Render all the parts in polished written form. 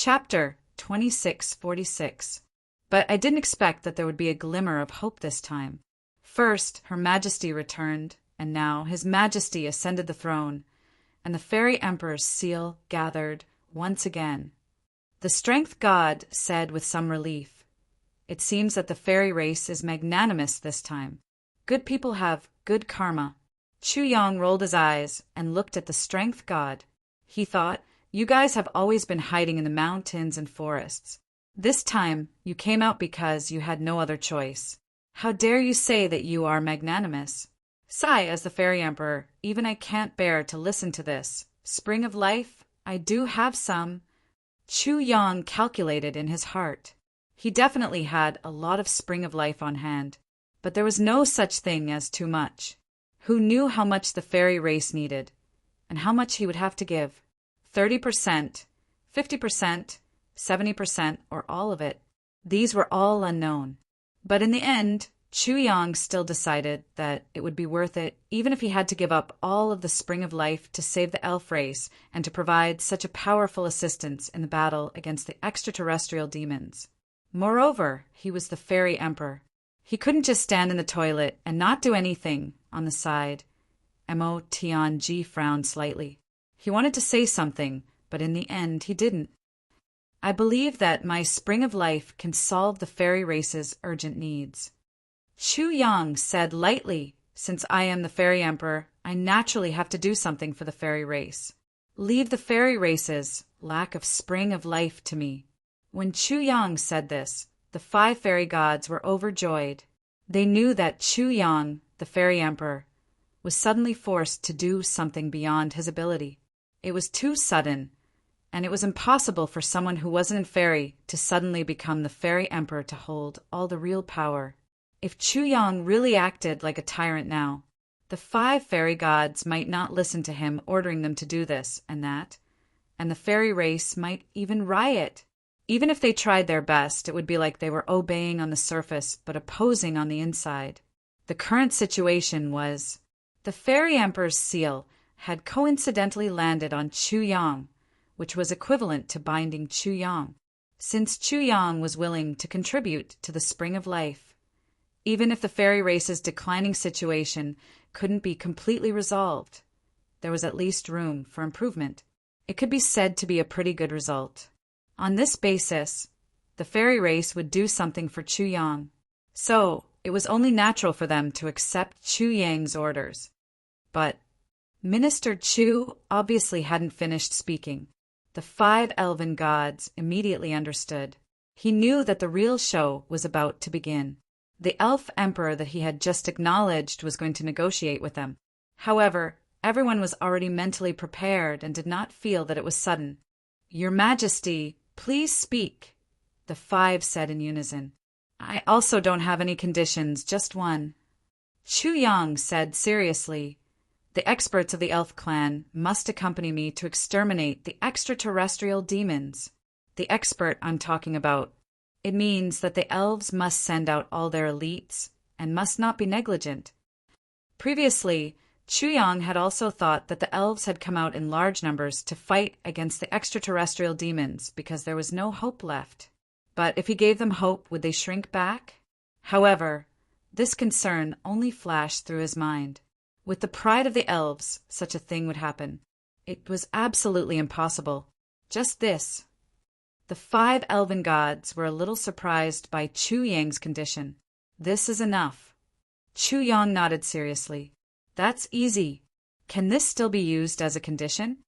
Chapter 2646. But I didn't expect that there would be a glimmer of hope this time. First, Her Majesty returned, and now His Majesty ascended the throne, and the Fairy Emperor's seal gathered once again. The Strength God said with some relief, "It seems that the fairy race is magnanimous this time. Good people have good karma." Chu Yang rolled his eyes and looked at the Strength God. He thought, "You guys have always been hiding in the mountains and forests. This time, you came out because you had no other choice. How dare you say that you are magnanimous?" Sigh, as the Fairy Emperor, even I can't bear to listen to this. Spring of life, I do have some. Chu Yang calculated in his heart. He definitely had a lot of spring of life on hand, but there was no such thing as too much. Who knew how much the fairy race needed, and how much he would have to give? 30%, 50%, 70%, or all of it. These were all unknown. But in the end, Chu Yang still decided that it would be worth it, even if he had to give up all of the spring of life to save the elf race and to provide such a powerful assistance in the battle against the extraterrestrial demons. Moreover, he was the Fairy Emperor. He couldn't just stand in the toilet and not do anything on the side. Mo Tianji frowned slightly. He wanted to say something, but in the end he didn't. "I believe that my spring of life can solve the fairy race's urgent needs." Chu Yang said lightly, "Since I am the Fairy Emperor, I naturally have to do something for the fairy race. Leave the fairy race's lack of spring of life to me." When Chu Yang said this, the 5 fairy gods were overjoyed. They knew that Chu Yang, the Fairy Emperor, was suddenly forced to do something beyond his ability. It was too sudden, and it was impossible for someone who wasn't a fairy to suddenly become the Fairy Emperor to hold all the real power. If Chu Yang really acted like a tyrant now, the 5 fairy gods might not listen to him ordering them to do this and that, and the fairy race might even riot. Even if they tried their best, it would be like they were obeying on the surface but opposing on the inside. The current situation was, the Fairy Emperor's seal had coincidentally landed on Chu Yang, which was equivalent to binding Chu Yang, since Chu Yang was willing to contribute to the spring of life. Even if the fairy race's declining situation couldn't be completely resolved, there was at least room for improvement. It could be said to be a pretty good result. On this basis, the fairy race would do something for Chu Yang. So, it was only natural for them to accept Chu Yang's orders. But Minister Chu obviously hadn't finished speaking. The 5 elven gods immediately understood. He knew that the real show was about to begin. The elf emperor that he had just acknowledged was going to negotiate with them. However, everyone was already mentally prepared and did not feel that it was sudden. "Your Majesty, please speak," the 5 said in unison. "I also don't have any conditions, just one." Chu Yang said seriously, "The experts of the elf clan must accompany me to exterminate the extraterrestrial demons. The expert I'm talking about. It means that the elves must send out all their elites and must not be negligent." Previously, Chu Yang had also thought that the elves had come out in large numbers to fight against the extraterrestrial demons because there was no hope left. But if he gave them hope, would they shrink back? However, this concern only flashed through his mind. With the pride of the elves, such a thing would happen. It was absolutely impossible. Just this. The 5 elven gods were a little surprised by Chu Yang's condition. "This is enough." Chu Yang nodded seriously. "That's easy. Can this still be used as a condition?"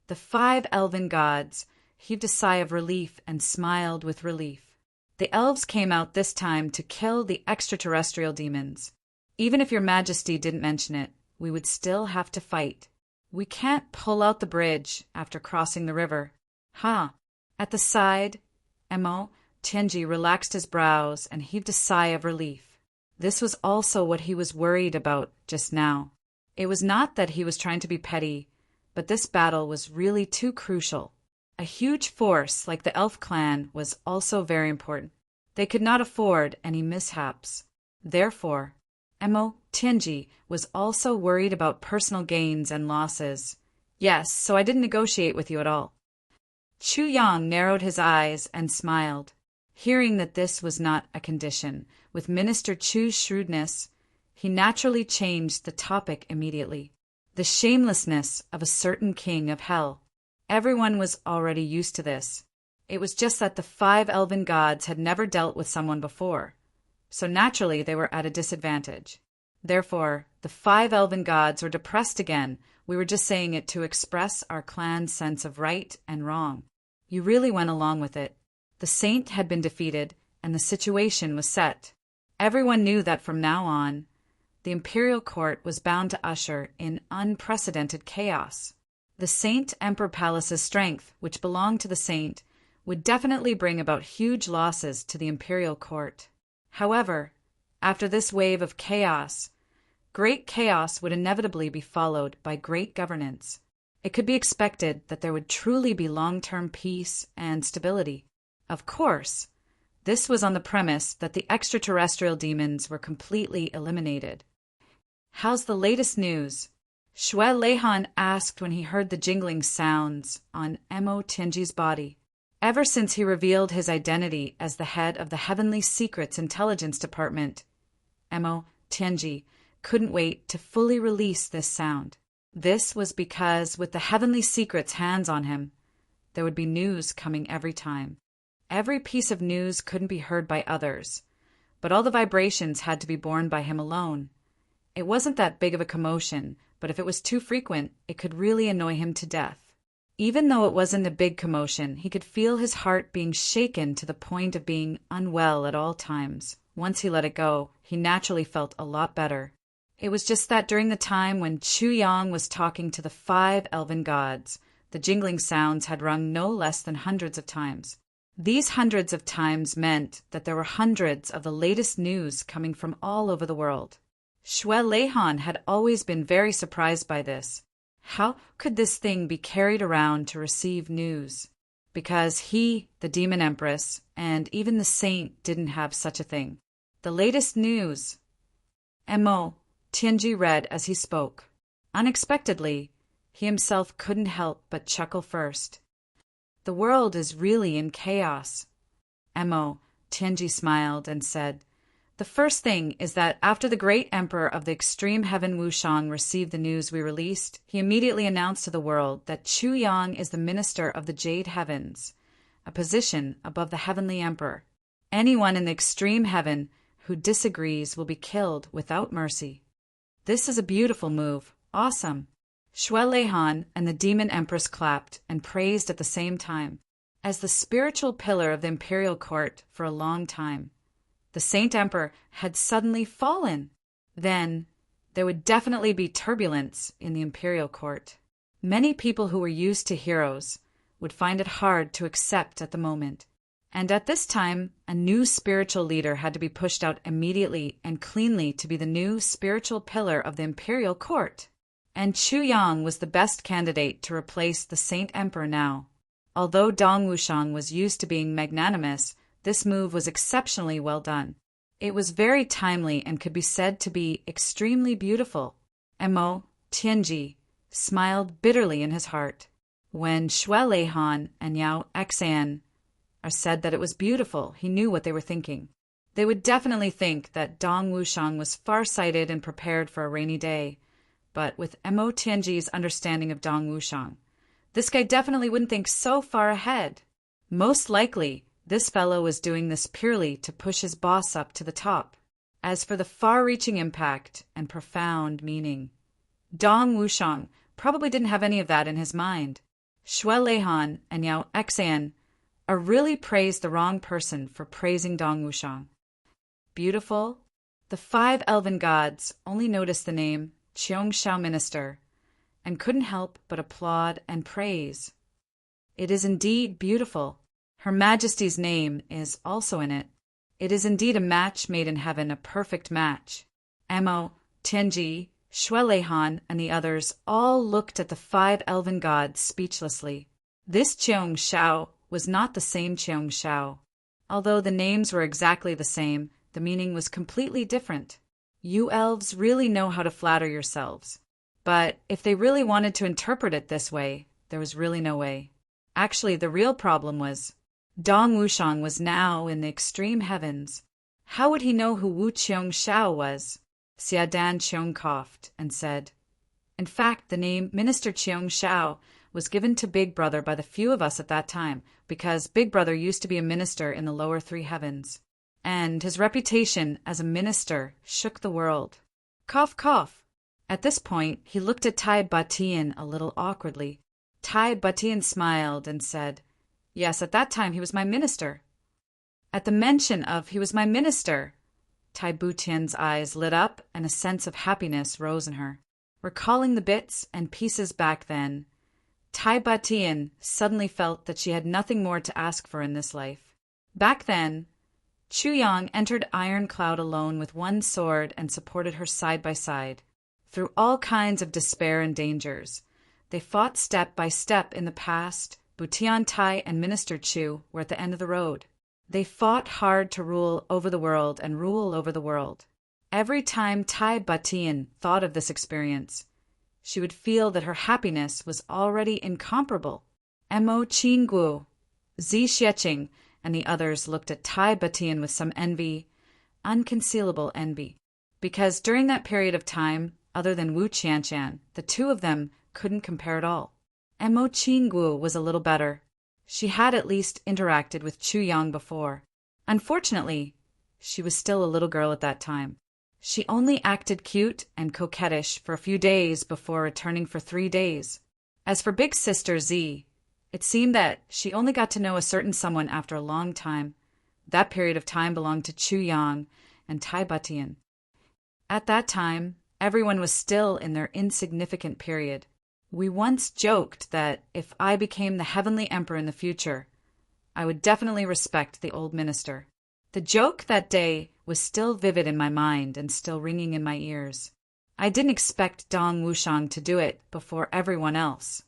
The 5 elven gods heaved a sigh of relief and smiled with relief. The elves came out this time to kill the extraterrestrial demons. "Even if your Majesty didn't mention it, we would still have to fight. We can't pull out the bridge after crossing the river." At the side, Mo Tianji relaxed his brows and heaved a sigh of relief. This was also what he was worried about just now. It was not that he was trying to be petty, but this battle was really too crucial. A huge force like the elf clan was also very important. They could not afford any mishaps. Therefore, Mo Tianji was also worried about personal gains and losses. "Yes, so I didn't negotiate with you at all." Chu Yang narrowed his eyes and smiled. Hearing that this was not a condition, with Minister Chu's shrewdness, he naturally changed the topic immediately. The shamelessness of a certain king of hell. Everyone was already used to this. It was just that the 5 elven gods had never dealt with someone before, so naturally they were at a disadvantage. Therefore, the 5 elven gods were depressed again. We were just saying it to express our clan's sense of right and wrong. You really went along with it. The saint had been defeated, and the situation was set. Everyone knew that from now on, the imperial court was bound to usher in unprecedented chaos. The Saint Emperor Palace's strength, which belonged to the saint, would definitely bring about huge losses to the imperial court. However, after this wave of chaos, great chaos would inevitably be followed by great governance. It could be expected that there would truly be long-term peace and stability. Of course, this was on the premise that the extraterrestrial demons were completely eliminated. "How's the latest news?" Shui Leihan asked when he heard the jingling sounds on Mo Tianji's body. Ever since he revealed his identity as the head of the Heavenly Secrets Intelligence Department, Mo Tianji couldn't wait to fully release this sound. This was because with the Heavenly Secrets hands on him, there would be news coming every time. Every piece of news couldn't be heard by others, but all the vibrations had to be borne by him alone. It wasn't that big of a commotion, but if it was too frequent, it could really annoy him to death. Even though it wasn't a big commotion, he could feel his heart being shaken to the point of being unwell at all times. Once he let it go, he naturally felt a lot better. It was just that during the time when Chu Yang was talking to the 5 elven gods, the jingling sounds had rung no less than hundreds of times. These hundreds of times meant that there were hundreds of the latest news coming from all over the world. Shui Leihan had always been very surprised by this. How could this thing be carried around to receive news? Because he, the Demon Empress, and even the saint didn't have such a thing. The latest news. Mo Tianji read as he spoke. Unexpectedly, he himself couldn't help but chuckle first. "The world is really in chaos." Mo Tianji smiled and said, "The first thing is that after the great emperor of the extreme heaven Wushang received the news we released, he immediately announced to the world that Chu Yang is the minister of the Jade Heavens, a position above the heavenly emperor. Anyone in the extreme heaven who disagrees will be killed without mercy. This is a beautiful move. Awesome." Shui Leihan and the Demon Empress clapped and praised at the same time. As the spiritual pillar of the imperial court for a long time, the Saint Emperor had suddenly fallen. Then there would definitely be turbulence in the imperial court. Many people who were used to heroes would find it hard to accept at the moment. And at this time, a new spiritual leader had to be pushed out immediately and cleanly to be the new spiritual pillar of the imperial court. And Chu Yang was the best candidate to replace the Saint Emperor now. Although Dong Wushang was used to being magnanimous, this move was exceptionally well done. It was very timely and could be said to be extremely beautiful. Mo Tianji smiled bitterly in his heart. When Shui Leihan and Yao Xan said that it was beautiful, he knew what they were thinking. They would definitely think that Dong Wushang was far-sighted and prepared for a rainy day. But with Mo Tianji's understanding of Dong Wushang, this guy definitely wouldn't think so far ahead. Most likely, this fellow was doing this purely to push his boss up to the top. As for the far-reaching impact and profound meaning, Dong Wushang probably didn't have any of that in his mind. Shui Leihan and Yao Xan really praised the wrong person for praising Dong Wushang. Beautiful? The 5 elven gods only noticed the name Qiongshao Minister and couldn't help but applaud and praise. It is indeed beautiful. Her Majesty's name is also in it. It is indeed a match made in heaven, a perfect match. Mo Tianji, Shui Leihan, and the others all looked at the 5 elven gods speechlessly. This Qiongshao was not the same Qiongshao. Although the names were exactly the same, the meaning was completely different. You elves really know how to flatter yourselves. But if they really wanted to interpret it this way, there was really no way. Actually, the real problem was Dong Wushang was now in the extreme heavens. How would he know who Wu Qiongshao was? Xia Danqiong coughed and said, "In fact, the name Minister Qiongshao was given to Big Brother by the few of us at that time, because Big Brother used to be a minister in the lower three heavens. And his reputation as a minister shook the world." Cough, cough. At this point, he looked at Tai Batian a little awkwardly. Tai Batian smiled and said, "Yes, at that time he was my minister." At the mention of "he was my minister," Tai Butian's eyes lit up and a sense of happiness rose in her. Recalling the bits and pieces back then, Tai Batian suddenly felt that she had nothing more to ask for in this life. Back then, Chu Yang entered Iron Cloud alone with one sword and supported her side by side. Through all kinds of despair and dangers, they fought step by step in the past. Butian Tai and Minister Chu were at the end of the road. They fought hard to rule over the world and rule over the world. Every time Tai Batian thought of this experience, she would feel that her happiness was already incomparable. Mo Qingguo, Zi Xieching, and the others looked at Tai Batian with some envy, unconcealable envy. Because during that period of time, other than Wu Qianshan, the two of them couldn't compare at all. Mo Qingguo was a little better. She had at least interacted with Chu Yang before. Unfortunately, she was still a little girl at that time. She only acted cute and coquettish for a few days before returning for 3 days. As for big sister Z, it seemed that she only got to know a certain someone after a long time. That period of time belonged to Chu Yang and Tai Batian. At that time, everyone was still in their insignificant period. We once joked that if I became the Heavenly Emperor in the future, I would definitely respect the old minister. The joke that day was still vivid in my mind and still ringing in my ears. I didn't expect Dong Wushang to do it before everyone else.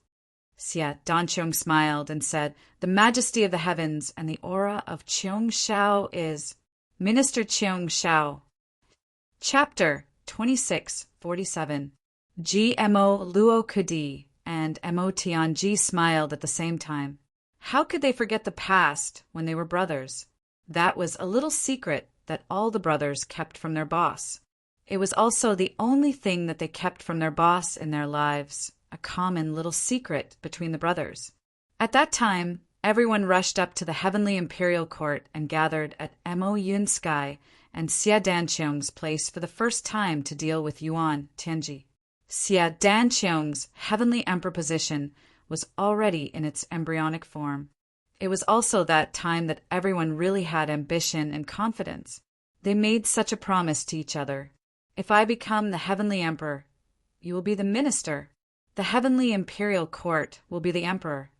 Xia Danqiong smiled and said, "The majesty of the heavens and the aura of Qiongshao is Minister Qiongshao." Chapter 2647. GMO Luo Kudi and Mo Tianji smiled at the same time. How could they forget the past when they were brothers? That was a little secret that all the brothers kept from their boss. It was also the only thing that they kept from their boss in their lives, a common little secret between the brothers. At that time, everyone rushed up to the Heavenly Imperial Court and gathered at Mo Yunskai and Xia Danqiong's place for the first time to deal with Yuan Tianji. Xia Danqiong's Heavenly Emperor position was already in its embryonic form. It was also that time that everyone really had ambition and confidence. They made such a promise to each other. "If I become the Heavenly Emperor, you will be the minister. The Heavenly Imperial Court will be the emperor.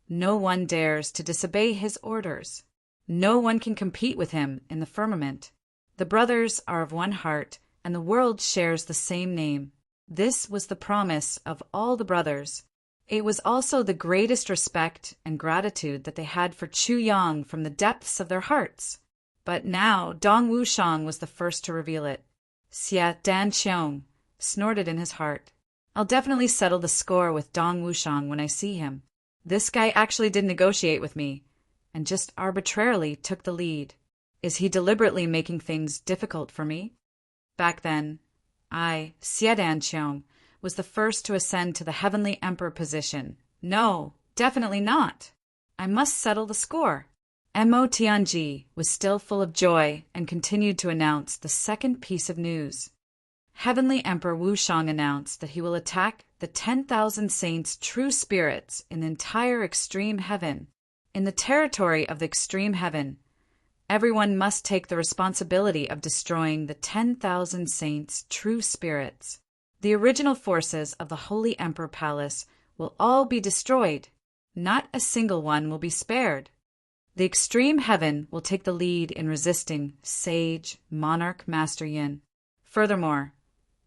No one dares to disobey his orders. No one can compete with him in the firmament. The brothers are of one heart, and the world shares the same name." This was the promise of all the brothers. It was also the greatest respect and gratitude that they had for Chu Yang from the depths of their hearts. But now Dong Wushang was the first to reveal it. Xia Danqiong snorted in his heart. "I'll definitely settle the score with Dong Wushang when I see him. This guy actually did negotiate with me, and just arbitrarily took the lead. Is he deliberately making things difficult for me?" Back then, I, Xia Danqiong, was the first to ascend to the Heavenly Emperor position. No, definitely not. I must settle the score. Mo Tianji was still full of joy and continued to announce the second piece of news. Heavenly Emperor Wushang announced that he will attack the 10,000 saints' true spirits in the entire extreme heaven. In the territory of the extreme heaven, everyone must take the responsibility of destroying the 10,000 saints' true spirits. The original forces of the Holy Emperor Palace will all be destroyed. Not a single one will be spared. The extreme heaven will take the lead in resisting Sage Monarch Master Yin. Furthermore,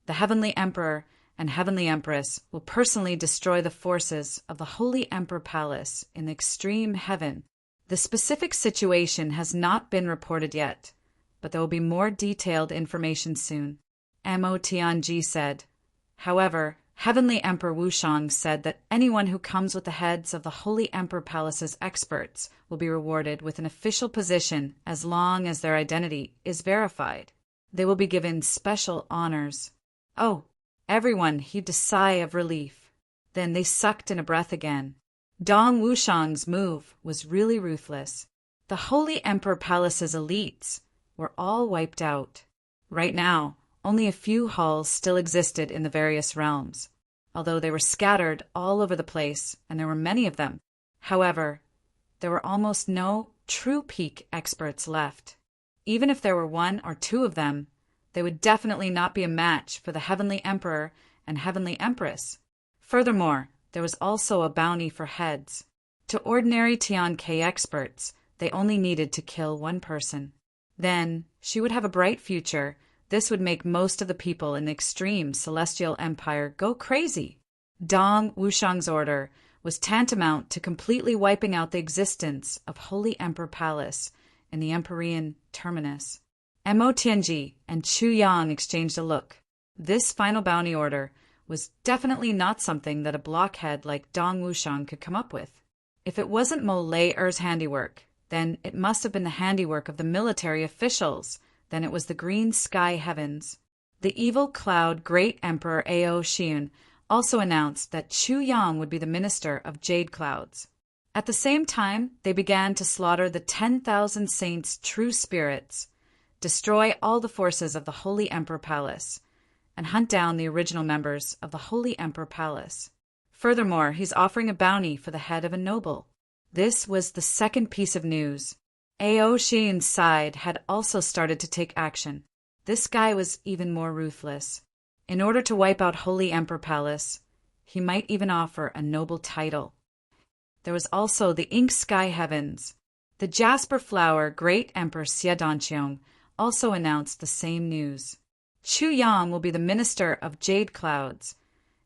the Heavenly Emperor and Heavenly Empress will personally destroy the forces of the Holy Emperor Palace in the extreme heaven. The specific situation has not been reported yet, but there will be more detailed information soon. Mo Tianji said. However, Heavenly Emperor Wushang said that anyone who comes with the heads of the Holy Emperor Palace's experts will be rewarded with an official position as long as their identity is verified. They will be given special honors. Oh, everyone heaved a sigh of relief. Then they sucked in a breath again. Dong Wushang's move was really ruthless. The Holy Emperor Palace's elites were all wiped out. Right now, only a few halls still existed in the various realms, although they were scattered all over the place, and there were many of them. However, there were almost no true peak experts left. Even if there were one or two of them, they would definitely not be a match for the Heavenly Emperor and Heavenly Empress. Furthermore, there was also a bounty for heads. To ordinary Tian-K experts, they only needed to kill one person. Then, she would have a bright future. This would make most of the people in the extreme Celestial Empire go crazy. Dong Wushang's order was tantamount to completely wiping out the existence of Holy Emperor Palace in the Empyrean terminus. Mo Tianji and Chu Yang exchanged a look. This final bounty order was definitely not something that a blockhead like Dong Wushang could come up with. If it wasn't Mo Lei-er's handiwork, then it must have been the handiwork of the military officials. Then it was the green sky heavens. The evil cloud Great Emperor Ao Xian also announced that Chu Yang would be the minister of Jade Clouds. At the same time, they began to slaughter the 10,000 saints' true spirits, destroy all the forces of the Holy Emperor Palace, and hunt down the original members of the Holy Emperor Palace. Furthermore, he's offering a bounty for the head of a noble. This was the second piece of news. Ao Xian's side had also started to take action. This guy was even more ruthless. In order to wipe out Holy Emperor Palace, he might even offer a noble title. There was also the Ink Sky Heavens. The Jasper Flower Great Emperor Xie Danqiong also announced the same news. Chu Yang will be the minister of Jade Clouds,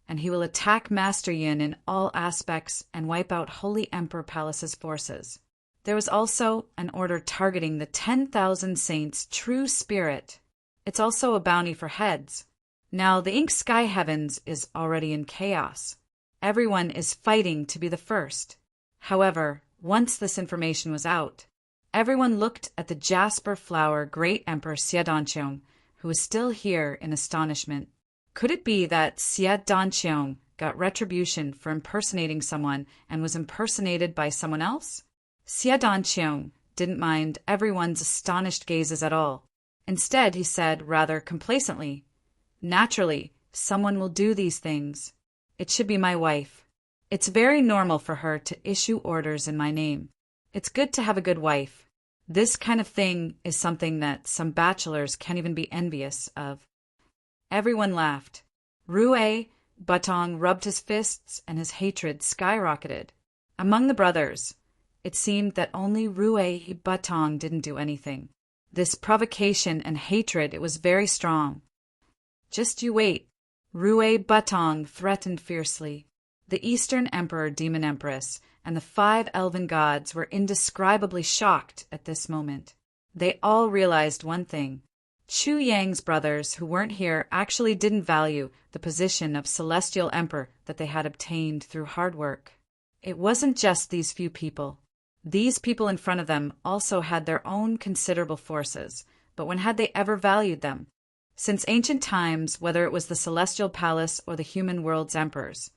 and he will attack Master Yin in all aspects and wipe out Holy Emperor Palace's forces. There was also an order targeting the 10,000 saints' true spirit. It's also a bounty for heads. Now, the Ink Sky Heavens is already in chaos. Everyone is fighting to be the first. However, once this information was out, everyone looked at the Jasper Flower Great Emperor Xie Danqiong, who was still here in astonishment. Could it be that Xie Danqiong got retribution for impersonating someone and was impersonated by someone else? Xie Danqiong didn't mind everyone's astonished gazes at all. Instead, he said rather complacently, "Naturally, someone will do these things. It should be my wife. It's very normal for her to issue orders in my name. It's good to have a good wife. This kind of thing is something that some bachelors can't even be envious of." Everyone laughed. Rue Batong rubbed his fists and his hatred skyrocketed. Among the brothers, it seemed that only Rue Batong didn't do anything. This provocation and hatred, it was very strong. "Just you wait," Rue Batong threatened fiercely. The Eastern Emperor Demon Empress and the 5 elven gods were indescribably shocked at this moment. They all realized one thing. Chu Yang's brothers who weren't here actually didn't value the position of Celestial Emperor that they had obtained through hard work. It wasn't just these few people. These people in front of them also had their own considerable forces, but when had they ever valued them? Since ancient times, whether it was the Celestial Palace or the human world's emperors,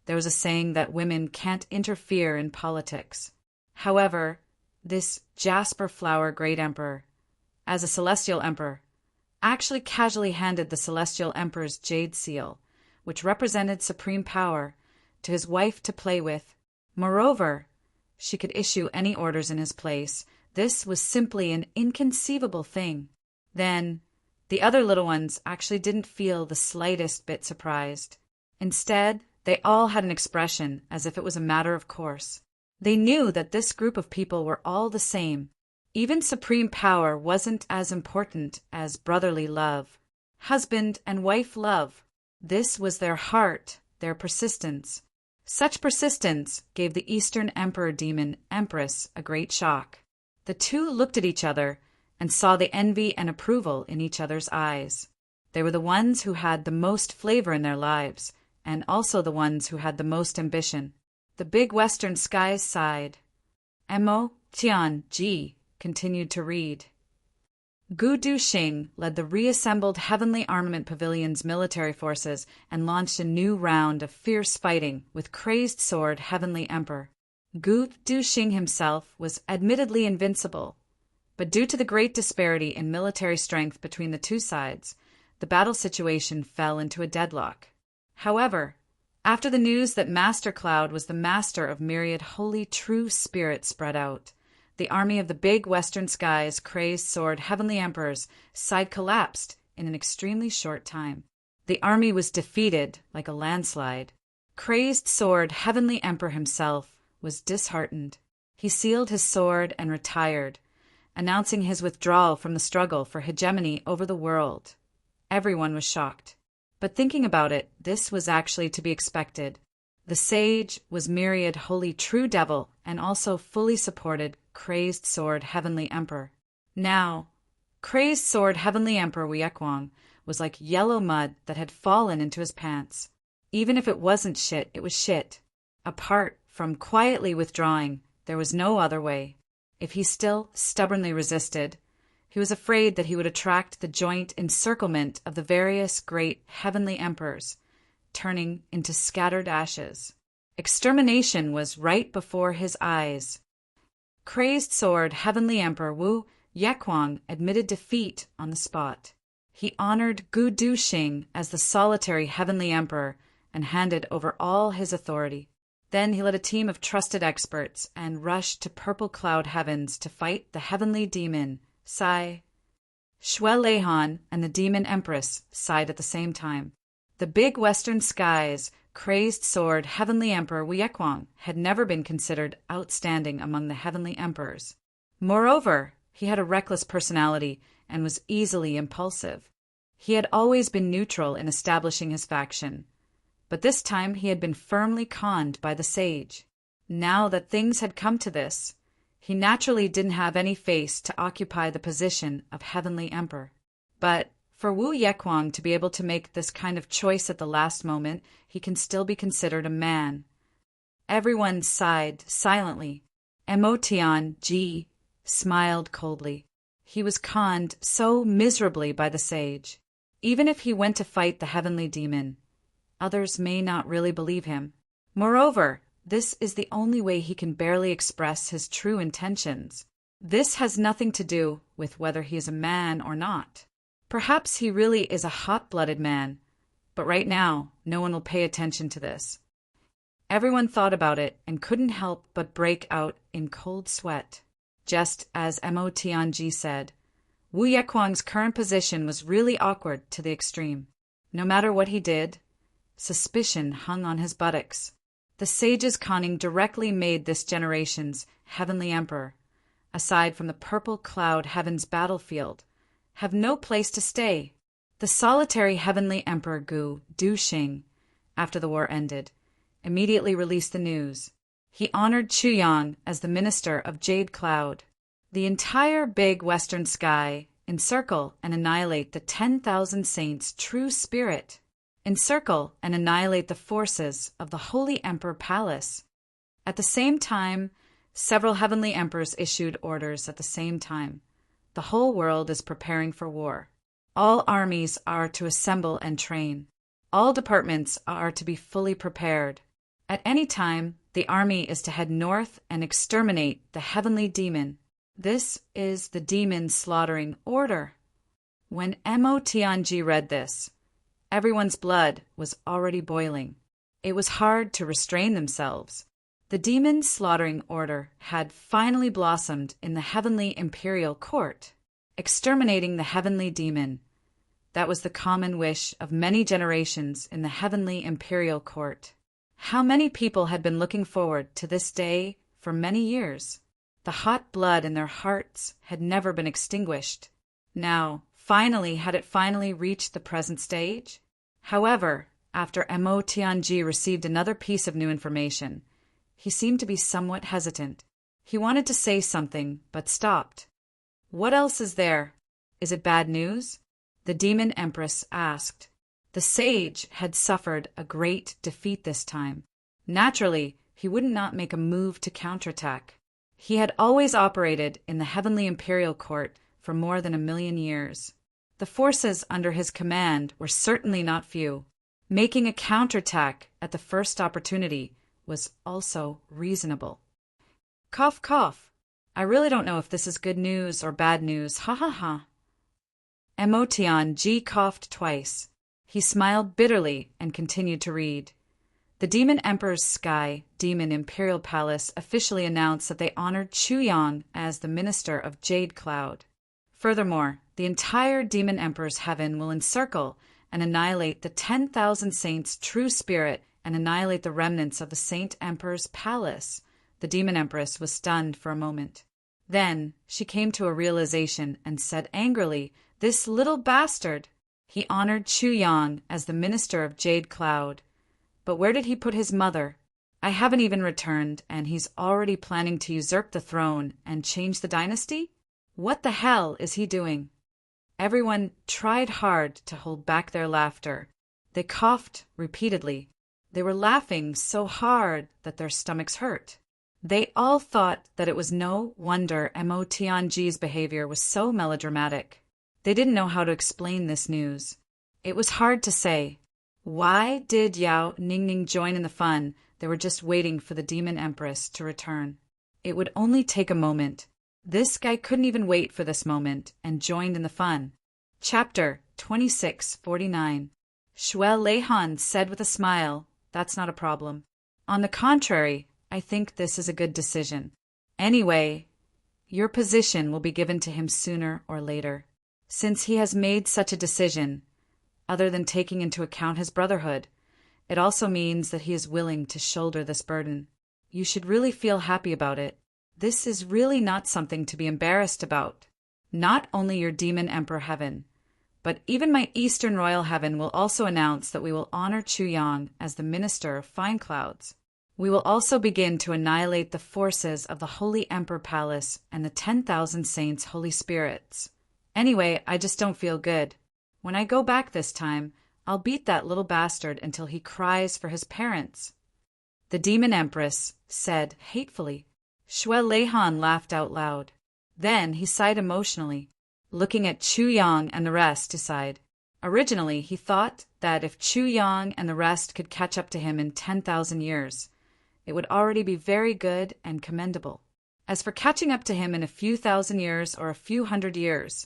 there was a saying that women can't interfere in politics. However, this Jasper Flower Great Emperor, as a Celestial Emperor, actually casually handed the Celestial Emperor's Jade Seal, which represented supreme power, to his wife to play with. Moreover, she could issue any orders in his place. This was simply an inconceivable thing. Then, the other little ones actually didn't feel the slightest bit surprised. Instead, they all had an expression as if it was a matter of course. They knew that this group of people were all the same. Even supreme power wasn't as important as brotherly love, husband and wife love. This was their heart, their persistence. Such persistence gave the Eastern Emperor Demon Empress a great shock. The two looked at each other and saw the envy and approval in each other's eyes. They were the ones who had the most flavor in their lives, and also the ones who had the most ambition. The big western skies sighed. Mo Tian-ji continued to read. Gu Du-shing led the reassembled Heavenly Armament Pavilion's military forces and launched a new round of fierce fighting with Crazed Sword Heavenly Emperor. Gu Du-shing himself was admittedly invincible, but due to the great disparity in military strength between the two sides, the battle situation fell into a deadlock. However, after the news that Master Cloud was the master of myriad holy true spirits spread out, the army of the big western skies, Crazed Sword Heavenly Emperors, side collapsed in an extremely short time. The army was defeated like a landslide. Crazed Sword Heavenly Emperor himself was disheartened. He sealed his sword and retired, announcing his withdrawal from the struggle for hegemony over the world. Everyone was shocked. But thinking about it, this was actually to be expected. The sage was myriad holy true devil and also fully supported Crazed Sword Heavenly Emperor. Now, Crazed Sword Heavenly Emperor Wiekwang was like yellow mud that had fallen into his pants. Even if it wasn't shit, it was shit. Apart from quietly withdrawing, there was no other way. If he still stubbornly resisted, he was afraid that he would attract the joint encirclement of the various great heavenly emperors, turning into scattered ashes. Extermination was right before his eyes. Crazed Sword Heavenly Emperor Wu Yekwang admitted defeat on the spot. He honored Gu Du-shing as the solitary Heavenly Emperor and handed over all his authority. Then he led a team of trusted experts and rushed to Purple Cloud Heavens to fight the Heavenly Demon, Sai. Shui Leihan and the Demon Empress sighed at the same time. The big western skies, Crazed Sword Heavenly Emperor Wiekwang had never been considered outstanding among the Heavenly Emperors. Moreover, he had a reckless personality and was easily impulsive. He had always been neutral in establishing his faction, but this time he had been firmly conned by the sage. Now that things had come to this, he naturally didn't have any face to occupy the position of Heavenly Emperor. But for Wu Yekwang to be able to make this kind of choice at the last moment, he can still be considered a man. Everyone sighed silently. Mo Tian-ji smiled coldly. He was conned so miserably by the sage. Even if he went to fight the heavenly demon, others may not really believe him. Moreover, this is the only way he can barely express his true intentions. This has nothing to do with whether he is a man or not. Perhaps he really is a hot-blooded man, but right now, no one will pay attention to this. Everyone thought about it and couldn't help but break out in cold sweat. Just as Mo Tianji said, Wu Yekwang's current position was really awkward to the extreme. No matter what he did, suspicion hung on his buttocks. The sage's conning directly made this generation's Heavenly Emperor, aside from the Purple Cloud Heaven's battlefield, have no place to stay. The solitary Heavenly Emperor Gu Du-shing, after the war ended, immediately released the news. He honored Chuyang as the Minister of Jade Cloud. The entire big western sky encircle and annihilate the 10,000 saints' true spirit. Encircle and annihilate the forces of the Holy Emperor Palace. At the same time, several heavenly emperors issued orders at the same time. The whole world is preparing for war. All armies are to assemble and train. All departments are to be fully prepared. At any time, the army is to head north and exterminate the heavenly demon. This is the demon slaughtering order. When Mo Tianji read this, everyone's blood was already boiling. It was hard to restrain themselves. The demon slaughtering order had finally blossomed in the heavenly imperial court, exterminating the heavenly demon. That was the common wish of many generations in the heavenly imperial court. How many people had been looking forward to this day for many years? The hot blood in their hearts had never been extinguished. Now, had it finally reached the present stage? However, after Mo Tianji received another piece of new information, he seemed to be somewhat hesitant. He wanted to say something, but stopped. What else is there? Is it bad news? The Demon Empress asked. The sage had suffered a great defeat this time. Naturally, he would not make a move to counterattack. He had always operated in the heavenly imperial court for more than 1,000,000 years. The forces under his command were certainly not few. Making a counterattack at the first opportunity was also reasonable. Cough, cough. I really don't know if this is good news or bad news. Ha ha ha. Emotion coughed twice. He smiled bitterly and continued to read. The Demon Emperor's Sky Demon Imperial Palace officially announced that they honored Chuyang as the Minister of Jade Cloud. Furthermore, the entire Demon Emperor's heaven will encircle and annihilate the 10,000 saints' true spirit and annihilate the remnants of the Saint Emperor's palace. The Demon Empress was stunned for a moment. Then she came to a realization and said angrily, "This little bastard! He honored Chuyang as the Minister of Jade Cloud. But where did he put his mother? I haven't even returned, and he's already planning to usurp the throne and change the dynasty? What the hell is he doing?" Everyone tried hard to hold back their laughter. They coughed repeatedly. They were laughing so hard that their stomachs hurt. They all thought that it was no wonder Mo Tianji's behavior was so melodramatic. They didn't know how to explain this news. It was hard to say. Why did Yao Ningning join in the fun? They were just waiting for the Demon Empress to return. It would only take a moment. This guy couldn't even wait for this moment and joined in the fun. Chapter 2649. Shuel Leihan said with a smile, "That's not a problem. On the contrary, I think this is a good decision. Anyway, your position will be given to him sooner or later. Since he has made such a decision, other than taking into account his brotherhood, it also means that he is willing to shoulder this burden. You should really feel happy about it. This is really not something to be embarrassed about. Not only your Demon Emperor Heaven, but even my Eastern Royal Heaven will also announce that we will honor Chuyang as the Minister of Fine Clouds. We will also begin to annihilate the forces of the Holy Emperor Palace and the 10,000 Saints' Holy Spirits. Anyway, I just don't feel good. When I go back this time, I'll beat that little bastard until he cries for his parents." The Demon Empress said hatefully. Shuel Leihan laughed out loud. Then he sighed emotionally. Looking at Chuyang and the rest, he sighed. Originally, he thought that if Chuyang and the rest could catch up to him in 10,000 years, it would already be very good and commendable. As for catching up to him in a few thousand years or a few hundred years,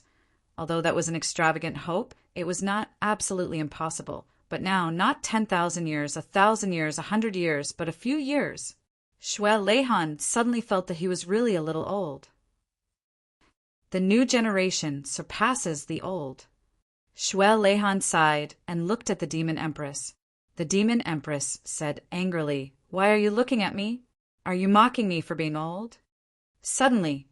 although that was an extravagant hope, it was not absolutely impossible. But now, not 10,000 years, 1,000 years, 100 years, but a few years. Shuel Leihan suddenly felt that he was really a little old. The new generation surpasses the old. Shuel Leihan sighed and looked at the Demon Empress. The Demon Empress said angrily, "Why are you looking at me? Are you mocking me for being old?" Suddenly,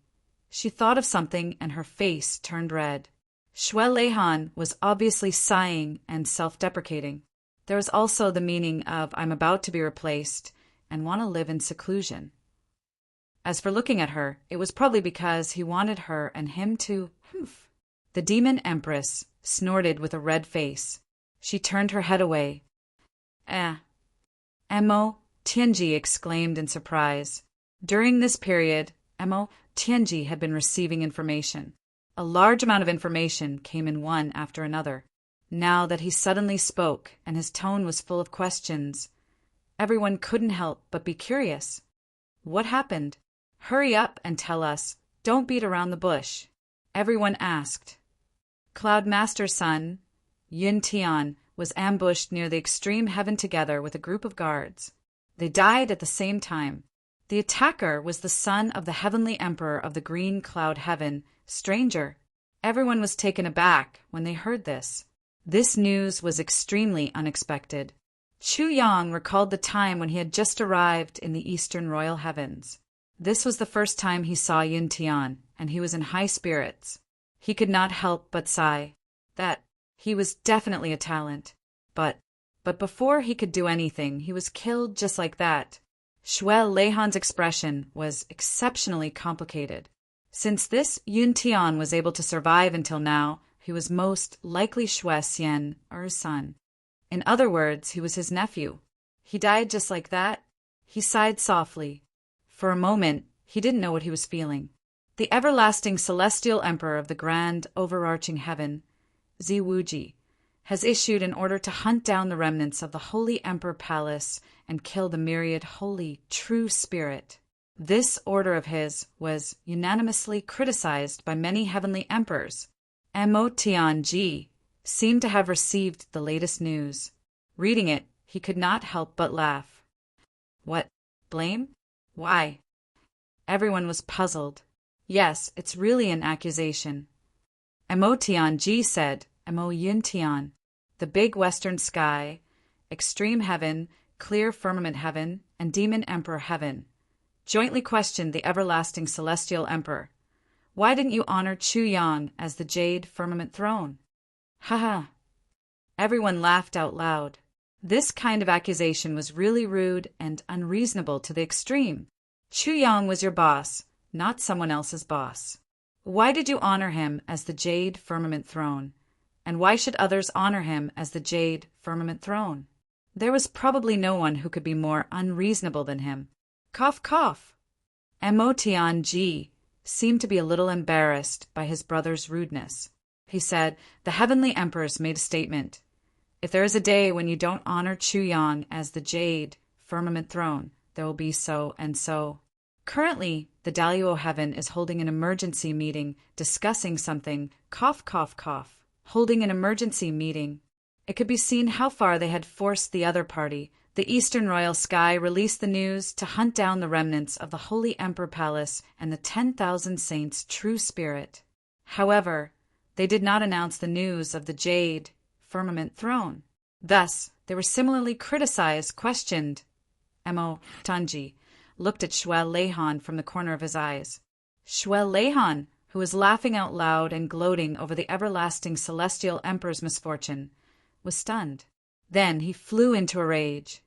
she thought of something and her face turned red. Shuel Leihan was obviously sighing and self-deprecating. There was also the meaning of "I'm about to be replaced and want to live in seclusion." As for looking at her, it was probably because he wanted her and him to humph. The Demon Empress snorted with a red face. She turned her head away. Mo Tianji exclaimed in surprise. During this period, Mo Tianji had been receiving information. A large amount of information came in one after another. Now that he suddenly spoke and his tone was full of questions, everyone couldn't help but be curious. What happened? Hurry up and tell us. Don't beat around the bush. Everyone asked. Cloud Master's son, Yun Tian, was ambushed near the extreme heaven together with a group of guards. They died at the same time. The attacker was the son of the heavenly emperor of the green cloud heaven, Stranger. Everyone was taken aback when they heard this. This news was extremely unexpected. Chuyang recalled the time when he had just arrived in the Eastern Royal Heavens. This was the first time he saw Yun Tian, and he was in high spirits. He could not help but sigh. That he was definitely a talent. But before he could do anything, he was killed just like that. Shuel Leihan's expression was exceptionally complicated. Since this Yun Tian was able to survive until now, he was most likely Shui Xian, or his son. In other words, he was his nephew. He died just like that? He sighed softly. For a moment, he didn't know what he was feeling. The everlasting celestial emperor of the grand, overarching heaven, Ziwuji, has issued an order to hunt down the remnants of the Holy Emperor Palace and kill the myriad holy, true spirit. This order of his was unanimously criticized by many heavenly emperors. Mo Tianji seemed to have received the latest news. Reading it, he could not help but laugh. What? Blame? Why? Everyone was puzzled. Yes, it's really an accusation. Mo Tianji said, Mo Yuntian, the big western sky, extreme heaven, clear firmament heaven, and demon emperor heaven, jointly questioned the everlasting celestial emperor. Why didn't you honor Chu Yang as the jade firmament throne? Ha ha. Everyone laughed out loud. This kind of accusation was really rude and unreasonable to the extreme. Chu Yang was your boss, not someone else's boss. Why did you honor him as the jade firmament throne? And why should others honor him as the jade firmament throne? There was probably no one who could be more unreasonable than him. Cough, cough. Mo Tianji seemed to be a little embarrassed by his brother's rudeness. He said, the heavenly emperors made a statement. If there is a day when you don't honor Chu Yang as the jade firmament throne, there will be so and so. Currently, the Daluo Heaven is holding an emergency meeting discussing something. Cough, cough, cough. Holding an emergency meeting. It could be seen how far they had forced the other party. The Eastern Royal Sky released the news to hunt down the remnants of the Holy Emperor Palace and the 10,000 saints' true spirit. However, they did not announce the news of the jade firmament throne. Thus, they were similarly criticized, questioned. Mo Tanji looked at Shuel Leihan from the corner of his eyes. Shuel Leihan, who was laughing out loud and gloating over the everlasting celestial emperor's misfortune, was stunned. Then he flew into a rage.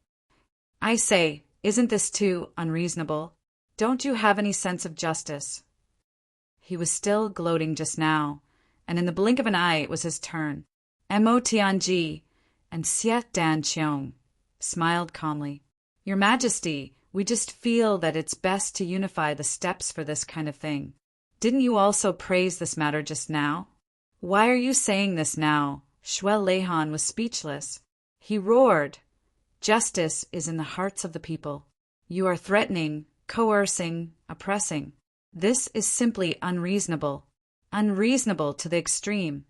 I say, isn't this too unreasonable? Don't you have any sense of justice? He was still gloating just now, and in the blink of an eye it was his turn. Mo Tianji and Xie Danqiong smiled calmly. Your Majesty, we just feel that it's best to unify the steps for this kind of thing. Didn't you also praise this matter just now? Why are you saying this now? Shuel Leihan was speechless. He roared. Justice is in the hearts of the people. You are threatening, coercing, oppressing. This is simply unreasonable. Unreasonable to the extreme.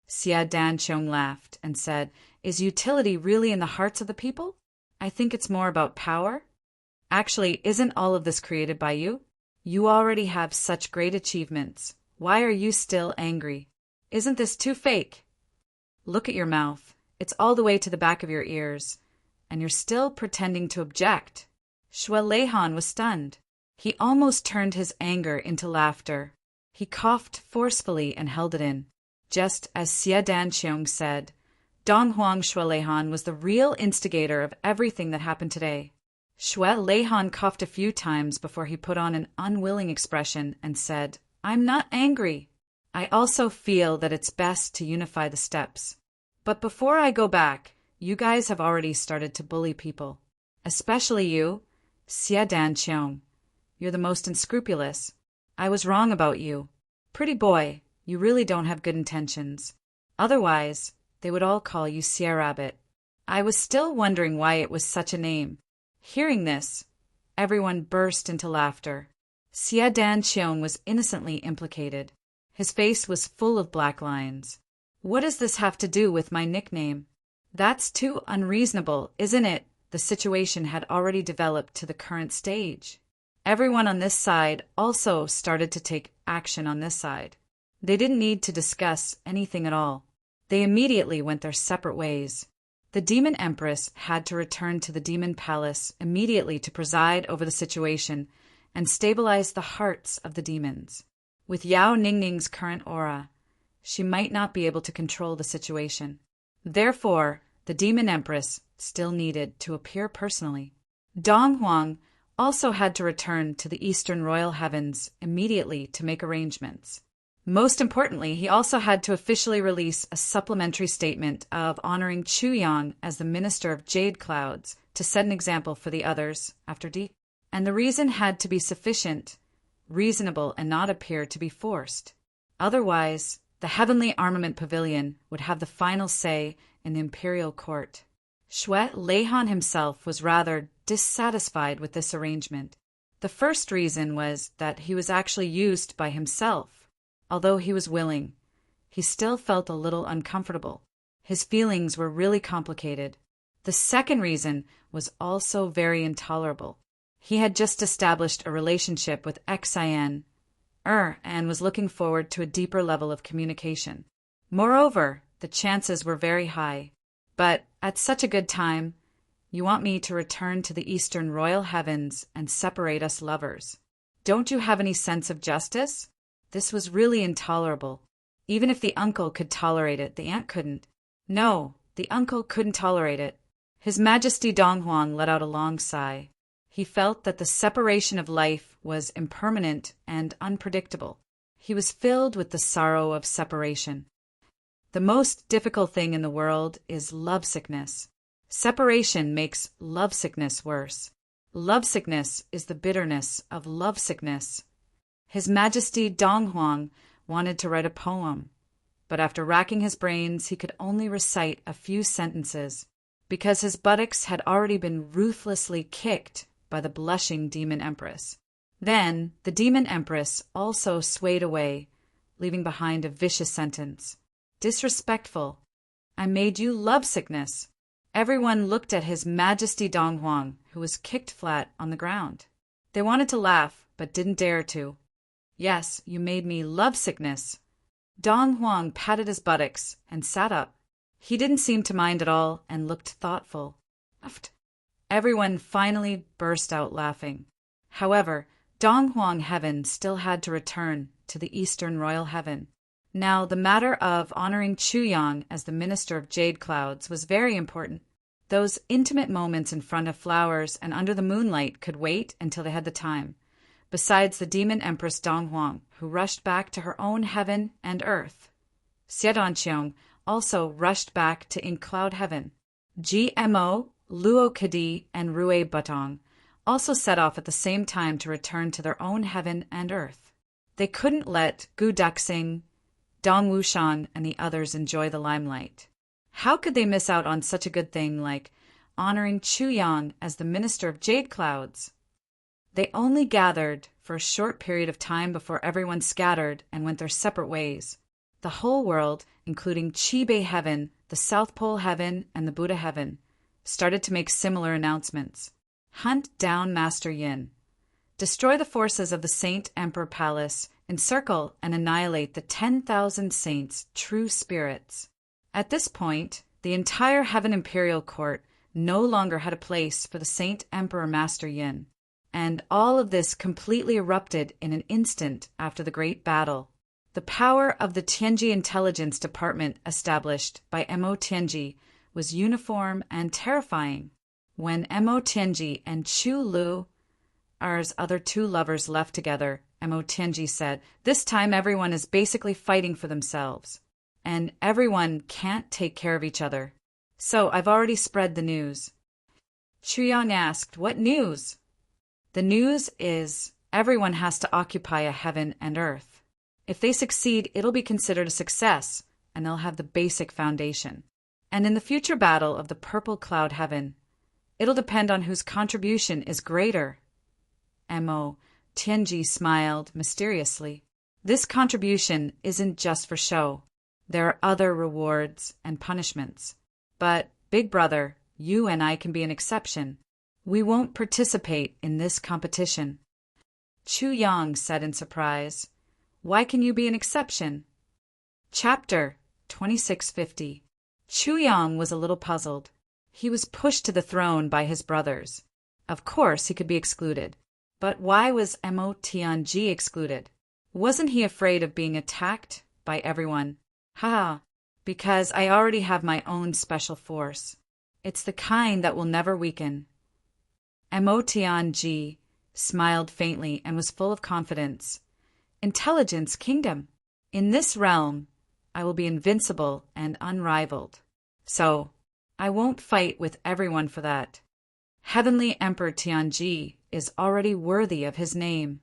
Xie Danqiong laughed and said, Is utility really in the hearts of the people? I think it's more about power. Actually, isn't all of this created by you? You already have such great achievements. Why are you still angry? Isn't this too fake? Look at your mouth. It's all the way to the back of your ears. And you're still pretending to object. Shuel Leihan was stunned. He almost turned his anger into laughter. He coughed forcefully and held it in. Just as Xie Danqiong said, Donghuang Shuel Leihan was the real instigator of everything that happened today. Shuel Leihan coughed a few times before he put on an unwilling expression and said, I'm not angry. I also feel that it's best to unify the steps. But before I go back, you guys have already started to bully people. Especially you, Xie Danqiong. You're the most unscrupulous. I was wrong about you. Pretty boy, you really don't have good intentions. Otherwise, they would all call you Xie Rabbit. I was still wondering why it was such a name. Hearing this, everyone burst into laughter. Xie Danqiong was innocently implicated. His face was full of black lines. What does this have to do with my nickname? That's too unreasonable, isn't it? The situation had already developed to the current stage. Everyone on this side also started to take action on this side. They didn't need to discuss anything at all. They immediately went their separate ways. The Demon Empress had to return to the Demon Palace immediately to preside over the situation and stabilize the hearts of the demons. With Yao Ningning's current aura, she might not be able to control the situation. Therefore, the Demon Empress still needed to appear personally. Donghuang also had to return to the Eastern Royal Heavens immediately to make arrangements. Most importantly, he also had to officially release a supplementary statement of honoring Chuyang as the minister of Jade Clouds to set an example for the others after D. And the reason had to be sufficient, reasonable, and not appear to be forced. Otherwise, the Heavenly Armament Pavilion would have the final say in the imperial court. Shwe Leihan himself was rather dissatisfied with this arrangement. The first reason was that he was actually used by himself. Although he was willing, he still felt a little uncomfortable. His feelings were really complicated. The second reason was also very intolerable. He had just established a relationship with Xian, and was looking forward to a deeper level of communication. Moreover, the chances were very high. But at such a good time, you want me to return to the Eastern Royal Heavens and separate us lovers. Don't you have any sense of justice? This was really intolerable. Even if the uncle could tolerate it, the aunt couldn't. No, the uncle couldn't tolerate it. His Majesty Donghuang let out a long sigh. He felt that the separation of life was impermanent and unpredictable. He was filled with the sorrow of separation. The most difficult thing in the world is lovesickness. Separation makes lovesickness worse. Lovesickness is the bitterness of lovesickness. His Majesty Donghuang wanted to write a poem, but after racking his brains, he could only recite a few sentences, because his buttocks had already been ruthlessly kicked by the blushing Demon Empress. Then the Demon Empress also swayed away, leaving behind a vicious sentence. Disrespectful. I made you lovesickness. Everyone looked at His Majesty Donghuang, who was kicked flat on the ground. They wanted to laugh, but didn't dare to. Yes, you made me lovesickness. Donghuang patted his buttocks and sat up. He didn't seem to mind at all and looked thoughtful. Everyone finally burst out laughing. However, Donghuang Heaven still had to return to the Eastern Royal Heaven. Now, the matter of honoring Chuyang as the minister of Jade Clouds was very important. Those intimate moments in front of flowers and under the moonlight could wait until they had the time. Besides the Demon Empress Donghuang, who rushed back to her own heaven and earth. Xiedanqiong also rushed back to Inkcloud Heaven. GMO, Luo Kadi, and Rue Butong also set off at the same time to return to their own heaven and earth. They couldn't let Gu Duxing, Dong Wushan, and the others enjoy the limelight. How could they miss out on such a good thing like honoring Chuyang as the minister of Jade Clouds? They only gathered for a short period of time before everyone scattered and went their separate ways. The whole world, including Chibei Heaven, the South Pole Heaven, and the Buddha Heaven, started to make similar announcements. Hunt down Master Yin. Destroy the forces of the Saint Emperor Palace, encircle and annihilate the 10,000 saints' true spirits. At this point, the entire Heaven Imperial Court no longer had a place for the Saint Emperor Master Yin. And all of this completely erupted in an instant after the Great Battle. The power of the Tianji Intelligence Department established by Mo Tianji was uniform and terrifying. When Mo Tianji and Chu Lu, R's other two lovers, left together, Mo Tianji said, "This time everyone is basically fighting for themselves, and everyone can't take care of each other. So I've already spread the news." Chuyang asked, "What news?" "The news is everyone has to occupy a heaven and earth. If they succeed, it'll be considered a success, and they'll have the basic foundation. And in the future battle of the Purple Cloud Heaven, it'll depend on whose contribution is greater." Mo Tianji smiled mysteriously. "This contribution isn't just for show. There are other rewards and punishments. But, Big Brother, you and I can be an exception. We won't participate in this competition." Chuyang said in surprise, "Why can you be an exception?" Chapter 2650. Chuyang was a little puzzled. He was pushed to the throne by his brothers. Of course he could be excluded. But why was Mo Tianji excluded? Wasn't he afraid of being attacked by everyone? Ha! Because I already have my own special force. It's the kind that will never weaken. Mo Tianji smiled faintly and was full of confidence. Intelligence Kingdom. In this realm, I will be invincible and unrivaled. So, I won't fight with everyone for that. Heavenly Emperor Tianji is already worthy of his name.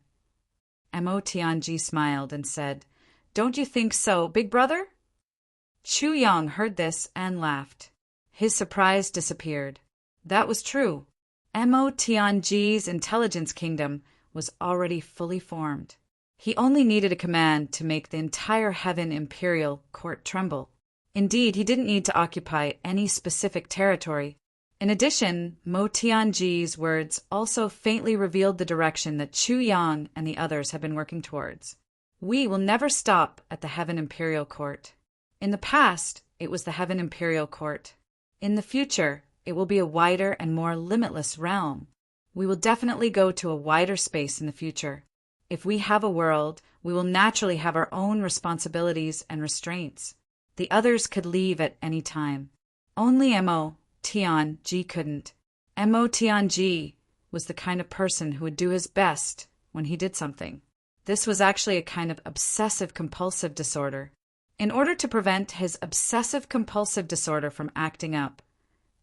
Mo Tianji smiled and said, "Don't you think so, big brother?" Chu Yang heard this and laughed. His surprise disappeared. That was true. Mo Tianji's intelligence kingdom was already fully formed. He only needed a command to make the entire Heaven Imperial Court tremble. Indeed, he didn't need to occupy any specific territory. In addition, Mo Tianji's words also faintly revealed the direction that Chu Yang and the others had been working towards. We will never stop at the Heaven Imperial Court. In the past, it was the Heaven Imperial Court. In the future, it will be a wider and more limitless realm. We will definitely go to a wider space in the future. If we have a world, we will naturally have our own responsibilities and restraints. The others could leave at any time. Only Mo Tianji couldn't. Mo Tianji was the kind of person who would do his best when he did something. This was actually a kind of obsessive-compulsive disorder. In order to prevent his obsessive-compulsive disorder from acting up,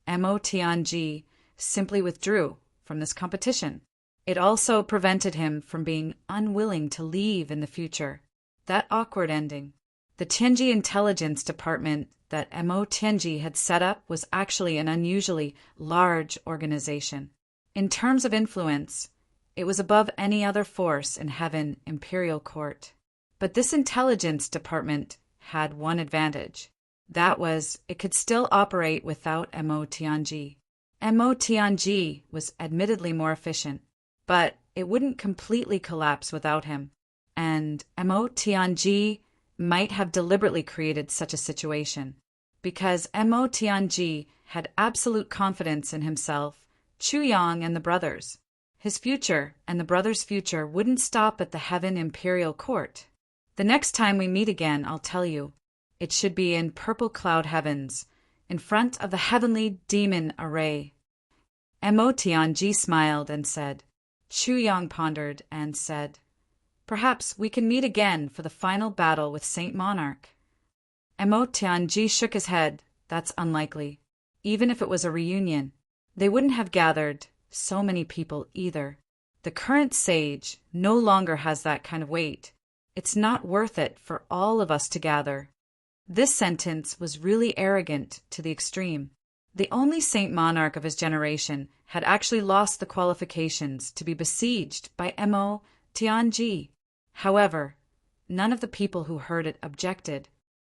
Mo Tianji simply withdrew from this competition. It also prevented him from being unwilling to leave in the future. That awkward ending. The Tianji Intelligence Department that Mo Tianji had set up was actually an unusually large organization. In terms of influence, it was above any other force in Heaven Imperial Court. But this intelligence department had one advantage. That was, it could still operate without Mo Tianji. Mo Tianji was admittedly more efficient, but it wouldn't completely collapse without him. And Mo Tianji might have deliberately created such a situation. Because Mo Tianji had absolute confidence in himself, Chu Yang and the brothers. His future and the brothers' future wouldn't stop at the Heaven Imperial Court. The next time we meet again, I'll tell you. It should be in purple cloud heavens, in front of the heavenly demon array. Mo Tianji smiled and said. Chu Yang pondered and said, "Perhaps we can meet again for the final battle with Saint Monarch." Mo Tianji shook his head. That's unlikely. Even if it was a reunion, they wouldn't have gathered so many people either. The current sage no longer has that kind of weight. It's not worth it for all of us to gather. This sentence was really arrogant to the extreme. The only Saint Monarch of his generation had actually lost the qualifications to be besieged by Mo Tianji. However, none of the people who heard it objected,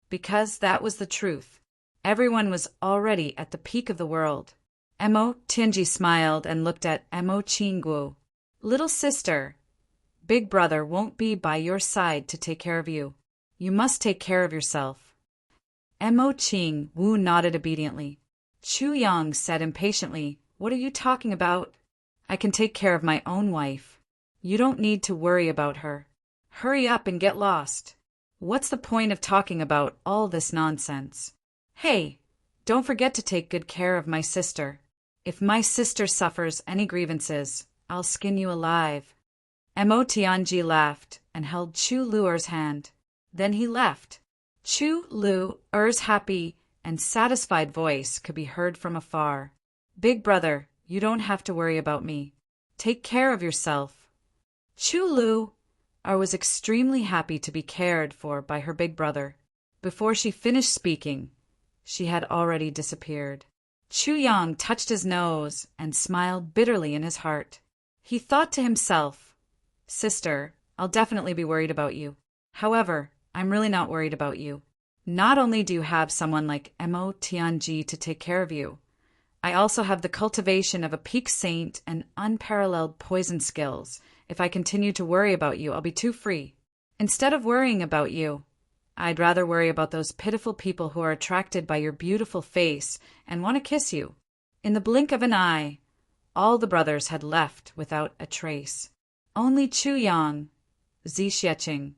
because that was the truth. Everyone was already at the peak of the world. Mo Tianji smiled and looked at Mo Qingguo. "Little sister, big brother won't be by your side to take care of you. You must take care of yourself." Mo Qingguo nodded obediently. Chu Yang said impatiently, "What are you talking about? I can take care of my own wife. You don't need to worry about her. Hurry up and get lost. What's the point of talking about all this nonsense? Hey, don't forget to take good care of my sister. If my sister suffers any grievances, I'll skin you alive." Mo Tianji laughed and held Chu Luer's hand. Then he left. Chu Luer's happy and satisfied voice could be heard from afar. "Big brother, you don't have to worry about me. Take care of yourself." Chu Luer was extremely happy to be cared for by her big brother. Before she finished speaking, she had already disappeared. Chu Yang touched his nose and smiled bitterly in his heart. He thought to himself, "Sister, I'll definitely be worried about you. However, I'm really not worried about you. Not only do you have someone like Mo Tianji to take care of you, I also have the cultivation of a peak saint and unparalleled poison skills. If I continue to worry about you, I'll be too free. Instead of worrying about you, I'd rather worry about those pitiful people who are attracted by your beautiful face and want to kiss you." In the blink of an eye, all the brothers had left without a trace. Only Chu Yang, Zi Xiecheng,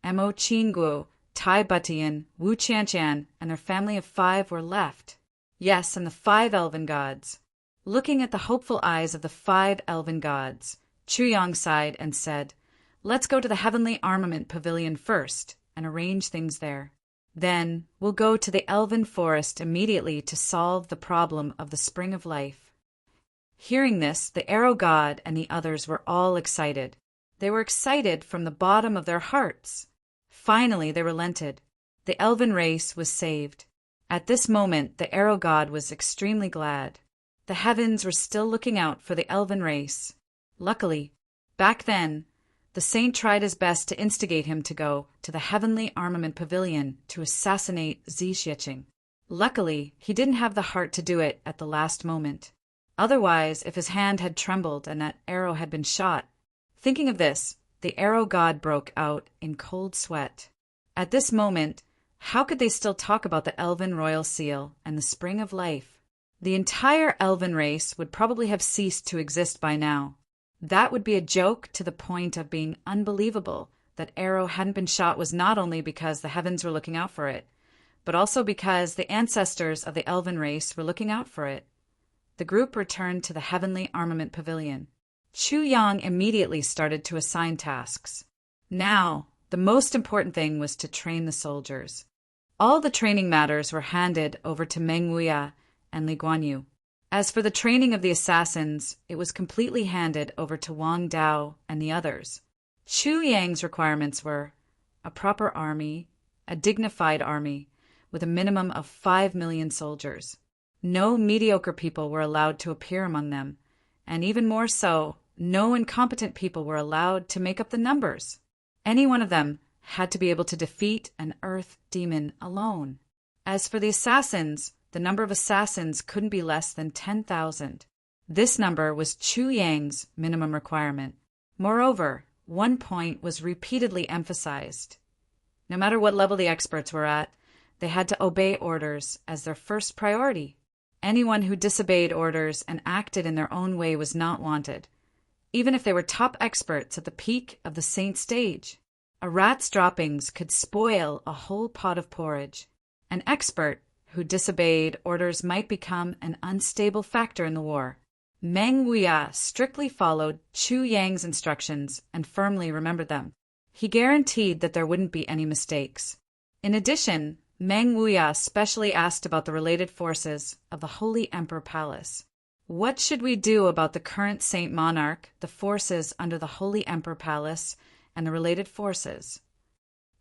Mo Qingguo, Tai Butian, Wu Qianchan, and their family of 5 were left. Yes, and the 5 elven gods. Looking at the hopeful eyes of the 5 elven gods, Chu Yang sighed and said, "Let's go to the Heavenly Armament Pavilion first. and arrange things there. Then we'll go to the elven forest immediately to solve the problem of the spring of life." Hearing this, the arrow god and the others were all excited. They were excited from the bottom of their hearts. Finally, they relented. The elven race was saved. At this moment, the arrow god was extremely glad. The heavens were still looking out for the elven race. Luckily, back then, the saint tried his best to instigate him to go to the heavenly armament pavilion to assassinate Zhiqiang. Luckily, he didn't have the heart to do it at the last moment. Otherwise, if his hand had trembled and that arrow had been shot. Thinking of this, the arrow god broke out in cold sweat. At this moment, how could they still talk about the elven royal seal and the spring of life? The entire elven race would probably have ceased to exist by now. That would be a joke to the point of being unbelievable. That arrow hadn't been shot was not only because the heavens were looking out for it, but also because the ancestors of the elven race were looking out for it. The group returned to the heavenly armament pavilion. Chu Yang immediately started to assign tasks. Now, the most important thing was to train the soldiers. All the training matters were handed over to Meng Wuya and Li Guanyu. As for the training of the assassins, it was completely handed over to Wang Dao and the others. Chu Yang's requirements were a proper army, a dignified army, with a minimum of 5 million soldiers. No mediocre people were allowed to appear among them, and even more so, no incompetent people were allowed to make up the numbers. Any one of them had to be able to defeat an earth demon alone. As for the assassins, the number of assassins couldn't be less than 10,000. This number was Chu Yang's minimum requirement. Moreover, one point was repeatedly emphasized. No matter what level the experts were at, they had to obey orders as their first priority. Anyone who disobeyed orders and acted in their own way was not wanted, even if they were top experts at the peak of the saint stage. A rat's droppings could spoil a whole pot of porridge. An expert who disobeyed orders might become an unstable factor in the war. Meng Wuya strictly followed Chu Yang's instructions and firmly remembered them. He guaranteed that there wouldn't be any mistakes. In addition, Meng Wuya specially asked about the related forces of the Holy Emperor Palace. What should we do about the current Saint Monarch, the forces under the Holy Emperor Palace, and the related forces?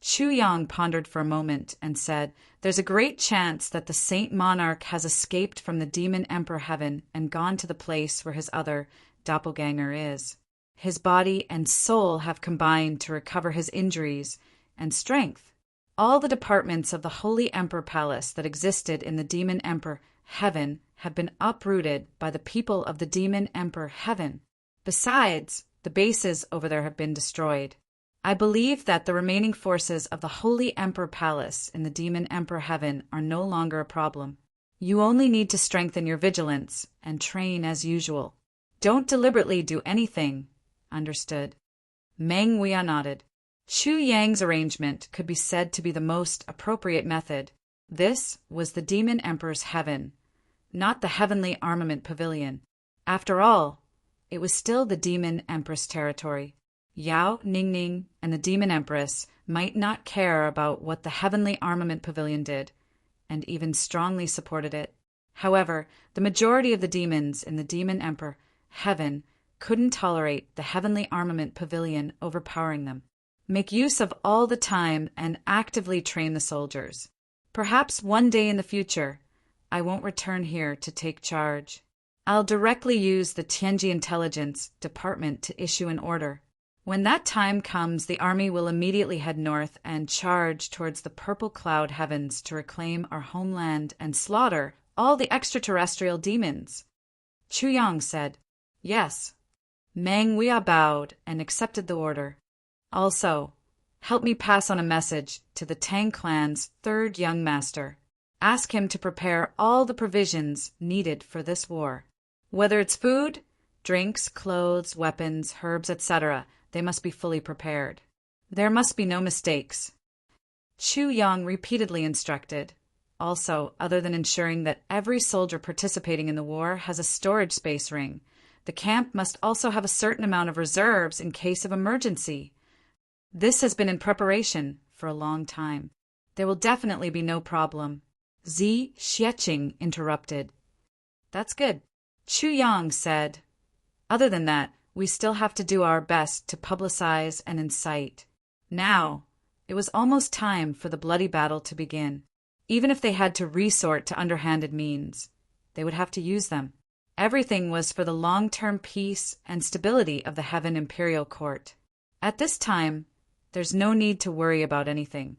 Chu Yang pondered for a moment and said, "There's a great chance that the Saint Monarch has escaped from the Demon Emperor Heaven and gone to the place where his other doppelganger is. His body and soul have combined to recover his injuries and strength. All the departments of the Holy Emperor Palace that existed in the Demon Emperor Heaven have been uprooted by the people of the Demon Emperor Heaven. Besides, the bases over there have been destroyed. I believe that the remaining forces of the Holy Emperor Palace in the Demon Emperor Heaven are no longer a problem. You only need to strengthen your vigilance and train as usual. Don't deliberately do anything. Understood?" Meng Wuya nodded. Chu Yang's arrangement could be said to be the most appropriate method. This was the Demon Emperor's Heaven, not the Heavenly Armament Pavilion. After all, it was still the Demon Empress territory. Yao Ningning and the Demon Empress might not care about what the Heavenly Armament Pavilion did, and even strongly supported it. However, the majority of the demons in the Demon Emperor Heaven couldn't tolerate the Heavenly Armament Pavilion overpowering them. Make use of all the time and actively train the soldiers. Perhaps one day in the future, I won't return here to take charge. I'll directly use the Tianji Intelligence Department to issue an order. When that time comes, the army will immediately head north and charge towards the purple cloud heavens to reclaim our homeland and slaughter all the extraterrestrial demons." Chu Yang said, "Yes." Meng Wuya bowed and accepted the order. "Also, help me pass on a message to the Tang clan's third young master. Ask him to prepare all the provisions needed for this war. Whether it's food, drinks, clothes, weapons, herbs, etc., they must be fully prepared. There must be no mistakes." Chu Yang repeatedly instructed. Also, other than ensuring that every soldier participating in the war has a storage space ring, the camp must also have a certain amount of reserves in case of emergency. This has been in preparation for a long time. There will definitely be no problem. Zi Xieching interrupted. That's good. Chu Yang said. Other than that, we still have to do our best to publicize and incite. Now, it was almost time for the bloody battle to begin. Even if they had to resort to underhanded means, they would have to use them. Everything was for the long-term peace and stability of the Heaven Imperial Court. At this time, there's no need to worry about anything.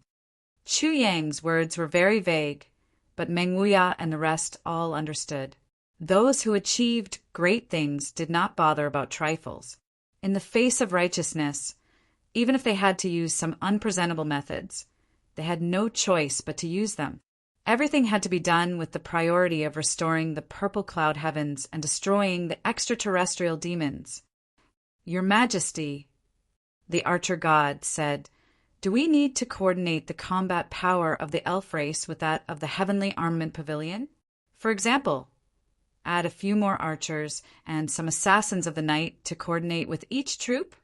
Chu Yang's words were very vague, but Meng Wuya and the rest all understood. Those who achieved great things did not bother about trifles. In the face of righteousness, even if they had to use some unpresentable methods, they had no choice but to use them. Everything had to be done with the priority of restoring the purple cloud heavens and destroying the extraterrestrial demons. Your Majesty, the archer god said, do we need to coordinate the combat power of the elf race with that of the Heavenly Armament Pavilion? For example, add a few more archers and some assassins of the night to coordinate with each troop?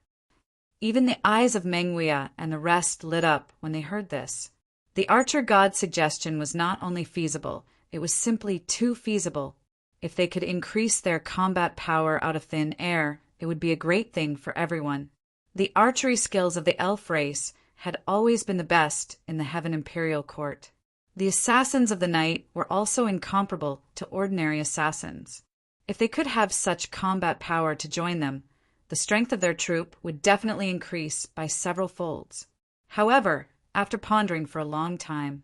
Even the eyes of Meng Wuya and the rest lit up when they heard this. The archer god's suggestion was not only feasible, it was simply too feasible. If they could increase their combat power out of thin air, it would be a great thing for everyone. The archery skills of the elf race had always been the best in the Heaven Imperial Court. The assassins of the night were also incomparable to ordinary assassins. If they could have such combat power to join them, the strength of their troop would definitely increase by several folds. However, after pondering for a long time,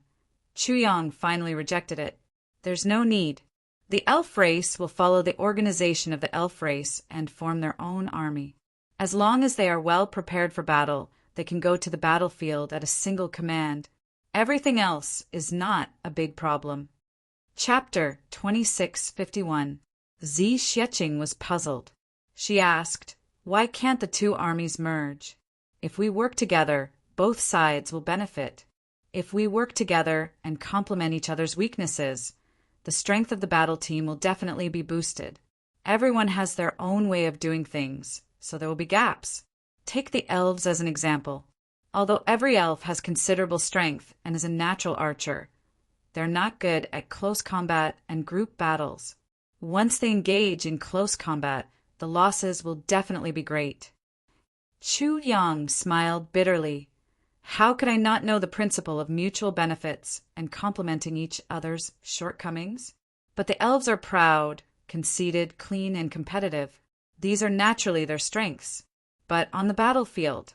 Chu Yang finally rejected it. There's no need. The elf race will follow the organization of the elf race and form their own army. As long as they are well prepared for battle, they can go to the battlefield at a single command. Everything else is not a big problem. Chapter 2651. Zi Xieching was puzzled. She asked, why can't the two armies merge? If we work together, both sides will benefit. If we work together and complement each other's weaknesses, the strength of the battle team will definitely be boosted. Everyone has their own way of doing things, so there will be gaps. Take the elves as an example. Although every elf has considerable strength and is a natural archer, they're not good at close combat and group battles. Once they engage in close combat, the losses will definitely be great. Chu Yang smiled bitterly. How could I not know the principle of mutual benefits and complementing each other's shortcomings? But the elves are proud, conceited, clean, and competitive. These are naturally their strengths. But on the battlefield,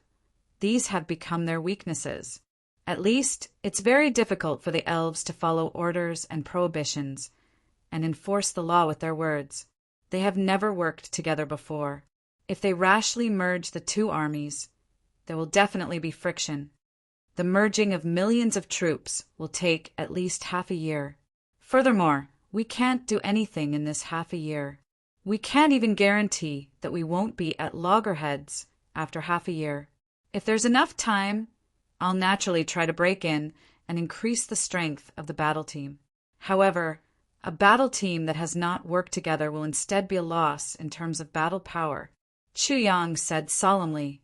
these have become their weaknesses. At least, it's very difficult for the elves to follow orders and prohibitions and enforce the law with their words. They have never worked together before. If they rashly merge the two armies, there will definitely be friction. The merging of millions of troops will take at least half a year. Furthermore, we can't do anything in this half a year. We can't even guarantee that we won't be at loggerheads after half a year. If there's enough time, I'll naturally try to break in and increase the strength of the battle team. However, a battle team that has not worked together will instead be a loss in terms of battle power. Chu Yang said solemnly,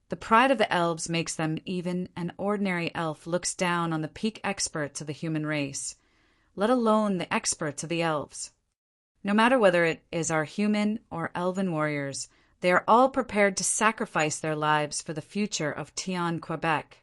the pride of the elves makes them even an ordinary elf looks down on the peak experts of the human race, let alone the experts of the elves. No matter whether it is our human or elven warriors, they are all prepared to sacrifice their lives for the future of Tian, Quebec.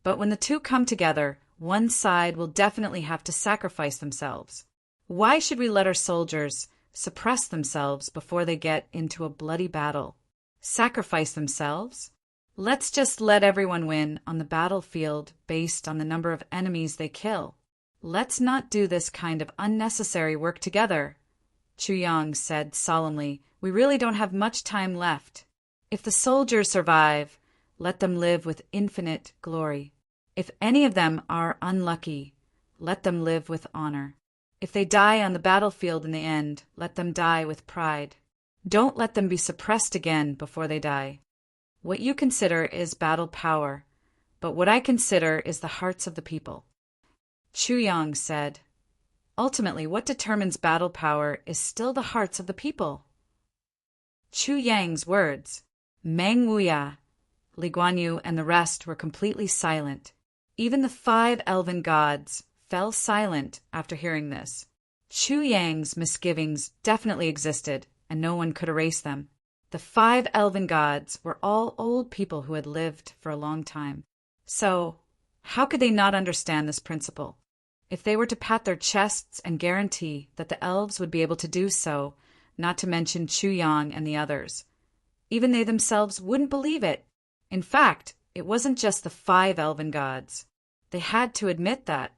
But when the two come together, one side will definitely have to sacrifice themselves. Why should we let our soldiers suppress themselves before they get into a bloody battle? Sacrifice themselves? Let's just let everyone win on the battlefield based on the number of enemies they kill. Let's not do this kind of unnecessary work together. Chu Yang said solemnly, we really don't have much time left. If the soldiers survive, let them live with infinite glory. If any of them are unlucky, let them live with honor. If they die on the battlefield in the end, let them die with pride. Don't let them be suppressed again before they die. What you consider is battle power, but what I consider is the hearts of the people. Chu Yang said, ultimately, what determines battle power is still the hearts of the people. Chu Yang's words. Meng Wuya, Li Guanyu, and the rest were completely silent. Even the 5 elven gods fell silent after hearing this. Chu Yang's misgivings definitely existed, and no one could erase them. The 5 elven gods were all old people who had lived for a long time. So, how could they not understand this principle? If they were to pat their chests and guarantee that the elves would be able to do so, not to mention Chu Yang and the others, even they themselves wouldn't believe it. In fact, it wasn't just the 5 elven gods. They had to admit that.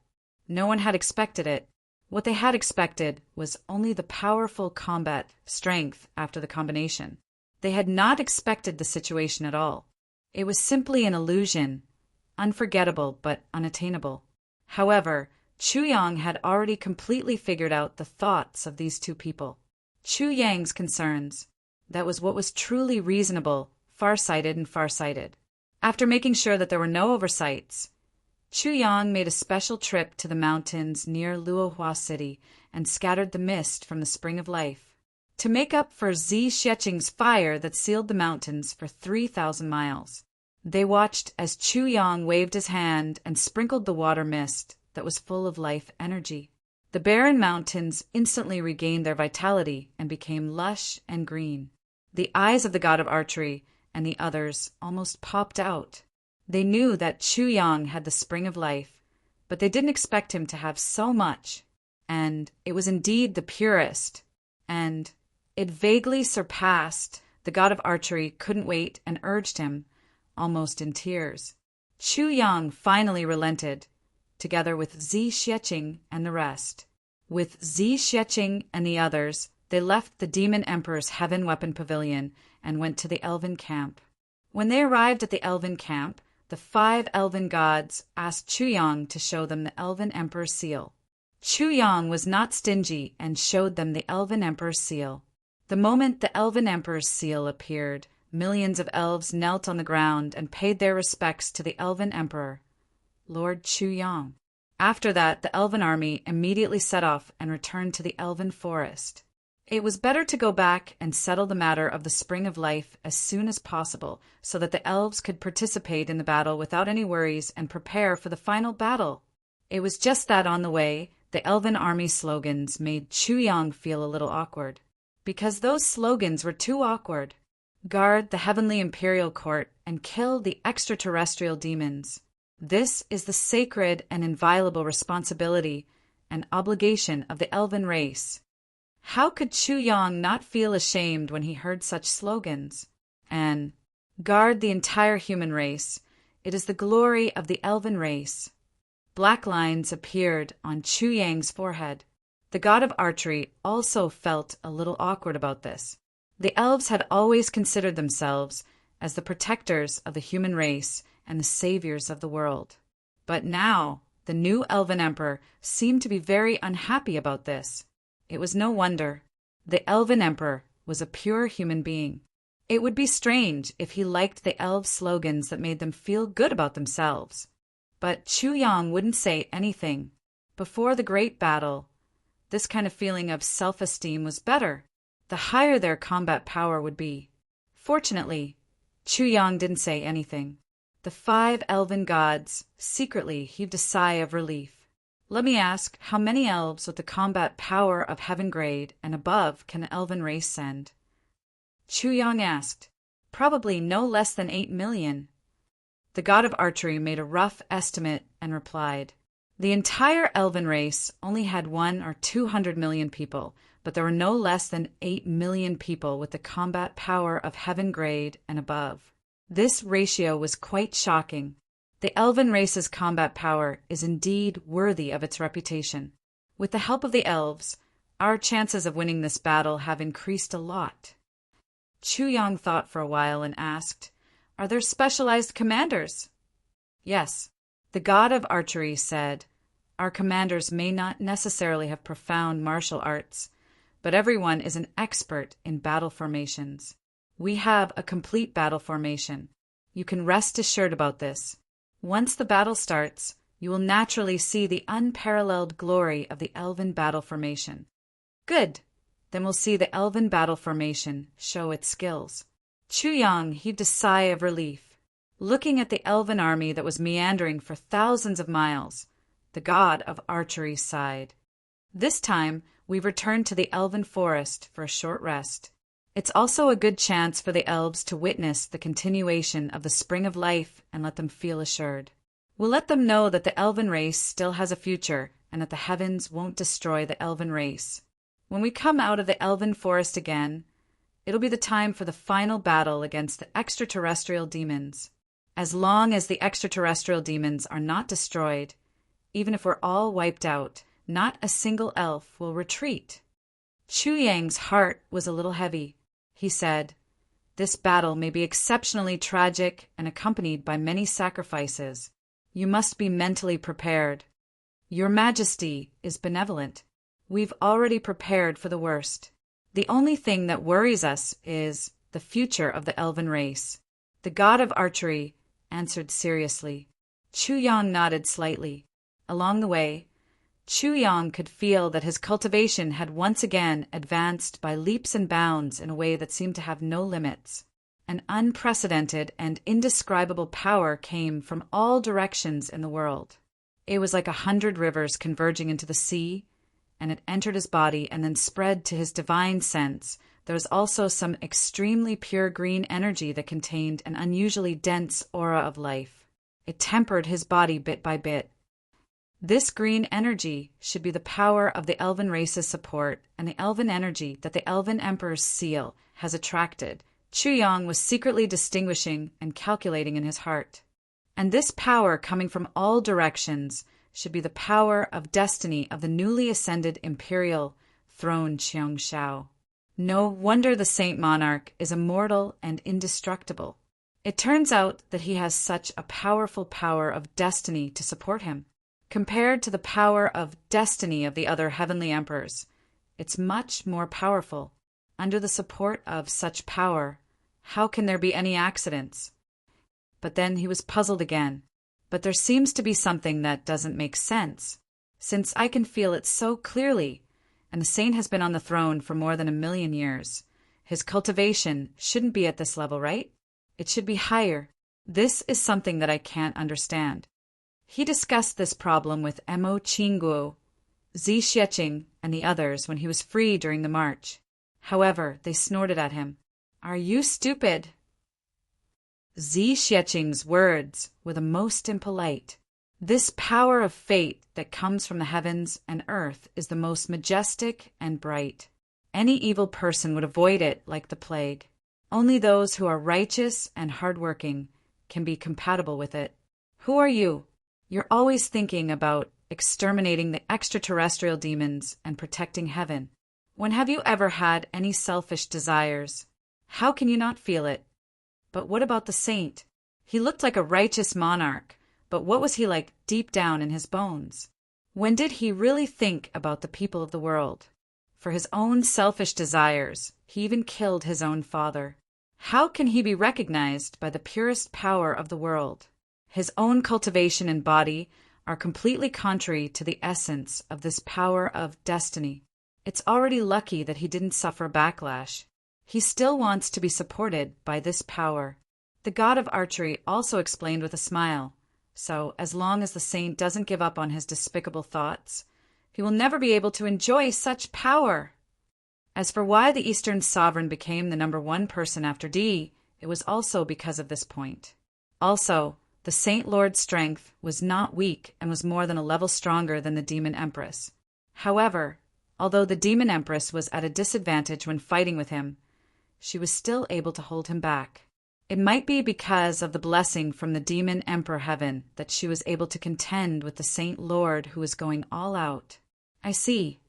No one had expected it. What they had expected was only the powerful combat strength after the combination. They had not expected the situation at all. It was simply an illusion, unforgettable but unattainable. However, Chu Yang had already completely figured out the thoughts of these 2 people. Chu Yang's concerns. That was what was truly reasonable, far-sighted and far-sighted. After making sure that there were no oversights, Chu Yang made a special trip to the mountains near Luohua City and scattered the mist from the Spring of Life to make up for Zi Xieching's fire that sealed the mountains for 3,000 miles. They watched as Chu Yang waved his hand and sprinkled the water mist that was full of life energy. The barren mountains instantly regained their vitality and became lush and green. The eyes of the god of archery and the others almost popped out. They knew that Chu Yang had the spring of life, but they didn't expect him to have so much. And it was indeed the purest, and it vaguely surpassed. The god of archery couldn't wait and urged him, almost in tears. Chu Yang finally relented, together with Zi Xieching and the rest. With Zi Xieching and the others, they left the Demon Emperor's Heaven Weapon Pavilion and went to the Elven Camp. When they arrived at the Elven Camp, the 5 elven gods asked Chu Yang to show them the Elven Emperor's seal. Chu Yang was not stingy and showed them the Elven Emperor's seal. The moment the Elven Emperor's seal appeared, millions of elves knelt on the ground and paid their respects to the Elven Emperor, Lord Chu Yang. After that, the elven army immediately set off and returned to the elven forest. It was better to go back and settle the matter of the Spring of Life as soon as possible so that the elves could participate in the battle without any worries and prepare for the final battle. It was just that on the way, the elven army slogans made Chu Yang feel a little awkward. Because those slogans were too awkward. Guard the heavenly imperial court and kill the extraterrestrial demons. This is the sacred and inviolable responsibility and obligation of the elven race. How could Chu Yang not feel ashamed when he heard such slogans? And guard the entire human race. It is the glory of the elven race. Black lines appeared on Chu Yang's forehead. The god of archery also felt a little awkward about this. The elves had always considered themselves as the protectors of the human race and the saviors of the world. But now, the new elven emperor seemed to be very unhappy about this. It was no wonder. The elven emperor was a pure human being. It would be strange if he liked the elves' slogans that made them feel good about themselves. But Chu Yang wouldn't say anything. Before the great battle, this kind of feeling of self-esteem was better. The higher their combat power would be. Fortunately, Chu Yang didn't say anything. The 5 elven gods secretly heaved a sigh of relief. Let me ask, how many elves with the combat power of heaven grade and above can the elven race send? Chu Yang asked. Probably no less than 8 million. The god of archery made a rough estimate and replied, the entire elven race only had 100 or 200 million people, but there were no less than 8 million people with the combat power of heaven grade and above. This ratio was quite shocking. The elven race's combat power is indeed worthy of its reputation. With the help of the elves, our chances of winning this battle have increased a lot. Chu Yang thought for a while and asked, are there specialized commanders? Yes. The god of archery said, our commanders may not necessarily have profound martial arts, but everyone is an expert in battle formations. We have a complete battle formation. You can rest assured about this. Once the battle starts, you will naturally see the unparalleled glory of the elven battle formation. Good. Then we'll see the elven battle formation show its skills. Chu Yang heaved a sigh of relief. looking at the elven army that was meandering for thousands of miles. The god of archery sighed. This time, we returned to the elven forest for a short rest. It's also a good chance for the elves to witness the continuation of the spring of life and let them feel assured. We'll let them know that the elven race still has a future and that the heavens won't destroy the elven race. When we come out of the elven forest again, it'll be the time for the final battle against the extraterrestrial demons. As long as the extraterrestrial demons are not destroyed, even if we're all wiped out, not a single elf will retreat. Chu Yang's heart was a little heavy. He said, "This battle may be exceptionally tragic and accompanied by many sacrifices. You must be mentally prepared. Your Majesty is benevolent. We've already prepared for the worst. The only thing that worries us is the future of the elven race." The god of archery answered seriously. Chu Yang nodded slightly. Along the way, Chu Yang could feel that his cultivation had once again advanced by leaps and bounds in a way that seemed to have no limits. An unprecedented and indescribable power came from all directions in the world. It was like 100 rivers converging into the sea, and it entered his body and then spread to his divine sense. There was also some extremely pure green energy that contained an unusually dense aura of life. It tempered his body bit by bit. This green energy should be the power of the elven race's support and the elven energy that the elven emperor's seal has attracted. Chu Yang was secretly distinguishing and calculating in his heart. And this power coming from all directions should be the power of destiny of the newly ascended imperial throne Qiang Shao. No wonder the Saint Monarch is immortal and indestructible. It turns out that he has such a powerful power of destiny to support him. Compared to the power of destiny of the other heavenly emperors, it's much more powerful. Under the support of such power, how can there be any accidents? But then he was puzzled again. But there seems to be something that doesn't make sense, since I can feel it so clearly, and the saint has been on the throne for more than 1,000,000 years. His cultivation shouldn't be at this level, right? It should be higher. This is something that I can't understand. He discussed this problem with Mo Qingguo, Zi Xieching, and the others when he was free during the march. However, they snorted at him. "Are you stupid?" Zi Xieching's words were the most impolite. This power of fate that comes from the heavens and earth is the most majestic and bright. Any evil person would avoid it like the plague. Only those who are righteous and hardworking can be compatible with it. Who are you? You're always thinking about exterminating the extraterrestrial demons and protecting heaven. When have you ever had any selfish desires? How can you not feel it? But what about the saint? He looked like a righteous monarch, but what was he like deep down in his bones? When did he really think about the people of the world? For his own selfish desires, he even killed his own father. How can he be recognized by the purest power of the world? His own cultivation and body are completely contrary to the essence of this power of destiny. It's already lucky that he didn't suffer backlash. He still wants to be supported by this power. The god of archery also explained with a smile, so as long as the saint doesn't give up on his despicable thoughts, he will never be able to enjoy such power. As for why the Eastern sovereign became the #1 person after D, it was also because of this point. Also, the Saint Lord's strength was not weak and was more than a level stronger than the Demon Empress. However, although the Demon Empress was at a disadvantage when fighting with him, she was still able to hold him back. It might be because of the blessing from the Demon Emperor Heaven that she was able to contend with the Saint Lord who was going all out. I see.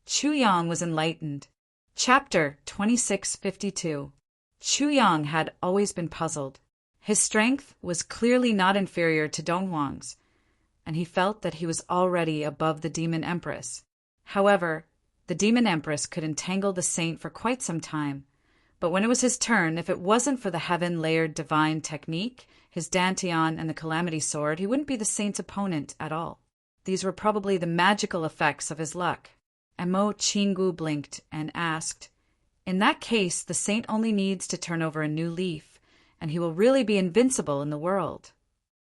Chu Yang was enlightened. Chapter 2652. Chu Yang had always been puzzled. His strength was clearly not inferior to Donghuang's, and he felt that he was already above the Demon Empress. However, the Demon Empress could entangle the saint for quite some time, but when it was his turn, if it wasn't for the heaven-layered divine technique, his Dantian and the Calamity Sword, he wouldn't be the saint's opponent at all. These were probably the magical effects of his luck. Mo Qinggu blinked and asked, "In that case, the saint only needs to turn over a new leaf, and he will really be invincible in the world.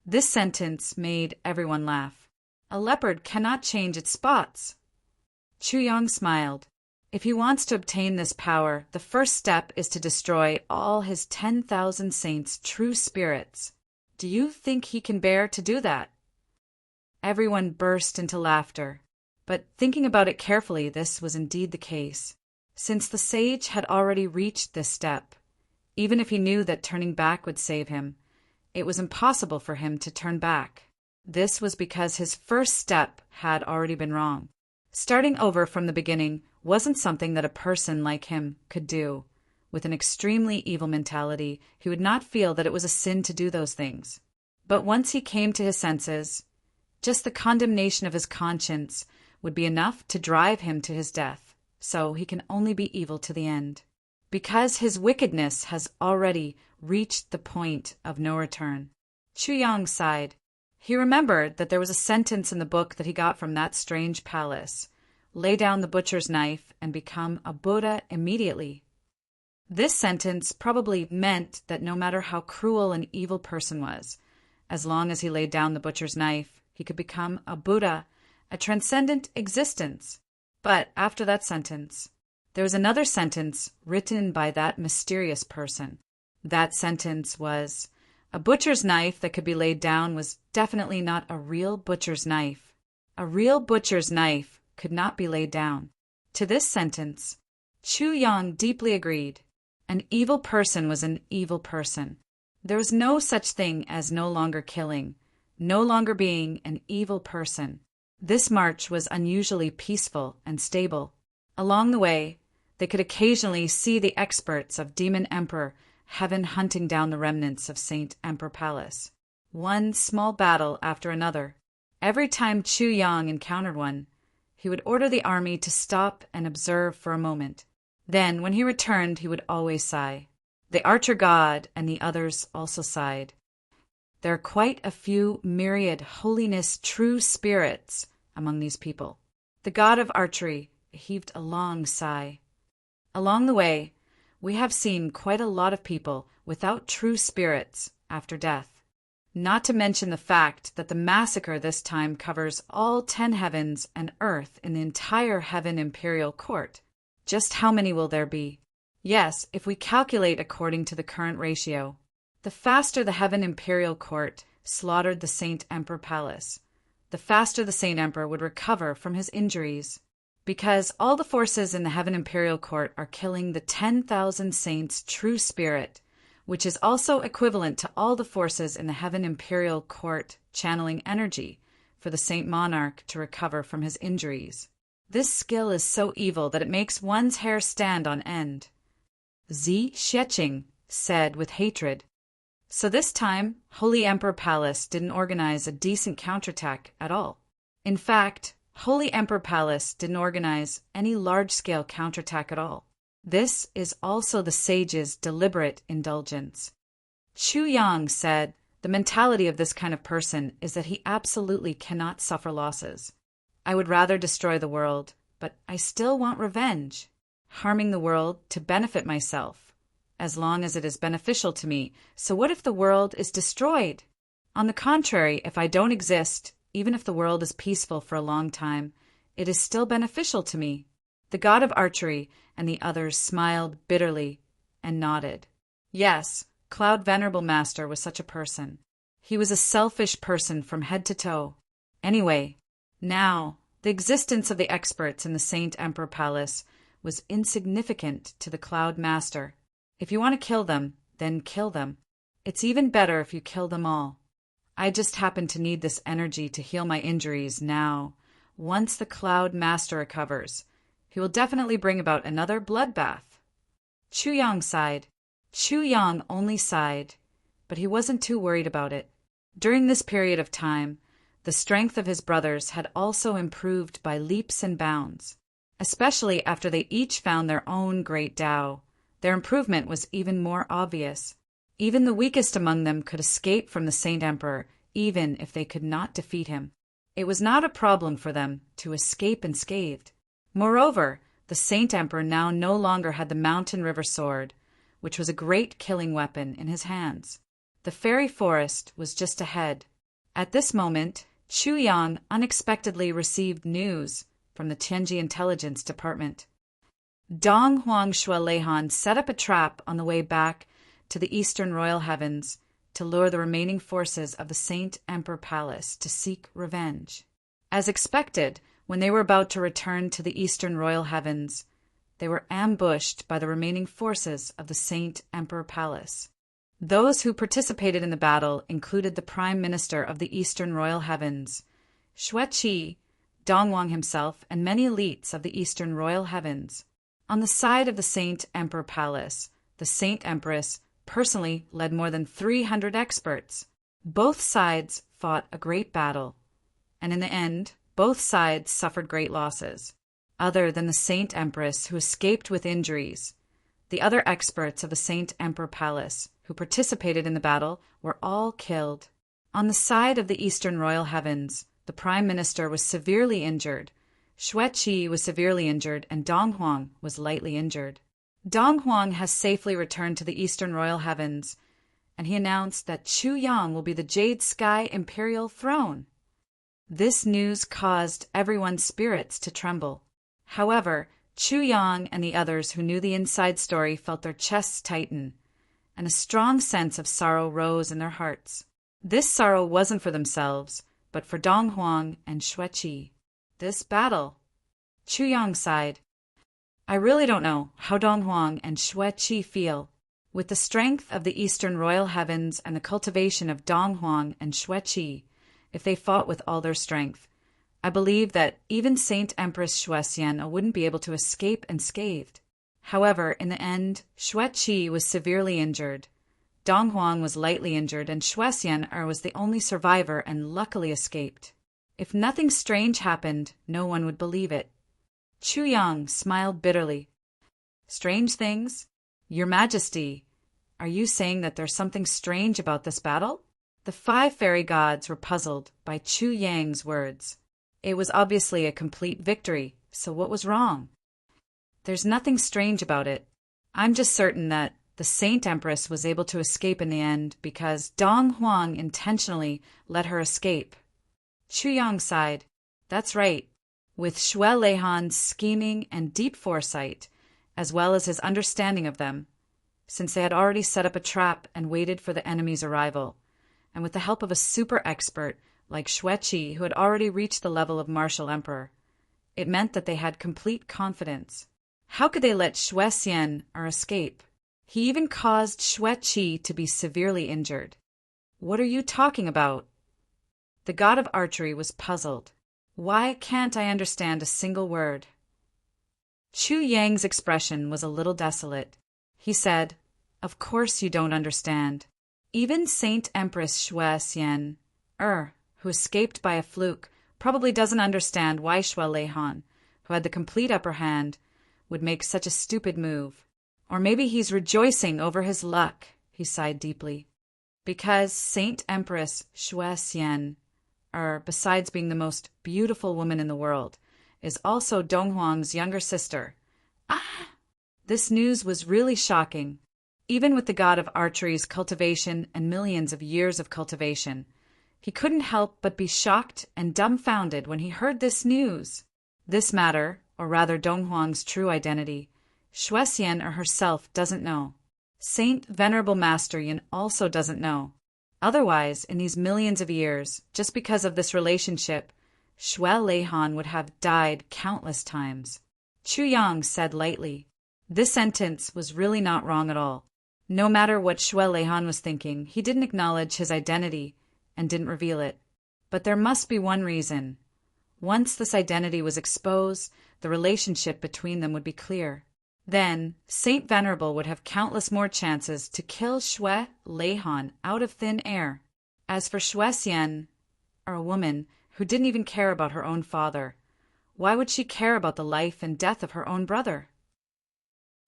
This sentence made everyone laugh. A leopard cannot change its spots. Chu Yang smiled. If he wants to obtain this power, the first step is to destroy all his 10,000 saints' true spirits. Do you think he can bear to do that? Everyone burst into laughter. But thinking about it carefully, this was indeed the case. Since the sage had already reached this step, even if he knew that turning back would save him, it was impossible for him to turn back. This was because his first step had already been wrong. Starting over from the beginning wasn't something that a person like him could do. With an extremely evil mentality, he would not feel that it was a sin to do those things. But once he came to his senses, just the condemnation of his conscience would be enough to drive him to his death, so he can only be evil to the end. Because his wickedness has already reached the point of no return. Chu Yang sighed. He remembered that there was a sentence in the book that he got from that strange palace. Lay down the butcher's knife and become a Buddha immediately. This sentence probably meant that no matter how cruel an evil person was, as long as he laid down the butcher's knife, he could become a Buddha, a transcendent existence. But after that sentence, there was another sentence written by that mysterious person. That sentence was, a butcher's knife that could be laid down was definitely not a real butcher's knife. A real butcher's knife could not be laid down. To this sentence, Chu Yang deeply agreed. An evil person was an evil person. There was no such thing as no longer killing, no longer being an evil person. This march was unusually peaceful and stable. Along the way, they could occasionally see the experts of Demon Emperor Heaven hunting down the remnants of Saint Emperor Palace. One small battle after another. Every time Chu Yang encountered one, he would order the army to stop and observe for a moment. Then, when he returned, he would always sigh. The archer god and the others also sighed. There are quite a few myriad holiness true spirits among these people. The god of archery heaved a long sigh. Along the way, we have seen quite a lot of people without true spirits after death. Not to mention the fact that the massacre this time covers all 10 heavens and earth in the entire Heaven Imperial Court. Just how many will there be? Yes, if we calculate according to the current ratio. The faster the Heaven Imperial Court slaughtered the Saint Emperor Palace, the faster the Saint Emperor would recover from his injuries. Because all the forces in the Heaven Imperial Court are killing the 10,000 saints' true spirit, which is also equivalent to all the forces in the Heaven Imperial Court channeling energy for the Saint Monarch to recover from his injuries. This skill is so evil that it makes one's hair stand on end. Zi Xieching said with hatred. So this time, Holy Emperor Palace didn't organize a decent counterattack at all. In fact, Holy Emperor Palace didn't organize any large-scale counterattack at all. This is also the sage's deliberate indulgence. Chu Yang said, the mentality of this kind of person is that he absolutely cannot suffer losses. I would rather destroy the world, but I still want revenge. Harming the world to benefit myself, as long as it is beneficial to me. So what if the world is destroyed? On the contrary, if I don't exist, even if the world is peaceful for a long time, it is still beneficial to me. The god of archery and the others smiled bitterly and nodded. Yes, Cloud Venerable Master was such a person. He was a selfish person from head to toe. Anyway, now, the existence of the experts in the Saint Emperor Palace was insignificant to the Cloud Master. If you want to kill them, then kill them. It's even better if you kill them all. I just happen to need this energy to heal my injuries now. Once the Cloud Master recovers, he will definitely bring about another bloodbath. Chu Yang sighed. Chu Yang only sighed, but he wasn't too worried about it. During this period of time, the strength of his brothers had also improved by leaps and bounds. Especially after they each found their own great Tao, their improvement was even more obvious. Even the weakest among them could escape from the Saint Emperor, even if they could not defeat him. It was not a problem for them to escape unscathed. Moreover, the Saint Emperor now no longer had the Mountain River Sword, which was a great killing weapon, in his hands. The fairy forest was just ahead. At this moment, Chu Yang unexpectedly received news from the Tianji Intelligence Department. Dong Huang Shueleihan set up a trap on the way back to the Eastern Royal Heavens to lure the remaining forces of the Saint Emperor Palace to seek revenge. As expected, when they were about to return to the Eastern Royal Heavens, they were ambushed by the remaining forces of the Saint Emperor Palace. Those who participated in the battle included the Prime Minister of the Eastern Royal Heavens, Xueqi, Dongwang himself, and many elites of the Eastern Royal Heavens. On the side of the Saint Emperor Palace, the Saint Empress personally led more than 300 experts. Both sides fought a great battle, and in the end, both sides suffered great losses. Other than the Saint Empress, who escaped with injuries, the other experts of the Saint Emperor Palace who participated in the battle were all killed. On the side of the Eastern Royal Heavens, the Prime Minister was severely injured, Xueqi was severely injured, and Dong Huang was lightly injured. Dong Huang has safely returned to the Eastern Royal Heavens, and he announced that Chu Yang will be the Jade Sky Imperial Throne. This news caused everyone's spirits to tremble. However, Chu Yang and the others who knew the inside story felt their chests tighten, and a strong sense of sorrow rose in their hearts. This sorrow wasn't for themselves, but for Dong Huang and Xueqi. This battle. Chu Yang sighed. I really don't know how Dong Huang and Xueqi feel. With the strength of the Eastern Royal Heavens and the cultivation of Dong Huang and Xueqi, if they fought with all their strength, I believe that even Saint Empress Xuexian wouldn't be able to escape unscathed. However, in the end, Xueqi was severely injured. Dong Huang was lightly injured, and Xuexian was the only survivor and luckily escaped. If nothing strange happened, no one would believe it. Chu Yang smiled bitterly. Strange things? Your Majesty, are you saying that there's something strange about this battle? The 5 fairy gods were puzzled by Chu Yang's words. It was obviously a complete victory, so what was wrong? There's nothing strange about it. I'm just certain that the Saint Empress was able to escape in the end because Dong Huang intentionally let her escape. Chu Yang sighed. That's right. With Shueleihan's scheming and deep foresight, as well as his understanding of them, since they had already set up a trap and waited for the enemy's arrival, and with the help of a super expert like Xueqi, who had already reached the level of Martial Emperor, it meant that they had complete confidence. How could they let Xuexian escape? He even caused Xueqi to be severely injured. What are you talking about? The god of archery was puzzled. Why can't I understand a single word? Chu Yang's expression was a little desolate. He said, Of course you don't understand. Even Saint Empress Xuexian, who escaped by a fluke, probably doesn't understand why Shueleihan, who had the complete upper hand, would make such a stupid move. Or maybe he's rejoicing over his luck, he sighed deeply. Because Saint Empress Xuexian, besides being the most beautiful woman in the world, is also Dong Huang's younger sister. This news was really shocking. Even with the god of archery's cultivation and millions of years of cultivation, he couldn't help but be shocked and dumbfounded when he heard this news. This matter, or rather Dong Huang's true identity, Xuexian herself doesn't know. Saint Venerable Master Yin also doesn't know. Otherwise, in these millions of years, just because of this relationship, Shueleihan would have died countless times. Chu Yang said lightly. This sentence was really not wrong at all. No matter what Shueleihan was thinking, he didn't acknowledge his identity and didn't reveal it. But there must be one reason. Once this identity was exposed, the relationship between them would be clear. Then, Saint Venerable would have countless more chances to kill Shueleihan out of thin air. As for Xuexian, a woman who didn't even care about her own father, why would she care about the life and death of her own brother?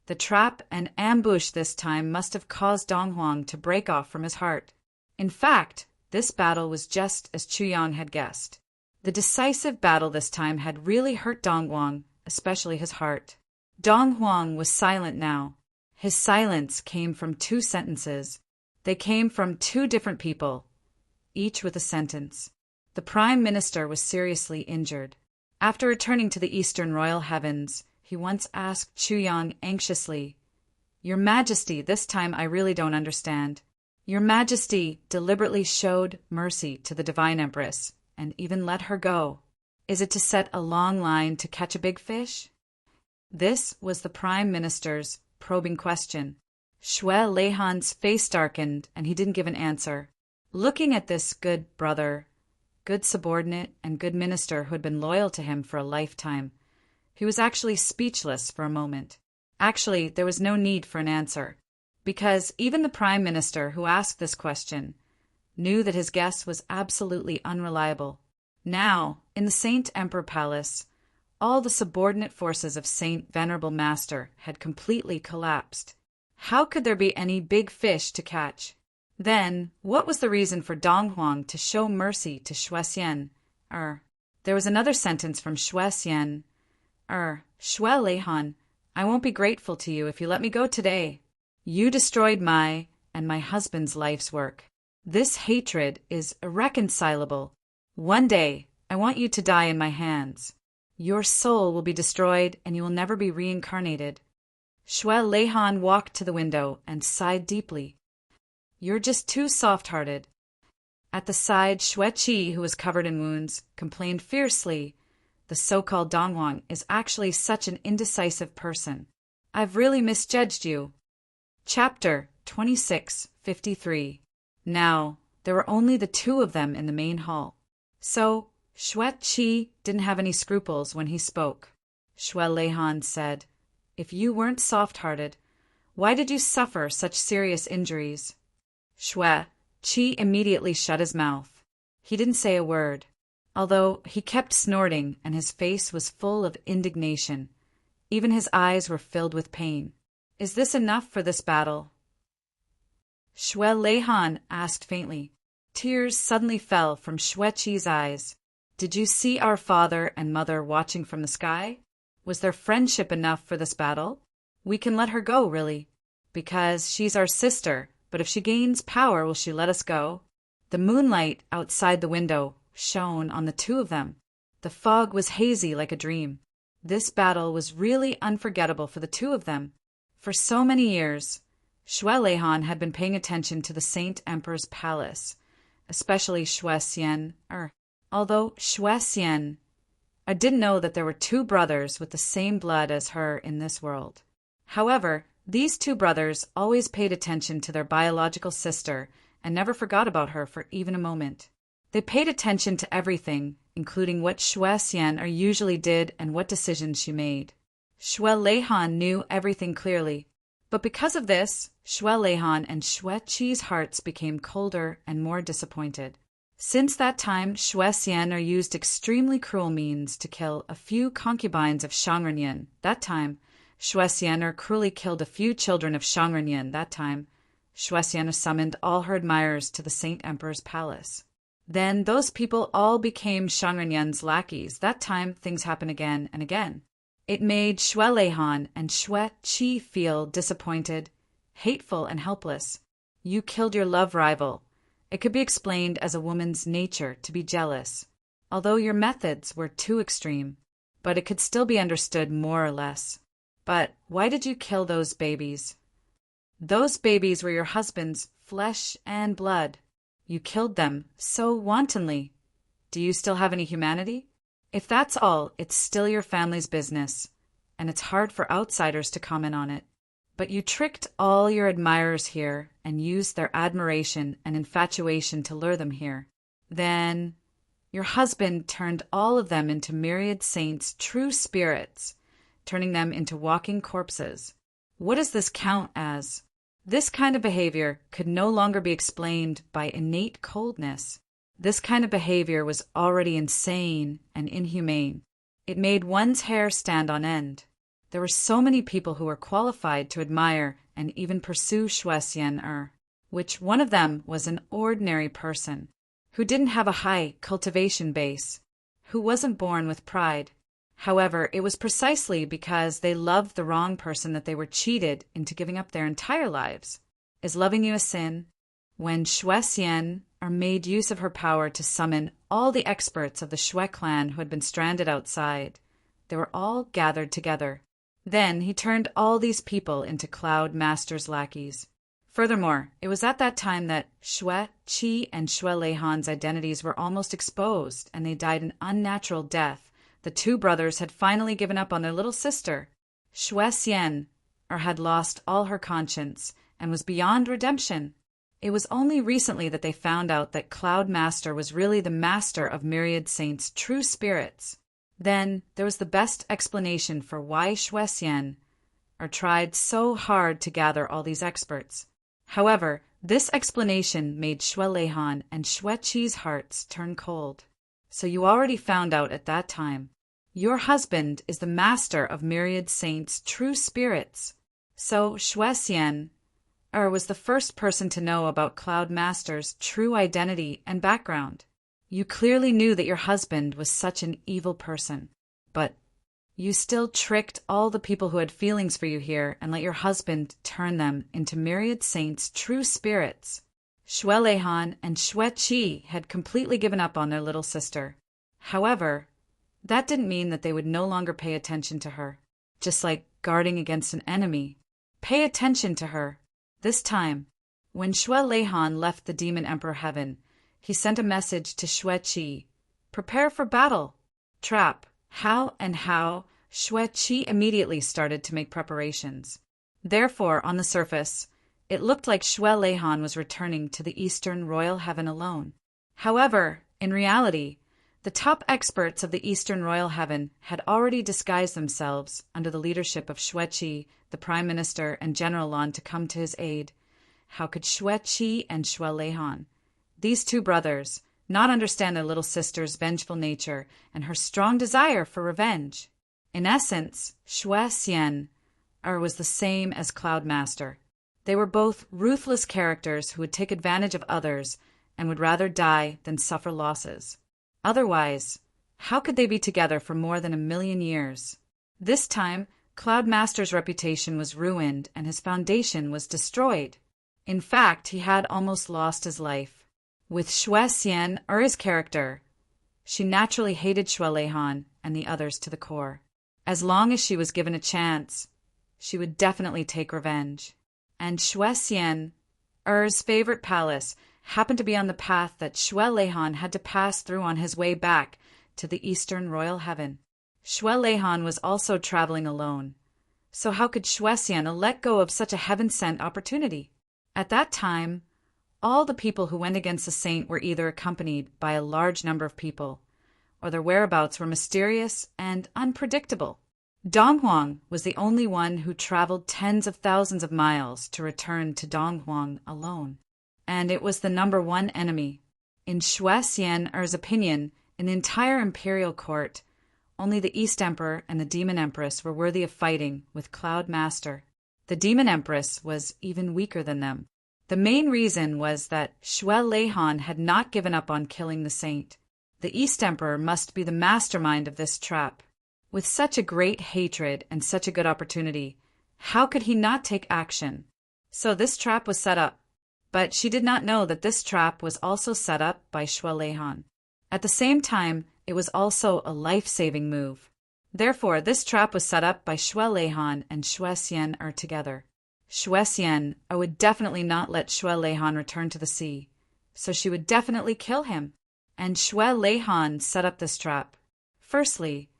The trap and ambush this time must have caused Dong Huang to break off from his heart. In fact, this battle was just as Chu Yang had guessed. The decisive battle this time had really hurt Dong Huang, especially his heart. Dong Huang was silent now. His silence came from 2 sentences. They came from 2 different people, each with a sentence. The Prime Minister was seriously injured. After returning to the Eastern Royal Heavens, he once asked Chuyang anxiously, "Your Majesty, this time I really don't understand. Your Majesty deliberately showed mercy to the Divine Empress and even let her go. Is it to set a long line to catch a big fish?" This was the Prime Minister's probing question. Xue Leihan's face darkened, and he didn't give an answer. Looking at this good brother, good subordinate, and good minister who had been loyal to him for a lifetime, he was actually speechless for a moment. Actually, there was no need for an answer, because even the Prime Minister who asked this question knew that his guess was absolutely unreliable. Now, in the Saint Emperor Palace, all the subordinate forces of Saint Venerable Master had completely collapsed. How could there be any big fish to catch? Then, what was the reason for Dong Huang to show mercy to Xue Xian? There was another sentence from Xue Xian. Xue Leihan, I won't be grateful to you if you let me go today. You destroyed my and my husband's life's work. This hatred is irreconcilable. One day, I want you to die in my hands. Your soul will be destroyed and you will never be reincarnated. Xue Leihan walked to the window and sighed deeply. You're just too soft-hearted. At the side, Xue Qi, who was covered in wounds, complained fiercely. The so-called Dong Huang is actually such an indecisive person. I've really misjudged you. Chapter 26:53. Now, there were only the 2 of them in the main hall. So, Xue Qi didn't have any scruples when he spoke. Xue Leihan said, "If you weren't soft-hearted, why did you suffer such serious injuries?" Xue Qi immediately shut his mouth. He didn't say a word, although he kept snorting and his face was full of indignation. Even his eyes were filled with pain. Is this enough for this battle? Xue Leihan asked faintly. Tears suddenly fell from Xue Qi's eyes. Did you see our father and mother watching from the sky? Was their friendship enough for this battle? We can let her go, really, because she's our sister, but if she gains power, will she let us go? The moonlight outside the window shone on the 2 of them. The fog was hazy like a dream. This battle was really unforgettable for the 2 of them. For so many years, Xue Leihan had been paying attention to the Saint Emperor's palace, especially Xue Xian. Although Xue Xian didn't know that there were 2 brothers with the same blood as her in this world. However, these 2 brothers always paid attention to their biological sister and never forgot about her for even a moment. They paid attention to everything, including what Xue Xian usually did and what decisions she made. Xue Leihan knew everything clearly, but because of this, Xue Leihan and Xue Qi's hearts became colder and more disappointed. Since that time, Xue Xian used extremely cruel means to kill a few concubines of Shangrenyan. That time, Xue Xian cruelly killed a few children of Shangrenyan. That time, Xue Xian summoned all her admirers to the Saint Emperor's palace. Then those people all became Shangrenyan's lackeys. That time, things happened again and again. It made Xue Leihan and Xue Qi feel disappointed, hateful, and helpless. You killed your love rival. It could be explained as a woman's nature to be jealous, although your methods were too extreme, but it could still be understood more or less. But why did you kill those babies? Those babies were your husband's flesh and blood. You killed them so wantonly. Do you still have any humanity? If that's all, it's still your family's business, and it's hard for outsiders to comment on it. But you tricked all your admirers here and used their admiration and infatuation to lure them here. Then your husband turned all of them into myriad saints' true spirits, turning them into walking corpses. What does this count as? This kind of behavior could no longer be explained by innate coldness. This kind of behavior was already insane and inhumane. It made one's hair stand on end. There were so many people who were qualified to admire and even pursue Xue Xian, which one of them was an ordinary person, who didn't have a high cultivation base, who wasn't born with pride. However, it was precisely because they loved the wrong person that they were cheated into giving up their entire lives. Is loving you a sin? When Xue Xian made use of her power to summon all the experts of the Xue clan who had been stranded outside, they were all gathered together. Then he turned all these people into Cloud Master's lackeys. Furthermore, it was at that time that Xue Qi and Xue Leihan's identities were almost exposed, and they died an unnatural death. The two brothers had finally given up on their little sister. Xue Xian had lost all her conscience and was beyond redemption. It was only recently that they found out that Cloud Master was really the master of myriad saints' true spirits. Then there was the best explanation for why Xue Xian tried so hard to gather all these experts. However, this explanation made Xue Leihan and Xue Qi's hearts turn cold. So you already found out at that time. Your husband is the master of myriad saints' true spirits. So Xue Xian was the first person to know about Cloud Master's true identity and background. You clearly knew that your husband was such an evil person, but you still tricked all the people who had feelings for you here and let your husband turn them into myriad saints' true spirits. Xue Leihan and Xue Qi had completely given up on their little sister. However, that didn't mean that they would no longer pay attention to her. Just like guarding against an enemy, pay attention to her. This time, when Xue Leihan left the Demon Emperor Heaven, he sent a message to Xue Qi. Prepare for battle. Trap. How Xue Qi immediately started to make preparations. Therefore, on the surface, it looked like Xue Leihan was returning to the Eastern Royal Heaven alone. However, in reality, the top experts of the Eastern Royal Heaven had already disguised themselves under the leadership of Xue Qi, the Prime Minister and General Lan, to come to his aid. How could Xue Qi and Xue Leihan, these two brothers, not understand their little sister's vengeful nature and her strong desire for revenge? In essence, Xue Xian was the same as Cloud Master. They were both ruthless characters who would take advantage of others and would rather die than suffer losses. Otherwise, how could they be together for more than 1,000,000 years? This time, Cloud Master's reputation was ruined and his foundation was destroyed. In fact, he had almost lost his life. With Xue Xian, his character, she naturally hated Xue Leihan and the others to the core. As long as she was given a chance, she would definitely take revenge. And Xue Xian's favorite palace happened to be on the path that Xue Leihan had to pass through on his way back to the Eastern Royal Heaven. Xue Leihan was also traveling alone. So how could Xue Xian let go of such a heaven-sent opportunity? At that time, all the people who went against the saint were either accompanied by a large number of people, or their whereabouts were mysterious and unpredictable. Donghuang was the only one who traveled tens of thousands of miles to return to Donghuang alone. And it was the #1 enemy. In Xue Xian's opinion, in the entire imperial court, only the East Emperor and the Demon Empress were worthy of fighting with Cloud Master. The Demon Empress was even weaker than them. The main reason was that Xue Leihan had not given up on killing the saint. The East Emperor must be the mastermind of this trap. With such a great hatred and such a good opportunity, how could he not take action? So this trap was set up. But she did not know that this trap was also set up by Xue Leihan. At the same time, it was also a life-saving move. Therefore, this trap was set up by Xue Leihan and Xue Xian together. Xue Xian would definitely not let Xue Leihan return to the sea, so she would definitely kill him. And Xue Leihan set up this trap. Firstly,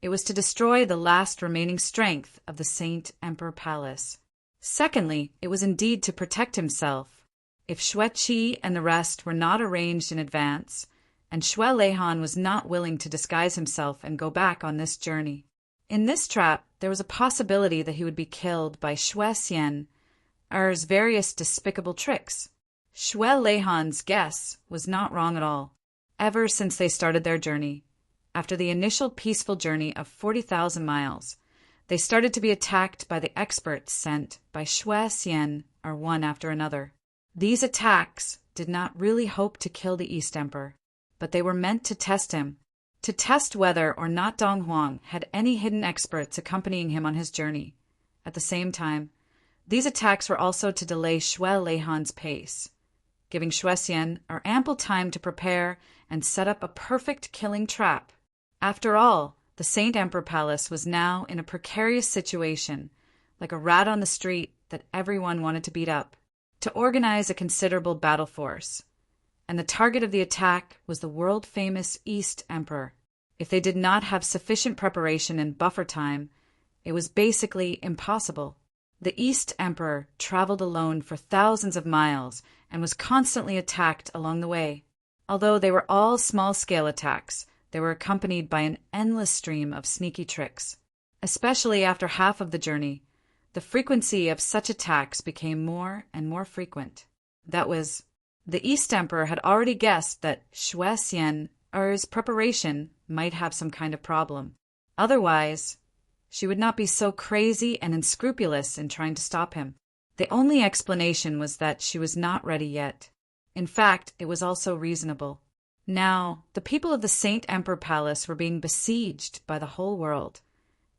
it was to destroy the last remaining strength of the Saint Emperor Palace. Secondly, it was indeed to protect himself. If Xue Qi and the rest were not arranged in advance, and Xue Leihan was not willing to disguise himself and go back on this journey. In this trap, there was a possibility that he would be killed by Xue Xian's various despicable tricks. Xue Leihan's guess was not wrong at all. Ever since they started their journey, after the initial peaceful journey of 40,000 miles, they started to be attacked by the experts sent by Xue Xian one after another. These attacks did not really hope to kill the East Emperor, but they were meant to test him. to test whether or not Dong Huang had any hidden experts accompanying him on his journey. At the same time, these attacks were also to delay Xue Leihan's pace, giving Xue Xian ample time to prepare and set up a perfect killing trap. After all, the Saint Emperor Palace was now in a precarious situation, like a rat on the street that everyone wanted to beat up, to organize a considerable battle force. And the target of the attack was the world-famous East Emperor. If they did not have sufficient preparation and buffer time, it was basically impossible. The East Emperor traveled alone for thousands of miles and was constantly attacked along the way. Although they were all small-scale attacks, they were accompanied by an endless stream of sneaky tricks. Especially after half of the journey, the frequency of such attacks became more and more frequent. That was, the East Emperor had already guessed that Xue Xian's preparation might have some kind of problem. Otherwise, she would not be so crazy and unscrupulous in trying to stop him. The only explanation was that she was not ready yet. In fact, it was also reasonable. Now, the people of the Saint Emperor Palace were being besieged by the whole world,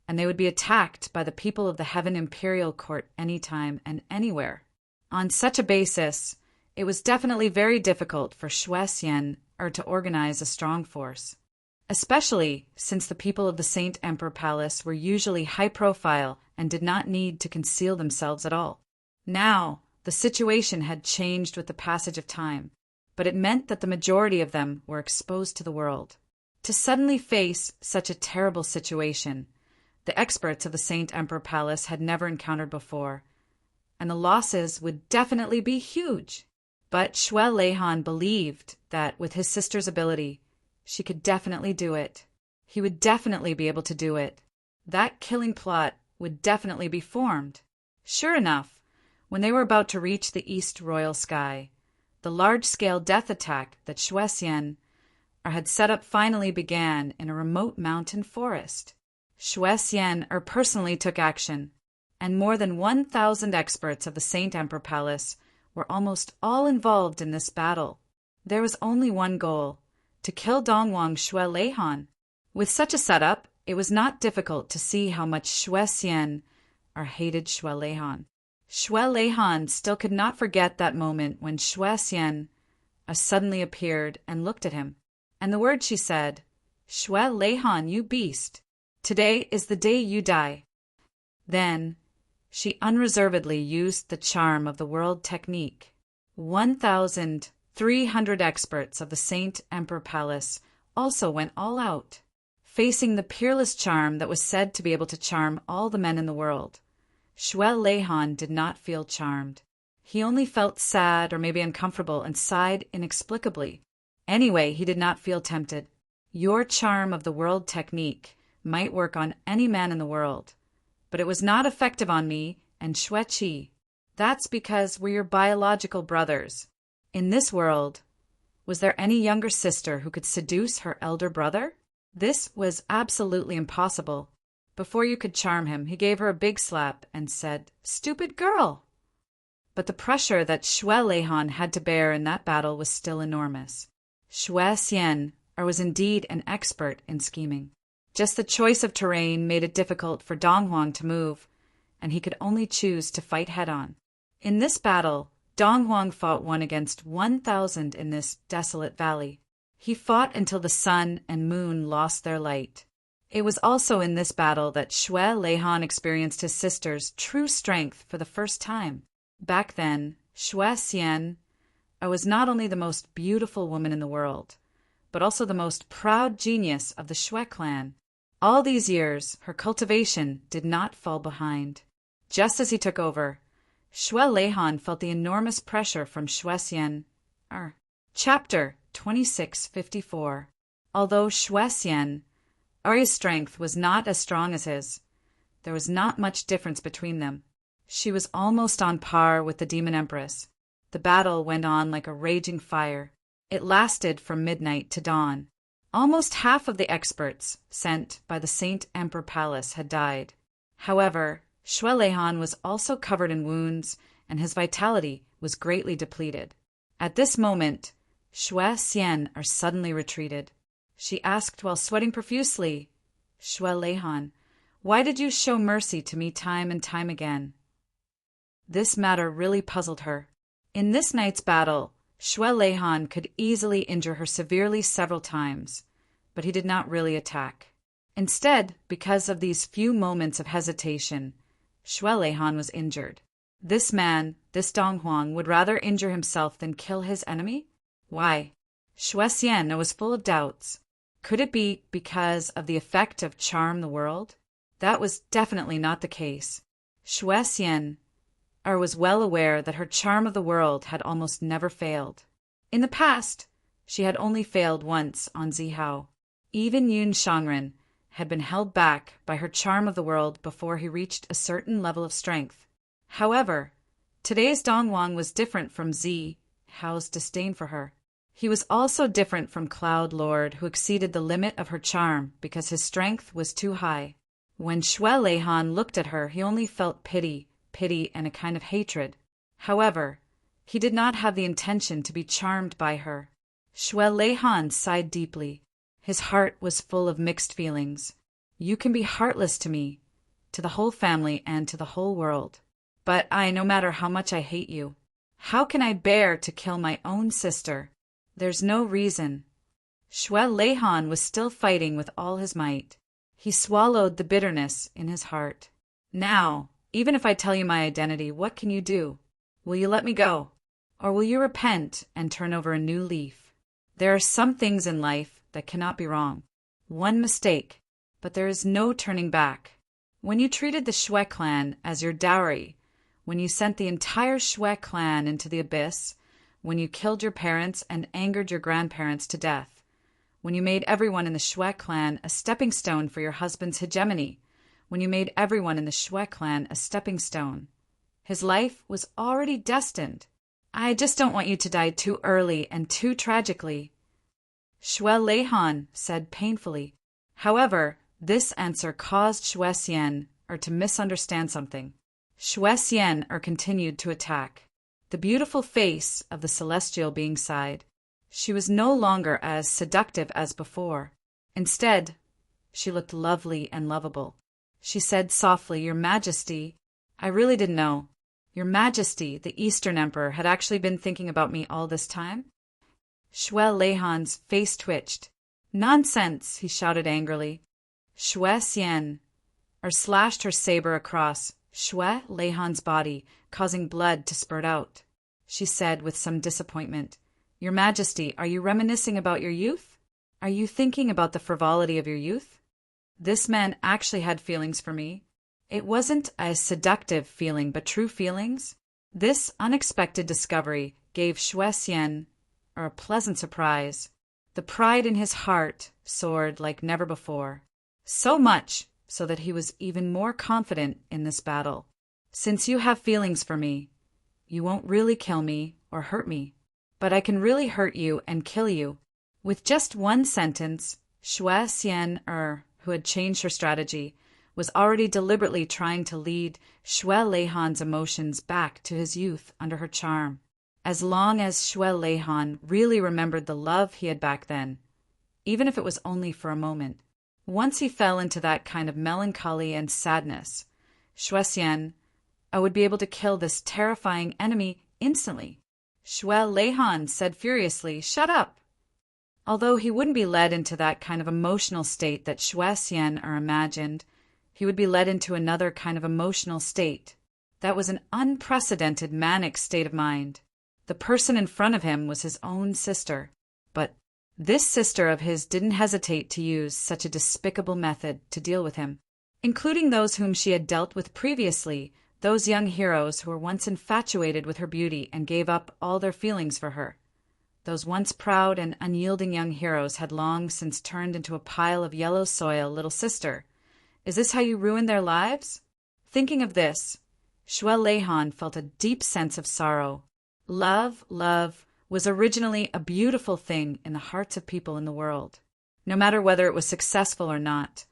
and they would be attacked by the people of the Heaven Imperial Court anytime and anywhere. On such a basis, it was definitely very difficult for Xue Xian to organize a strong force, especially since the people of the Saint Emperor Palace were usually high-profile and did not need to conceal themselves at all. Now, the situation had changed with the passage of time, but it meant that the majority of them were exposed to the world. To suddenly face such a terrible situation, the experts of the Saint Emperor Palace had never encountered before, and the losses would definitely be huge. But Xue Leihan believed that with his sister's ability, she could definitely do it. He would definitely be able to do it. That killing plot would definitely be formed. Sure enough, when they were about to reach the East Royal Sky, the large-scale death attack that Xue Xian had set up finally began in a remote mountain forest. Xue Xian personally took action, and more than 1,000 experts of the Saint Emperor Palace were almost all involved in this battle. There was only one goal: to kill Dongwang Xue Leihan. With such a setup, it was not difficult to see how much Xue Xian hated Xue Leihan. Xue Leihan still could not forget that moment when Xue Xian suddenly appeared and looked at him. And the words she said, "Xue Leihan, you beast, today is the day you die." Then she unreservedly used the charm of the world technique. 1,300 experts of the Saint Emperor Palace also went all out, facing the peerless charm that was said to be able to charm all the men in the world. Xue Leihan did not feel charmed. He only felt sad or maybe uncomfortable and sighed inexplicably. Anyway, he did not feel tempted. Your charm of the world technique might work on any man in the world, but it was not effective on me and Xue Qi. That's because we're your biological brothers. In this world, was there any younger sister who could seduce her elder brother? This was absolutely impossible. Before you could charm him, he gave her a big slap and said, "Stupid girl!" But the pressure that Xue Leihan had to bear in that battle was still enormous. Xue Xian was indeed an expert in scheming. Just the choice of terrain made it difficult for Dong Huang to move, and he could only choose to fight head-on. In this battle, Dong Huang fought 1 against 1,000 in this desolate valley. He fought until the sun and moon lost their light. It was also in this battle that Xue Leihan experienced his sister's true strength for the first time. Back then, Xue Xian was not only the most beautiful woman in the world, but also the most proud genius of the Xue clan. All these years, her cultivation did not fall behind. Just as he took over, Xue Leihan felt the enormous pressure from Xue Xian. Chapter 2654. Although Xue Xian's strength was not as strong as his, there was not much difference between them. She was almost on par with the Demon Empress. The battle went on like a raging fire. It lasted from midnight to dawn. Almost half of the experts sent by the Saint Emperor Palace had died. However, Xue Leihan was also covered in wounds, and his vitality was greatly depleted. At this moment, Xue Xian suddenly retreated. she asked while sweating profusely. Shwe Lehan, why did you show mercy to me time and time again? This matter really puzzled her. In this night's battle, Shwe Lehan could easily injure her severely several times, but he did not really attack. Instead, because of these few moments of hesitation, Shwe Lehan was injured. This man, this Dong Huang, would rather injure himself than kill his enemy? Why? Shwe Xian was full of doubts. Could it be because of the effect of charm the world? That was definitely not the case. Shwe Xian was well aware that her charm of the world had almost never failed. In the past, she had only failed once on Zihao. Even Yun Shangren had been held back by her charm of the world before he reached a certain level of strength. However, today's Dong Huang was different from Zihao's disdain for her. He was also different from Cloud Lord, who exceeded the limit of her charm because his strength was too high. When Shwe Lehan looked at her, he only felt pity, and a kind of hatred. However, he did not have the intention to be charmed by her. Shwe Lehan sighed deeply. His heart was full of mixed feelings. You can be heartless to me, to the whole family, and to the whole world. But no matter how much I hate you, how can I bear to kill my own sister? There's no reason. Shwe Lehan was still fighting with all his might. He swallowed the bitterness in his heart. Now, even if I tell you my identity, what can you do? Will you let me go? Or will you repent and turn over a new leaf? There are some things in life that cannot be wrong. One mistake, but there is no turning back. When you treated the Shwe clan as your dowry, when you sent the entire Shwe clan into the abyss, when you killed your parents and angered your grandparents to death, when you made everyone in the Shwe clan a stepping stone for your husband's hegemony, when you made everyone in the Shwe clan a stepping stone. His life was already destined. I just don't want you to die too early and too tragically. Shwe Lehan said painfully. However, this answer caused Shwe Xian to misunderstand something. Shwe Xian continued to attack. The beautiful face of the celestial being sighed. She was no longer as seductive as before. Instead, she looked lovely and lovable. She said softly, Your Majesty, I really didn't know. Your Majesty, the Eastern Emperor, had actually been thinking about me all this time? Shwe Lehan's face twitched. Nonsense, he shouted angrily. Shwe Xian slashed her saber across Shwe Lehan's body, causing blood to spurt out. She said with some disappointment, Your Majesty, are you reminiscing about your youth? Are you thinking about the frivolity of your youth? This man actually had feelings for me. It wasn't a seductive feeling, but true feelings. This unexpected discovery gave Shwe Xian a pleasant surprise. The pride in his heart soared like never before. So much so that he was even more confident in this battle. Since you have feelings for me, you won't really kill me or hurt me, but I can really hurt you and kill you. With just one sentence, Shwe Xian who had changed her strategy, was already deliberately trying to lead Shwe Lehan's emotions back to his youth under her charm. As long as Shwe Lehan really remembered the love he had back then, even if it was only for a moment, once he fell into that kind of melancholy and sadness, Shwe Xian would be able to kill this terrifying enemy instantly. Shwe Lehan said furiously, Shut up! Although he wouldn't be led into that kind of emotional state that Shwe Xian imagined, he would be led into another kind of emotional state. That was an unprecedented manic state of mind. The person in front of him was his own sister, but this sister of his didn't hesitate to use such a despicable method to deal with him, including those whom she had dealt with previously, those young heroes who were once infatuated with her beauty and gave up all their feelings for her. Those once proud and unyielding young heroes had long since turned into a pile of yellow soil, little sister. Is this how you ruined their lives? Thinking of this, Shwe Lehan felt a deep sense of sorrow. Love was originally a beautiful thing in the hearts of people in the world. No matter whether it was successful or not,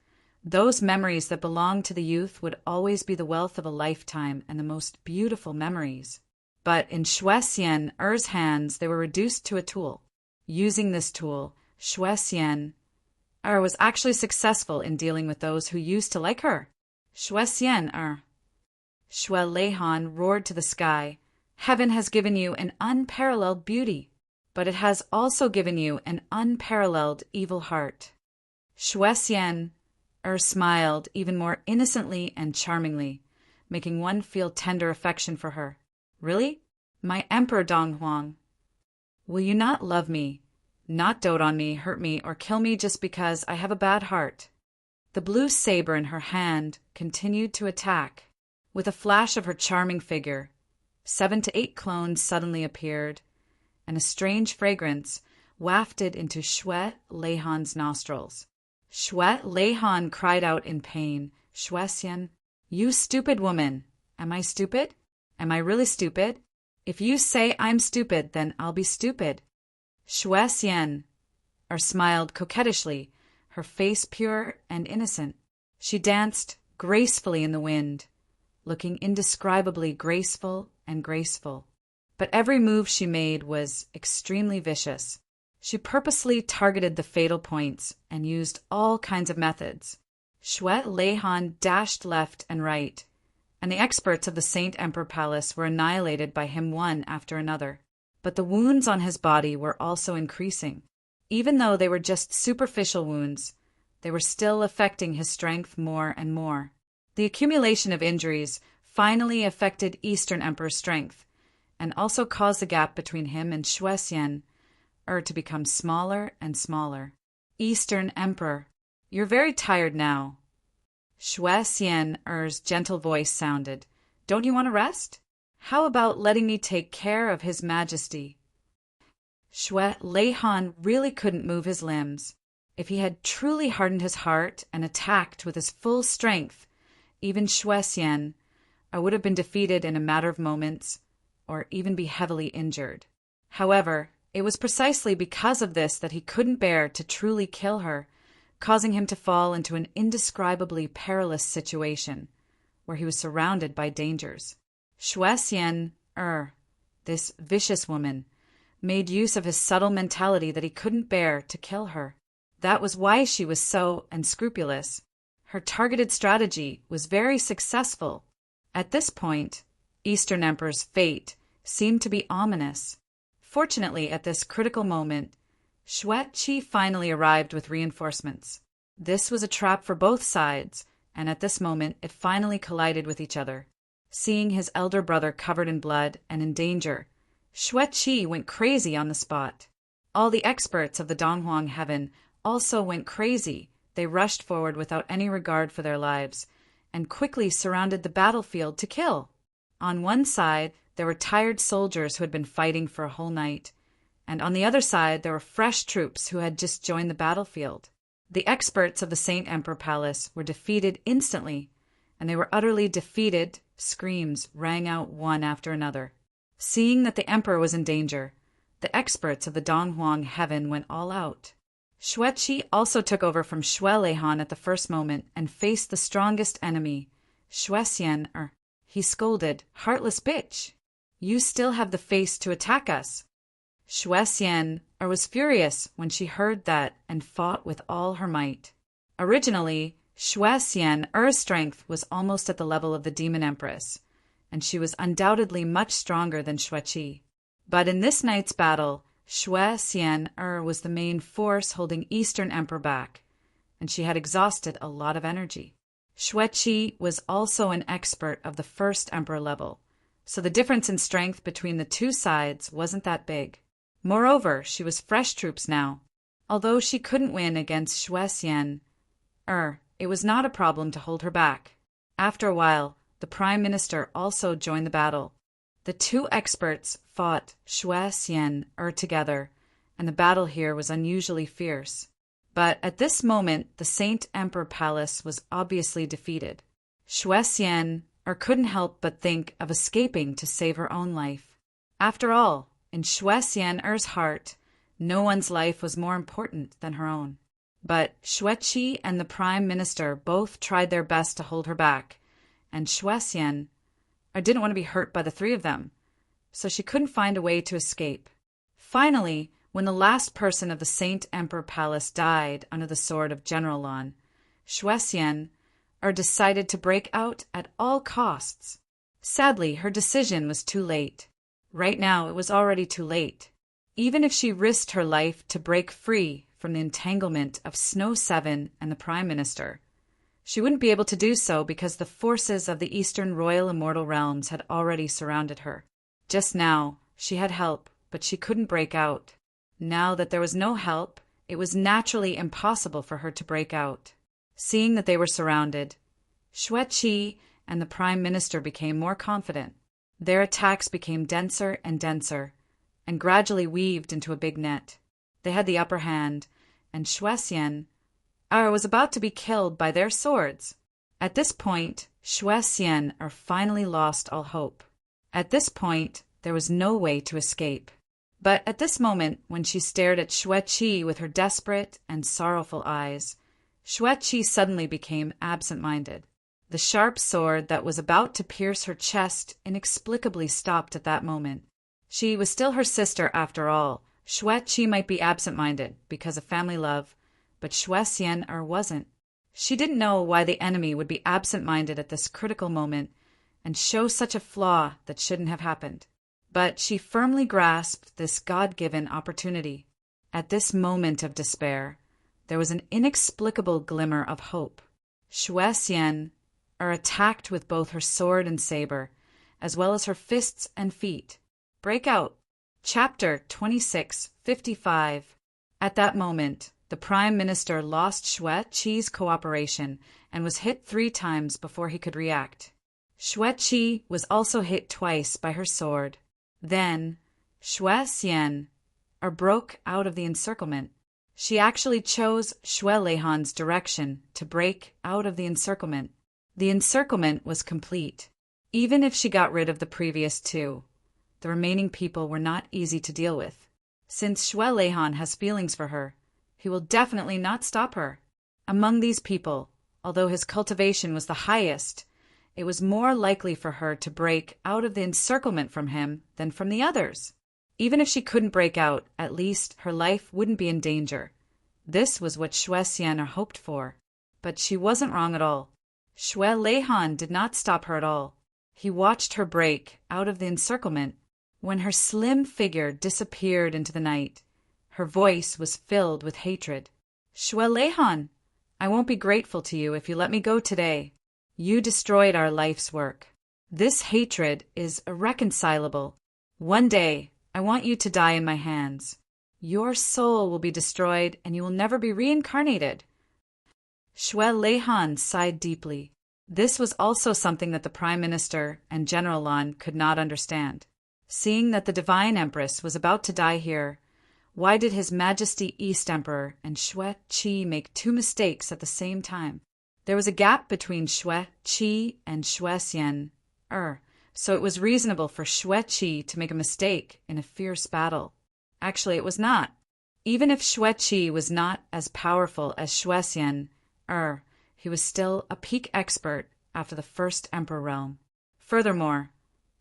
those memories that belonged to the youth would always be the wealth of a lifetime and the most beautiful memories. But in Shwe Xian's hands, they were reduced to a tool. Using this tool, Shwe Xian was actually successful in dealing with those who used to like her. Shuesian Shue Leihan roared to the sky. Heaven has given you an unparalleled beauty, but it has also given you an unparalleled evil heart. Shuesian smiled even more innocently and charmingly, making one feel tender affection for her. Really? My Emperor Donghuang, will you not love me, not dote on me, hurt me, or kill me just because I have a bad heart? The blue saber in her hand continued to attack. With a flash of her charming figure, 7 to 8 clones suddenly appeared, and a strange fragrance wafted into Shue Leihan's nostrils. Shue Leihan cried out in pain, Shuesian, you stupid woman! Am I stupid? Am I really stupid? If you say I'm stupid, then I'll be stupid. Shuesian smiled coquettishly, her face pure and innocent. She danced gracefully in the wind, looking indescribably graceful and graceful. But every move she made was extremely vicious. She purposely targeted the fatal points and used all kinds of methods. Shue Leihan dashed left and right, and the experts of the Saint Emperor Palace were annihilated by him one after another. But the wounds on his body were also increasing. Even though they were just superficial wounds, they were still affecting his strength more and more. The accumulation of injuries finally affected Eastern Emperor's strength, and also caused the gap between him and Shuesian to become smaller and smaller. Eastern Emperor, you're very tired now. Shuesian's gentle voice sounded. Don't you want to rest? How about letting me take care of His Majesty? Shue Leihan really couldn't move his limbs. If he had truly hardened his heart and attacked with his full strength, even Shuesian would have been defeated in a matter of moments, or even be heavily injured. However, it was precisely because of this that he couldn't bear to truly kill her, causing him to fall into an indescribably perilous situation, where he was surrounded by dangers. Shuesian this vicious woman, made use of his subtle mentality that he couldn't bear to kill her. That was why she was so unscrupulous. Her targeted strategy was very successful. At this point, Eastern Emperor's fate seemed to be ominous. Fortunately, at this critical moment, Shueqi finally arrived with reinforcements. This was a trap for both sides, and at this moment it finally collided with each other. Seeing his elder brother covered in blood and in danger, Shueqi went crazy on the spot. All the experts of the Donghuang Heaven also went crazy. They rushed forward without any regard for their lives, and quickly surrounded the battlefield to kill. On one side, there were tired soldiers who had been fighting for a whole night, and on the other side there were fresh troops who had just joined the battlefield. The experts of the Saint Emperor Palace were defeated instantly, and they were utterly defeated. Screams rang out one after another. Seeing that the emperor was in danger, the experts of the Donghuang Heaven went all out. Shueqi also took over from Shue Leihan at the first moment and faced the strongest enemy, Shuesian. He scolded, "Heartless bitch! You still have the face to attack us." Shuesian was furious when she heard that and fought with all her might. Originally, Shuesian's strength was almost at the level of the Demon Empress, and she was undoubtedly much stronger than Shueqi. But in this night's battle, Shuesian was the main force holding Eastern Emperor back, and she had exhausted a lot of energy. Shueqi was also an expert of the first emperor level, so the difference in strength between the two sides wasn't that big. Moreover, she was fresh troops now. Although she couldn't win against Shuesian, it was not a problem to hold her back. After a while, the Prime Minister also joined the battle. The two experts fought Shuesian together, and the battle here was unusually fierce. But at this moment, the Saint Emperor Palace was obviously defeated. Shuesian couldn't help but think of escaping to save her own life. After all, in Shuesian's heart, no one's life was more important than her own. But Shueqi and the Prime Minister both tried their best to hold her back, and Shuesian didn't want to be hurt by the three of them, so she couldn't find a way to escape. Finally, When the last person of the Saint Emperor Palace died under the sword of General Lan, Shuexian decided to break out at all costs. Sadly, her decision was too late. Right now, it was already too late. Even if she risked her life to break free from the entanglement of Snow Seven and the Prime Minister, she wouldn't be able to do so because the forces of the Eastern Royal Immortal Realms had already surrounded her. Just now, she had help, but she couldn't break out. Now that there was no help, it was naturally impossible for her to break out. Seeing that they were surrounded, Xueqi and the Prime Minister became more confident. Their attacks became denser and denser, and gradually weaved into a big net. They had the upper hand, and Shuexian was about to be killed by their swords. At this point, Shuexian finally lost all hope. At this point, there was no way to escape. But at this moment, when she stared at Xueqi with her desperate and sorrowful eyes, Xueqi suddenly became absent-minded. The sharp sword that was about to pierce her chest inexplicably stopped at that moment. She was still her sister after all. Xueqi might be absent-minded because of family love, but Shuexian wasn't. She didn't know why the enemy would be absent-minded at this critical moment and show such a flaw that shouldn't have happened. But she firmly grasped this God-given opportunity. At this moment of despair, there was an inexplicable glimmer of hope. Shuexian attacked with both her sword and saber, as well as her fists and feet. Breakout. Chapter 2655. At that moment, the Prime Minister lost Xueqi's cooperation and was hit 3 times before he could react. Xueqi was also hit twice by her sword. Then, Shuexian broke out of the encirclement. She actually chose Shuelehan's direction to break out of the encirclement. The encirclement was complete. Even if she got rid of the previous 2, the remaining people were not easy to deal with. Since Shuelehan has feelings for her, he will definitely not stop her. Among these people, although his cultivation was the highest, it was more likely for her to break out of the encirclement from him than from the others. Even if she couldn't break out, at least her life wouldn't be in danger. This was what Shuexian hoped for. But she wasn't wrong at all. Shuelehan did not stop her at all. He watched her break out of the encirclement. When her slim figure disappeared into the night, her voice was filled with hatred. Shuelehan, I won't be grateful to you if you let me go today. You destroyed our life's work. This hatred is irreconcilable. One day, I want you to die in my hands. Your soul will be destroyed and you will never be reincarnated. Shuelehan sighed deeply. This was also something that the Prime Minister and General Lan could not understand. Seeing that the Divine Empress was about to die here, why did His Majesty East Emperor and Xueqi make 2 mistakes at the same time? There was a gap between Xueqi and Shuexian, so it was reasonable for Xueqi to make a mistake in a fierce battle. Actually, it was not. Even if Xueqi was not as powerful as Shuexian, he was still a peak expert after the First Emperor realm. Furthermore,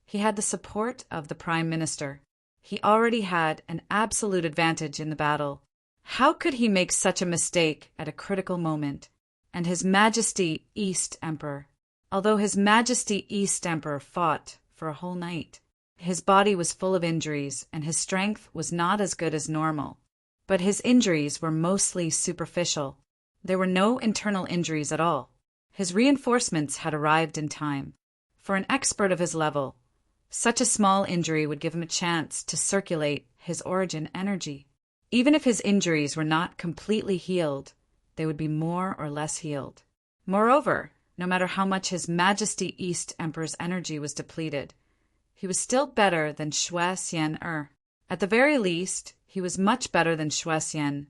he had the support of the Prime Minister. He already had an absolute advantage in the battle. How could he make such a mistake at a critical moment? And His Majesty East Emperor. Although His Majesty East Emperor fought for a whole night, his body was full of injuries and his strength was not as good as normal. But his injuries were mostly superficial. There were no internal injuries at all. His reinforcements had arrived in time. For an expert of his level, such a small injury would give him a chance to circulate his origin energy. Even if his injuries were not completely healed, they would be more or less healed. Moreover, no matter how much His Majesty East Emperor's energy was depleted, he was still better than Shuexian. At the very least, he was much better than Shuexian.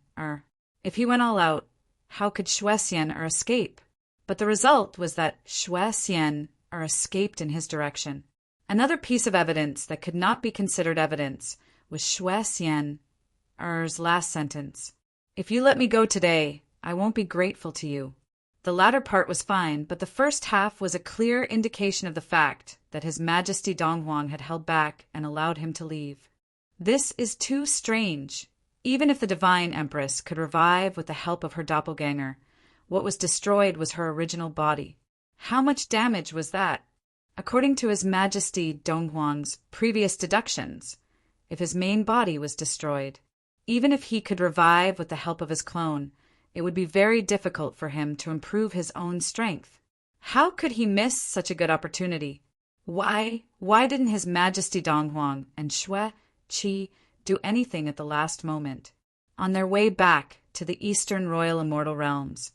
If he went all out, how could Shuexian escape? But the result was that Shuexian escaped in his direction. Another piece of evidence that could not be considered evidence was Shuexian's last sentence. If you let me go today, I won't be grateful to you. The latter part was fine, but the first half was a clear indication of the fact that His Majesty Donghuang had held back and allowed him to leave. This is too strange. Even if the Divine Empress could revive with the help of her doppelganger, what was destroyed was her original body. How much damage was that? According to His Majesty Donghuang's previous deductions, if his main body was destroyed, even if he could revive with the help of his clone, it would be very difficult for him to improve his own strength. How could he miss such a good opportunity? Why didn't His Majesty Donghuang and Xue Qi do anything at the last moment, on their way back to the Eastern Royal Immortal Realms?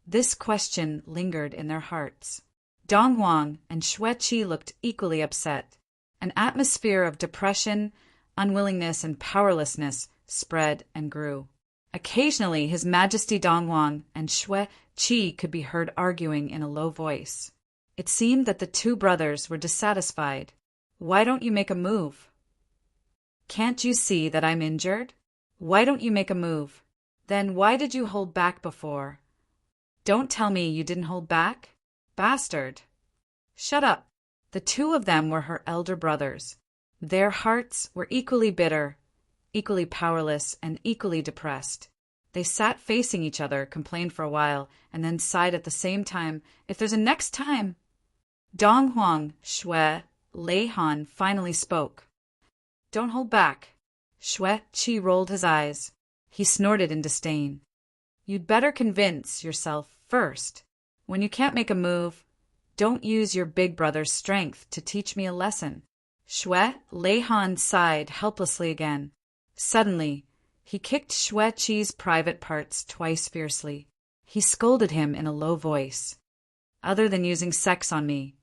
This question lingered in their hearts. Donghuang and Xue Qi looked equally upset. An atmosphere of depression, unwillingness, and powerlessness spread and grew. Occasionally, His Majesty Donghuang and Xue Qi could be heard arguing in a low voice. It seemed that the two brothers were dissatisfied. Why don't you make a move? Can't you see that I'm injured? Why don't you make a move? Then why did you hold back before? Don't tell me you didn't hold back? Bastard! Shut up! The two of them were her elder brothers. Their hearts were equally bitter, equally powerless, and equally depressed. They sat facing each other, complained for a while, and then sighed at the same time, "If there's a next time!" Donghuang, Xue, Leihan finally spoke. "Don't hold back." Xue Qi rolled his eyes. He snorted in disdain. "You'd better convince yourself first. When you can't make a move, don't use your big brother's strength to teach me a lesson." Xue Leihan sighed helplessly again. Suddenly, he kicked Xue Qi's private parts twice fiercely. He scolded him in a low voice. "Other than using sex on me,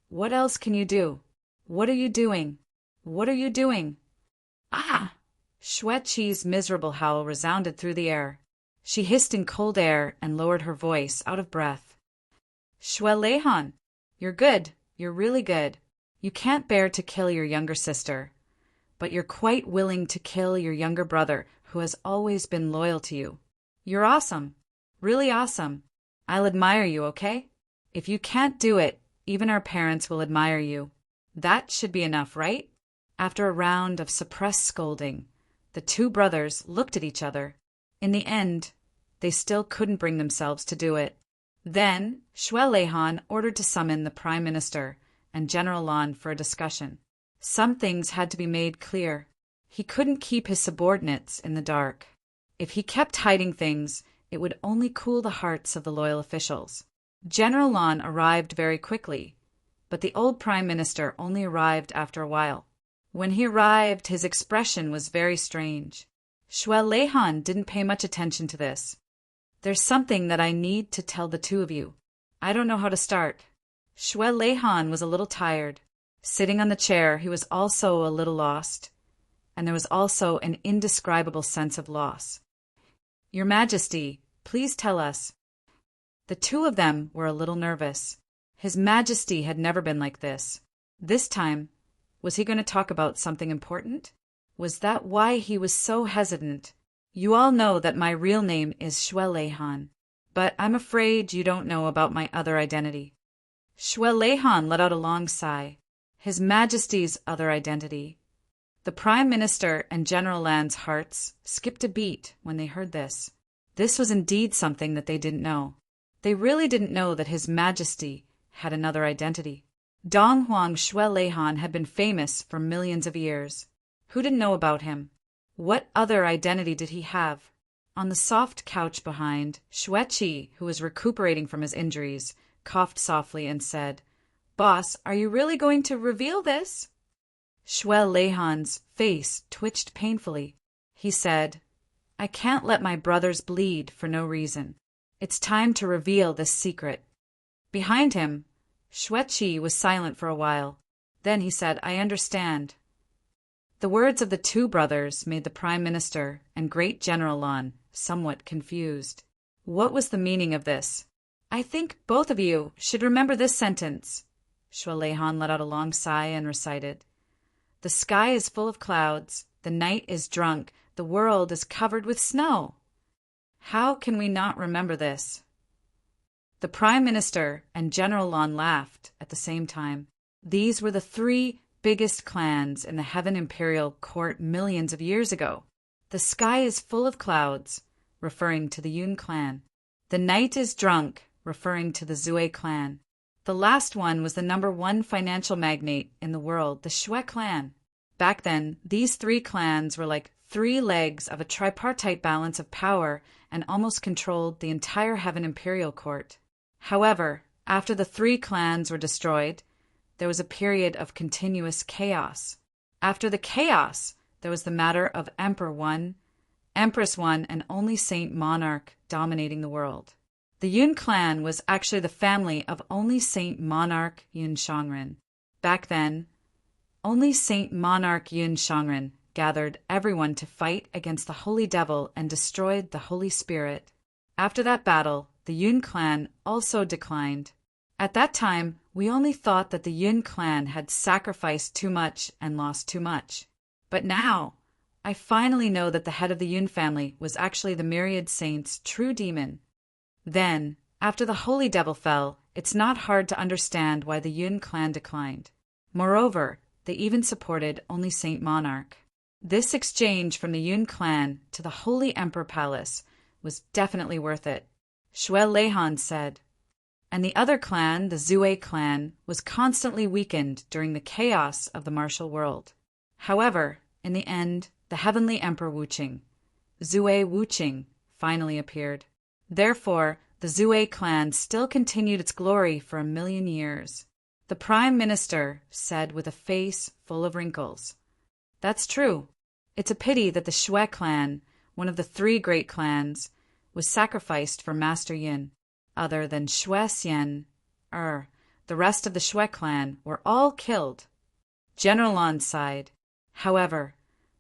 what else can you do? What are you doing? What are you doing?" "Ah!" Xue Qi's miserable howl resounded through the air. She hissed in cold air and lowered her voice, out of breath. "Xue Leihan, you're good. You're really good. You can't bear to kill your younger sister, but you're quite willing to kill your younger brother who has always been loyal to you. You're awesome. Really awesome. I'll admire you, okay? If you can't do it, even our parents will admire you. That should be enough, right?" After a round of suppressed scolding, the two brothers looked at each other. In the end, they still couldn't bring themselves to do it. Then, Xue Leihan ordered to summon the Prime Minister and General Lan for a discussion. Some things had to be made clear. He couldn't keep his subordinates in the dark. If he kept hiding things, it would only cool the hearts of the loyal officials. General Lan arrived very quickly, but the old Prime Minister only arrived after a while. When he arrived, his expression was very strange. Xue Leihan didn't pay much attention to this. "There's something that I need to tell the two of you. I don't know how to start." Xue Leihan was a little tired. Sitting on the chair, he was also a little lost, and there was also an indescribable sense of loss. "Your Majesty, please tell us." The two of them were a little nervous. His Majesty had never been like this. This time, was he going to talk about something important? Was that why he was so hesitant? "You all know that my real name is Xue Leihan, but I'm afraid you don't know about my other identity." Xue Leihan let out a long sigh. His Majesty's other identity. The Prime Minister and General Lan's hearts skipped a beat when they heard this. This was indeed something that they didn't know. They really didn't know that His Majesty had another identity. Donghuang Xue Leihan had been famous for millions of years. Who didn't know about him? What other identity did he have? On the soft couch behind, Xue Qi, who was recuperating from his injuries, coughed softly and said, "Boss, are you really going to reveal this?" Xue Leihan's face twitched painfully. He said, "I can't let my brothers bleed for no reason. It's time to reveal this secret." Behind him, Xue Qi was silent for a while. Then he said, "I understand." The words of the two brothers made the Prime Minister and Great General Lan somewhat confused. What was the meaning of this? "I think both of you should remember this sentence." Xue Leihan let out a long sigh and recited, "The sky is full of clouds, the night is drunk, the world is covered with snow." How can we not remember this? The Prime Minister and General Lan laughed at the same time. These were the three biggest clans in the Heaven Imperial Court millions of years ago. The sky is full of clouds, referring to the Yun clan. The night is drunk, referring to the Zue clan. The last one was the #1 financial magnate in the world, the Xue clan. Back then, these three clans were like 3 legs of a tripartite balance of power and almost controlled the entire Heaven Imperial Court. However, after the 3 clans were destroyed, there was a period of continuous chaos. After the chaos, there was the matter of Emperor One, Empress One, and only Saint Monarch dominating the world. The Yun clan was actually the family of only Saint Monarch Yun Shangren. Back then, only Saint Monarch Yun Shangren gathered everyone to fight against the Holy Devil and destroyed the Holy Spirit. After that battle, the Yun clan also declined. At that time, we only thought that the Yun clan had sacrificed too much and lost too much. But now, I finally know that the head of the Yun family was actually the Myriad Saints' true demon. Then, after the Holy Devil fell, it's not hard to understand why the Yun clan declined. Moreover, they even supported only Saint Monarch. This exchange from the Yun clan to the Holy Emperor Palace was definitely worth it, Xue Leihan said. And the other clan, the Zue clan, was constantly weakened during the chaos of the martial world. However, in the end, the Heavenly Emperor Wuqing, Zue Wuqing, finally appeared. Therefore, the Zue clan still continued its glory for 1,000,000 years. The Prime Minister said with a face full of wrinkles, "That's true. It's a pity that the Xue clan, one of the 3 great clans, was sacrificed for Master Yin. Other than Xue Xian, the rest of the Xue clan were all killed." General Lan sighed. However,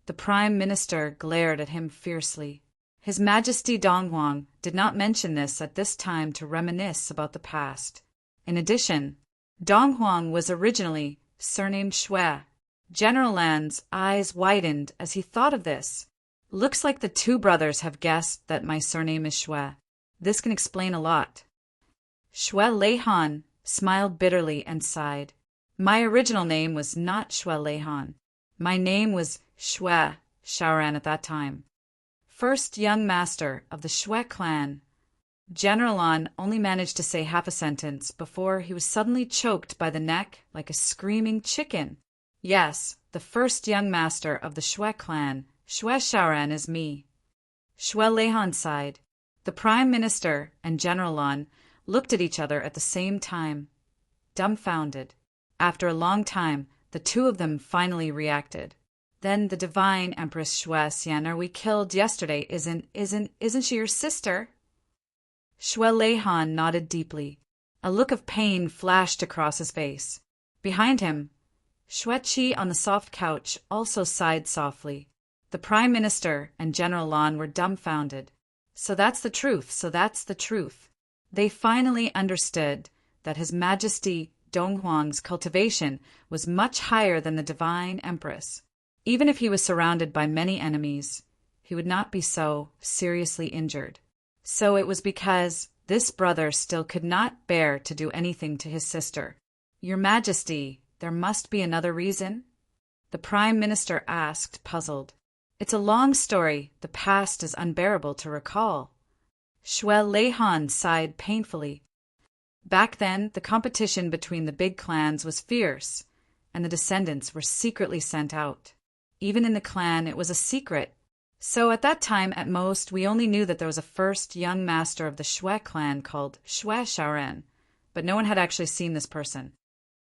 the Prime Minister glared at him fiercely. His Majesty Donghuang did not mention this at this time to reminisce about the past. In addition, Donghuang was originally surnamed Xue. General Lan's eyes widened as he thought of this. Looks like the 2 brothers have guessed that my surname is Xue. This can explain a lot. Xue Leihan smiled bitterly and sighed. My original name was not Xue Leihan. My name was Xue Shaoran at that time. First young master of the Xue clan. General Lan only managed to say half a sentence before he was suddenly choked by the neck like a screaming chicken. Yes, the first young master of the Xue clan, Xue Shaoran, is me. Xue Leihan sighed. The Prime Minister and General Lan looked at each other at the same time, dumbfounded. After a long time, the 2 of them finally reacted. Then the divine Empress Xue Xian we killed yesterday isn't she your sister? Xue Leihan nodded deeply. A look of pain flashed across his face. Behind him, Xue Qi on the soft couch also sighed softly. The Prime Minister and General Lan were dumbfounded. So that's the truth. They finally understood that His Majesty Donghuang's cultivation was much higher than the divine Empress. Even if he was surrounded by many enemies, he would not be so seriously injured. So it was because this brother still could not bear to do anything to his sister. Your Majesty, there must be another reason? The Prime Minister asked, puzzled. It's a long story. The past is unbearable to recall. Xue Leihan sighed painfully. Back then, the competition between the big clans was fierce, and the descendants were secretly sent out. Even in the clan, it was a secret. So at that time, at most, we only knew that there was a first young master of the Xue clan called Xue Shaoran, but no one had actually seen this person.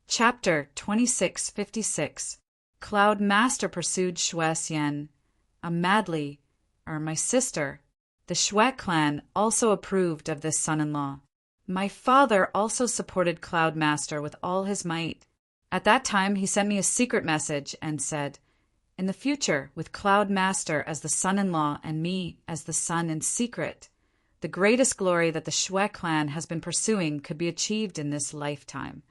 Chapter 2656. Cloud Master pursued Xue Xian. My sister. The Xue clan also approved of this son-in-law. My father also supported Cloud Master with all his might. At that time, he sent me a secret message and said, in the future, with Cloud Master as the son-in-law and me as the son in secret, the greatest glory that the Xue clan has been pursuing could be achieved in this lifetime.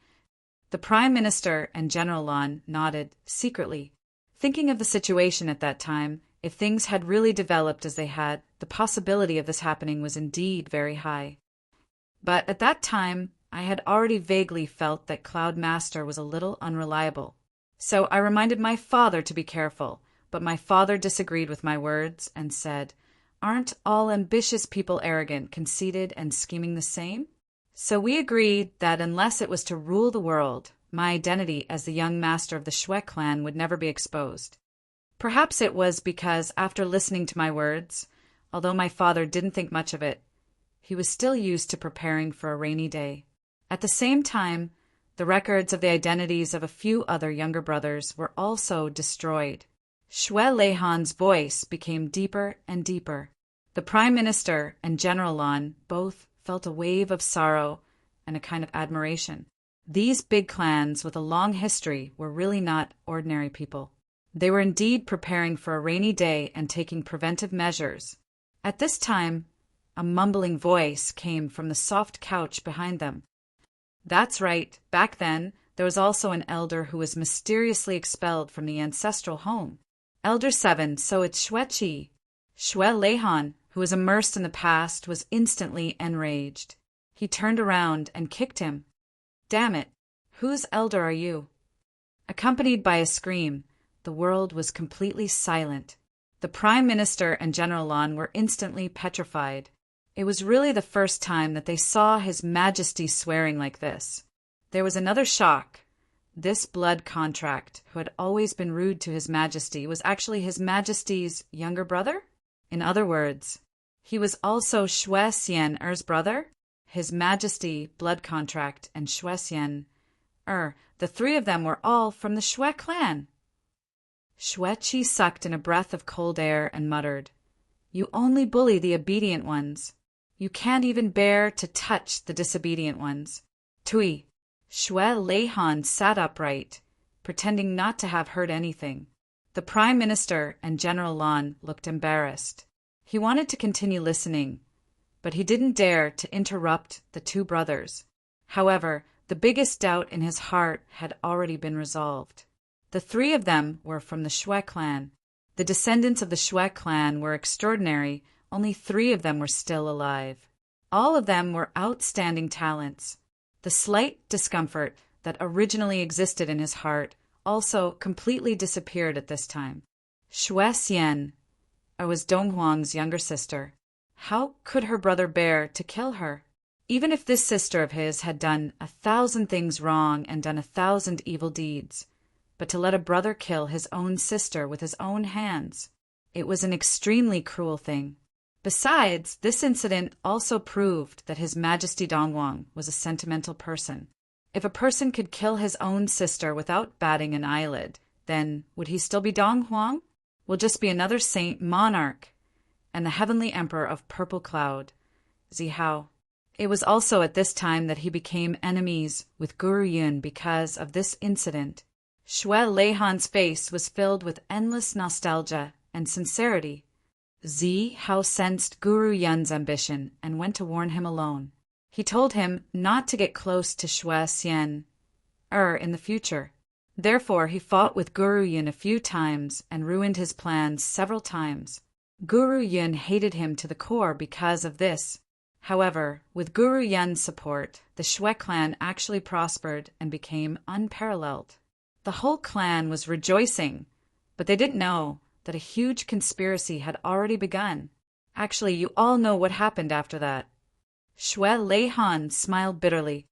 The Prime Minister and General Lan nodded secretly. Thinking of the situation at that time, if things had really developed as they had, the possibility of this happening was indeed very high. But at that time, I had already vaguely felt that Cloud Master was a little unreliable. So I reminded my father to be careful, but my father disagreed with my words and said, "Aren't all ambitious people arrogant, conceited, and scheming the same?" So we agreed that unless it was to rule the world, my identity as the young master of the Shwe clan would never be exposed. Perhaps it was because, after listening to my words, although my father didn't think much of it, he was still used to preparing for a rainy day. At the same time, the records of the identities of a few other younger brothers were also destroyed. Shwe Lehan's voice became deeper and deeper. The Prime Minister and General Lan both felt a wave of sorrow and a kind of admiration. These big clans with a long history were really not ordinary people. They were indeed preparing for a rainy day and taking preventive measures. At this time, a mumbling voice came from the soft couch behind them. That's right, back then, there was also an elder who was mysteriously expelled from the ancestral home. Elder 7, so it's Shwe. Shwe Lehan, who was immersed in the past, was instantly enraged. He turned around and kicked him. Damn it, whose elder are you? Accompanied by a scream, the world was completely silent. The Prime Minister and General Lan were instantly petrified. It was really the first time that they saw His Majesty swearing like this. There was another shock. This blood contract, who had always been rude to His Majesty, was actually His Majesty's younger brother? In other words, he was also Shwe Xian-er's brother? His Majesty, blood contract, and Shwe Xian-er, the three of them were all from the Shwe clan. Shwe sucked in a breath of cold air and muttered, "You only bully the obedient ones. You can't even bear to touch the disobedient ones." Tui. Shwe Lehan sat upright, pretending not to have heard anything. The Prime Minister and General Lan looked embarrassed. He wanted to continue listening, but he didn't dare to interrupt the two brothers. However, the biggest doubt in his heart had already been resolved. The three of them were from the Shwe clan. The descendants of the Shwe clan were extraordinary. Only 3 of them were still alive. All of them were outstanding talents. The slight discomfort that originally existed in his heart also completely disappeared at this time. Shwe Xian was Donghuang's younger sister. How could her brother bear to kill her? Even if this sister of his had done 1,000 things wrong and done 1,000 evil deeds, but to let a brother kill his own sister with his own hands, it was an extremely cruel thing. Besides, this incident also proved that His Majesty Donghuang was a sentimental person. If a person could kill his own sister without batting an eyelid, then would he still be Donghuang? Will just be another saint monarch and the heavenly emperor of Purple Cloud, Zihao. It was also at this time that he became enemies with Guru Yun because of this incident. Shwe Lehan's face was filled with endless nostalgia and sincerity. Zihao sensed Guru Yun's ambition and went to warn him alone. He told him not to get close to Shwe Xian in the future. Therefore, he fought with Guru Yun a few times and ruined his plans several times. Guru Yun hated him to the core because of this. However, with Guru Yun's support, the Shwe clan actually prospered and became unparalleled. The whole clan was rejoicing, but they didn't know that a huge conspiracy had already begun. Actually, you all know what happened after that. Shwe Lehan smiled bitterly.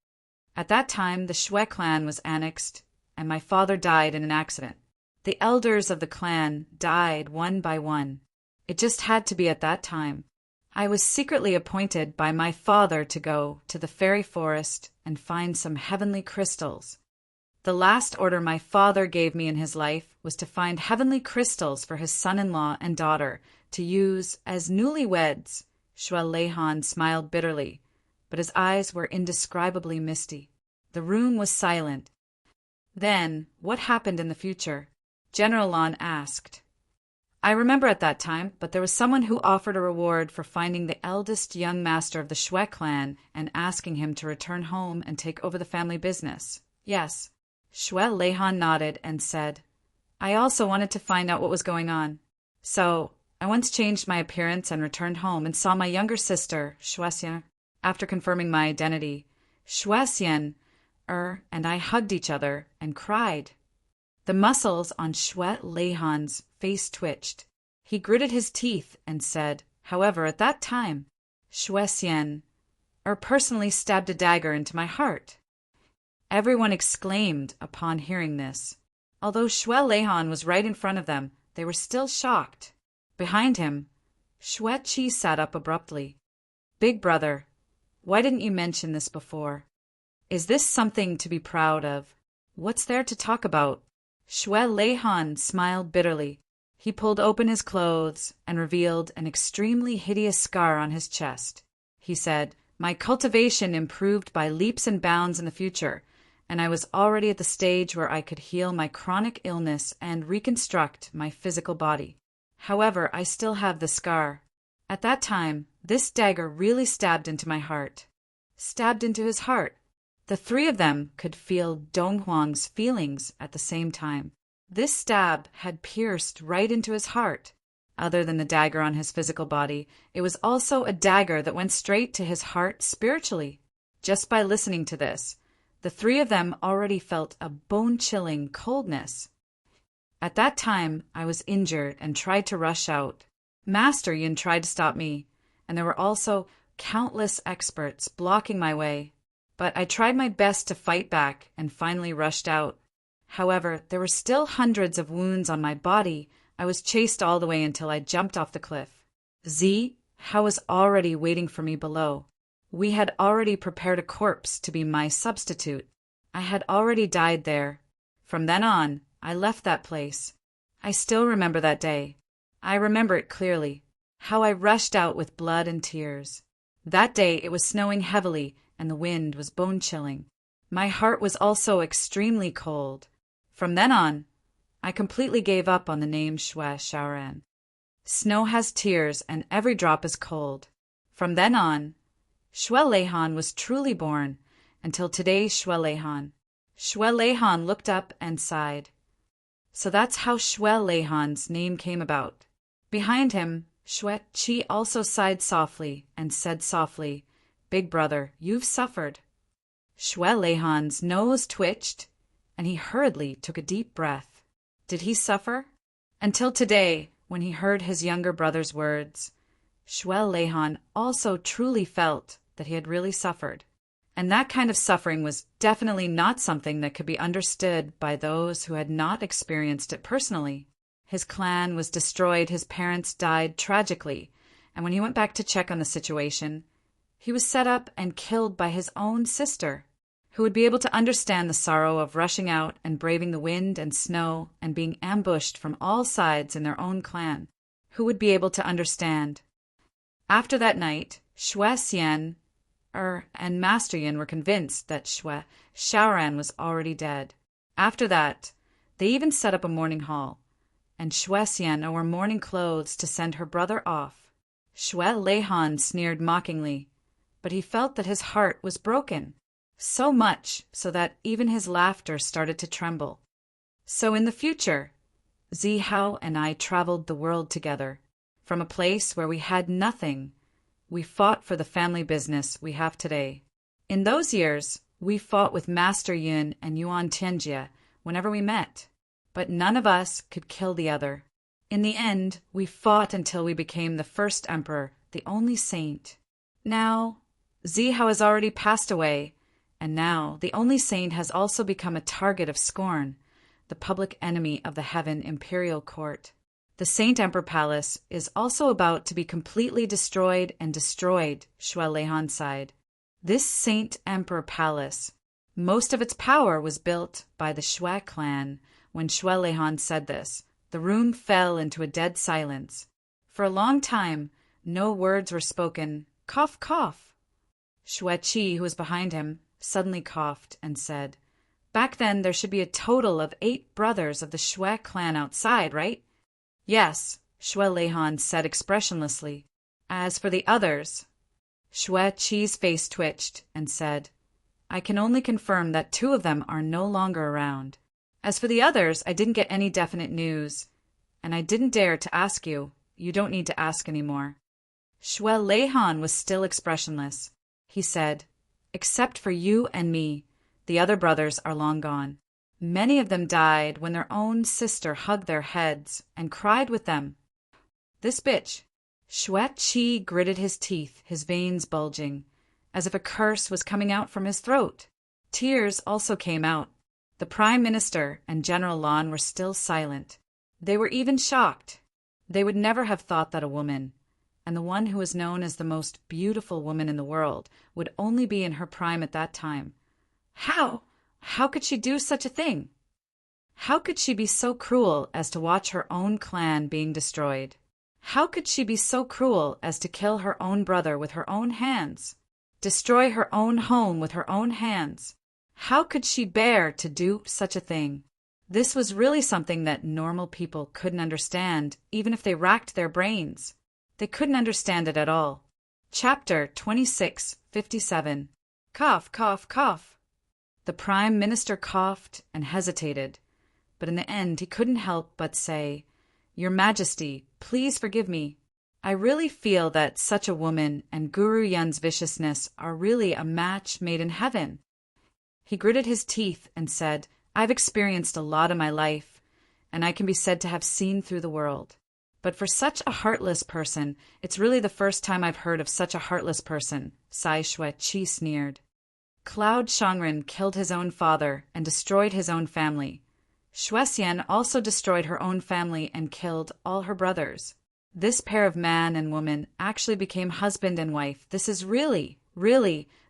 At that time, the Shwe clan was annexed, and my father died in an accident. The elders of the clan died one by one. It just had to be at that time. I was secretly appointed by my father to go to the fairy forest and find some heavenly crystals. The last order my father gave me in his life was to find heavenly crystals for his son-in-law and daughter to use as newlyweds. Shwe Lehan smiled bitterly, but his eyes were indescribably misty. The room was silent. Then, what happened in the future? General Lan asked. I remember at that time, but there was someone who offered a reward for finding the eldest young master of the Shwe clan and asking him to return home and take over the family business. Yes. Shwe Lehan nodded and said, I also wanted to find out what was going on. So, I once changed my appearance and returned home and saw my younger sister, Shwe Xian. After confirming my identity, Shwe Xian and I hugged each other and cried. The muscles on Shwe Leihan's face twitched. He gritted his teeth and said, however, at that time, Shwe Xian, personally stabbed a dagger into my heart. Everyone exclaimed upon hearing this. Although Shwe Leihan was right in front of them, they were still shocked. Behind him, Shwe Qi sat up abruptly. Big brother, why didn't you mention this before? Is this something to be proud of? What's there to talk about? Shwe Leihan smiled bitterly. He pulled open his clothes and revealed an extremely hideous scar on his chest. He said, my cultivation improved by leaps and bounds in the future, and I was already at the stage where I could heal my chronic illness and reconstruct my physical body. However, I still have the scar. At that time, this dagger really stabbed into my heart. Stabbed into his heart. The three of them could feel Donghuang's feelings at the same time. This stab had pierced right into his heart. Other than the dagger on his physical body, it was also a dagger that went straight to his heart spiritually. Just by listening to this, the three of them already felt a bone-chilling coldness. At that time, I was injured and tried to rush out. Master Yun tried to stop me, and there were also countless experts blocking my way. But I tried my best to fight back and finally rushed out. However, there were still hundreds of wounds on my body. I was chased all the way until I jumped off the cliff. Hao was already waiting for me below. We had already prepared a corpse to be my substitute. I had already died there. From then on, I left that place. I still remember that day. I remember it clearly, how I rushed out with blood and tears. That day it was snowing heavily, and the wind was bone-chilling. My heart was also extremely cold. From then on, I completely gave up on the name Shwe Shaoran. Snow has tears, and every drop is cold. From then on, Shwe Leihan was truly born, until today's Shwe Leihan. Shwe Leihan looked up and sighed. So that's how Shwe Leihan's name came about. Behind him, Shwe Qi also sighed softly and said softly, Big brother, you've suffered. Shwe Leihan's nose twitched, and he hurriedly took a deep breath. Did he suffer? Until today, when he heard his younger brother's words, Shwe Leihan also truly felt that he had really suffered. And that kind of suffering was definitely not something that could be understood by those who had not experienced it personally. His clan was destroyed, his parents died tragically, and when he went back to check on the situation, he was set up and killed by his own sister, who would be able to understand the sorrow of rushing out and braving the wind and snow and being ambushed from all sides in their own clan, who would be able to understand. After that night, Shwe Xian and Master Yin were convinced that Shwe Shaoran was already dead. After that, they even set up a mourning hall, and Shwe Xian wore mourning clothes to send her brother off. Shwe Leihan sneered mockingly, but he felt that his heart was broken, so much so that even his laughter started to tremble. So in the future, Hao and I traveled the world together. From a place where we had nothing, we fought for the family business we have today. In those years, we fought with Master Yun and Yuan Tianjie whenever we met, but none of us could kill the other. In the end, we fought until we became the first emperor, the only saint. Now, Hao has already passed away, and now the only saint has also become a target of scorn, the public enemy of the Heaven Imperial Court. The Saint Emperor Palace is also about to be completely destroyed, and destroyed, Shwe Leihan sighed. This Saint Emperor Palace, most of its power was built by the Shwe clan. When Shwe Leihan said this, the room fell into a dead silence. For a long time, no words were spoken. Cough, cough. Shwe Qi, who was behind him, suddenly coughed and said, Back then there should be a total of 8 brothers of the Shwe clan outside, right? Yes, Shwe Leihan said expressionlessly. As for the others, Shwe Qi's face twitched and said, I can only confirm that 2 of them are no longer around. As for the others, I didn't get any definite news, and I didn't dare to ask you. You don't need to ask anymore. Shwe Leihan was still expressionless. He said, Except for you and me, the other brothers are long gone. Many of them died when their own sister hugged their heads and cried with them. This bitch. Shue-Chi gritted his teeth, his veins bulging, as if a curse was coming out from his throat. Tears also came out. The Prime Minister and General Lan were still silent. They were even shocked. They would never have thought that a woman, and the one who was known as the most beautiful woman in the world, would only be in her prime at that time. How? How could she do such a thing? How could she be so cruel as to watch her own clan being destroyed? How could she be so cruel as to kill her own brother with her own hands? Destroy her own home with her own hands? How could she bear to do such a thing? This was really something that normal people couldn't understand, even if they racked their brains. They couldn't understand it at all. Chapter 26:57. Cough, cough, cough. The Prime Minister coughed and hesitated, but in the end he couldn't help but say, "Your Majesty, please forgive me. I really feel that such a woman and Guru Yun's viciousness are really a match made in heaven." He gritted his teeth and said, "I've experienced a lot in my life, and I can be said to have seen through the world. But for such a heartless person, it's really the first time I've heard of such a heartless person," Shue-Chi sneered. Cloud Shangren killed his own father and destroyed his own family. Shue-Xian also destroyed her own family and killed all her brothers. This pair of man and woman actually became husband and wife. This is really,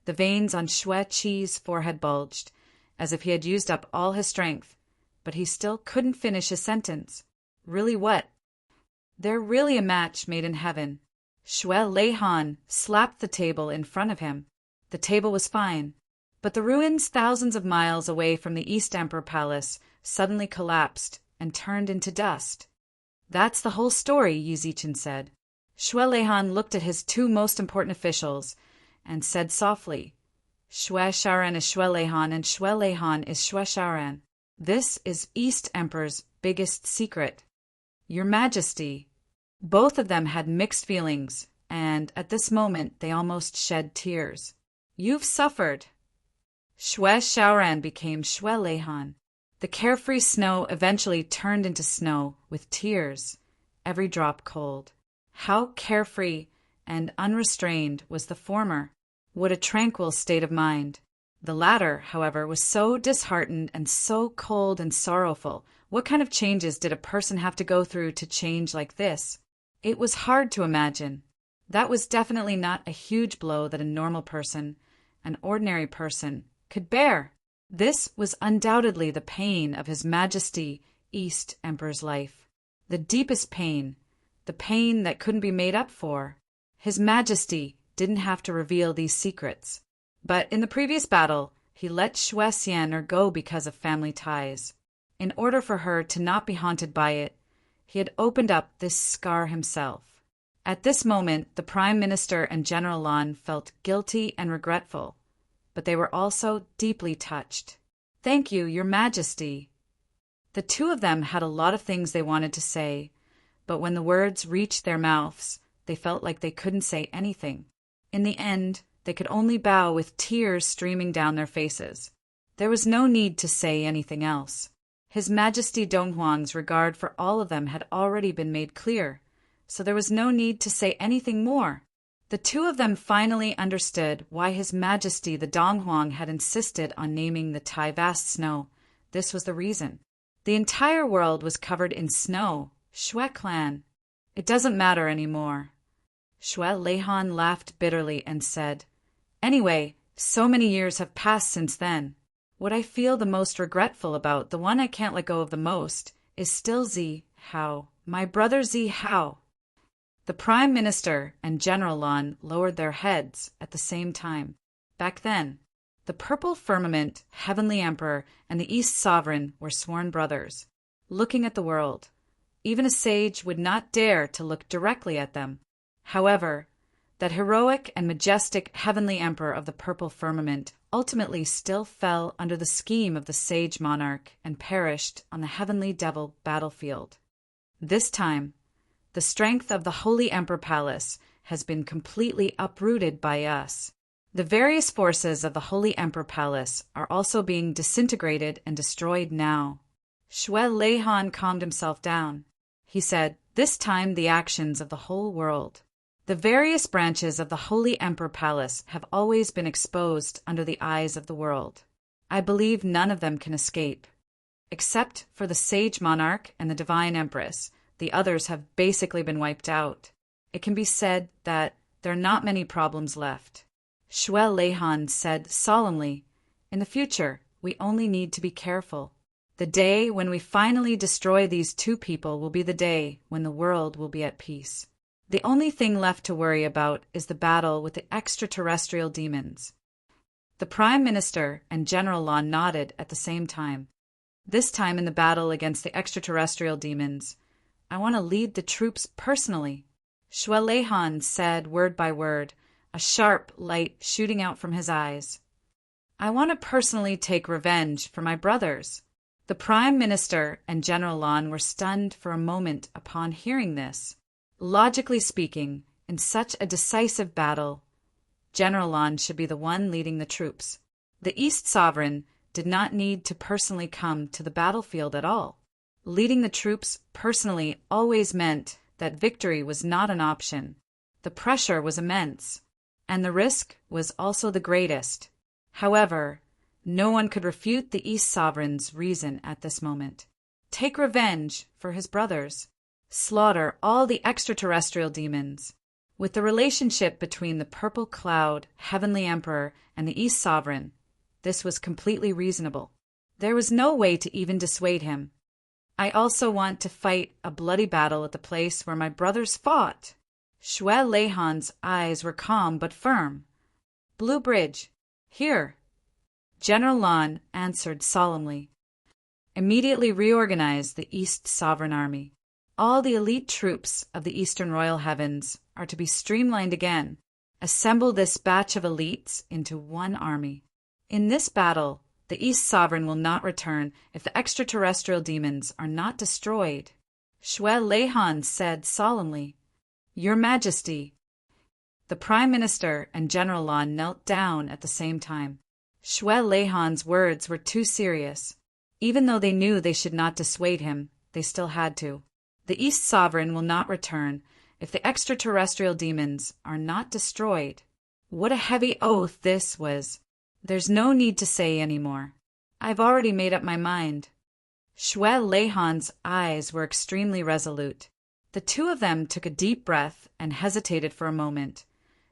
the veins on Shue-Chi's forehead bulged, as if he had used up all his strength, but he still couldn't finish his sentence. Really what? They're really a match made in heaven. Shue-Lihan slapped the table in front of him. The table was fine, but the ruins thousands of miles away from the East Emperor Palace suddenly collapsed and turned into dust. "That's the whole story," Yu Zichen said. Shue-Lihan looked at his two most important officials and said softly, "Shue-Shaoran is Shue-Lihan and Shue-Lihan is Shue-Shaoran. This is East Emperor's biggest secret. Your Majesty." Both of them had mixed feelings, and at this moment they almost shed tears. "You've suffered." Shue-Shaoran became Shue-Lihan. The carefree snow eventually turned into snow with tears, every drop cold. How carefree and unrestrained was the former! What a tranquil state of mind! The latter, however, was so disheartened and so cold and sorrowful. What kind of changes did a person have to go through to change like this? It was hard to imagine. That was definitely not a huge blow that a normal person, an ordinary person, could bear. This was undoubtedly the pain of His Majesty East Emperor's life. The deepest pain, the pain that couldn't be made up for. His Majesty didn't have to reveal these secrets. But in the previous battle, he let Shue-Xian go because of family ties. In order for her to not be haunted by it, he had opened up this scar himself. At this moment, the Prime Minister and General Lan felt guilty and regretful, but they were also deeply touched. "Thank you, Your Majesty." The two of them had a lot of things they wanted to say, but when the words reached their mouths, they felt like they couldn't say anything. In the end, they could only bow with tears streaming down their faces. There was no need to say anything else. His Majesty Donghuang's regard for all of them had already been made clear, so there was no need to say anything more. The two of them finally understood why His Majesty the Donghuang had insisted on naming the Tai vast snow. This was the reason. The entire world was covered in snow. Shue clan. It doesn't matter anymore. Shue-Lihan laughed bitterly and said, "Anyway, so many years have passed since then. What I feel the most regretful about, the one I can't let go of the most, is still Zi Hao, my brother Zi Hao." The Prime Minister and General Lan lowered their heads at the same time. Back then, the Purple Firmament, Heavenly Emperor, and the East Sovereign were sworn brothers, looking at the world. Even a sage would not dare to look directly at them. However, that heroic and majestic Heavenly Emperor of the Purple Firmament ultimately still fell under the scheme of the sage monarch and perished on the Heavenly Devil battlefield. This time, the strength of the Holy Emperor Palace has been completely uprooted by us. The various forces of the Holy Emperor Palace are also being disintegrated and destroyed now. Shuai Leihan calmed himself down. He said, "This time the actions of the whole world. The various branches of the Holy Emperor Palace have always been exposed under the eyes of the world. I believe none of them can escape. Except for the Sage Monarch and the Divine Empress, the others have basically been wiped out. It can be said that there are not many problems left." Shuai Leihan said solemnly, "In the future, we only need to be careful. The day when we finally destroy these two people will be the day when the world will be at peace. The only thing left to worry about is the battle with the extraterrestrial demons." The Prime Minister and General Lon nodded at the same time. "This time in the battle against the extraterrestrial demons, I want to lead the troops personally." Shuai Leihan said word by word, a sharp light shooting out from his eyes. "I want to personally take revenge for my brothers." The Prime Minister and General Lon were stunned for a moment upon hearing this. Logically speaking, in such a decisive battle, General Lon should be the one leading the troops. The East Sovereign did not need to personally come to the battlefield at all. Leading the troops personally always meant that victory was not an option. The pressure was immense, and the risk was also the greatest. However, no one could refute the East Sovereign's reason at this moment. Take revenge for his brothers. Slaughter all the extraterrestrial demons. With the relationship between the Purple Cloud, Heavenly Emperor, and the East Sovereign, this was completely reasonable. There was no way to even dissuade him. "I also want to fight a bloody battle at the place where my brothers fought." Shuai Leihan's eyes were calm but firm. "Blue Bridge. Here." General Lon answered solemnly. "Immediately reorganize the East Sovereign Army. All the elite troops of the Eastern Royal Heavens are to be streamlined again. Assemble this batch of elites into one army. In this battle, the East Sovereign will not return if the extraterrestrial demons are not destroyed." Shuai Leihan said solemnly, "Your Majesty." The Prime Minister and General Lon knelt down at the same time. Shuai Leihan's words were too serious. Even though they knew they should not dissuade him, they still had to. The East Sovereign will not return if the extraterrestrial demons are not destroyed. What a heavy oath this was. There's no need to say any more. I've already made up my mind. Shuai Leihan's eyes were extremely resolute. The two of them took a deep breath and hesitated for a moment,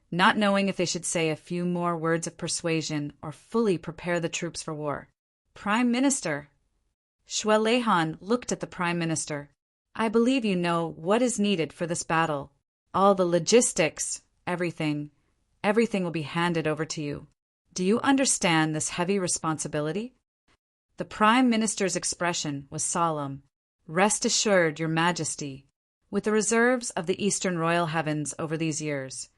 not knowing if they should say a few more words of persuasion or fully prepare the troops for war. "Prime Minister." Shuai Leihan looked at the Prime Minister. "I believe you know what is needed for this battle. All the logistics, everything will be handed over to you. Do you understand this heavy responsibility?" The Prime Minister's expression was solemn. "Rest assured, Your Majesty, with the reserves of the Eastern Royal Heavens over these years,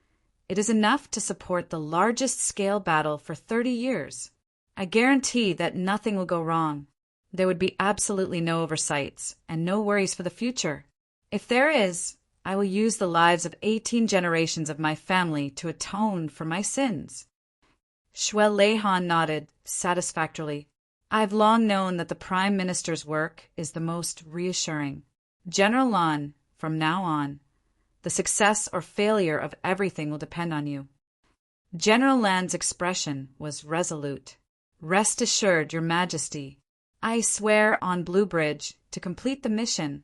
it is enough to support the largest scale battle for 30 years. I guarantee that nothing will go wrong. There would be absolutely no oversights and no worries for the future. If there is, I will use the lives of 18 generations of my family to atone for my sins." Shuai Leihan nodded satisfactorily. "I've long known that the Prime Minister's work is the most reassuring. General Lon, from now on, the success or failure of everything will depend on you." General Lan's expression was resolute. "Rest assured, Your Majesty. I swear on Blue Bridge to complete the mission."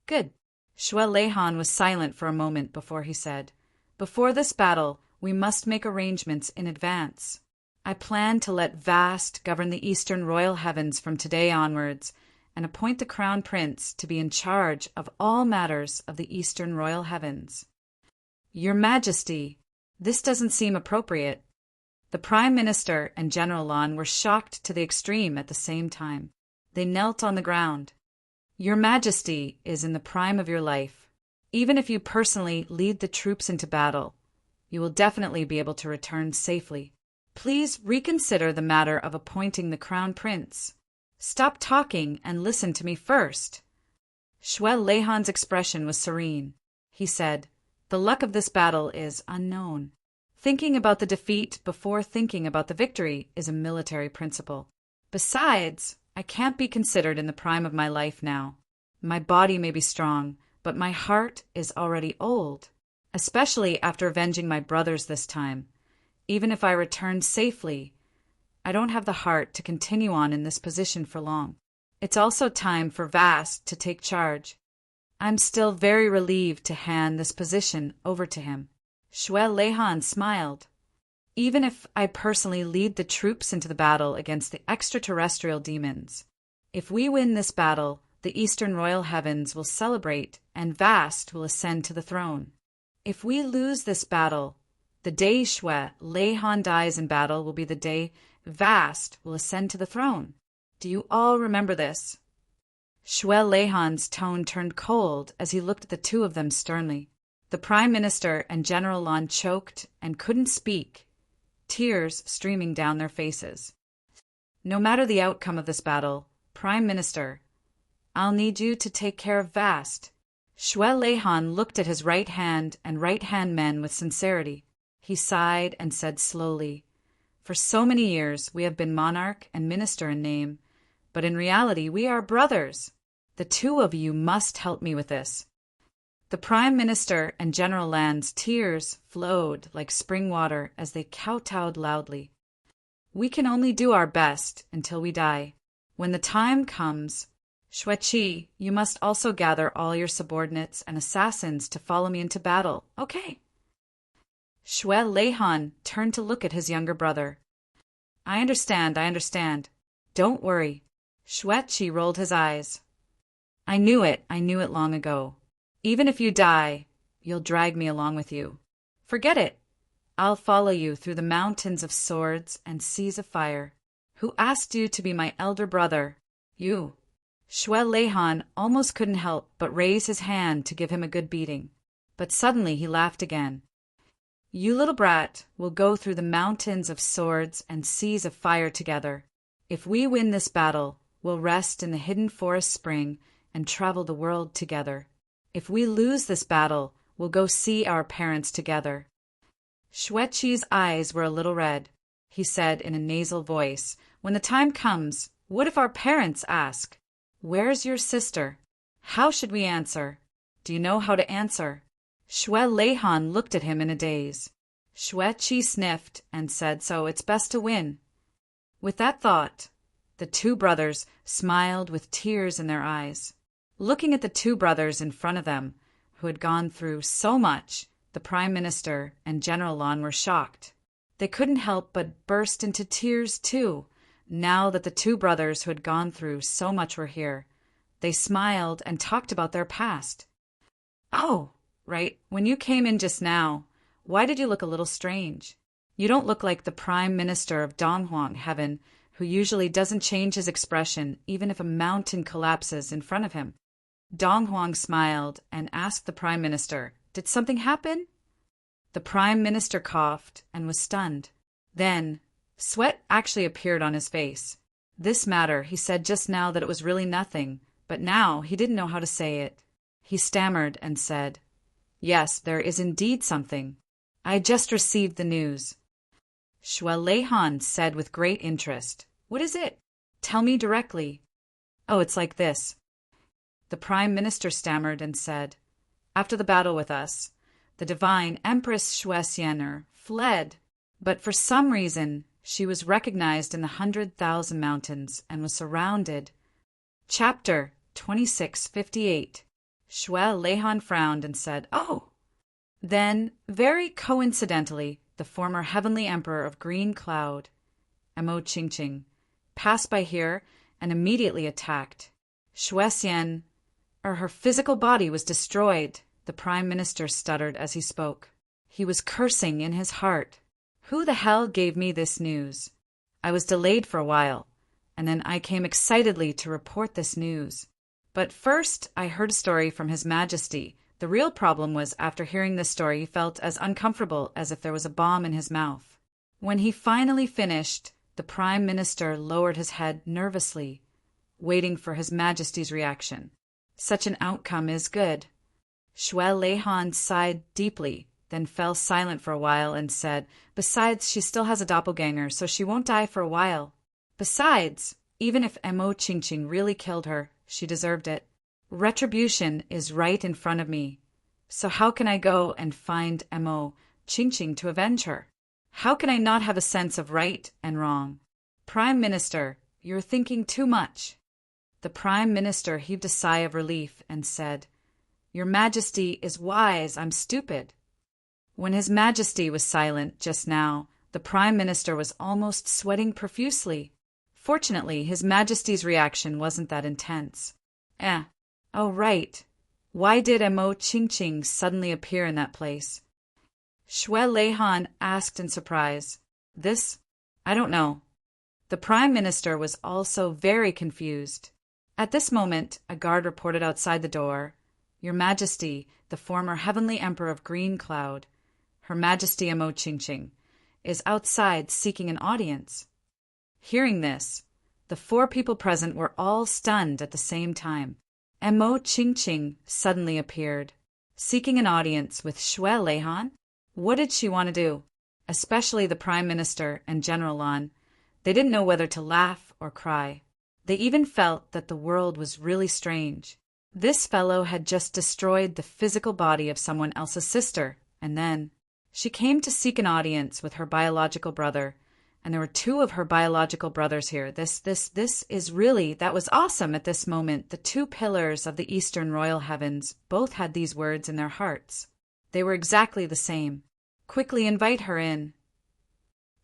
"Good." Shuai Leihan was silent for a moment before he said, "Before this battle, we must make arrangements in advance. I plan to let Vast govern the Eastern Royal Heavens from today onwards, and appoint the Crown Prince to be in charge of all matters of the Eastern Royal Heavens." "Your Majesty, this doesn't seem appropriate." The Prime Minister and General Lon were shocked to the extreme at the same time. They knelt on the ground. "Your Majesty is in the prime of your life. Even if you personally lead the troops into battle, you will definitely be able to return safely. Please reconsider the matter of appointing the Crown Prince. Stop talking and listen to me first." Shuai Leihan's expression was serene. He said, "The luck of this battle is unknown. Thinking about the defeat before thinking about the victory is a military principle. Besides, I can't be considered in the prime of my life now. My body may be strong, but my heart is already old, especially after avenging my brothers this time. Even if I return safely, I don't have the heart to continue on in this position for long. It's also time for Vast to take charge. I'm still very relieved to hand this position over to him. Shwe Lehan smiled. Even if I personally lead the troops into the battle against the extraterrestrial demons, if we win this battle, the Eastern Royal Heavens will celebrate and Vast will ascend to the throne. If we lose this battle, the day Shwe Lehan dies in battle will be the day Vast will ascend to the throne. Do you all remember this? Shwe Lehan's tone turned cold as he looked at the two of them sternly. The Prime Minister and General Lan choked and couldn't speak, tears streaming down their faces. No matter the outcome of this battle, Prime Minister, I'll need you to take care of Vast. Shwe Lehan looked at his right hand and right-hand men with sincerity. He sighed and said slowly, "For so many years we have been monarch and minister in name, but in reality we are brothers. The two of you must help me with this." The Prime Minister and General Lan's tears flowed like spring water as they kowtowed loudly. "We can only do our best until we die. When the time comes, Shwe-Chi, you must also gather all your subordinates and assassins to follow me into battle, okay?" Shwe Lehan turned to look at his younger brother. I understand. Don't worry." Shwe-Chi rolled his eyes. I knew it long ago. Even if you die, you'll drag me along with you. Forget it. I'll follow you through the mountains of swords and seas of fire. Who asked you to be my elder brother? You. Shwe Lehan almost couldn't help but raise his hand to give him a good beating. But suddenly he laughed again. You little brat will go through the mountains of swords and seas of fire together. If we win this battle, we'll rest in the hidden forest spring and travel the world together. If we lose this battle, we'll go see our parents together. Shwe-Chi's eyes were a little red. He said in a nasal voice, "When the time comes, what if our parents ask, 'Where's your sister?' How should we answer? Do you know how to answer?" Shwe Lehan looked at him in a daze. Shwe-Chi sniffed and said, "So it's best to win." With that thought, the two brothers smiled with tears in their eyes. Looking at the two brothers in front of them, who had gone through so much, the Prime Minister and General Lan were shocked. They couldn't help but burst into tears too, now that the two brothers who had gone through so much were here. They smiled and talked about their past. "Oh, right, when you came in just now, why did you look a little strange? You don't look like the Prime Minister of Donghuang Heaven, who usually doesn't change his expression even if a mountain collapses in front of him." Donghuang smiled and asked the Prime Minister, "Did something happen?" The Prime Minister coughed and was stunned. Then, sweat actually appeared on his face. This matter, he said just now that it was really nothing, but now he didn't know how to say it. He stammered and said, "Yes, there is indeed something. I just received the news." Shwe Lehan said with great interest, "What is it? Tell me directly." "Oh, it's like this." The Prime Minister stammered and said, "After the battle with us, the divine Empress Shwe fled, but for some reason she was recognized in the 100,000 mountains and was surrounded." Chapter 2658. Shwe Lehan frowned and said, "Oh!" Then, very coincidentally, the former heavenly emperor of Green Cloud, Amo Ching, passed by here and immediately attacked. Shwe her physical body was destroyed, the Prime Minister stuttered as he spoke. He was cursing in his heart. Who the hell gave me this news? I was delayed for a while, and then I came excitedly to report this news. But first I heard a story from His Majesty. The real problem was after hearing this story he felt as uncomfortable as if there was a bomb in his mouth. When he finally finished, the Prime Minister lowered his head nervously, waiting for His Majesty's reaction. Such an outcome is good. Shwe Lehan sighed deeply, then fell silent for a while and said, "Besides, she still has a doppelganger, so she won't die for a while. Besides, even if Mo Qingqing really killed her, she deserved it. Retribution is right in front of me. So how can I go and find Mo Qingqing to avenge her? How can I not have a sense of right and wrong? Prime Minister, you're thinking too much." The Prime Minister heaved a sigh of relief and said, "Your Majesty is wise, I'm stupid." When His Majesty was silent just now, the Prime Minister was almost sweating profusely. Fortunately, His Majesty's reaction wasn't that intense. Oh right. Why did Mo Qingqing suddenly appear in that place? Xue Leihan asked in surprise. This? I don't know. The Prime Minister was also very confused. At this moment, a guard reported outside the door, "Your Majesty, the former Heavenly Emperor of Green Cloud, Her Majesty Mo Qingqing, is outside seeking an audience." Hearing this, the 4 people present were all stunned at the same time. Mo Qingqing suddenly appeared, seeking an audience with Xue Leihan. What did she want to do? Especially the Prime Minister and General Lan. They didn't know whether to laugh or cry. They even felt that the world was really strange. This fellow had just destroyed the physical body of someone else's sister, and then she came to seek an audience with her biological brother, and there were 2 of her biological brothers here. This is really, that was awesome at this moment. The 2 pillars of the Eastern Royal Heavens both had these words in their hearts. They were exactly the same. "Quickly invite her in."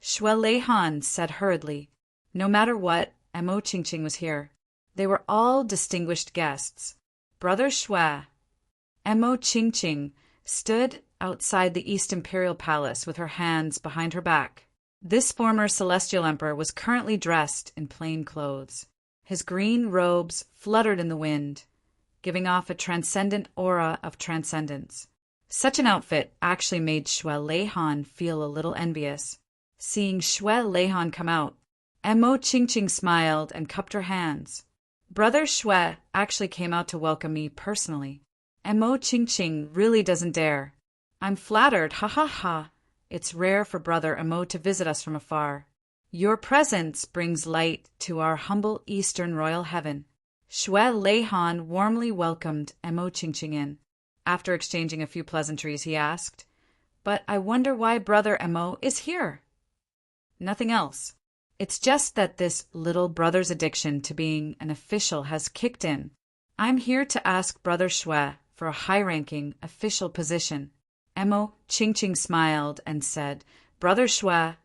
Xue Leihan said hurriedly. No matter what, Mo Qingqing was here. They were all distinguished guests. Brother Xue. Mo Qingqing stood outside the East Imperial Palace with her hands behind her back. This former celestial emperor was currently dressed in plain clothes. His green robes fluttered in the wind, giving off a transcendent aura of transcendence. Such an outfit actually made Xue Leihan feel a little envious. Seeing Xue Leihan come out, Mo Qingqing smiled and cupped her hands. "Brother Xue actually came out to welcome me personally. Mo Qingqing really doesn't dare. I'm flattered, ha ha ha. It's rare for Brother Mo to visit us from afar. Your presence brings light to our humble Eastern Royal Heaven." Xue Leihan warmly welcomed Mo Qingqing in. After exchanging a few pleasantries, he asked, "But I wonder why Brother Mo is here?" "Nothing else. It's just that this little brother's addiction to being an official has kicked in. I'm here to ask Brother Xue for a high-ranking official position." Mo Qingqing smiled and said, "Brother Xue,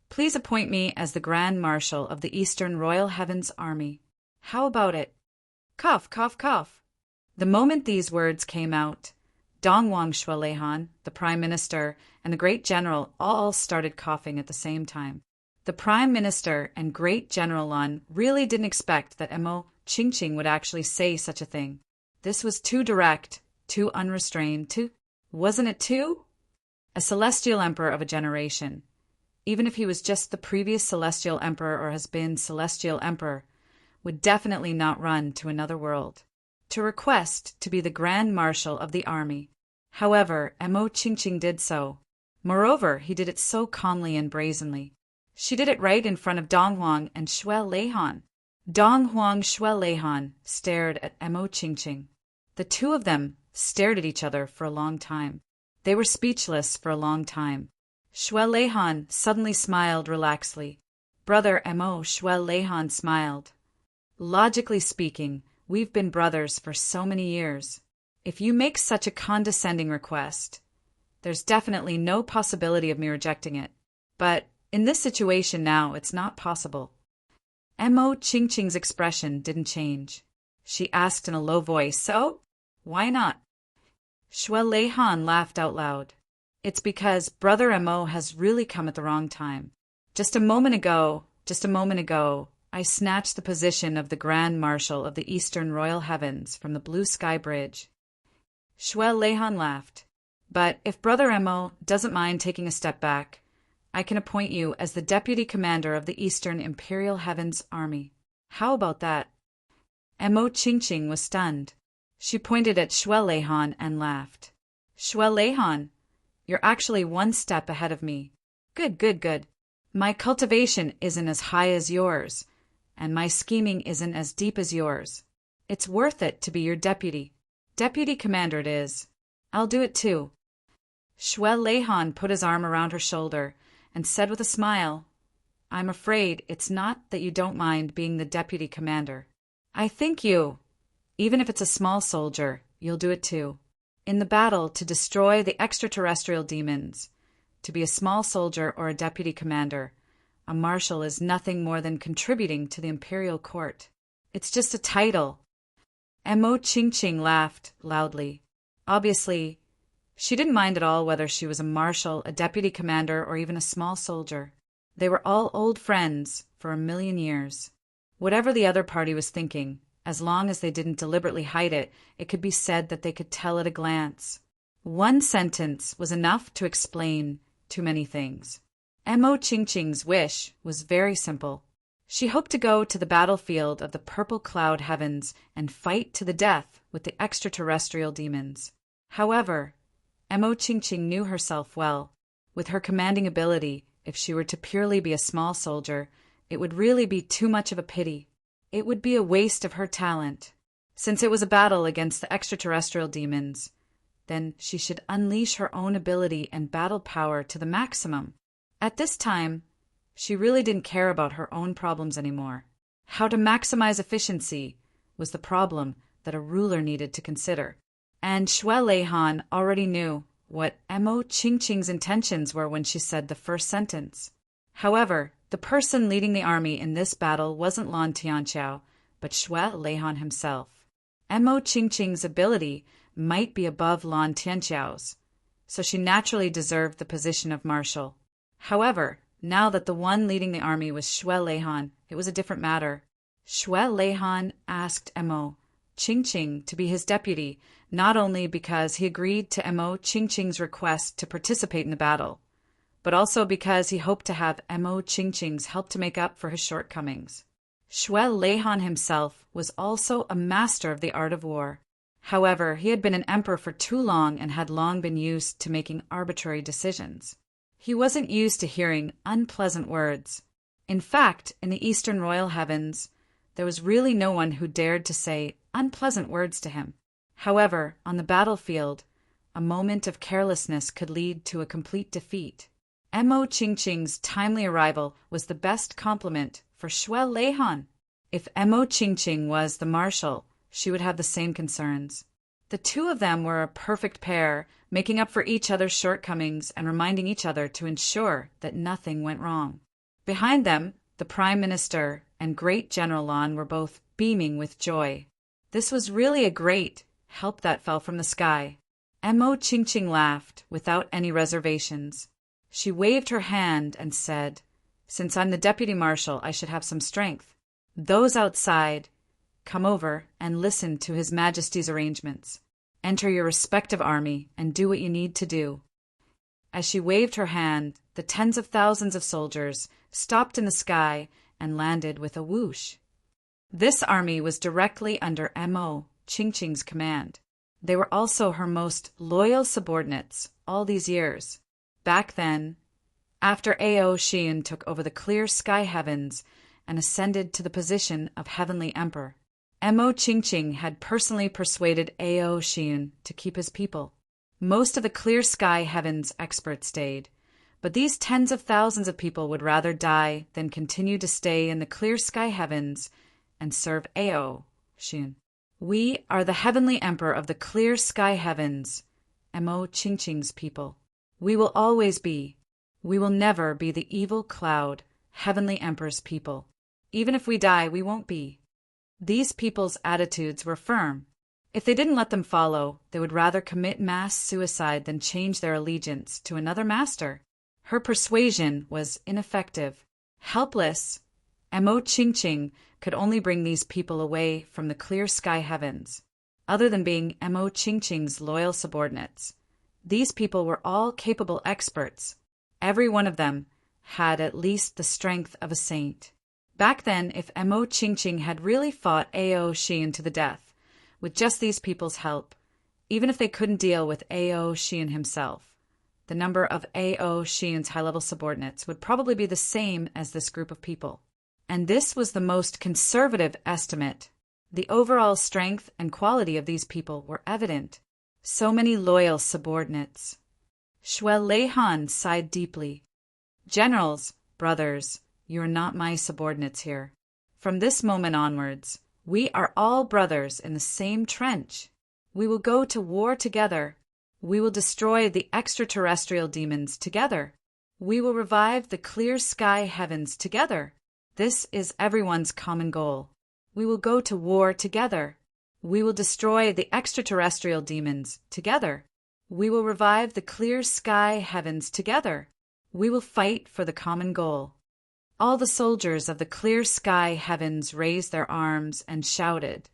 please appoint me as the Grand Marshal of the Eastern Royal Heavens Army. How about it?" Cough, cough, cough. The moment these words came out, Dongwang Xue Leihan, the Prime Minister, and the Great General all started coughing at the same time. The Prime Minister and Great General Lan really didn't expect that Mo Qingqing would actually say such a thing. This was too direct, too unrestrained, wasn't it too? A celestial emperor of a generation, even if he was just the previous celestial emperor or has been celestial emperor, would definitely not run to another world to request to be the Grand Marshal of the army. However, Mo Qingqing did so. Moreover, he did it so calmly and brazenly. She did it right in front of Donghuang and Xue Leihan. Donghuang Xue Leihan stared at Mo Qingqing. The 2 of them stared at each other for a long time. They were speechless for a long time. Xue Leihan suddenly smiled relaxedly. Brother Mo Xue Leihan smiled. "Logically speaking, we've been brothers for so many years. If you make such a condescending request, there's definitely no possibility of me rejecting it. But in this situation now, it's not possible." Mo Qingqing's expression didn't change. She asked in a low voice, "So? Why not?" Xue Leihan laughed out loud. "It's because Brother Mo has really come at the wrong time. Just a moment ago, I snatched the position of the Grand Marshal of the Eastern Royal Heavens from the Blue Sky Bridge." Xue Leihan laughed. "But if Brother Mo doesn't mind taking a step back, I can appoint you as the Deputy Commander of the Eastern Imperial Heavens Army. How about that?" Mo Qingqing was stunned. She pointed at Xue Leihan and laughed. "Xue Leihan, You're actually one step ahead of me. Good, good, good. My cultivation isn't as high as yours, and my scheming isn't as deep as yours. It's worth it to be your deputy. Deputy commander it is. I'll do it too. Shwe Lehan put his arm around her shoulder and said with a smile, I'm afraid it's not that you don't mind being the deputy commander. I think you, even if it's a small soldier, you'll do it too. In the battle to destroy the extraterrestrial demons, to be a small soldier or a deputy commander, a marshal is nothing more than contributing to the imperial court. It's just a title. Mo Ching laughed loudly. Obviously, she didn't mind at all whether she was a marshal, a deputy commander, or even a small soldier. They were all old friends for 1,000,000 years. Whatever the other party was thinking, as long as they didn't deliberately hide it, it could be said that they could tell at a glance. One sentence was enough to explain too many things. Mo Ching's wish was very simple. She hoped to go to the battlefield of the purple cloud heavens and fight to the death with the extraterrestrial demons. However, Mo Ching knew herself well. With her commanding ability, if she were to purely be a small soldier, it would really be too much of a pity. It would be a waste of her talent. Since it was a battle against the extraterrestrial demons, then she should unleash her own ability and battle power to the maximum. At this time, she really didn't care about her own problems anymore. How to maximize efficiency was the problem that a ruler needed to consider. And Shwe Lehan already knew what Mo Ching's intentions were when she said the first sentence. However, the person leading the army in this battle wasn't Lan Tianqiao, but Shwe Lehan himself. Mo Ching's ability might be above Lan Tianqiao's, so she naturally deserved the position of marshal. However, now that the one leading the army was Shwe Lehan, it was a different matter. Shwe Lehan asked Mo Ching to be his deputy, not only because he agreed to Mo Ching's request to participate in the battle, but also because he hoped to have Mo Ching's help to make up for his shortcomings. Shwe Lehan himself was also a master of the art of war. However, he had been an emperor for too long and had long been used to making arbitrary decisions. He wasn't used to hearing unpleasant words. In fact, in the Eastern Royal Heavens, there was really no one who dared to say unpleasant words to him. However, on the battlefield, a moment of carelessness could lead to a complete defeat. Mo Ching's timely arrival was the best compliment for Shwe Lehan. If Mo Ching was the marshal, she would have the same concerns. The two of them were a perfect pair, making up for each other's shortcomings and reminding each other to ensure that nothing went wrong. Behind them, the Prime Minister and Great General Lan were both beaming with joy. This was really a great help that fell from the sky. Mo Ching laughed without any reservations. She waved her hand and said, Since I'm the deputy marshal, I should have some strength. Those outside, come over and listen to His Majesty's arrangements. Enter your respective army and do what you need to do. As she waved her hand, the tens of thousands of soldiers stopped in the sky and landed with a whoosh. This army was directly under Mo Ching's command. They were also her most loyal subordinates all these years. Back then, after Ao Xian took over the clear sky heavens and ascended to the position of Heavenly Emperor, Mo Ching had personally persuaded Ao Xian to keep his people. Most of the clear sky heavens experts stayed, but these tens of thousands of people would rather die than continue to stay in the clear sky heavens and serve Ao Xian. We are the Heavenly Emperor of the clear sky heavens, Mo Ching's people. We will always be. We will never be the evil cloud, Heavenly Emperor's people. Even if we die, we won't be. These people's attitudes were firm. If they didn't let them follow, they would rather commit mass suicide than change their allegiance to another master. Her persuasion was ineffective. Helpless, Mo Ching could only bring these people away from the clear sky heavens. Other than being Mo Ching's loyal subordinates, these people were all capable experts. Every one of them had at least the strength of a saint. Back then, if Mo Ching had really fought Ao Xian to the death, with just these people's help, even if they couldn't deal with Ao Xian himself, The number of A.O. Xian's high-level subordinates would probably be the same as this group of people. And this was the most conservative estimate. The overall strength and quality of these people were evident. So many loyal subordinates. Xue Leihan sighed deeply. Generals, brothers, you are not my subordinates here. From this moment onwards, we are all brothers in the same trench. We will go to war together. We will destroy the extraterrestrial demons together. We will revive the clear sky heavens together. This is everyone's common goal. We will go to war together. We will destroy the extraterrestrial demons together. We will revive the clear sky heavens together. We will fight for the common goal. All the soldiers of the clear sky heavens raised their arms and shouted,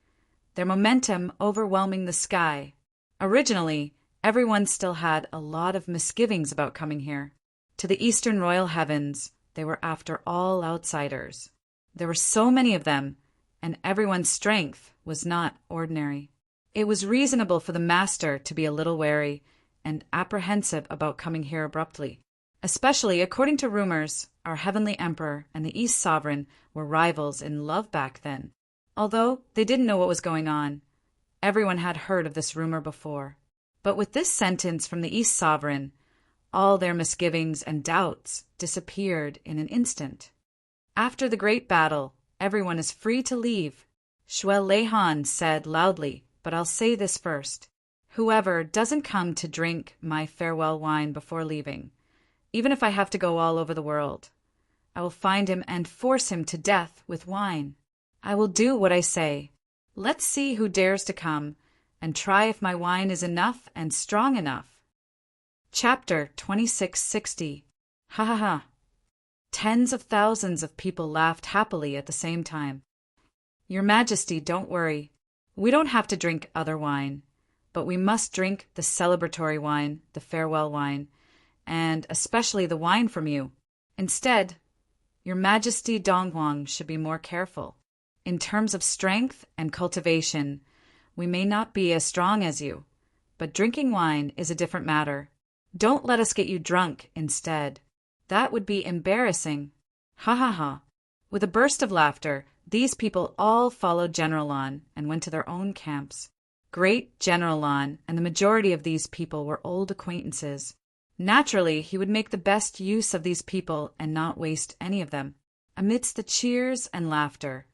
their momentum overwhelming the sky. Originally, everyone still had a lot of misgivings about coming here. To the eastern royal heavens, they were after all outsiders. There were so many of them, and everyone's strength was not ordinary. It was reasonable for the master to be a little wary and apprehensive about coming here abruptly. Especially, according to rumors, our heavenly emperor and the East sovereign were rivals in love back then. Although they didn't know what was going on, everyone had heard of this rumor before. But with this sentence from the East sovereign, all their misgivings and doubts disappeared in an instant. After the great battle, everyone is free to leave. Xue Leihan said loudly, but I'll say this first. Whoever doesn't come to drink my farewell wine before leaving, even if I have to go all over the world, I will find him and force him to death with wine. I will do what I say. Let's see who dares to come and try if my wine is enough and strong enough. Chapter 2660. Ha ha ha. Tens of thousands of people laughed happily at the same time. Your Majesty, don't worry. We don't have to drink other wine, but we must drink the celebratory wine, the farewell wine, and especially the wine from you. Instead, Your Majesty Donghuang should be more careful. In terms of strength and cultivation, we may not be as strong as you, but drinking wine is a different matter. Don't let us get you drunk instead. That would be embarrassing. Ha ha ha. With a burst of laughter, these people all followed General Lan and went to their own camps. Great General Lan and the majority of these people were old acquaintances. Naturally, he would make the best use of these people and not waste any of them. Amidst the cheers and laughter,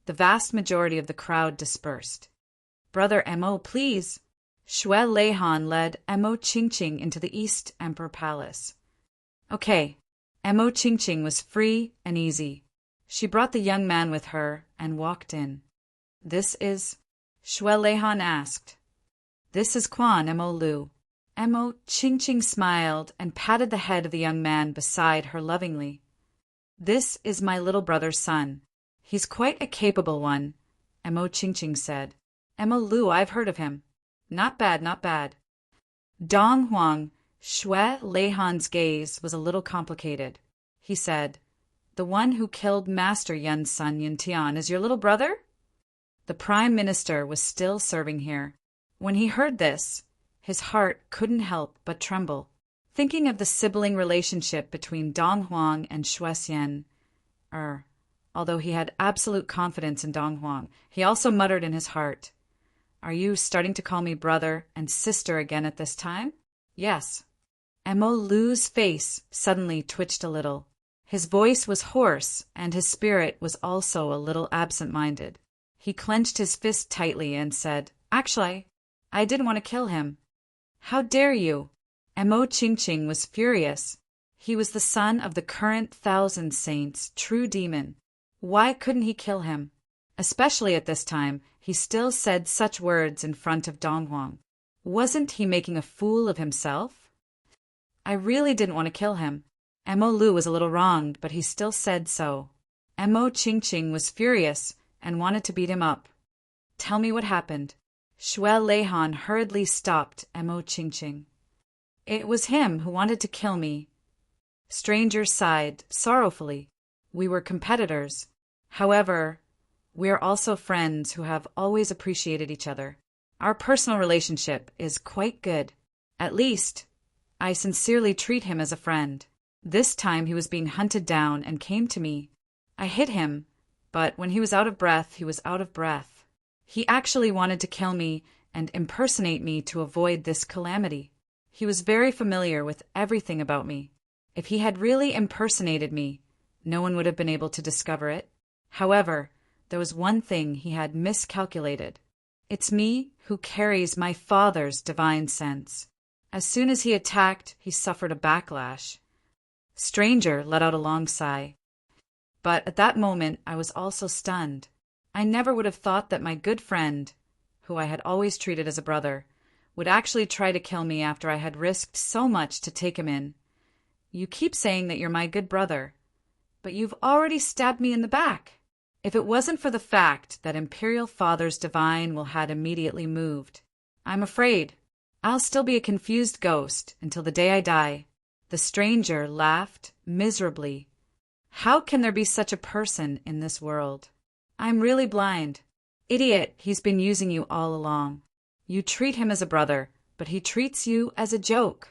the vast majority of the crowd dispersed. Brother Mo, please. Xue Leihan led Mo Qingqing into the East Emperor Palace. Okay, Mo Qingqing was free and easy. She brought the young man with her and walked in. This is? Xue Leihan asked. This is Quan Mo Lu. Mo Qingqing smiled and patted the head of the young man beside her lovingly. This is my little brother's son. He's quite a capable one, Mo Qingqing said. Mo Lu, I've heard of him. Not bad, not bad. Donghuang, Xue Leihan's gaze was a little complicated. He said, the one who killed Master Yun's son Yuntian is your little brother? The Prime Minister was still serving here. When he heard this, his heart couldn't help but tremble. Thinking of the sibling relationship between Donghuang and Xue Xian, although he had absolute confidence in Donghuang, he also muttered in his heart, are you starting to call me brother and sister again at this time? Yes. Mo Lu's face suddenly twitched a little. His voice was hoarse, and his spirit was also a little absent-minded. He clenched his fist tightly and said, actually, I didn't want to kill him. How dare you? Mo Qingqing was furious. He was the son of the current Thousand Saints' true demon. Why couldn't he kill him? Especially at this time, he still said such words in front of Donghuang. Wasn't he making a fool of himself? I really didn't want to kill him. Mo Lu was a little wronged, but he still said so. Mo Qingqing was furious and wanted to beat him up. Tell me what happened. Xue Leihan hurriedly stopped Mo Qingqing. It was him who wanted to kill me. Stranger sighed sorrowfully. We were competitors. However, we are also friends who have always appreciated each other. Our personal relationship is quite good. At least, I sincerely treat him as a friend. This time he was being hunted down and came to me. I hit him, but when he was out of breath, he was out of breath. He actually wanted to kill me and impersonate me to avoid this calamity. He was very familiar with everything about me. If he had really impersonated me, no one would have been able to discover it. However, there was one thing he had miscalculated. It's me who carries my father's divine sense. As soon as he attacked, he suffered a backlash. Stranger let out a long sigh. But at that moment, I was also stunned. I never would have thought that my good friend, who I had always treated as a brother, would actually try to kill me after I had risked so much to take him in. You keep saying that you're my good brother, but you've already stabbed me in the back. If it wasn't for the fact that Imperial Father's divine will had immediately moved, I'm afraid I'll still be a confused ghost until the day I die. The stranger laughed miserably. How can there be such a person in this world? I'm really blind. Idiot, he's been using you all along. You treat him as a brother, but he treats you as a joke.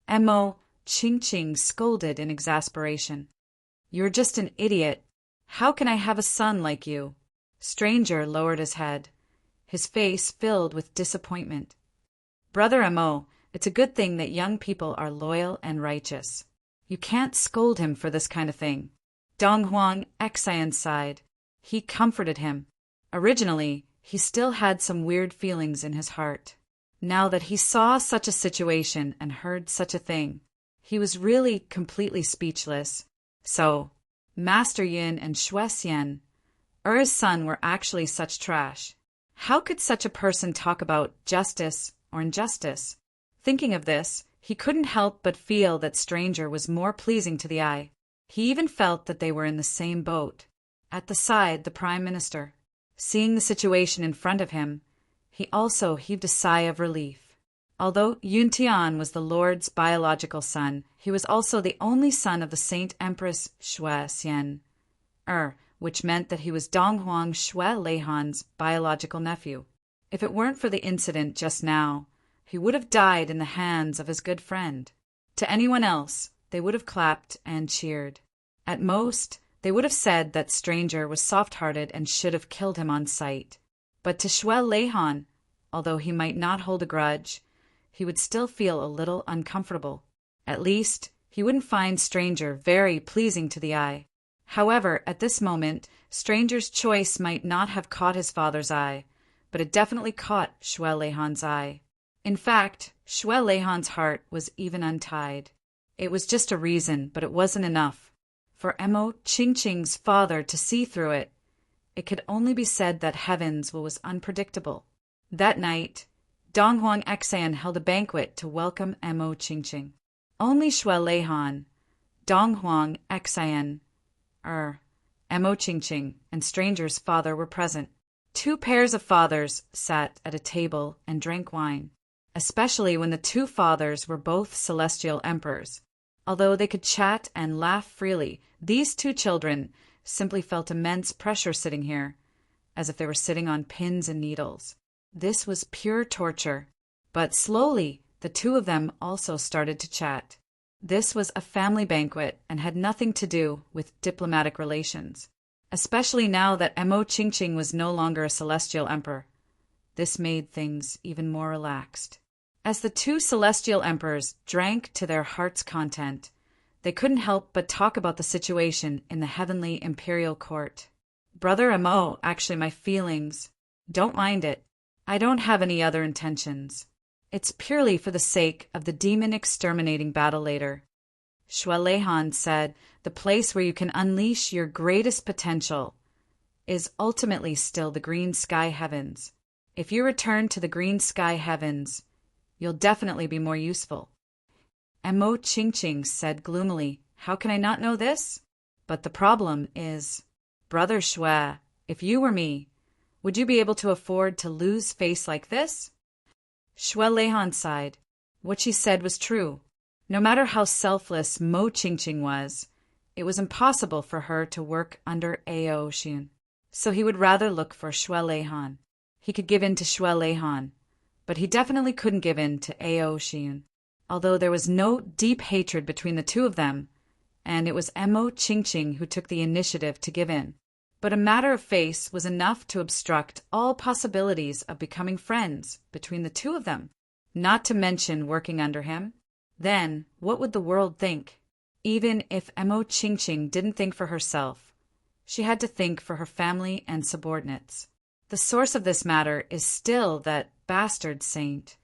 Mo Ching scolded in exasperation. You're just an idiot. How can I have a son like you? Stranger lowered his head, his face filled with disappointment. Brother Mo, it's a good thing that young people are loyal and righteous. You can't scold him for this kind of thing. Dong Huang Xian sighed. He comforted him. Originally, he still had some weird feelings in his heart. Now that he saw such a situation and heard such a thing, he was really completely speechless. So, Master Yin and Xue Xian, Er's son, were actually such trash. How could such a person talk about justice or injustice? Thinking of this, he couldn't help but feel that Stranger was more pleasing to the eye. He even felt that they were in the same boat. At the side, the Prime Minister, seeing the situation in front of him, he also heaved a sigh of relief. Although Yun Tian was the Lord's biological son, he was also the only son of the Saint Empress Xue Xian, which meant that he was Donghuang Xue Leihan's biological nephew. If it weren't for the incident just now, he would have died in the hands of his good friend. To anyone else, they would have clapped and cheered. At most, they would have said that Stranger was soft-hearted and should have killed him on sight. But to Xue Leihan, although he might not hold a grudge, he would still feel a little uncomfortable. At least, he wouldn't find Stranger very pleasing to the eye. However, at this moment, Stranger's choice might not have caught his father's eye, but it definitely caught Xue Leihan's eye. In fact, Xue Leihan's heart was even untied. It was just a reason, but it wasn't enough. For Mo Ching's father to see through it, it could only be said that heavens was unpredictable. That night, Donghuang Xian held a banquet to welcome Mo Ching. Only Xue Leihan, Donghuang Xian, Mo Ching, and Stranger's father were present. Two pairs of fathers sat at a table and drank wine, especially when the two fathers were both celestial emperors. Although they could chat and laugh freely, these two children simply felt immense pressure sitting here, as if they were sitting on pins and needles. This was pure torture. But slowly, the two of them also started to chat. This was a family banquet and had nothing to do with diplomatic relations, especially now that Mo Ching was no longer a celestial emperor. This made things even more relaxed. As the two celestial emperors drank to their heart's content, they couldn't help but talk about the situation in the heavenly imperial court. Brother Mo, actually my feelings. Don't mind it. I don't have any other intentions. It's purely for the sake of the demon exterminating battle later. Xue Leihan said the place where you can unleash your greatest potential is ultimately still the green sky heavens. If you return to the green sky heavens, you'll definitely be more useful. Mo Ching said gloomily, how can I not know this? But the problem is, Brother Xue, if you were me, would you be able to afford to lose face like this? Xue Leihan sighed. What she said was true. No matter how selfless Mo Ching was, it was impossible for her to work under Ascension. So he would rather look for Xue Leihan. He could give in to Xue Leihan, but he definitely couldn't give in to Ascension. although there was no deep hatred between the two of them, and it was Mo Qingqing who took the initiative to give in. But a matter of face was enough to obstruct all possibilities of becoming friends between the two of them, not to mention working under him. Then, what would the world think? Even if Mo Qingqing didn't think for herself, she had to think for her family and subordinates. The source of this matter is still that bastard saint.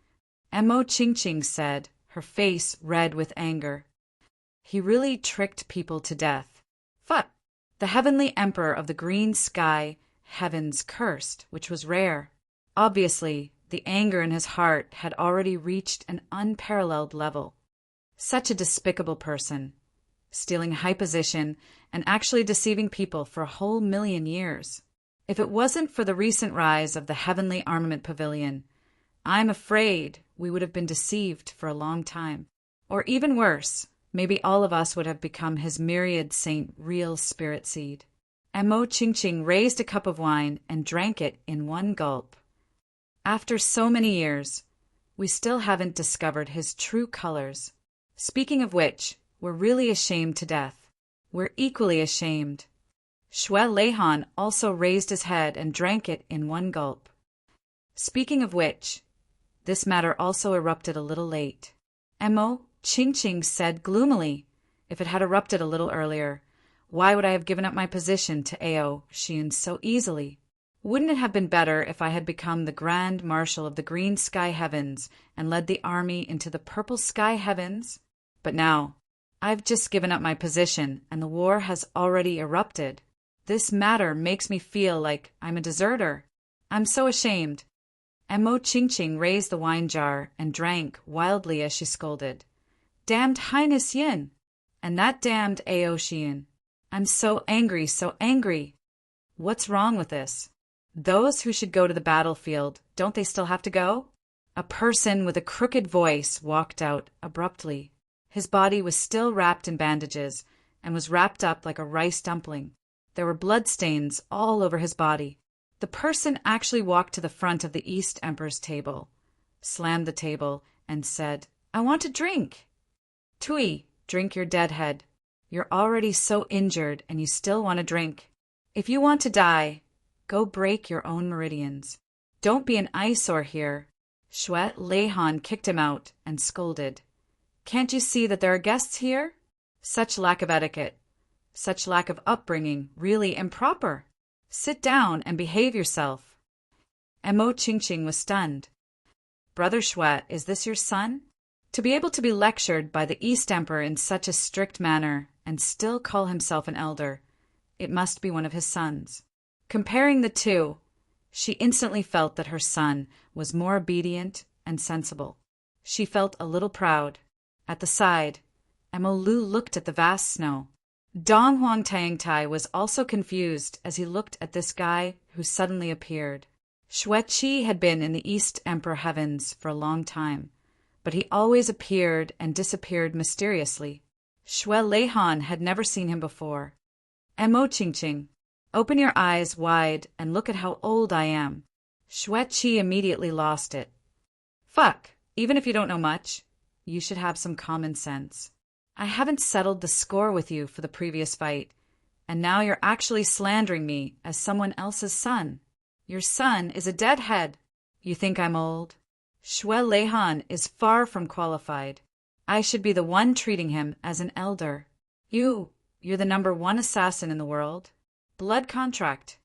Mo Qingqing said, her face red with anger. He really tricked people to death. Fuck! The heavenly emperor of the green sky heavens cursed, which was rare. Obviously, the anger in his heart had already reached an unparalleled level. Such a despicable person, stealing high position and actually deceiving people for a whole 1,000,000 years. If it wasn't for the recent rise of the Heavenly Armament Pavilion, I'm afraid we would have been deceived for a long time. Or even worse, maybe all of us would have become his myriad saint real spirit seed. Mo Qingqing raised a cup of wine and drank it in one gulp. After so many years, we still haven't discovered his true colors. Speaking of which, we're really ashamed to death. We're equally ashamed. Xue Leihan also raised his head and drank it in one gulp. Speaking of which, this matter also erupted a little late. Mo Qingqing said gloomily, if it had erupted a little earlier, why would I have given up my position to Ao Xian so easily? Wouldn't it have been better if I had become the Grand Marshal of the Green Sky Heavens and led the army into the Purple Sky Heavens? But now, I've just given up my position and the war has already erupted. This matter makes me feel like I'm a deserter. I'm so ashamed. Mo Qingqing raised the wine jar and drank wildly as she scolded. Damned Highness Yin! And that damned Ao Xian! I'm so angry, so angry! What's wrong with this? Those who should go to the battlefield, don't they still have to go? A person with a crooked voice walked out abruptly. His body was still wrapped in bandages and was wrapped up like a rice dumpling. There were bloodstains all over his body. The person actually walked to the front of the East Emperor's table, slammed the table, and said, I want a drink. Tui, drink your deadhead. You're already so injured and you still want a drink. If you want to die, go break your own meridians. Don't be an eyesore here. Xue Leihan kicked him out and scolded. Can't you see that there are guests here? Such lack of etiquette. Such lack of upbringing, really improper. Sit down and behave yourself. Mo Qingqing was stunned. Brother Xue, is this your son? To be able to be lectured by the East Emperor in such a strict manner and still call himself an elder, it must be one of his sons. Comparing the two, she instantly felt that her son was more obedient and sensible. She felt a little proud. At the side, Mo Lu looked at the vast snow. Dong Huang Tangtai was also confused as he looked at this guy who suddenly appeared. Xue Qi had been in the East Emperor Heavens for a long time, but he always appeared and disappeared mysteriously. Xue Leihan had never seen him before. Mo Qingqing, open your eyes wide and look at how old I am. Xue Qi immediately lost it. Fuck, even if you don't know much, you should have some common sense. I haven't settled the score with you for the previous fight, and now you're actually slandering me as someone else's son. Your son is a deadhead. You think I'm old? Xue Leihan is far from qualified. I should be the one treating him as an elder. You're the #1 assassin in the world. Blood contract.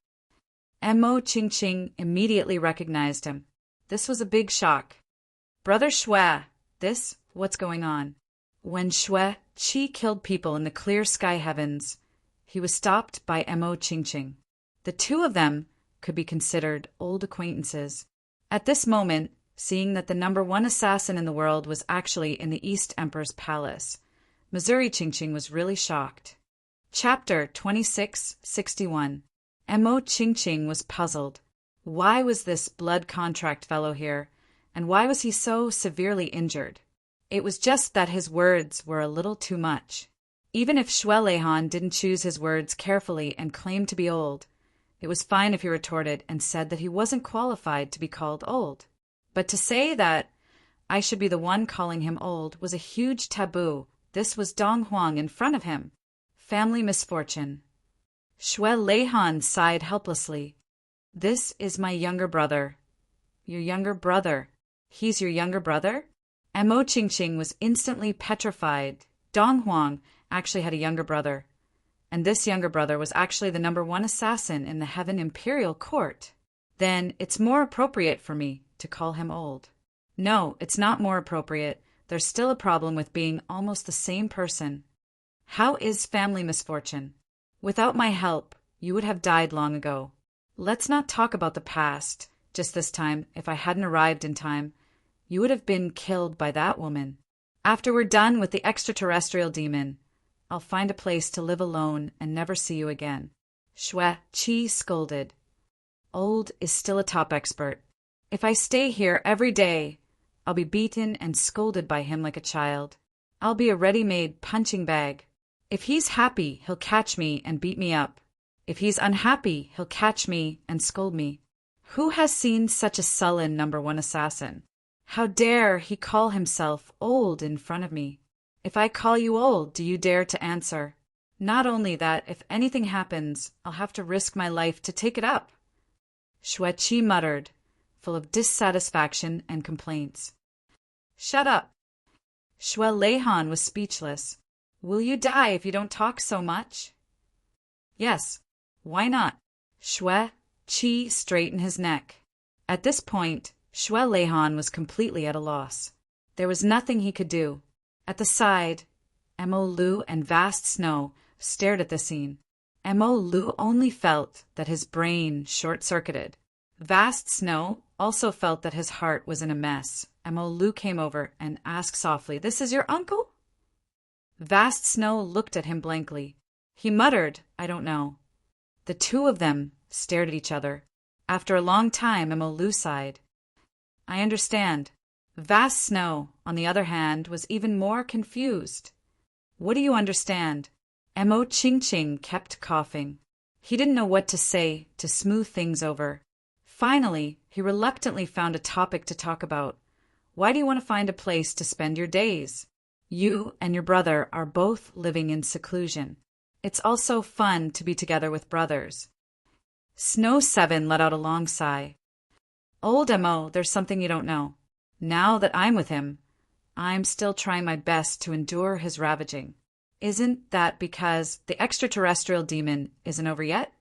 Mo Qingqing immediately recognized him. This was a big shock. Brother Xue, what's going on? When Xue Qi killed people in the clear sky heavens, he was stopped by Mo Qingqing. The two of them could be considered old acquaintances. At this moment, seeing that the #1 assassin in the world was actually in the East Emperor's palace, Missouri Qingqing was really shocked. Chapter 2661. Mo Qingqing was puzzled. Why was this blood contract fellow here, and why was he so severely injured? It was just that his words were a little too much. Even if Xue Leihan didn't choose his words carefully and claimed to be old, it was fine if he retorted and said that he wasn't qualified to be called old. But to say that I should be the one calling him old was a huge taboo. This was Dong Huang in front of him. Family misfortune. Xue Leihan sighed helplessly. This is my younger brother. Your younger brother? He's your younger brother? Mo Qingqing was instantly petrified. Dong Huang actually had a younger brother, and this younger brother was actually the #1 assassin in the Heaven Imperial Court. Then it's more appropriate for me to call him old. No, it's not more appropriate. There's still a problem with being almost the same person. How is family misfortune? Without my help, you would have died long ago. Let's not talk about the past. Just this time, if I hadn't arrived in time, you would have been killed by that woman. After we're done with the extraterrestrial demon, I'll find a place to live alone and never see you again. Xue Qi scolded. Old is still a top expert. If I stay here every day, I'll be beaten and scolded by him like a child. I'll be a ready-made punching bag. If he's happy, he'll catch me and beat me up. If he's unhappy, he'll catch me and scold me. Who has seen such a sullen #1 assassin? How dare he call himself old in front of me? If I call you old, do you dare to answer? Not only that, if anything happens, I'll have to risk my life to take it up. Xue Qi muttered, full of dissatisfaction and complaints. Shut up. Xue Leihan was speechless. Will you die if you don't talk so much? Yes, why not? Xue Qi straightened his neck. At this point, Xue Leihan was completely at a loss. There was nothing he could do. At the side, Mo Lu and Vast Snow stared at the scene. Mo Lu only felt that his brain short-circuited. Vast Snow also felt that his heart was in a mess. Mo Lu came over and asked softly, "This is your uncle?" Vast Snow looked at him blankly. He muttered, "I don't know." The two of them stared at each other. After a long time, Mo Lu sighed. "I understand." Vast Snow, on the other hand, was even more confused. "What do you understand?" Mo Qingqing kept coughing. He didn't know what to say to smooth things over. Finally, he reluctantly found a topic to talk about. "Why do you want to find a place to spend your days? You and your brother are both living in seclusion. It's also fun to be together with brothers." Snow 7 let out a long sigh. "Old Mo, there's something you don't know. Now that I'm with him, I'm still trying my best to endure his ravaging. Isn't that because the extraterrestrial demon isn't over yet?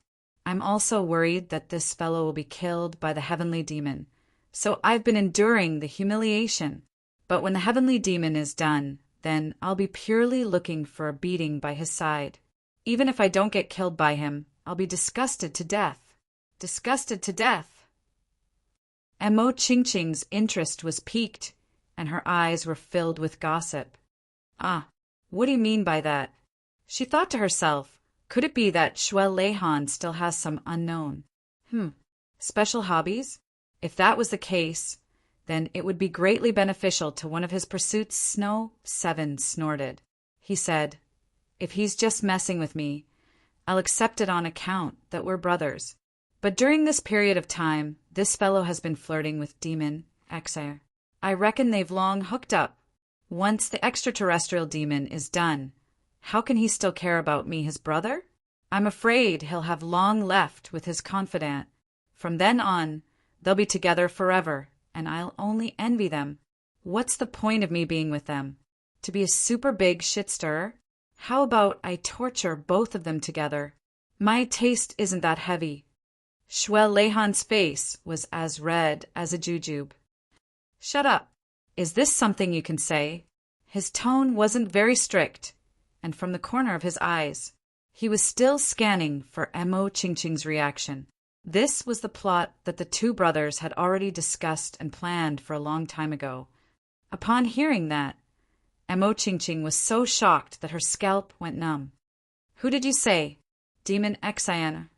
I'm also worried that this fellow will be killed by the heavenly demon, so I've been enduring the humiliation. But when the heavenly demon is done, then I'll be purely looking for a beating by his side. Even if I don't get killed by him, I'll be disgusted to death. Disgusted to death." Mo Qingqing's interest was piqued, and her eyes were filled with gossip. "Ah, what do you mean by that?" She thought to herself, could it be that Xue Leihan still has some unknown? Special hobbies? If that was the case, then it would be greatly beneficial to one of his pursuits. Snow 7 snorted. He said, "If he's just messing with me, I'll accept it on account that we're brothers. But during this period of time, this fellow has been flirting with Demon Xer. I reckon they've long hooked up. Once the extraterrestrial demon is done, how can he still care about me, his brother? I'm afraid he'll have long left with his confidant. From then on, they'll be together forever, and I'll only envy them. What's the point of me being with them? To be a super big shit stirrer? How about I torture both of them together? My taste isn't that heavy." Xue Leihan's face was as red as a jujube. "Shut up. Is this something you can say?" His tone wasn't very strict, and from the corner of his eyes, he was still scanning for Mo Qingqing's reaction. This was the plot that the two brothers had already discussed and planned for a long time ago. Upon hearing that, Mo Qingqing was so shocked that her scalp went numb. "Who did you say? Demon Xiana?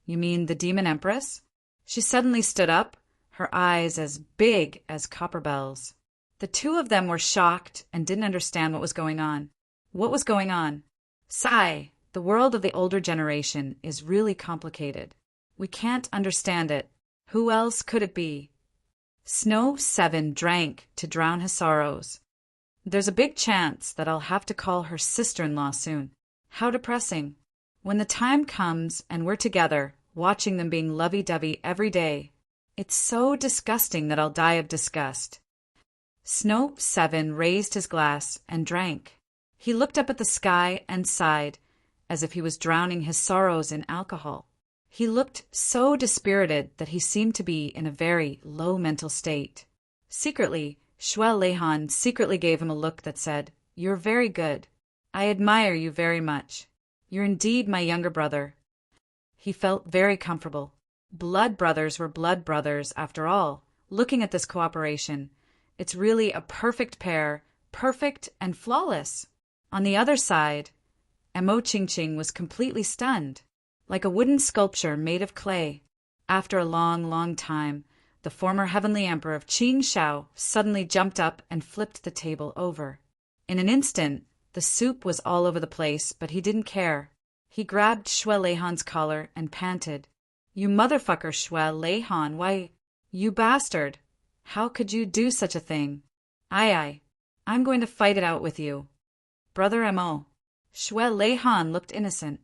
You mean the Demon Empress?" She suddenly stood up, her eyes as big as copper bells. The two of them were shocked and didn't understand what was going on. What was going on? Sigh, the world of the older generation is really complicated. We can't understand it. Who else could it be? Snow 7 drank to drown his sorrows. There's a big chance that I'll have to call her sister-in-law soon. How depressing. When the time comes and we're together, watching them being lovey-dovey every day, it's so disgusting that I'll die of disgust. Snow 7 raised his glass and drank. He looked up at the sky and sighed, as if he was drowning his sorrows in alcohol. He looked so dispirited that he seemed to be in a very low mental state. Secretly, Shwe Lehan secretly gave him a look that said, "You're very good. I admire you very much. You're indeed my younger brother." He felt very comfortable. Blood brothers were blood brothers after all. Looking at this cooperation, it's really a perfect pair, perfect and flawless. On the other side, Emo Ching was completely stunned, like a wooden sculpture made of clay. After a long, long time, the former heavenly emperor of Qing Shao suddenly jumped up and flipped the table over. In an instant, the soup was all over the place, but he didn't care. He grabbed Shwe Lehan's collar and panted, "You motherfucker, Shwe Lehan, why, you bastard! How could you do such a thing? Aye, I'm going to fight it out with you. Brother Emo." Shwe Lehan looked innocent.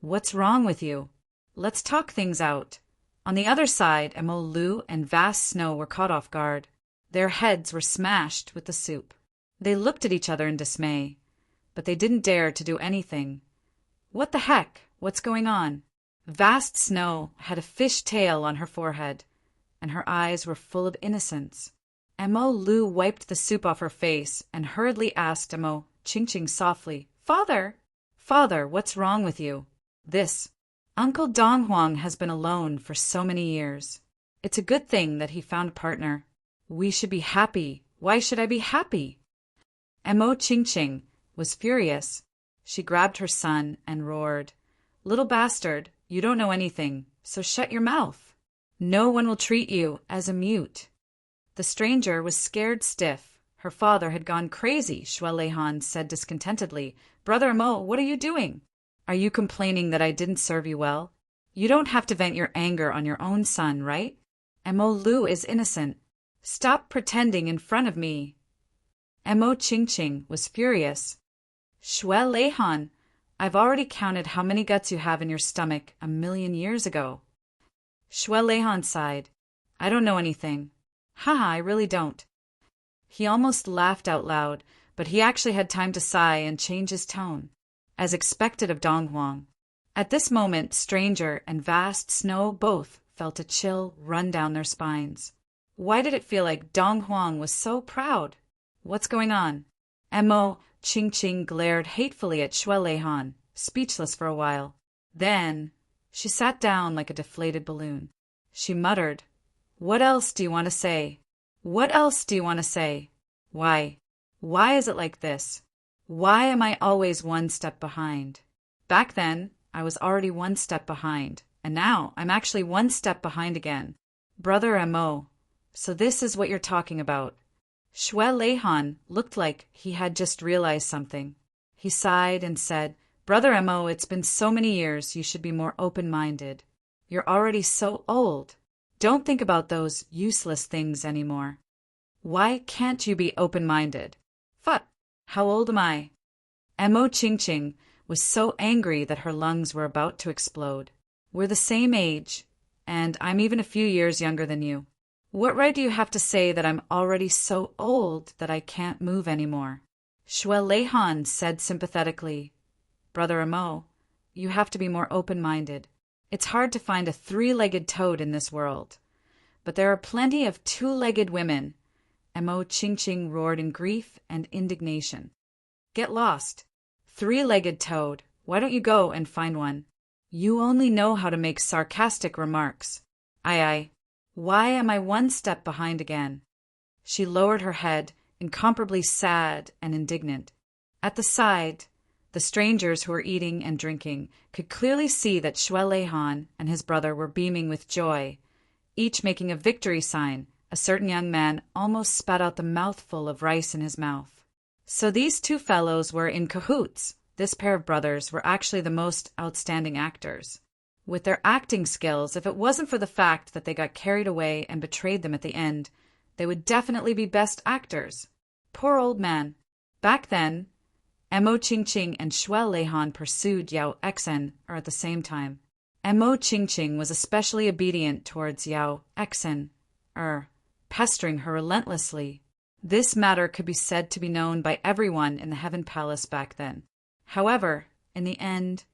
"What's wrong with you? Let's talk things out." On the other side, Emo Lu and Vast Snow were caught off guard. Their heads were smashed with the soup. They looked at each other in dismay, but they didn't dare to do anything. What the heck? What's going on? Vast Snow had a fish tail on her forehead, and her eyes were full of innocence. Emo Lu wiped the soup off her face and hurriedly asked Emo Ching softly, "Father, what's wrong with you?" "This. Uncle Dong Huang has been alone for so many years. It's a good thing that he found a partner. We should be happy. Why should I be happy?" Emo Ching was furious. She grabbed her son and roared, "Little bastard, you don't know anything, so shut your mouth. No one will treat you as a mute." The stranger was scared stiff. Her father had gone crazy, Shwe Lehan said discontentedly. "Brother Emo, what are you doing? Are you complaining that I didn't serve you well? You don't have to vent your anger on your own son, right? Emo Lu is innocent. Stop pretending in front of me." Emo Ching was furious. "Shwe Lehan, I've already counted how many guts you have in your stomach 1,000,000 years ago." Shwe Lehan sighed. "I don't know anything. Haha, I really don't." He almost laughed out loud, but he actually had time to sigh and change his tone, as expected of Dong Huang. At this moment, Stranger and Vast Snow both felt a chill run down their spines. Why did it feel like Dong Huang was so proud? What's going on? Emo Ching glared hatefully at Shwe Lehan, speechless for a while. Then she sat down like a deflated balloon. She muttered, "What else do you want to say? What else do you want to say? Why is it like this? Why am I always one step behind? Back then, I was already one step behind, and now I'm actually one step behind again. Brother Emo, so this is what you're talking about." Shwe Lehan looked like he had just realized something. He sighed and said, "Brother Emo, it's been so many years, you should be more open-minded. You're already so old. Don't think about those useless things anymore. Why can't you be open-minded? Fuck, how old am I?" Emo Ching was so angry that her lungs were about to explode. "We're the same age, and I'm even a few years younger than you. What right do you have to say that I'm already so old that I can't move anymore?" Shwe Lehan said sympathetically, "Brother Emo, you have to be more open-minded. It's hard to find a 3-legged toad in this world, but there are plenty of 2-legged women." Emo Ching roared in grief and indignation. "Get lost. 3-legged toad, why don't you go and find one? You only know how to make sarcastic remarks. Aye. Why am I one step behind again?" She lowered her head, incomparably sad and indignant. At the side, the strangers who were eating and drinking could clearly see that Shwe Lehan and his brother were beaming with joy, each making a victory sign. A certain young man almost spat out the mouthful of rice in his mouth. So these two fellows were in cahoots. This pair of brothers were actually the most outstanding actors. With their acting skills, if it wasn't for the fact that they got carried away and betrayed them at the end, They would definitely be best actors. Poor old man. Back then, Mo Qingqing and Xue Leihan pursued Yao Exen at the same time. Mo Qingqing was especially obedient towards Yao Exen, pestering her relentlessly. This matter could be said to be known by everyone in the Heaven Palace back then. However, in the end,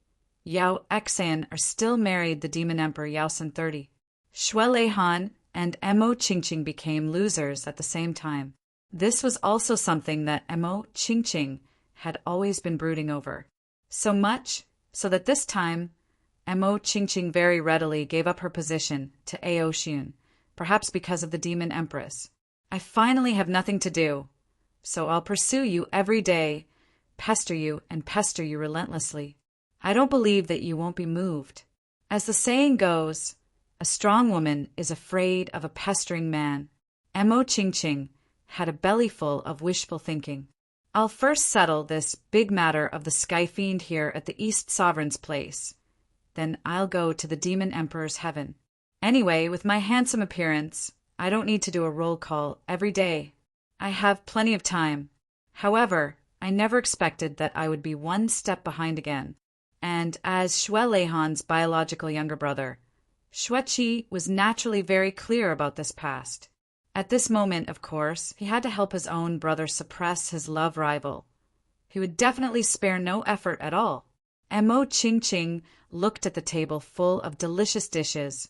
Yao Exan still married the Demon Emperor Yao Sen 30. Xue Leihan and Mo Qingqing became losers at the same time. This was also something that Mo Qingqing had always been brooding over. So much so that this time, Mo Qingqing very readily gave up her position to Ao Xiun, perhaps because of the Demon Empress. I finally have nothing to do, so I'll pursue you every day, pester you relentlessly. I don't believe that you won't be moved. As the saying goes, a strong woman is afraid of a pestering man. Mo Qingqing had a bellyful of wishful thinking. I'll first settle this big matter of the Sky Fiend here at the East Sovereign's place. Then I'll go to the Demon Emperor's heaven. Anyway, with my handsome appearance, I don't need to do a roll call every day. I have plenty of time. However, I never expected that I would be one step behind again. And as Xue Leihan's biological younger brother, Xue Qi was naturally very clear about this past. At this moment, of course, he had to help his own brother suppress his love rival. He would definitely spare no effort at all. Mo Qingqing looked at the table full of delicious dishes,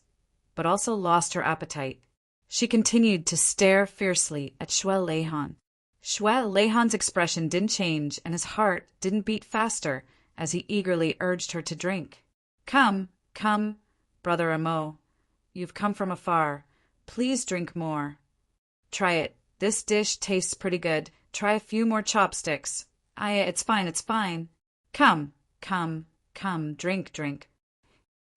but also lost her appetite. She continued to stare fiercely at Xue Leihan. Xue Leihan's expression didn't change, and his heart didn't beat faster as he eagerly urged her to drink. Come, brother Mo. You've come from afar. Please drink more. Try it. This dish tastes pretty good. Try a few more chopsticks. It's fine. Come, drink.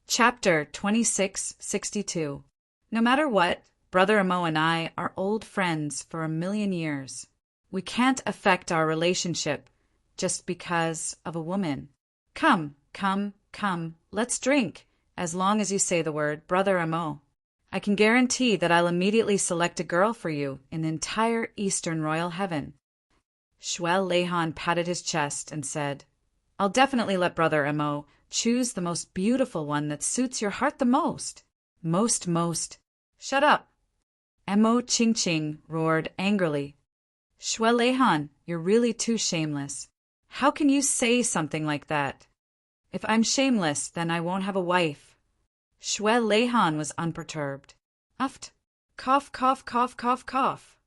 Chapter 2662. No matter what, Brother Mo and I are old friends for 1,000,000 years. We can't affect our relationship just because of a woman. Come, let's drink, as long as you say the word, Brother Mo. I can guarantee that I'll immediately select a girl for you in the entire Eastern Royal Heaven. Xue Leihan patted his chest and said, I'll definitely let Brother Mo choose the most beautiful one that suits your heart the most. Most. Shut up. Mo Qingqing roared angrily. Xue Leihan, you're really too shameless. How can you say something like that? If I'm shameless, then I won't have a wife. Xue Leihan was unperturbed. Uft. Cough.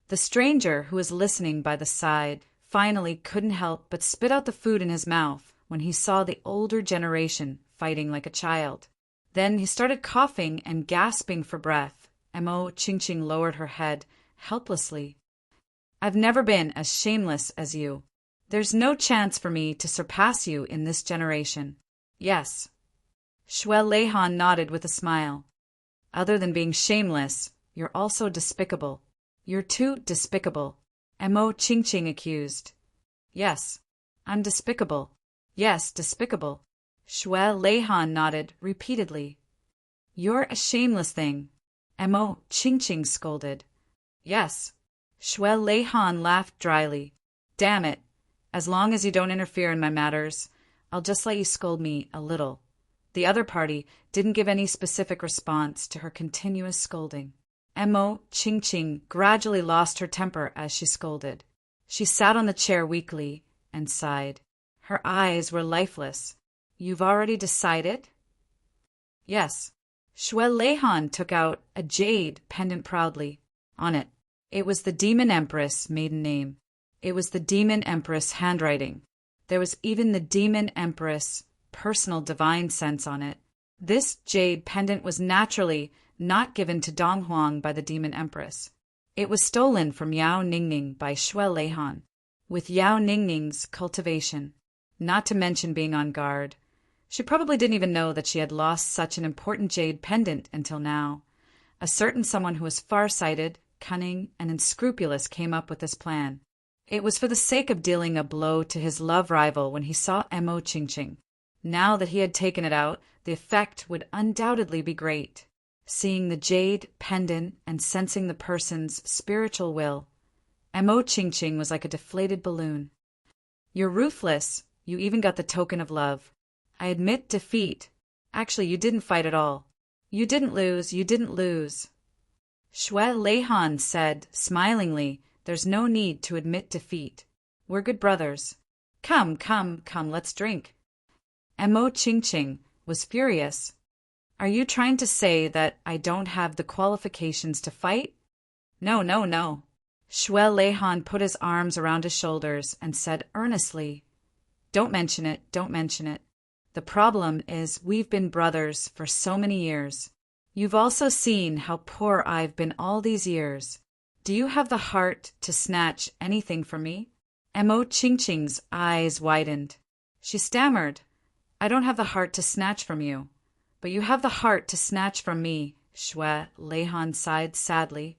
The stranger, who was listening by the side, finally couldn't help but spit out the food in his mouth when he saw the older generation fighting like a child. Then he started coughing and gasping for breath. Mo Qingqing lowered her head helplessly. I've never been as shameless as you. There's no chance for me to surpass you in this generation. Yes. Xue Leihan nodded with a smile. Other than being shameless, you're also despicable. You're too despicable. Mo Qingqing accused. Yes, I'm despicable. Yes, despicable. Xue Leihan nodded repeatedly. You're a shameless thing. Mo Qingqing scolded. Yes. Xue Leihan laughed dryly. Damn it. As long as you don't interfere in my matters, I'll just let you scold me a little. The other party didn't give any specific response to her continuous scolding. Mo Qingqing gradually lost her temper as she scolded. She sat on the chair weakly and sighed. Her eyes were lifeless. You've already decided? Yes. Xue Leihan took out a jade pendant proudly. On it was the Demon Empress' maiden name. It was the Demon Empress' handwriting. There was even the Demon Empress' personal divine sense on it. This jade pendant was naturally not given to Dong Huang by the Demon Empress. It was stolen from Yao Ningning by Xue Leihan, with Yao Ningning's cultivation, not to mention being on guard. She probably didn't even know that she had lost such an important jade pendant until now. A certain someone who was far-sighted, cunning, and unscrupulous came up with this plan. It was for the sake of dealing a blow to his love rival when he saw Mo Qingqing. Now that he had taken it out, the effect would undoubtedly be great. seeing the jade pendant and sensing the person's spiritual will. Mo Ching was like a deflated balloon. You're ruthless. You even got the token of love. I admit defeat. Actually, you didn't fight at all. You didn't lose. You didn't lose. Xue Leihan said, smilingly, there's no need to admit defeat. We're good brothers. Come, let's drink. Mo Ching was furious. Are you trying to say that I don't have the qualifications to fight? No. Xue Leihan put his arms around his shoulders and said earnestly, don't mention it. The problem is we've been brothers for so many years. You've also seen how poor I've been all these years. Do you have the heart to snatch anything from me? Mo Ching's eyes widened. She stammered, I don't have the heart to snatch from you. But you have the heart to snatch from me, Xue Leihan sighed sadly.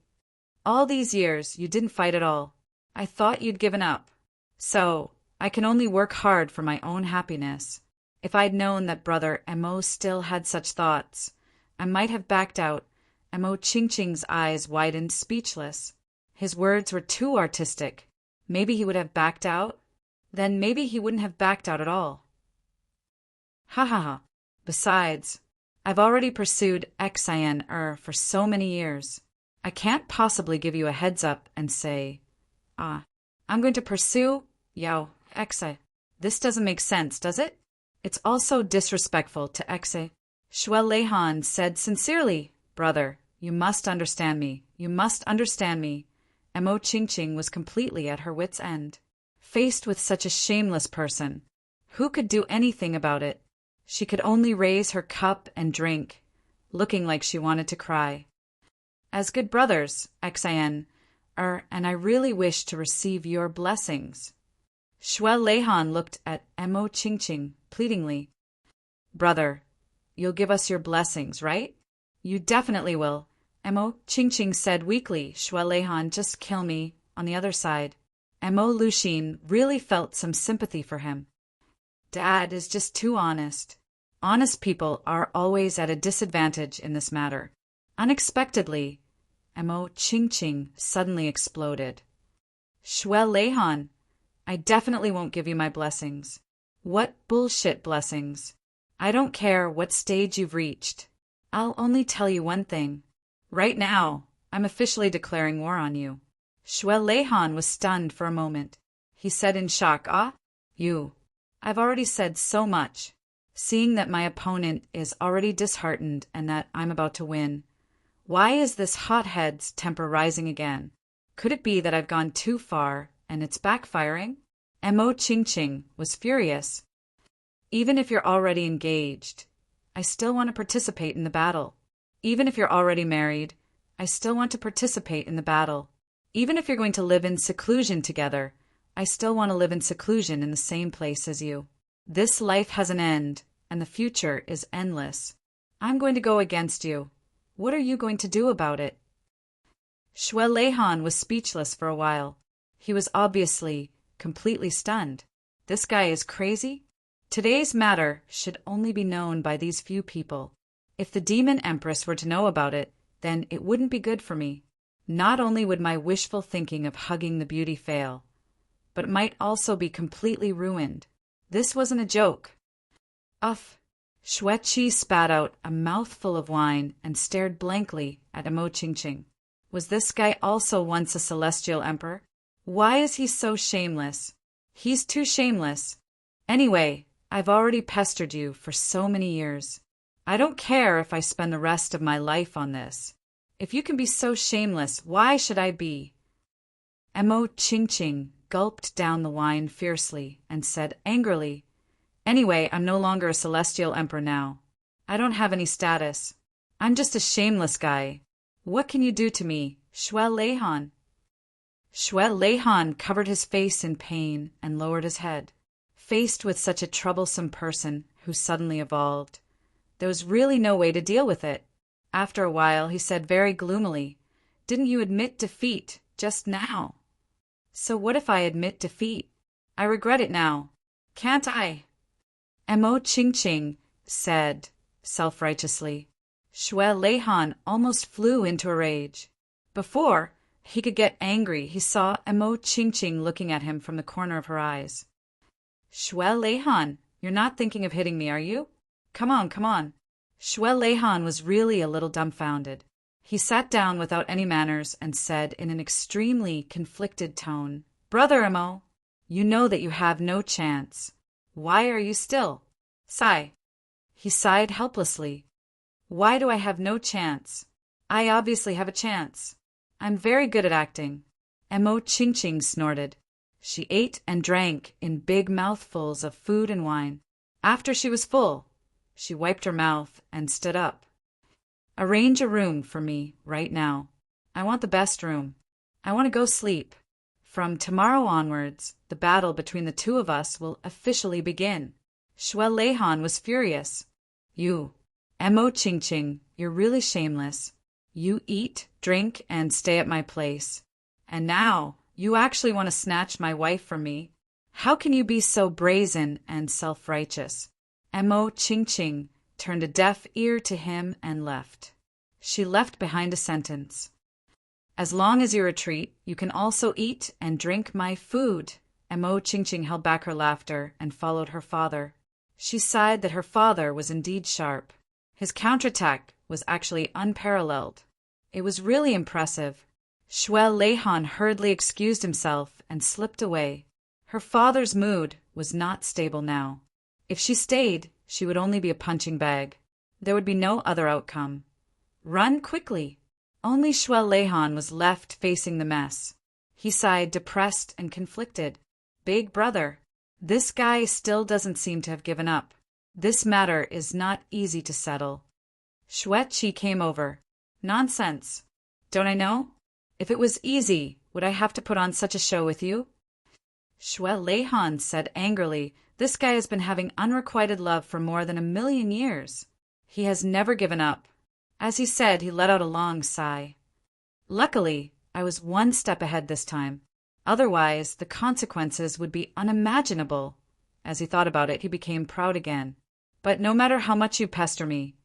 All these years you didn't fight at all. I thought you'd given up. So, I can only work hard for my own happiness. If I'd known that brother Mo still had such thoughts, I might have backed out. Mo Ching's eyes widened, speechless. His words were too artistic. Maybe he would have backed out? Then maybe he wouldn't have backed out at all. Ha. Besides, I've already pursued Xian for so many years. I can't possibly give you a heads up and say, I'm going to pursue Yao Xi. This doesn't make sense, does it? It's also disrespectful to Xi. Xue Leihan said sincerely, brother, you must understand me. Mo Ching was completely at her wit's end. Faced with such a shameless person, who could do anything about it? She could only raise her cup and drink, looking like she wanted to cry. As good brothers, Xian, and I really wish to receive your blessings. Xue Leihan looked at Mo Ching pleadingly. Brother, you'll give us your blessings, right? You definitely will. Mo Ching said weakly. Xue Leihan, just kill me. On the other side, Mo Luxin really felt some sympathy for him. Dad is just too honest. Honest people are always at a disadvantage in this matter. Unexpectedly, Mo Ching suddenly exploded. Xue Leihan, I definitely won't give you my blessings. What bullshit blessings? I don't care what stage you've reached. I'll only tell you one thing. Right now, I'm officially declaring war on you. Xue Leihan was stunned for a moment. He said in shock, you. I've already said so much. Seeing that my opponent is already disheartened and that I'm about to win, why is this hothead's temper rising again? Could it be that I've gone too far and it's backfiring? Mo Ching was furious. Even if you're already engaged, I still want to participate in the battle. Even if you're already married, I still want to participate in the battle. Even if you're going to live in seclusion together, I still want to live in seclusion in the same place as you. This life has an end, and the future is endless. I'm going to go against you. What are you going to do about it? Xue Leihan was speechless for a while. He was obviously completely stunned. This guy is crazy? Today's matter should only be known by these few people. If the Demon Empress were to know about it, then it wouldn't be good for me. Not only would my wishful thinking of hugging the beauty fail, but it might also be completely ruined. This wasn't a joke. Xue Qi spat out a mouthful of wine and stared blankly at Mo Ching. Was this guy also once a celestial emperor? Why is he so shameless? He's too shameless. Anyway, I've already pestered you for so many years. I don't care if I spend the rest of my life on this. If you can be so shameless, why should I be? Mo Ching gulped down the wine fiercely and said angrily, Anyway, I'm no longer a celestial emperor now. I don't have any status. I'm just a shameless guy. What can you do to me, Xue Leihan? Xue Leihan covered his face in pain and lowered his head. Faced with such a troublesome person who suddenly evolved, there was really no way to deal with it. After a while, he said very gloomily, Didn't you admit defeat just now? So what if I admit defeat? I regret it now. Can't I? Mo Ching said self-righteously. Xue Leihan almost flew into a rage. Before he could get angry, he saw Emo Qingqing looking at him from the corner of her eyes. Xue Leihan, you're not thinking of hitting me, are you? Come on, come on. Xue Leihan was really a little dumbfounded. He sat down without any manners and said in an extremely conflicted tone, Brother Emo, you know that you have no chance. Why are you still? Sigh. He sighed helplessly. Why do I have no chance? I obviously have a chance. I'm very good at acting. Emo Qingqing snorted. She ate and drank in big mouthfuls of food and wine. After she was full, she wiped her mouth and stood up. Arrange a room for me right now. I want the best room. I want to go sleep. From tomorrow onwards, the battle between the two of us will officially begin. Xue Leihan was furious. You, Emo Qingqing, you're really shameless. You eat, drink, and stay at my place. And now, you actually want to snatch my wife from me? How can you be so brazen and self-righteous? Emo Qingqing turned a deaf ear to him and left. She left behind a sentence. As long as you retreat, you can also eat and drink my food. Emo Qingqing held back her laughter and followed her father. She sighed that her father was indeed sharp. His counterattack was actually unparalleled. It was really impressive. Xue Leihan hurriedly excused himself and slipped away. Her father's mood was not stable now. If she stayed, she would only be a punching bag. There would be no other outcome. Run quickly. Only Xue Leihan was left facing the mess. He sighed, depressed and conflicted. Big brother, this guy still doesn't seem to have given up. This matter is not easy to settle. Xue Qi came over. Nonsense. Don't I know? If it was easy, would I have to put on such a show with you? Xue Leihan said angrily, this guy has been having unrequited love for more than 1,000,000 years. He has never given up. As he said, he let out a long sigh. Luckily, I was one step ahead this time. Otherwise, the consequences would be unimaginable. As he thought about it, he became proud again. But no matter how much you pester me,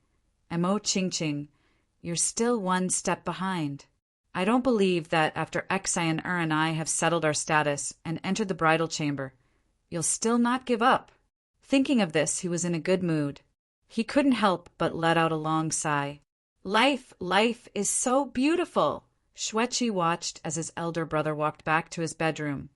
Emo Qingqing, you're still one step behind. I don't believe that after Xi and and I have settled our status and entered the bridal chamber, you'll still not give up. Thinking of this, he was in a good mood. He couldn't help but let out a long sigh. Life is so beautiful. Xue Qi watched as his elder brother walked back to his bedroom,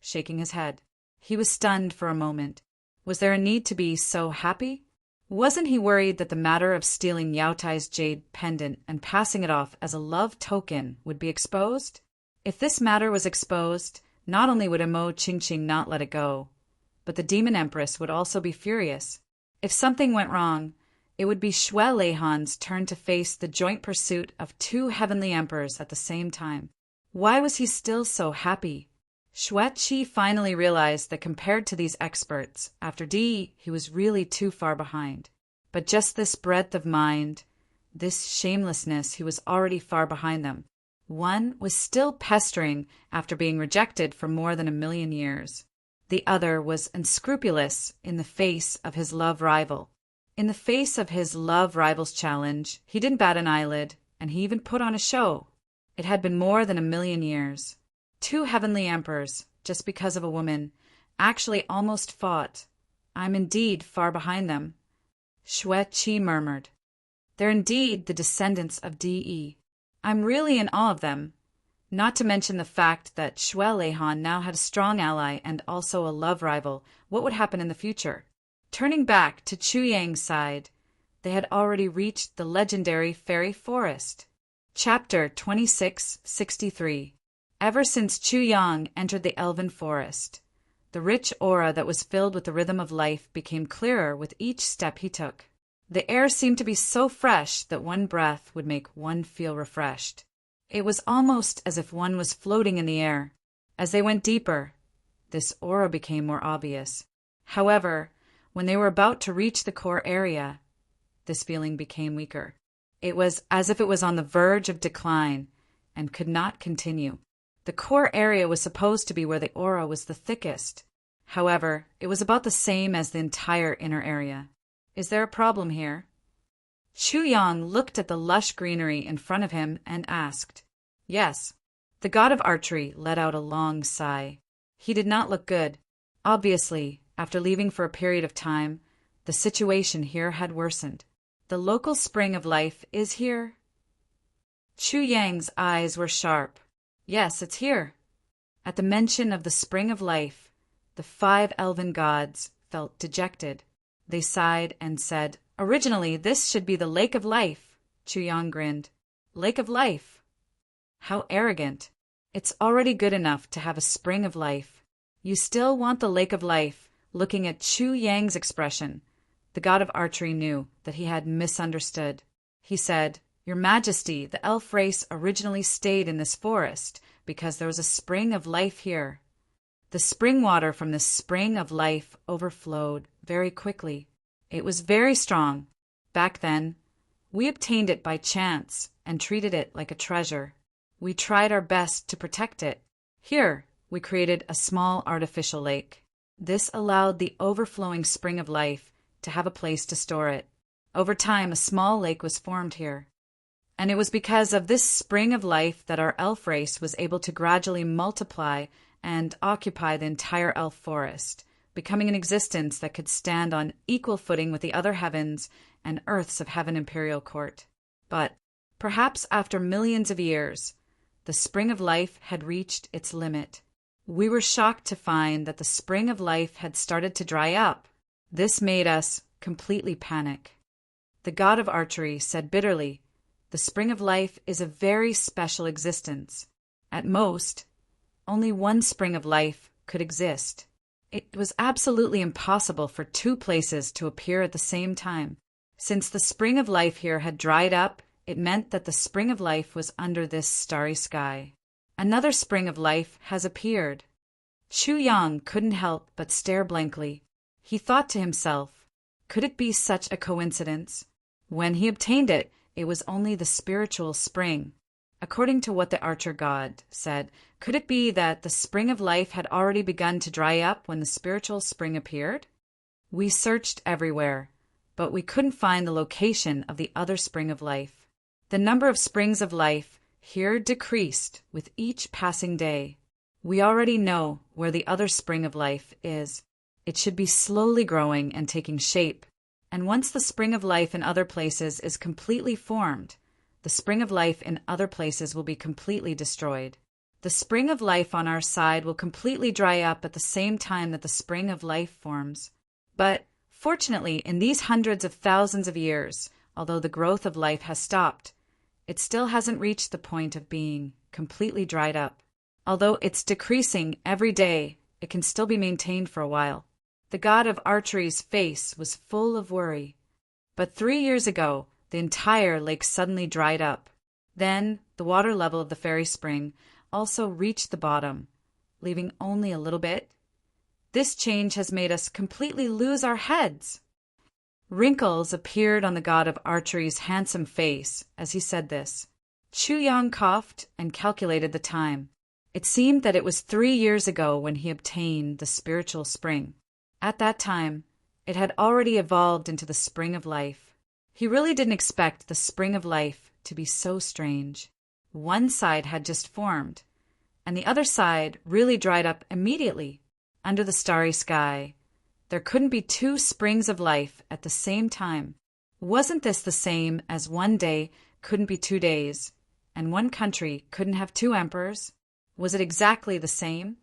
shaking his head. He was stunned for a moment. Was there a need to be so happy? Wasn't he worried that the matter of stealing Yao Tai's jade pendant and passing it off as a love token would be exposed? If this matter was exposed, not only would Emo Qingqing not let it go, but the Demon Empress would also be furious. If something went wrong, it would be Xue Leihan's turn to face the joint pursuit of two heavenly emperors at the same time. Why was he still so happy? Xue Qi finally realized that compared to these experts, after Di, he was really too far behind. But just this breadth of mind, this shamelessness, he was already far behind them. One was still pestering after being rejected for more than 1,000,000 years. The other was unscrupulous in the face of his love rival. In the face of his love rival's challenge, he didn't bat an eyelid, and he even put on a show. It had been more than 1,000,000 years. Two heavenly emperors, just because of a woman, actually almost fought. I'm indeed far behind them. Xue Qi murmured. They're indeed the descendants of Di. I'm really in awe of them. Not to mention the fact that Xue Leihan now had a strong ally and also a love rival. What would happen in the future? Turning back to Chu Yang's side, they had already reached the legendary fairy forest. Chapter 2663. Ever since Chu Yang entered the elven forest, the rich aura that was filled with the rhythm of life became clearer with each step he took. The air seemed to be so fresh that one breath would make one feel refreshed. It was almost as if one was floating in the air. As they went deeper, this aura became more obvious. However, when they were about to reach the core area, this feeling became weaker. It was as if it was on the verge of decline and could not continue. The core area was supposed to be where the aura was the thickest. However, it was about the same as the entire inner area. Is there a problem here? Chu Yang looked at the lush greenery in front of him and asked. Yes. The god of archery let out a long sigh. He did not look good. Obviously, after leaving for a period of time, the situation here had worsened. The local spring of life is here? Chu Yang's eyes were sharp. Yes, it's here. At the mention of the spring of life, the 5 elven gods felt dejected. They sighed and said, Originally, this should be the Lake of Life. Chu Yang grinned. Lake of Life? How arrogant. It's already good enough to have a spring of life. You still want the Lake of Life. Looking at Chu Yang's expression, the god of archery knew that he had misunderstood. He said, Your Majesty, the elf race originally stayed in this forest because there was a spring of life here. The spring water from this spring of life overflowed very quickly. It was very strong. Back then, we obtained it by chance and treated it like a treasure. We tried our best to protect it. Here, we created a small artificial lake. This allowed the overflowing spring of life to have a place to store it. Over time, a small lake was formed here. And it was because of this spring of life that our elf race was able to gradually multiply and occupy the entire elf forest, becoming an existence that could stand on equal footing with the other heavens and earths of Heaven Imperial Court. But, perhaps after millions of years, the spring of life had reached its limit. We were shocked to find that the spring of life had started to dry up. This made us completely panic. The god of archery said bitterly, The spring of life is a very special existence. At most, only one spring of life could exist. It was absolutely impossible for 2 places to appear at the same time. Since the spring of life here had dried up, it meant that the spring of life was under this starry sky. Another spring of life has appeared. Chu Yang couldn't help but stare blankly. He thought to himself, could it be such a coincidence? When he obtained it, it was only the spiritual spring. According to what the archer god said, could it be that the spring of life had already begun to dry up when the spiritual spring appeared? We searched everywhere, but we couldn't find the location of the other spring of life. The number of springs of life here decreased with each passing day. We already know where the other spring of life is. It should be slowly growing and taking shape, and once the spring of life in other places is completely formed, the spring of life in other places will be completely destroyed. The spring of life on our side will completely dry up at the same time that the spring of life forms. But, fortunately, in these hundreds of thousands of years, although the growth of life has stopped, it still hasn't reached the point of being completely dried up. Although it's decreasing every day, it can still be maintained for a while. The god of archery's face was full of worry. But 3 years ago, the entire lake suddenly dried up. Then, the water level of the fairy spring also reached the bottom, leaving only a little bit. This change has made us completely lose our heads. Wrinkles appeared on the god of archery's handsome face as he said this. Chu Yang coughed and calculated the time. It seemed that it was 3 years ago when he obtained the spiritual spring. At that time, it had already evolved into the spring of life. He really didn't expect the spring of life to be so strange. One side had just formed, and the other side really dried up immediately. Under the starry sky, there couldn't be 2 springs of life at the same time. Wasn't this the same as one day couldn't be 2 days, and one country couldn't have 2 emperors? Was it exactly the same?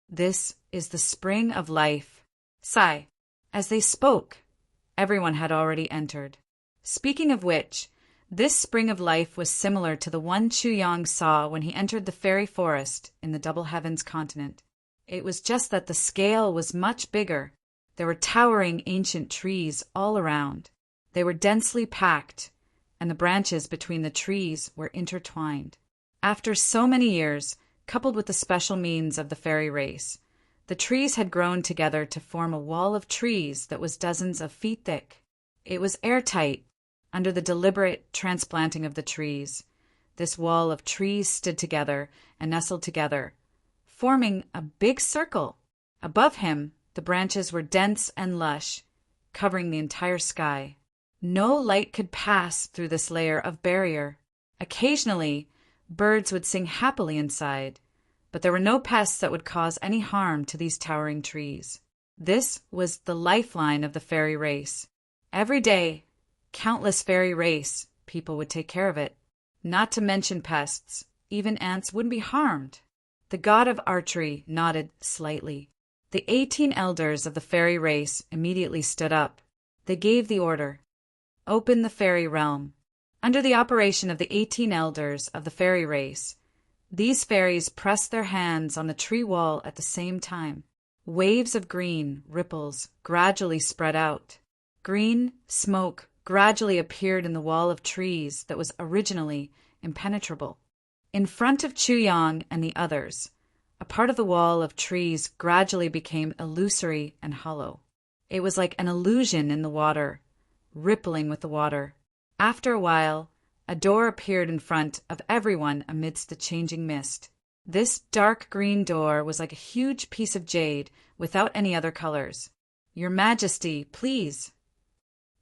This is the spring of life. Sigh. As they spoke, everyone had already entered. Speaking of which, this spring of life was similar to the one Chu Yang saw when he entered the fairy forest in the Double Heavens continent. It was just that the scale was much bigger. There were towering ancient trees all around. They were densely packed, and the branches between the trees were intertwined. After so many years, coupled with the special means of the fairy race, the trees had grown together to form a wall of trees that was dozens of feet thick. It was airtight. Under the deliberate transplanting of the trees, this wall of trees stood together and nestled together, forming a big circle. Above him, the branches were dense and lush, covering the entire sky. No light could pass through this layer of barrier. Occasionally, birds would sing happily inside, but there were no pests that would cause any harm to these towering trees. This was the lifeline of the fairy race. Every day, countless fairy race people would take care of it. Not to mention pests, even ants wouldn't be harmed. The god of archery nodded slightly. The 18 elders of the fairy race immediately stood up. They gave the order. Open the fairy realm. Under the operation of the 18 elders of the fairy race, these fairies pressed their hands on the tree wall at the same time. Waves of green ripples gradually spread out. Green smoke gradually appeared in the wall of trees that was originally impenetrable. In front of Chuyang and the others, a part of the wall of trees gradually became illusory and hollow. It was like an illusion in the water, rippling with the water. After a while, a door appeared in front of everyone amidst the changing mist. This dark green door was like a huge piece of jade without any other colors. Your Majesty, please.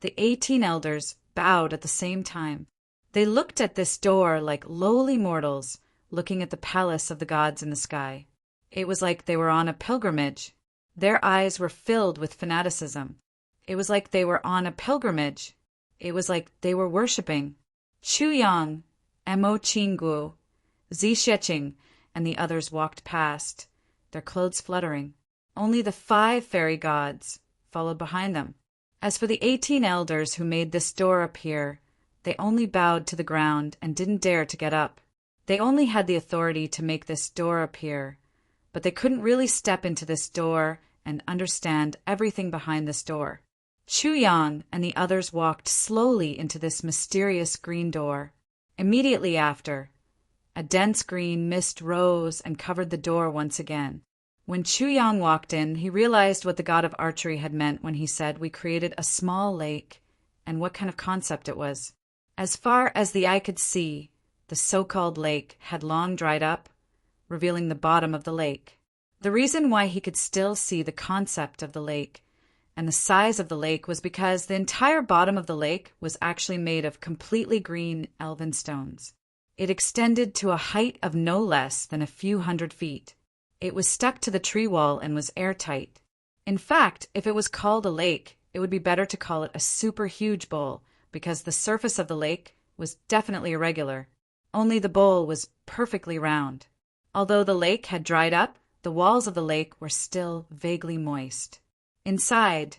The 18 elders bowed at the same time. They looked at this door like lowly mortals looking at the palace of the gods in the sky. It was like they were on a pilgrimage. Their eyes were filled with fanaticism. It was like they were on a pilgrimage. It was like they were worshipping. Chuyang, Mo Qinggu, Zixieqing, and the others walked past, their clothes fluttering. Only the 5 fairy gods followed behind them. As for the 18 elders who made this door appear, they only bowed to the ground and didn't dare to get up. They only had the authority to make this door appear, but they couldn't really step into this door and understand everything behind this door. Chuyang and the others walked slowly into this mysterious green door. Immediately after, a dense green mist rose and covered the door once again. When Chuyang walked in, he realized what the god of archery had meant when he said we created a small lake, and what kind of concept it was. As far as the eye could see, the so-called lake had long dried up, revealing the bottom of the lake. The reason why he could still see the concept of the lake and the size of the lake was because the entire bottom of the lake was actually made of completely green elven stones. It extended to a height of no less than a few hundred feet. It was stuck to the tree wall and was airtight. In fact, if it was called a lake, it would be better to call it a super huge bowl, because the surface of the lake was definitely irregular. Only the bowl was perfectly round. Although the lake had dried up, the walls of the lake were still vaguely moist. Inside,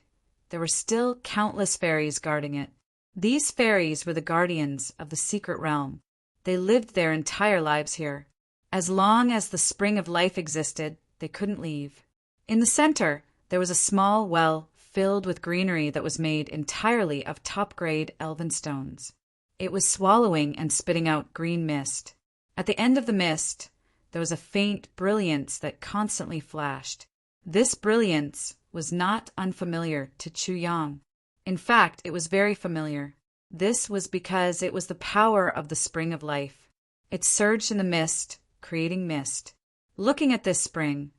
there were still countless fairies guarding it. These fairies were the guardians of the secret realm. They lived their entire lives here. As long as the spring of life existed, they couldn't leave. In the center, there was a small well filled with greenery that was made entirely of top-grade elven stones. It was swallowing and spitting out green mist. At the end of the mist, there was a faint brilliance that constantly flashed. This brilliance was not unfamiliar to Chuyang. In fact, it was very familiar. This was because it was the power of the spring of life. It surged in the mist, creating mist. Looking at this spring,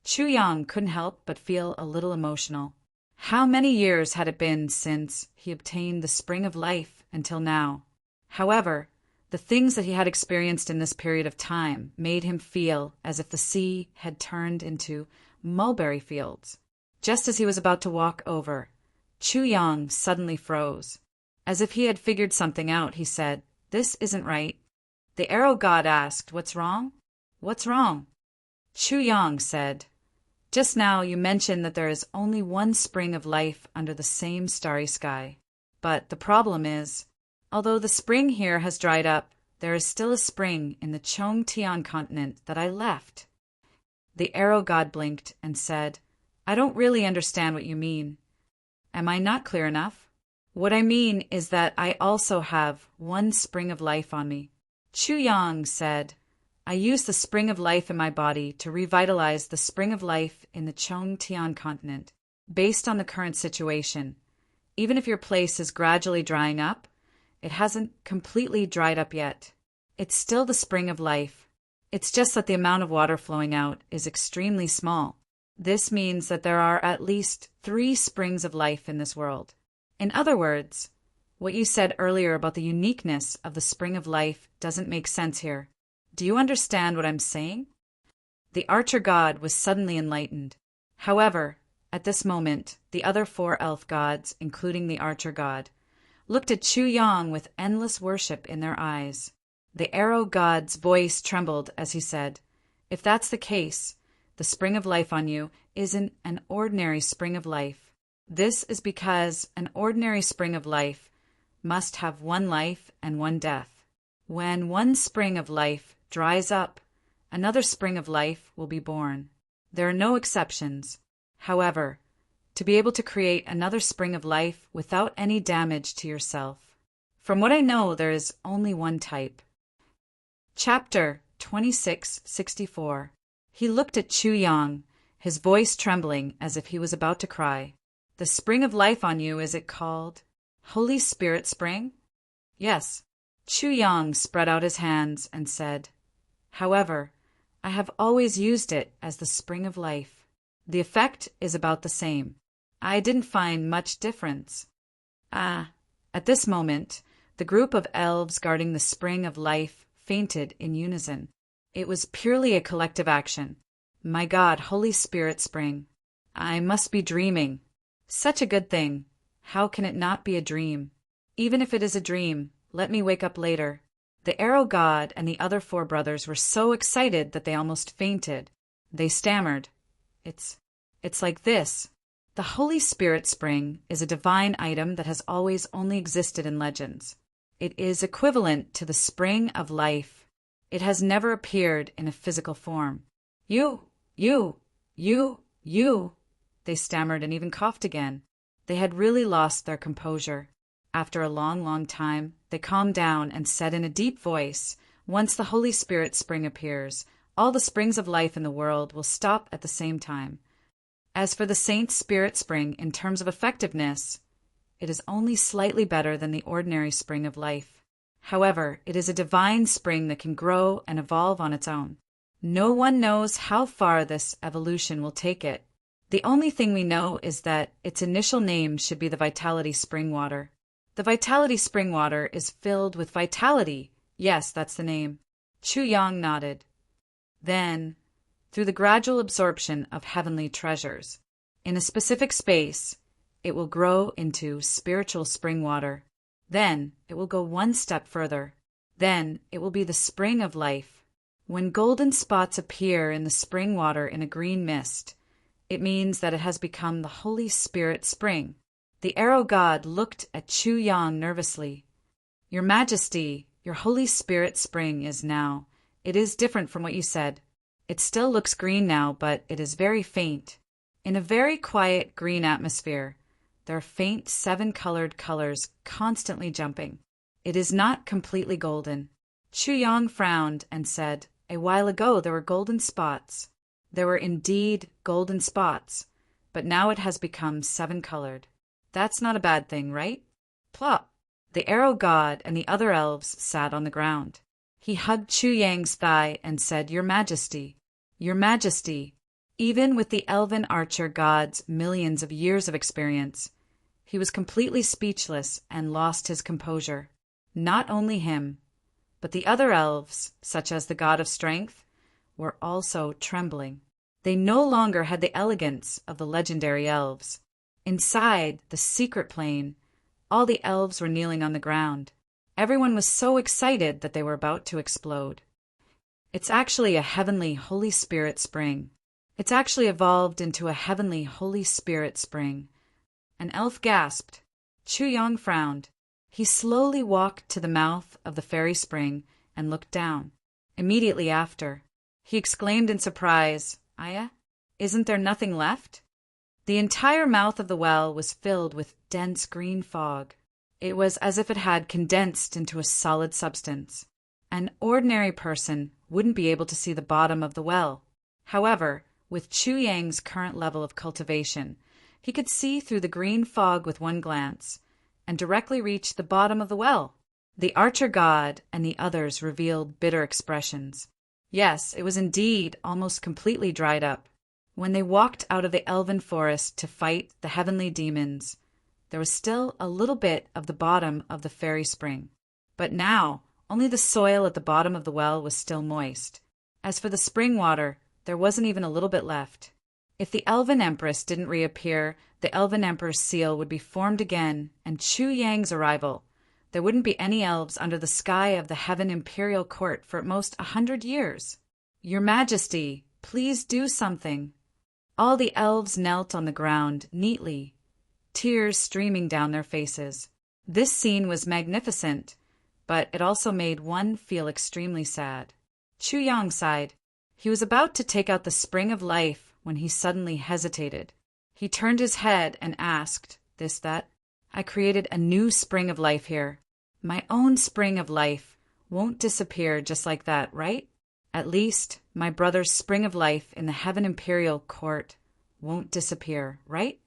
Chuyang couldn't help but feel a little emotional. How many years had it been since he obtained the spring of life until now? However, the things that he had experienced in this period of time made him feel as if the sea had turned into mulberry fields. Just as he was about to walk over, Chuyang suddenly froze. As if he had figured something out, he said, "This isn't right." The arrow god asked, "What's wrong?" "What's wrong?" Chuyang said, "Just now you mentioned that there is only one spring of life under the same starry sky. But the problem is, although the spring here has dried up, there is still a spring in the Chongtian continent that I left." The arrow god blinked and said, "I don't really understand what you mean. Am I not clear enough? What I mean is that I also have one spring of life on me." Chuyang said, "I use the spring of life in my body to revitalize the spring of life in the Chongtian continent. Based on the current situation, even if your place is gradually drying up, it hasn't completely dried up yet. It's still the spring of life. It's just that the amount of water flowing out is extremely small. This means that there are at least 3 springs of life in this world. In other words, What you said earlier about the uniqueness of the spring of life doesn't make sense here. Do you understand what I'm saying? The archer god was suddenly enlightened. However, at this moment, the other 4 elf gods, including the archer god, looked at Chu Yang with endless worship in their eyes. The arrow god's voice trembled as he said, "If that's the case, the spring of life on you isn't an ordinary spring of life. This is because an ordinary spring of life must have 1 life and 1 death. When 1 spring of life dries up, another spring of life will be born. There are no exceptions. However, to be able to create another spring of life without any damage to yourself. From what I know, there is only 1 type." Chapter 2664. He looked at Chu Yang, his voice trembling as if he was about to cry. "The spring of life on you, is it called Holy Spirit Spring?" "Yes." Chu Yang spread out his hands and said, "However, I have always used it as the spring of life. The effect is about the same. I didn't find much difference." At this moment, the group of elves guarding the spring of life fainted in unison. It was purely a collective action. My God, Holy Spirit Spring. I must be dreaming. Such a good thing. How can it not be a dream? Even if it is a dream, let me wake up later. The arrow god and the other 4 brothers were so excited that they almost fainted. They stammered, It's like this. The Holy Spirit Spring is a divine item that has always only existed in legends. It is equivalent to the spring of life. It has never appeared in a physical form. You, they stammered and even coughed again. They had really lost their composure. After a long, long time, they calmed down and said in a deep voice, "Once the Holy Spirit Spring appears, all the springs of life in the world will stop at the same time. As for the Saint's Spirit Spring, in terms of effectiveness, it is only slightly better than the ordinary spring of life. However, it is a divine spring that can grow and evolve on its own. No one knows how far this evolution will take it. The only thing we know is that its initial name should be the Vitality Spring Water. The Vitality Spring Water is filled with vitality. Yes, that's the name." Chu Yang nodded. "Then, through the gradual absorption of heavenly treasures, in a specific space, it will grow into spiritual spring water. Then it will go 1 step further. Then it will be the spring of life. When golden spots appear in the spring water in a green mist, it means that it has become the Holy Spirit Spring." The arrow god looked at Chu Yang nervously. "Your Majesty, your Holy Spirit Spring is now. It is different from what you said. It still looks green now, but it is very faint. In a very quiet green atmosphere, there are faint 7-colored colors constantly jumping. It is not completely golden." Chu Yang frowned and said, "A while ago there were golden spots." "There were indeed golden spots, but now it has become 7-colored. That's not a bad thing, right?" Plop! The arrow god and the other elves sat on the ground. He hugged Chu Yang's thigh and said, "Your Majesty, your Majesty." Even with the elven archer god's millions of years of experience, he was completely speechless and lost his composure. Not only him, but the other elves, such as the god of strength, were also trembling. They no longer had the elegance of the legendary elves. Inside the secret plane, all the elves were kneeling on the ground. Everyone was so excited that they were about to explode. It's actually a heavenly Holy Spirit Spring. It's actually evolved into a heavenly Holy Spirit Spring. An elf gasped. Chu Yang frowned. He slowly walked to the mouth of the fairy spring and looked down. Immediately after, he exclaimed in surprise, "Aya, isn't there nothing left?" The entire mouth of the well was filled with dense green fog. It was as if it had condensed into a solid substance. An ordinary person wouldn't be able to see the bottom of the well. However, with Chu Yang's current level of cultivation, he could see through the green fog with 1 glance, and directly reach the bottom of the well. The archer god and the others revealed bitter expressions. Yes, it was indeed almost completely dried up. When they walked out of the elven forest to fight the heavenly demons, there was still a little bit of the bottom of the fairy spring. But now, only the soil at the bottom of the well was still moist. As for the spring water, there wasn't even a little bit left. If the Elven Empress didn't reappear, the Elven Emperor's seal would be formed again, and Chu Yang's arrival. There wouldn't be any elves under the sky of the Heaven Imperial Court for at most 100 years. Your Majesty, please do something. All the elves knelt on the ground, neatly, tears streaming down their faces. This scene was magnificent, but it also made one feel extremely sad. Chu Yang sighed. He was about to take out the spring of life when he suddenly hesitated. He turned his head and asked, that. I created a new spring of life here. My own spring of life won't disappear just like that, right? At least, my brother's spring of life in the Heaven Imperial Court won't disappear, right?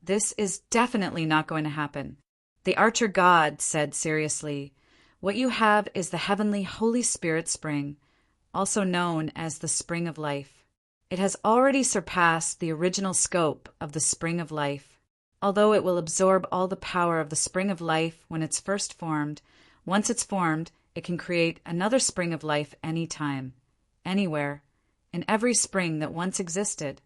This is definitely not going to happen. The Archer God said seriously, what you have is the Heavenly Holy Spirit Spring, also known as the Spring of Life. It has already surpassed the original scope of the Spring of Life. Although it will absorb all the power of the Spring of Life when it's first formed, once it's formed, it can create another Spring of Life anytime, anywhere, in every spring that once existed.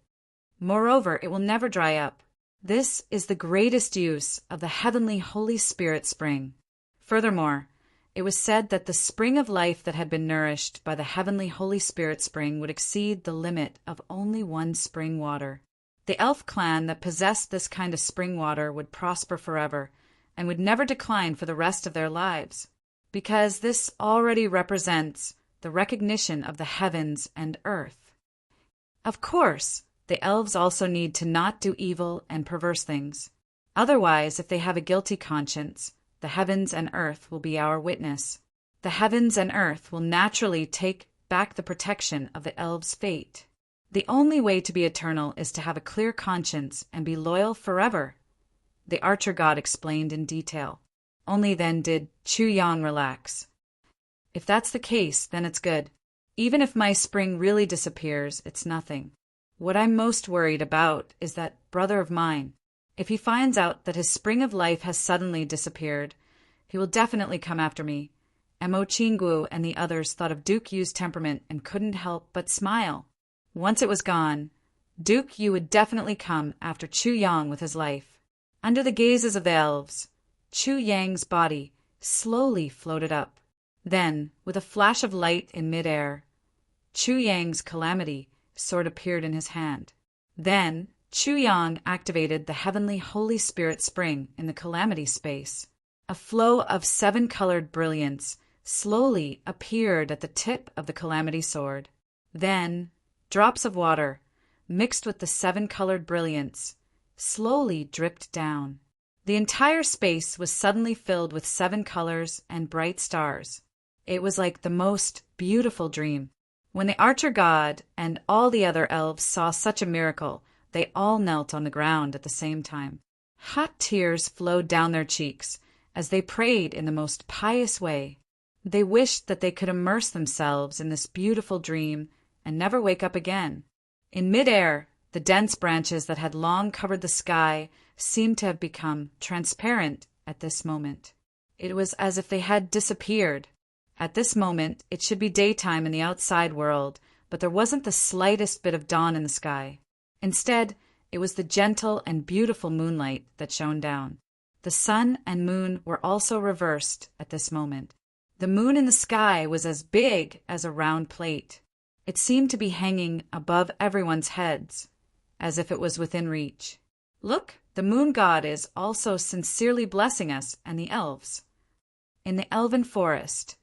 Moreover, it will never dry up. This is the greatest use of the Heavenly Holy Spirit Spring. Furthermore, it was said that the spring of life that had been nourished by the Heavenly Holy Spirit Spring would exceed the limit of only one spring water. The elf clan that possessed this kind of spring water would prosper forever and would never decline for the rest of their lives, because this already represents the recognition of the heavens and earth. Of course, the elves also need to not do evil and perverse things. Otherwise, if they have a guilty conscience, the heavens and earth will be our witness. The heavens and earth will naturally take back the protection of the elves' fate. The only way to be eternal is to have a clear conscience and be loyal forever, the Archer God explained in detail. Only then did Chu Yang relax. If that's the case, then it's good. Even if my spring really disappears, it's nothing. What I'm most worried about is that brother of mine. If he finds out that his spring of life has suddenly disappeared, he will definitely come after me. Mo Qinggu and the others thought of Duke Yu's temperament and couldn't help but smile. Once it was gone, Duke Yu would definitely come after Chu Yang with his life. Under the gazes of the elves, Chu Yang's body slowly floated up. Then, with a flash of light in midair, Chu Yang's calamity sword appeared in his hand. Then, Chu Yang activated the Heavenly Holy Spirit Spring in the calamity space. A flow of 7-colored brilliance slowly appeared at the tip of the calamity sword. Then, drops of water, mixed with the 7-colored brilliance, slowly dripped down. The entire space was suddenly filled with 7 colors and bright stars. It was like the most beautiful dream. When the Archer God and all the other elves saw such a miracle, they all knelt on the ground at the same time. Hot tears flowed down their cheeks as they prayed in the most pious way. They wished that they could immerse themselves in this beautiful dream and never wake up again. In midair, the dense branches that had long covered the sky seemed to have become transparent at this moment. It was as if they had disappeared. At this moment, it should be daytime in the outside world, but there wasn't the slightest bit of dawn in the sky. Instead, it was the gentle and beautiful moonlight that shone down. The sun and moon were also reversed at this moment. The moon in the sky was as big as a round plate. It seemed to be hanging above everyone's heads, as if it was within reach. Look, the moon god is also sincerely blessing us and the elves. In the elven forest,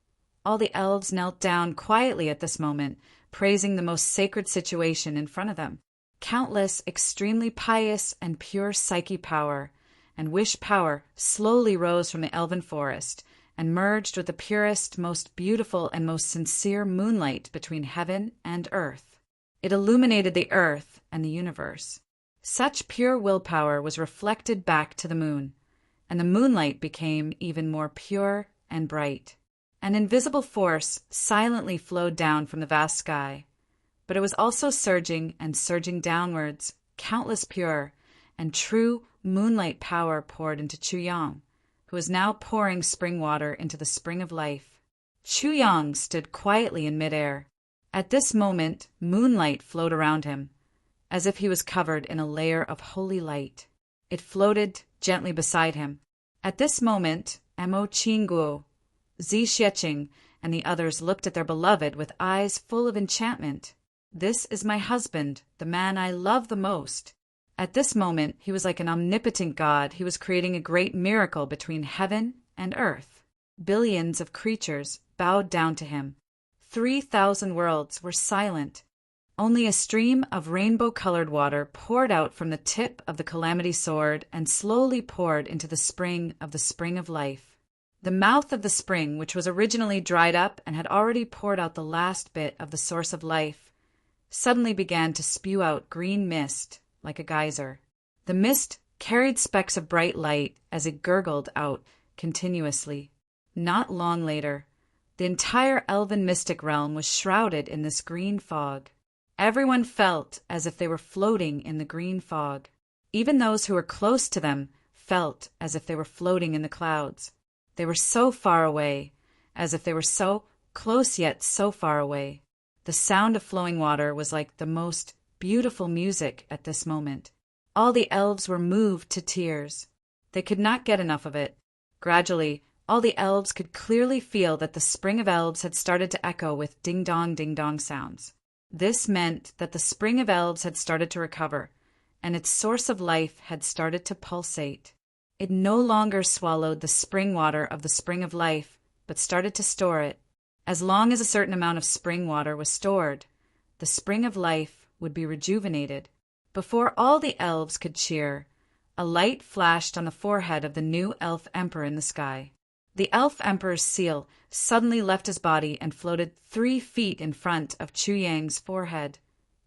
all the elves knelt down quietly at this moment, praising the most sacred situation in front of them. Countless extremely pious and pure psyche power and wish power slowly rose from the elven forest and merged with the purest, most beautiful, and most sincere moonlight between heaven and earth. It illuminated the earth and the universe. Such pure willpower was reflected back to the moon, and the moonlight became even more pure and bright. An invisible force silently flowed down from the vast sky, but it was also surging and surging downwards, countless pure and true moonlight power poured into Chuyang, who was now pouring spring water into the spring of life. Chuyang stood quietly in midair. At this moment, moonlight flowed around him, as if he was covered in a layer of holy light. It floated gently beside him. At this moment, Mo Qingguo, Zi Xieching, and the others looked at their beloved with eyes full of enchantment. This is my husband, the man I love the most. At this moment, he was like an omnipotent god. He was creating a great miracle between heaven and earth. Billions of creatures bowed down to him. 3,000 worlds were silent. Only a stream of rainbow-colored water poured out from the tip of the Calamity Sword and slowly poured into the spring of life. The mouth of the spring, which was originally dried up and had already poured out the last bit of the source of life, suddenly began to spew out green mist like a geyser. The mist carried specks of bright light as it gurgled out continuously. Not long later, the entire elven mystic realm was shrouded in this green fog. Everyone felt as if they were floating in the green fog. Even those who were close to them felt as if they were floating in the clouds. They were so far away, as if they were so close yet so far away. The sound of flowing water was like the most beautiful music at this moment. All the elves were moved to tears. They could not get enough of it. Gradually, all the elves could clearly feel that the spring of elves had started to echo with ding-dong sounds. This meant that the spring of elves had started to recover, and its source of life had started to pulsate. It no longer swallowed the spring water of the spring of life, but started to store it. As long as a certain amount of spring water was stored, the spring of life would be rejuvenated. Before all the elves could cheer, a light flashed on the forehead of the new elf emperor in the sky. The elf emperor's seal suddenly left his body and floated 3 feet in front of Chuyang's forehead,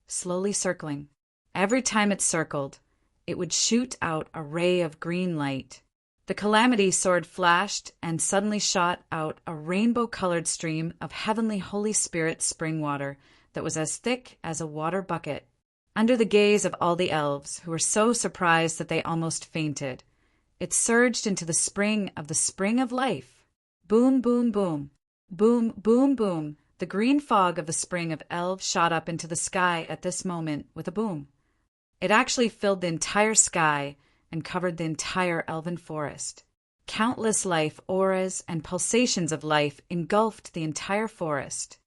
slowly circling. Every time it circled, it would shoot out a ray of green light. The Calamity Sword flashed and suddenly shot out a rainbow-colored stream of heavenly Holy Spirit spring water that was as thick as a water bucket. Under the gaze of all the elves, who were so surprised that they almost fainted, it surged into the spring of life. Boom, boom, boom. Boom, boom, boom. The green fog of the spring of elves shot up into the sky at this moment with a boom. It actually filled the entire sky and covered the entire elven forest. Countless life auras and pulsations of life engulfed the entire forest.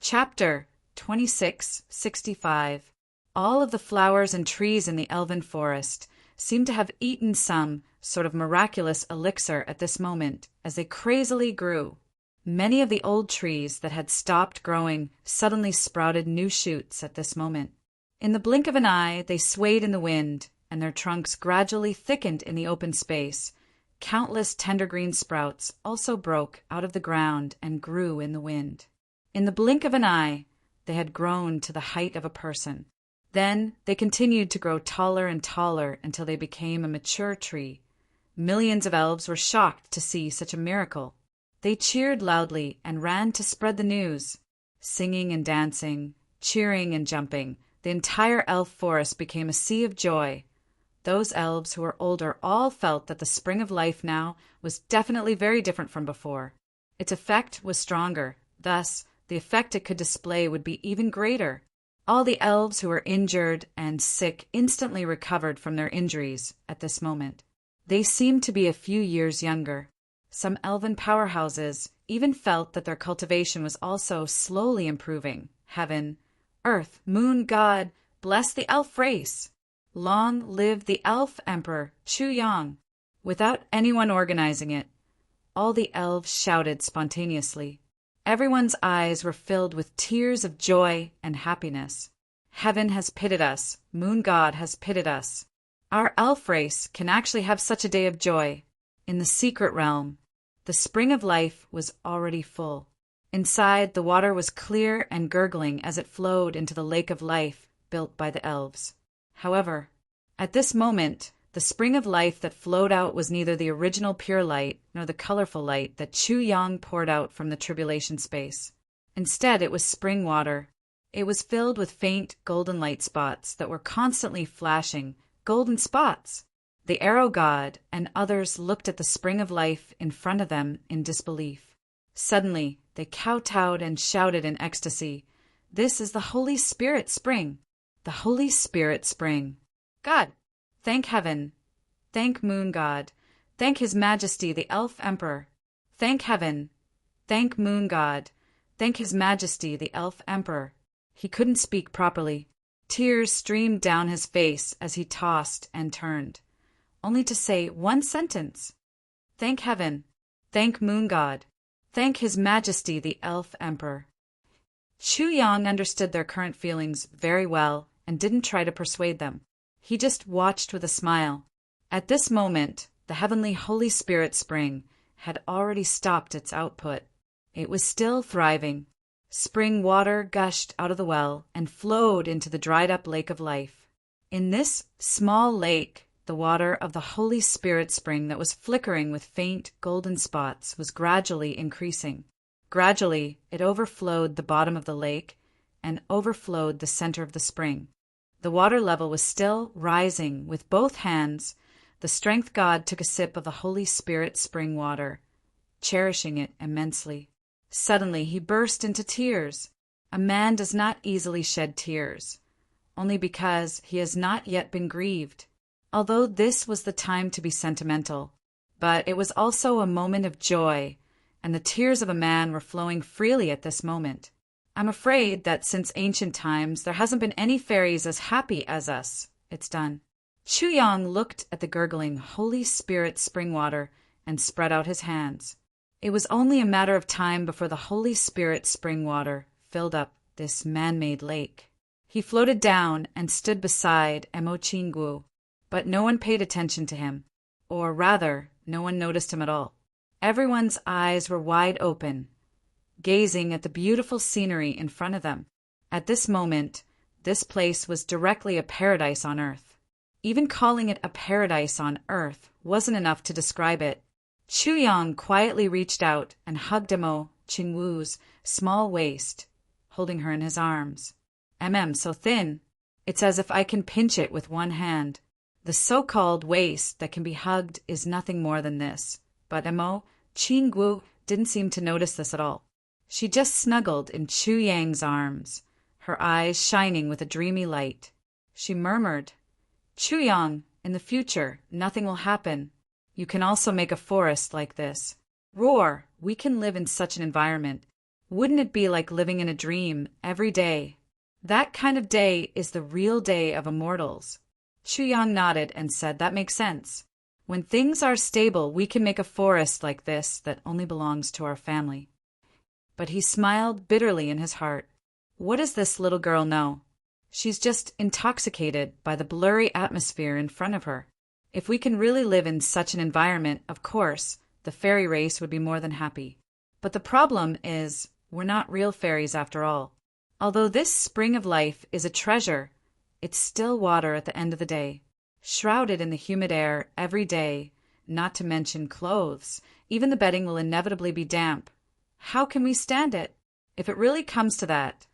Chapter 2665. All of the flowers and trees in the elven forest seemed to have eaten some sort of miraculous elixir at this moment as they crazily grew. Many of the old trees that had stopped growing suddenly sprouted new shoots at this moment. In the blink of an eye, they swayed in the wind, and their trunks gradually thickened in the open space. Countless tender green sprouts also broke out of the ground and grew in the wind. In the blink of an eye, they had grown to the height of a person. Then they continued to grow taller and taller until they became a mature tree. Millions of elves were shocked to see such a miracle. They cheered loudly and ran to spread the news. Singing and dancing, cheering and jumping, the entire elf forest became a sea of joy. Those elves who were older all felt that the spring of life now was definitely very different from before. Its effect was stronger, thus the effect it could display would be even greater. All the elves who were injured and sick instantly recovered from their injuries at this moment. They seemed to be a few years younger. Some elven powerhouses even felt that their cultivation was also slowly improving. Heaven, earth, moon, God, bless the elf race. Long live the elf emperor, Chuyang. Without anyone organizing it, all the elves shouted spontaneously. Everyone's eyes were filled with tears of joy and happiness. Heaven has pitied us. Moon God has pitied us. Our elf race can actually have such a day of joy. In the secret realm, the spring of life was already full. Inside, the water was clear and gurgling as it flowed into the lake of life built by the elves. However, at this moment, the spring of life that flowed out was neither the original pure light nor the colorful light that Chuyang poured out from the tribulation space. Instead, it was spring water. It was filled with faint golden light spots that were constantly flashing. Golden spots! The arrow god and others looked at the spring of life in front of them in disbelief. Suddenly, they kowtowed and shouted in ecstasy, "This is the Holy Spirit Spring! The Holy Spirit Spring! God! Thank heaven! Thank Moon God! Thank His Majesty the Elf Emperor! Thank heaven! Thank Moon God! Thank His Majesty the Elf Emperor!" He couldn't speak properly. Tears streamed down his face as he tossed and turned, only to say one sentence: "Thank heaven! Thank Moon God! Thank His Majesty the Elf Emperor!" Chu Yang understood their current feelings very well and didn't try to persuade them. He just watched with a smile. At this moment, the heavenly Holy Spirit Spring had already stopped its output. It was still thriving. Spring water gushed out of the well and flowed into the dried-up lake of life. In this small lake, the water of the Holy Spirit Spring that was flickering with faint golden spots was gradually increasing. Gradually, it overflowed the bottom of the lake and overflowed the center of the spring. The water level was still rising. With both hands, the strength god took a sip of the Holy Spirit Spring water, cherishing it immensely. Suddenly, he burst into tears. A man does not easily shed tears, only because he has not yet been grieved. Although this was the time to be sentimental, but it was also a moment of joy, and the tears of a man were flowing freely at this moment. I'm afraid that since ancient times there hasn't been any fairies as happy as us. It's done. Chu Yang looked at the gurgling Holy Spirit spring water and spread out his hands. It was only a matter of time before the Holy Spirit spring water filled up this man-made lake. He floated down and stood beside Emo Chingu, but no one paid attention to him, or rather, no one noticed him at all. Everyone's eyes were wide open, gazing at the beautiful scenery in front of them. At this moment, this place was directly a paradise on earth. Even calling it a paradise on earth wasn't enough to describe it. Chu Yang quietly reached out and hugged Emo Chingu's small waist, holding her in his arms. So thin, it's as if I can pinch it with one hand. The so-called waist that can be hugged is nothing more than this, but Emo Chingu didn't seem to notice this at all. She just snuggled in Chu Yang's arms, her eyes shining with a dreamy light. She murmured, "Chu Yang, in the future, nothing will happen. You can also make a forest like this. Roar, we can live in such an environment. Wouldn't it be like living in a dream every day? That kind of day is the real day of immortals." Chu Yang nodded and said, "That makes sense. When things are stable, we can make a forest like this that only belongs to our family." But he smiled bitterly in his heart. What does this little girl know? She's just intoxicated by the blurry atmosphere in front of her. If we can really live in such an environment, of course, the fairy race would be more than happy. But the problem is, we're not real fairies after all. Although this spring of life is a treasure, it's still water at the end of the day, shrouded in the humid air every day, not to mention clothes. Even the bedding will inevitably be damp. How can we stand it? If it really comes to that,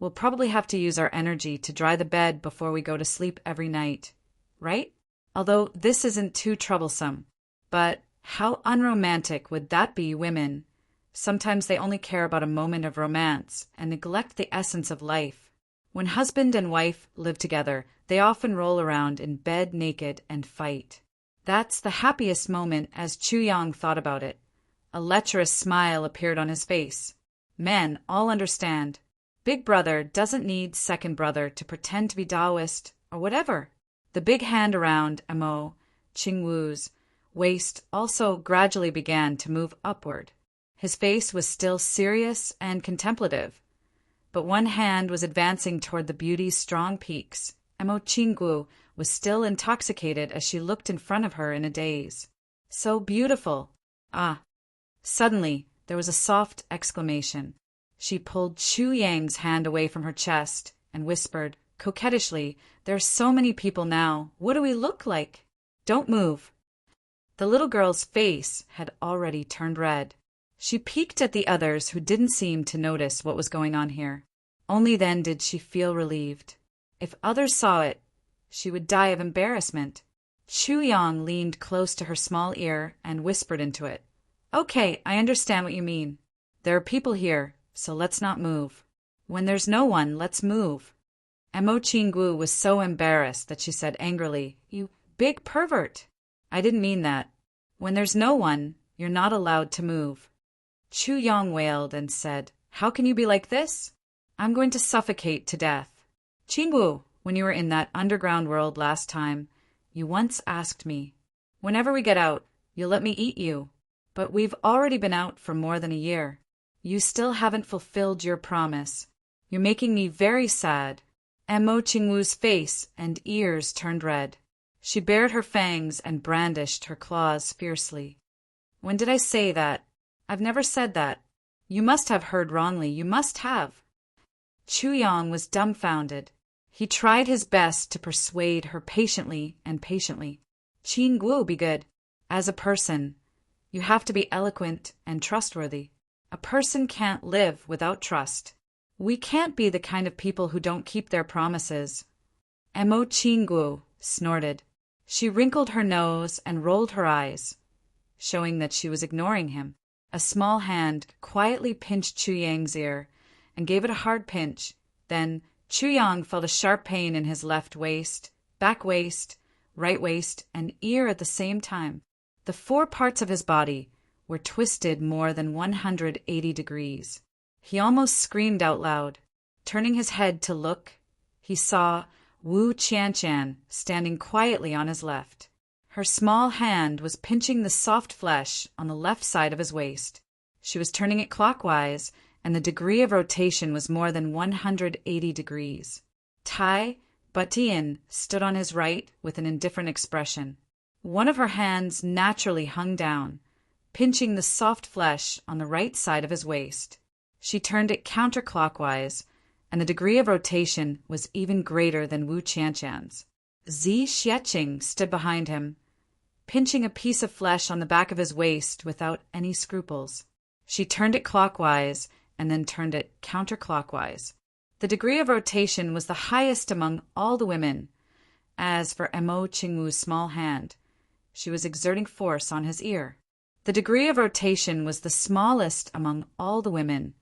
we'll probably have to use our energy to dry the bed before we go to sleep every night, right? Although this isn't too troublesome. But how unromantic would that be, women? Sometimes they only care about a moment of romance and neglect the essence of life. When husband and wife live together, they often roll around in bed naked and fight. That's the happiest moment as Chu Yang thought about it. A lecherous smile appeared on his face. Men all understand. Big brother doesn't need second brother to pretend to be Taoist or whatever. The big hand around Emo Chingu's waist also gradually began to move upward. His face was still serious and contemplative, but one hand was advancing toward the beauty's strong peaks. Emo Chingu was still intoxicated as she looked in front of her in a daze. So beautiful! Ah! Suddenly, there was a soft exclamation. She pulled Chu Yang's hand away from her chest and whispered, coquettishly, "There are so many people now. What do we look like?" "Don't move." The little girl's face had already turned red. She peeked at the others who didn't seem to notice what was going on here. Only then did she feel relieved. If others saw it, she would die of embarrassment. Chu Yang leaned close to her small ear and whispered into it. Okay, I understand what you mean. There are people here, so let's not move. When there's no one, let's move. Mo Qinggu was so embarrassed that she said angrily, You big pervert! I didn't mean that. When there's no one, you're not allowed to move. Chu Yang wailed and said, How can you be like this? I'm going to suffocate to death. Qinggu, when you were in that underground world last time, you once asked me, Whenever we get out, you'll let me eat you. But we've already been out for more than a year. You still haven't fulfilled your promise. You're making me very sad. Mo Qingwu's face and ears turned red. She bared her fangs and brandished her claws fiercely. When did I say that? I've never said that. You must have heard wrongly. You must have. Chu Yang was dumbfounded. He tried his best to persuade her patiently and patiently. Qinggu, be good. As a person, you have to be eloquent and trustworthy. A person can't live without trust. We can't be the kind of people who don't keep their promises. Mo Qinggu snorted. She wrinkled her nose and rolled her eyes, showing that she was ignoring him. A small hand quietly pinched Chu Yang's ear and gave it a hard pinch. Then Chu Yang felt a sharp pain in his left waist, back waist, right waist, and ear at the same time. The 4 parts of his body were twisted more than 180 degrees. He almost screamed out loud. Turning his head to look, he saw Wu Qianshan standing quietly on his left. Her small hand was pinching the soft flesh on the left side of his waist. She was turning it clockwise, and the degree of rotation was more than 180 degrees. Tai Batian stood on his right with an indifferent expression. One of her hands naturally hung down, pinching the soft flesh on the right side of his waist. She turned it counterclockwise, and the degree of rotation was even greater than Wu Qianshan's. Zi Xieching stood behind him, pinching a piece of flesh on the back of his waist without any scruples. She turned it clockwise and then turned it counterclockwise. The degree of rotation was the highest among all the women. As for Mo Qingwu's small hand, she was exerting force on his ear. The degree of rotation was the smallest among all the women,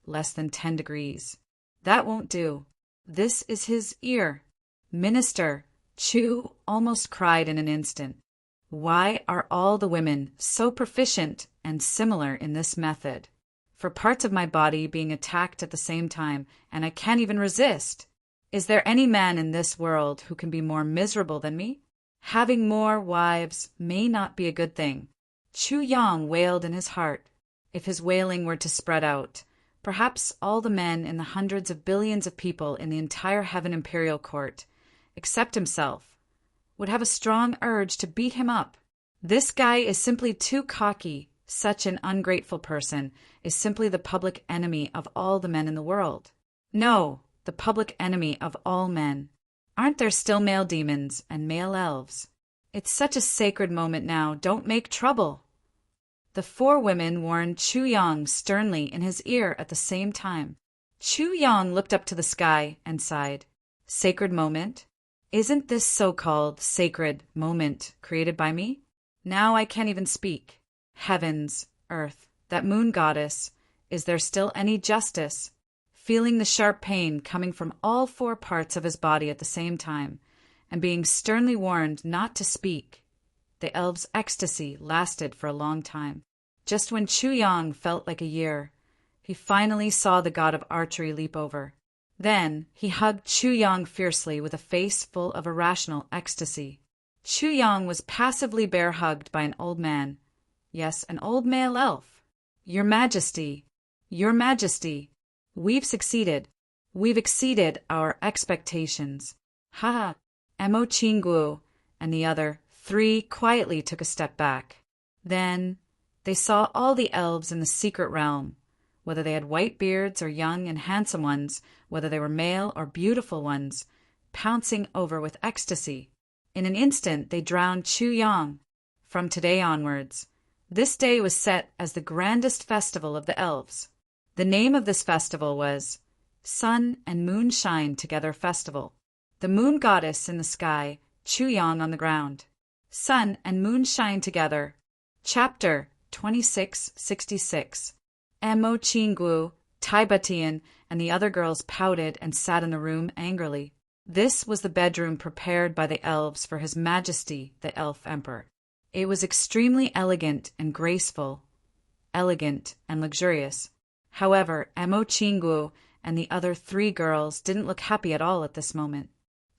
less than 10 degrees. That won't do. This is his ear. Minister, Chu almost cried in an instant. Why are all the women so proficient and similar in this method? For parts of my body being attacked at the same time, and I can't even resist. Is there any man in this world who can be more miserable than me? Having more wives may not be a good thing. Chu Yang wailed in his heart. If his wailing were to spread out, perhaps all the men in the hundreds of billions of people in the entire Heaven Imperial Court, except himself, would have a strong urge to beat him up. This guy is simply too cocky. Such an ungrateful person is simply the public enemy of all the men in the world. No, the public enemy of all men. Aren't there still male demons and male elves? It's such a sacred moment now. Don't make trouble. The 4 women warned Chu Yang sternly in his ear at the same time. Chu Yang looked up to the sky and sighed. Sacred moment? Isn't this so-called sacred moment created by me? Now I can't even speak. Heavens, earth, that moon goddess, is there still any justice? Feeling the sharp pain coming from all 4 parts of his body at the same time, and being sternly warned not to speak, the elf's ecstasy lasted for a long time. Just when Chu Yang felt like a year, he finally saw the god of archery leap over. Then he hugged Chu Yang fiercely with a face full of irrational ecstasy. Chu Yang was passively bear-hugged by an old man. Yes, an old male elf. Your Majesty, Your Majesty, we've succeeded. We've exceeded our expectations. Ha! Mo Qinggu and the other 3 quietly took a step back. Then they saw all the elves in the secret realm, whether they had white beards or young and handsome ones, whether they were male or beautiful ones, pouncing over with ecstasy. In an instant they drowned Chu Yang. From today onwards, this day was set as the grandest festival of the elves. The name of this festival was Sun and Moon Shine Together Festival. The moon goddess in the sky, Chu Yang on the ground. Sun and moon shine together. Chapter 2666. Mo Chingu, Tai Batian, and the other girls pouted and sat in the room angrily. This was the bedroom prepared by the elves for His Majesty, the Elf Emperor. It was extremely elegant and graceful, elegant and luxurious. However, Mo Chingu and the other 3 girls didn't look happy at all at this moment.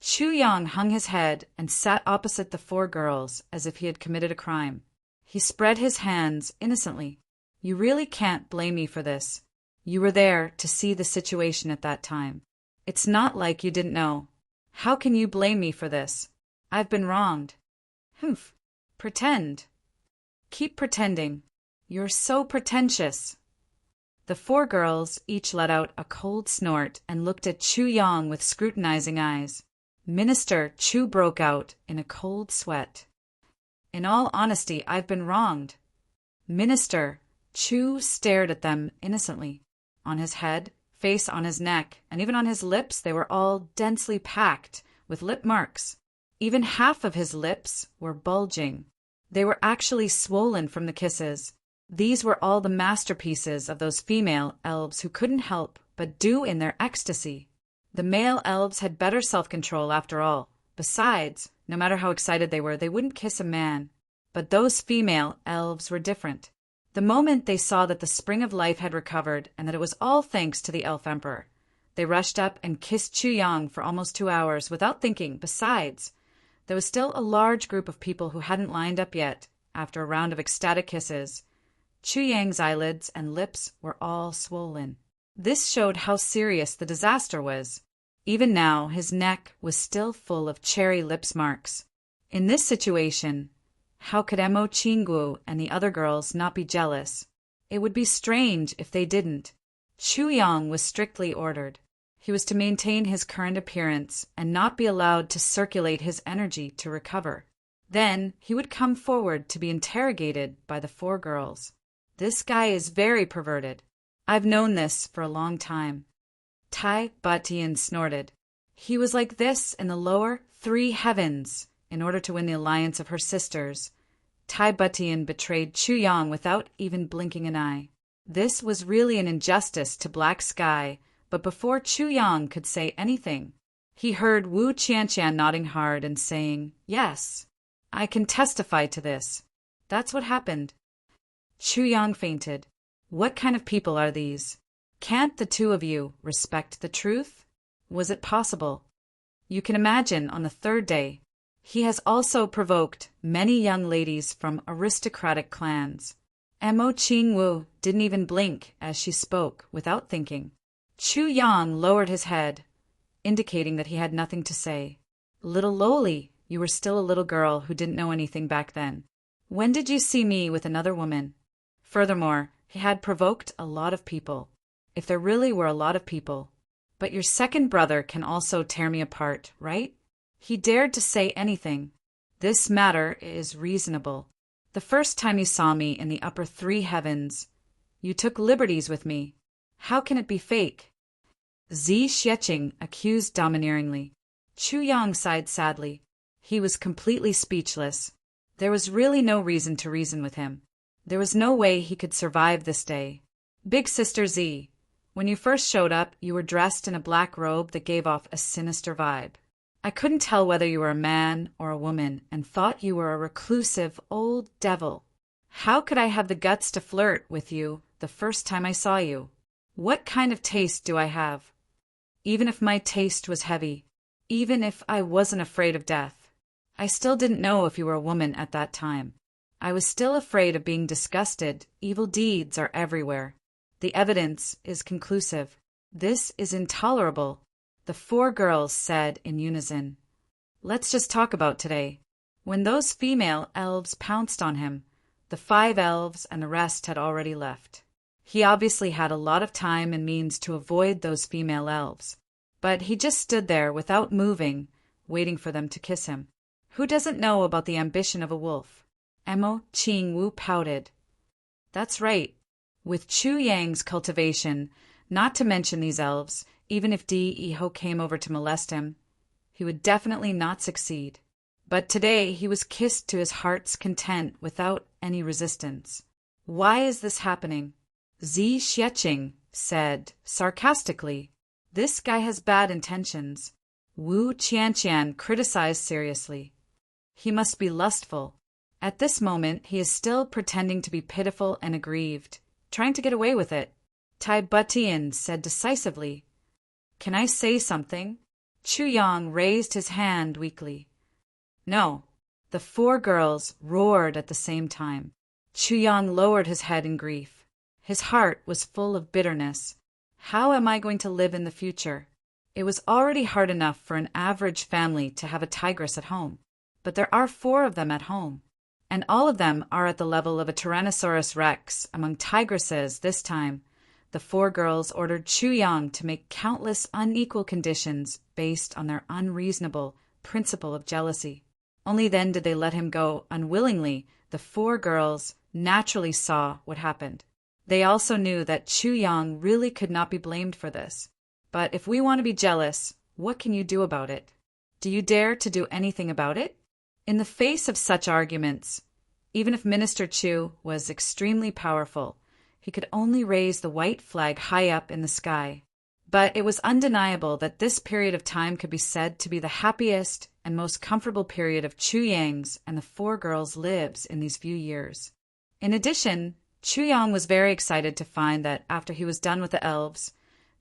Chu Yang hung his head and sat opposite the 4 girls as if he had committed a crime. He spread his hands innocently. You really can't blame me for this. You were there to see the situation at that time. It's not like you didn't know. How can you blame me for this? I've been wronged. Humph. Pretend. Keep pretending. You're so pretentious. The 4 girls each let out a cold snort and looked at Chu Yang with scrutinizing eyes. Minister Chu broke out in a cold sweat. In all honesty, I've been wronged. Minister Chu stared at them innocently. On his head, face on his neck, and even on his lips, they were all densely packed with lip marks. Even half of his lips were bulging. They were actually swollen from the kisses. These were all the masterpieces of those female elves who couldn't help but do in their ecstasy. The male elves had better self-control after all. Besides, no matter how excited they were, they wouldn't kiss a man. But those female elves were different. The moment they saw that the spring of life had recovered and that it was all thanks to the Elf Emperor, they rushed up and kissed Chu Yang for almost 2 hours without thinking. Besides, there was still a large group of people who hadn't lined up yet after a round of ecstatic kisses. Chu Yang's eyelids and lips were all swollen. This showed how serious the disaster was. Even now, his neck was still full of cherry lips marks. In this situation, how could Mo Chingu and the other girls not be jealous? It would be strange if they didn't. Chu Yang was strictly ordered. He was to maintain his current appearance and not be allowed to circulate his energy to recover. Then he would come forward to be interrogated by the 4 girls. This guy is very perverted. I've known this for a long time. Tai Batian snorted. He was like this in the lower 3 heavens. In order to win the alliance of her sisters, Tai Batian betrayed Chu Yang without even blinking an eye. This was really an injustice to Black Sky, but before Chu Yang could say anything, he heard Wu Qianqian nodding hard and saying, "Yes, I can testify to this. That's what happened." Chu Yang fainted. What kind of people are these? Can't the 2 of you respect the truth? Was it possible? You can imagine on the 3rd day, he has also provoked many young ladies from aristocratic clans. Mo Qingwu didn't even blink as she spoke without thinking. Chu Yang lowered his head, indicating that he had nothing to say. Little lowly, you were still a little girl who didn't know anything back then. When did you see me with another woman? Furthermore, he had provoked a lot of people. If there really were a lot of people. But your second brother can also tear me apart, right? He dared to say anything. This matter is reasonable. The first time you saw me in the upper 3 heavens, you took liberties with me. How can it be fake? Zi Xieching accused domineeringly. Chu Yang sighed sadly. He was completely speechless. There was really no reason to reason with him. There was no way he could survive this day. Big Sister Zi, when you first showed up, you were dressed in a black robe that gave off a sinister vibe. I couldn't tell whether you were a man or a woman and thought you were a reclusive old devil. How could I have the guts to flirt with you the first time I saw you? What kind of taste do I have? Even if my taste was heavy, even if I wasn't afraid of death, I still didn't know if you were a woman at that time. I was still afraid of being disgusted. Evil deeds are everywhere. The evidence is conclusive. This is intolerable, the 4 girls said in unison. Let's just talk about today. When those female elves pounced on him, the 5 elves and the rest had already left. He obviously had a lot of time and means to avoid those female elves, but he just stood there without moving, waiting for them to kiss him. Who doesn't know about the ambition of a wolf? Mo Qingwu pouted. That's right. With Chu Yang's cultivation, not to mention these elves, even if Di Iho came over to molest him, he would definitely not succeed. But today he was kissed to his heart's content without any resistance. Why is this happening? Zi Xieching said sarcastically, "This guy has bad intentions." Wu Qianqian criticized seriously. "He must be lustful." At this moment he is still pretending to be pitiful and aggrieved, trying to get away with it. Tai Butian said decisively, "Can I say something?" Chu Yang raised his hand weakly. "No." The four girls roared at the same time. Chu Yang lowered his head in grief. His heart was full of bitterness. How am I going to live in the future? It was already hard enough for an average family to have a tigress at home, but there are 4 of them at home, and all of them are at the level of a Tyrannosaurus rex among tigresses this time. The 4 girls ordered Chu Yang to make countless unequal conditions based on their unreasonable principle of jealousy. Only then did they let him go unwillingly. The 4 girls naturally saw what happened. They also knew that Chu Yang really could not be blamed for this. But if we want to be jealous, what can you do about it? Do you dare to do anything about it? In the face of such arguments, even if Minister Chu was extremely powerful, he could only raise the white flag high up in the sky. But it was undeniable that this period of time could be said to be the happiest and most comfortable period of Chu Yang's and the 4 girls' lives in these few years. In addition, Chu Yang was very excited to find that after he was done with the elves,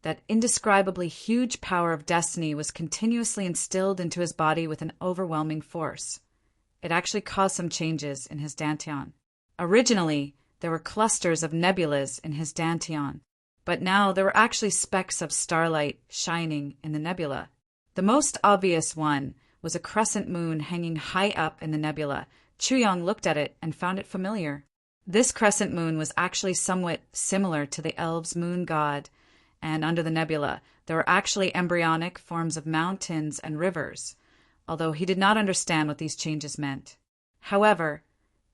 that indescribably huge power of destiny was continuously instilled into his body with an overwhelming force. It actually caused some changes in his dantian. Originally, there were clusters of nebulas in his dantian, but now there were actually specks of starlight shining in the nebula. The most obvious one was a crescent moon hanging high up in the nebula. Chu Yang looked at it and found it familiar. This crescent moon was actually somewhat similar to the elves' moon god, and under the nebula there were actually embryonic forms of mountains and rivers, although he did not understand what these changes meant. However,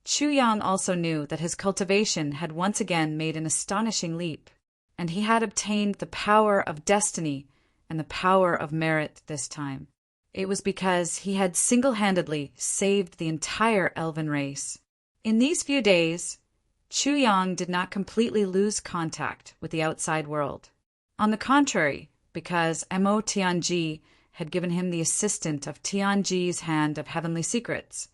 Chu Yang also knew that his cultivation had once again made an astonishing leap, and he had obtained the power of destiny and the power of merit this time. It was because he had single-handedly saved the entire elven race. In these few days, Chu Yang did not completely lose contact with the outside world. On the contrary, because Mo Tianji had given him the assistant of Tianji's Hand of Heavenly Secrets,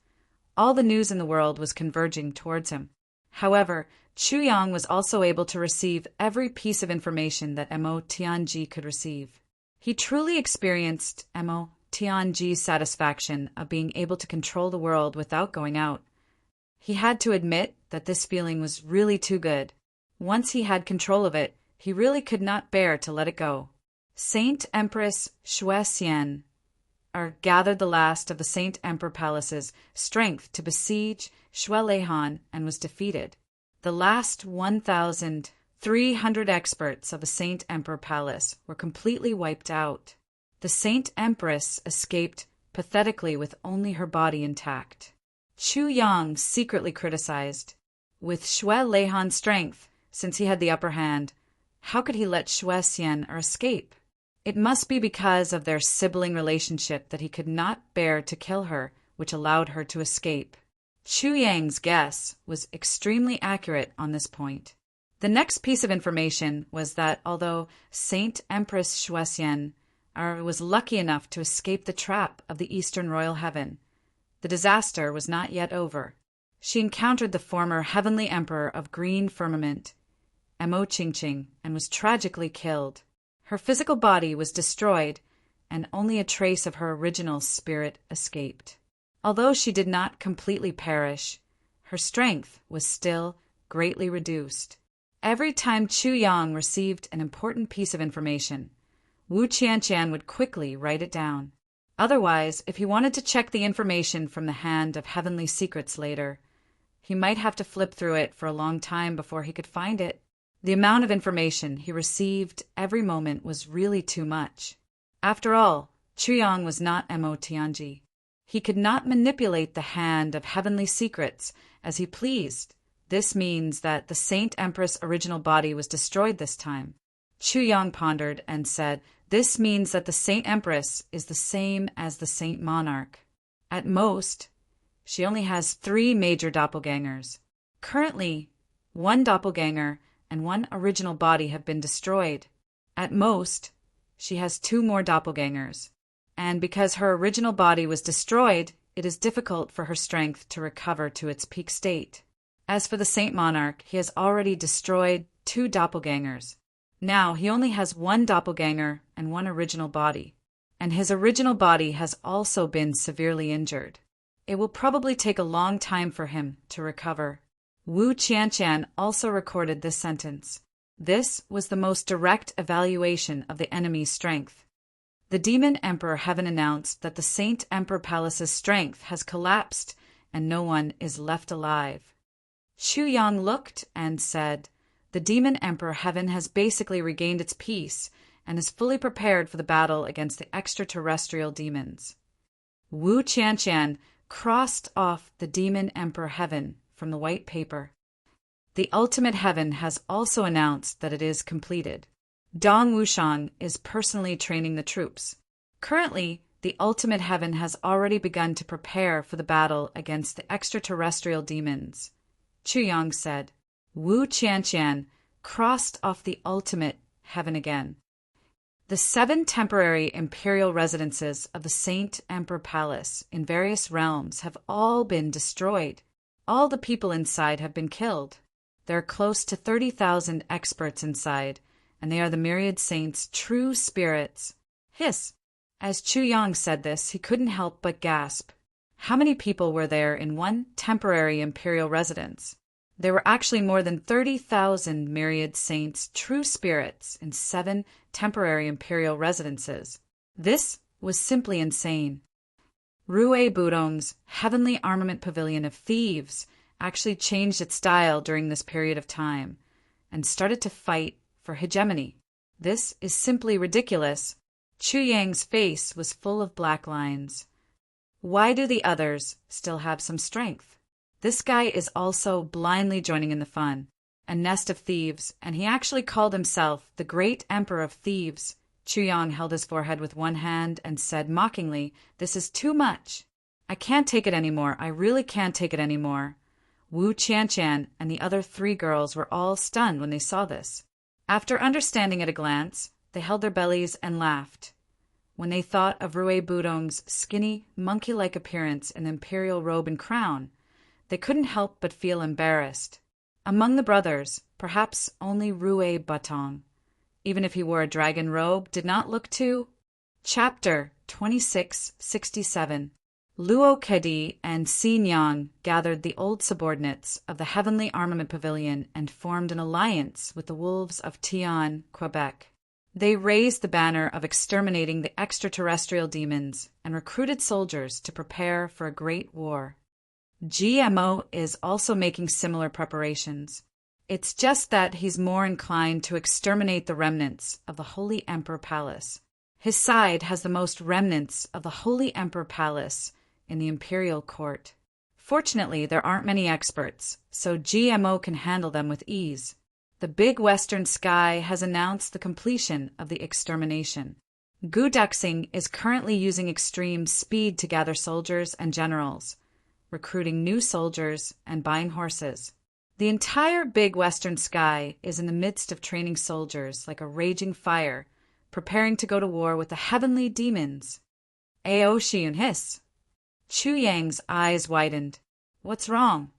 all the news in the world was converging towards him. However, Chu Yang was also able to receive every piece of information that Mo Tianji could receive. He truly experienced Mo Tianji's satisfaction of being able to control the world without going out. He had to admit that this feeling was really too good. Once he had control of it, he really could not bear to let it go. Saint Empress Xuexian gathered the last of the Saint Emperor Palace's strength to besiege Xuelehan and was defeated. The last 1,300 experts of the Saint Emperor Palace were completely wiped out. The Saint Empress escaped pathetically with only her body intact. Chu Yang secretly criticized. With Xuelehan's strength, since he had the upper hand, how could he let Xuexian escape? It must be because of their sibling relationship that he could not bear to kill her, which allowed her to escape. Chu Yang's guess was extremely accurate on this point. The next piece of information was that although Saint Empress Xuexian was lucky enough to escape the trap of the Eastern Royal Heaven, the disaster was not yet over. She encountered the former Heavenly Emperor of Green Firmament, Mo Qingqing, and was tragically killed. Her physical body was destroyed, and only a trace of her original spirit escaped. Although she did not completely perish, her strength was still greatly reduced. Every time Chu Yang received an important piece of information, Wu Qianqian would quickly write it down. Otherwise, if he wanted to check the information from the Hand of Heavenly Secrets later, he might have to flip through it for a long time before he could find it. The amount of information he received every moment was really too much. After all, Chu Yang was not Mo Tianji. He could not manipulate the Hand of Heavenly Secrets as he pleased. This means that the Saint Empress' original body was destroyed this time. Chu Yang pondered and said, "This means that the Saint Empress is the same as the Saint Monarch." At most, she only has 3 major doppelgangers. Currently, 1 doppelganger and 1 original body have been destroyed. At most, she has 2 more doppelgangers. And because her original body was destroyed, it is difficult for her strength to recover to its peak state. As for the Saint Monarch, he has already destroyed 2 doppelgangers. Now he only has 1 doppelganger and 1 original body. And his original body has also been severely injured. It will probably take a long time for him to recover. Wu Qianqian also recorded this sentence. This was the most direct evaluation of the enemy's strength. The Demon Emperor Heaven announced that the Saint Emperor Palace's strength has collapsed and no one is left alive. Chu Yang looked and said, "The Demon Emperor Heaven has basically regained its peace and is fully prepared for the battle against the extraterrestrial demons." Wu Qianqian crossed off the Demon Emperor Heaven from the white paper. The Ultimate Heaven has also announced that it is completed. Dong Wushang is personally training the troops. Currently, the Ultimate Heaven has already begun to prepare for the battle against the extraterrestrial demons. Chu Yang said. Wu Qianqian crossed off the Ultimate Heaven again. The 7 temporary imperial residences of the Saint Emperor Palace in various realms have all been destroyed. All the people inside have been killed. There are close to 30,000 experts inside, and they are the myriad saints' true spirits. Hiss! As Chu Yang said this, he couldn't help but gasp. How many people were there in one temporary imperial residence? There were actually more than 30,000 myriad saints' true spirits in 7 temporary imperial residences. This was simply insane. Rue Budong's Heavenly Armament Pavilion of Thieves actually changed its style during this period of time and started to fight for hegemony. This is simply ridiculous. Chu Yang's face was full of black lines. Why do the others still have some strength? This guy is also blindly joining in the fun. A nest of thieves, and he actually called himself the Great Emperor of Thieves. Chu Yang held his forehead with one hand and said mockingly, "This is too much. I can't take it anymore. I really can't take it anymore." Wu Qianqian and the other 3 girls were all stunned when they saw this. After understanding at a glance, they held their bellies and laughed. When they thought of Rue Budong's skinny, monkey-like appearance in the imperial robe and crown, they couldn't help but feel embarrassed. Among the brothers, perhaps only Rue Batong, even if he wore a dragon robe, did not look too. Chapter 2667. Luo Kedi and Xin Yang gathered the old subordinates of the Heavenly Armament Pavilion and formed an alliance with the Wolves of Tian, Quebec. They raised the banner of exterminating the extraterrestrial demons and recruited soldiers to prepare for a great war. GMO is also making similar preparations. It's just that he's more inclined to exterminate the remnants of the Holy Emperor Palace. His side has the most remnants of the Holy Emperor Palace in the Imperial Court. Fortunately, there aren't many experts, so GMO can handle them with ease. The Big Western Sky has announced the completion of the extermination. Gu Duxing is currently using extreme speed to gather soldiers and generals, recruiting new soldiers and buying horses. The entire Big Western Sky is in the midst of training soldiers like a raging fire, preparing to go to war with the heavenly demons. Aoshi and hiss. Chu Yang's eyes widened. What's wrong?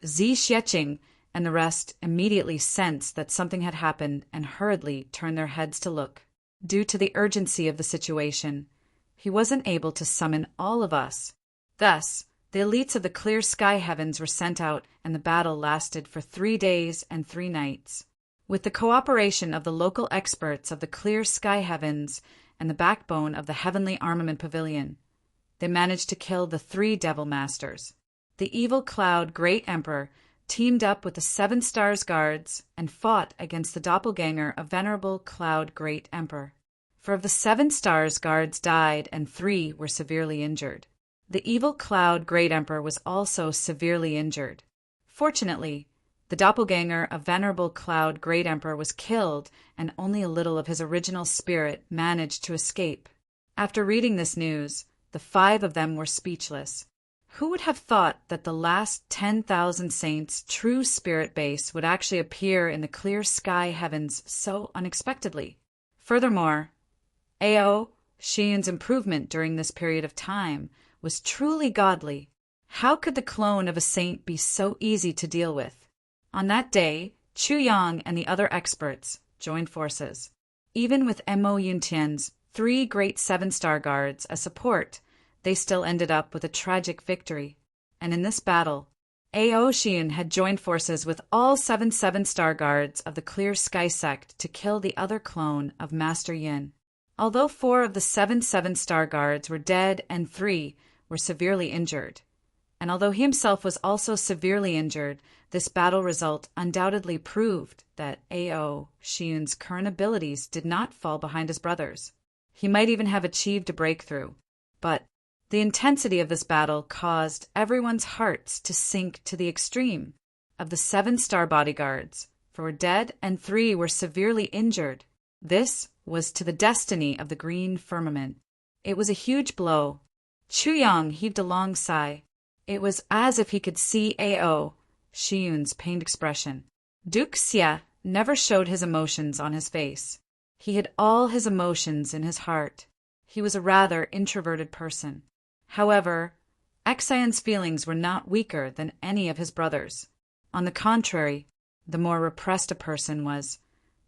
Zi Xieching and the rest immediately sensed that something had happened and hurriedly turned their heads to look. Due to the urgency of the situation, he wasn't able to summon all of us. Thus, the elites of the clear sky heavens were sent out and the battle lasted for 3 days and 3 nights. With the cooperation of the local experts of the clear sky heavens and the backbone of the Heavenly Armament Pavilion, they managed to kill the 3 Devil Masters. The evil Cloud Great Emperor teamed up with the 7 Stars Guards and fought against the doppelganger of Venerable Cloud Great Emperor. 4 of the 7 Stars Guards died and 3 were severely injured. The evil Cloud Great Emperor was also severely injured. Fortunately, the doppelganger of Venerable Cloud Great Emperor was killed and only a little of his original spirit managed to escape. After reading this news, The 5 of them were speechless. Who would have thought that the last 10,000 saints' true spirit base would actually appear in the clear sky heavens so unexpectedly? Furthermore, Ao Xian's improvement during this period of time was truly godly. How could the clone of a saint be so easy to deal with? On that day, Chu Yang and the other experts joined forces. Even with Mo Yuntian's 3 great 7-star guards as support, they still ended up with a tragic victory. And in this battle, Ao Xian had joined forces with all 7 7-star guards of the Clear Sky sect to kill the other clone of Master Yin. Although 4 of the 7 7-star guards were dead and 3 were severely injured, and although he himself was also severely injured, this battle result undoubtedly proved that Ao Xian's current abilities did not fall behind his brothers. He might even have achieved a breakthrough, but the intensity of this battle caused everyone's hearts to sink to the extreme. Of the 7-star bodyguards, 4 were dead and 3 were severely injured. This was to the destiny of the green firmament. It was a huge blow. Chu Yang heaved a long sigh. It was as if he could see Ao Xian's pained expression. Duke Xie never showed his emotions on his face. He hid all his emotions in his heart. He was a rather introverted person. However, Xian's feelings were not weaker than any of his brothers. On the contrary, the more repressed a person was,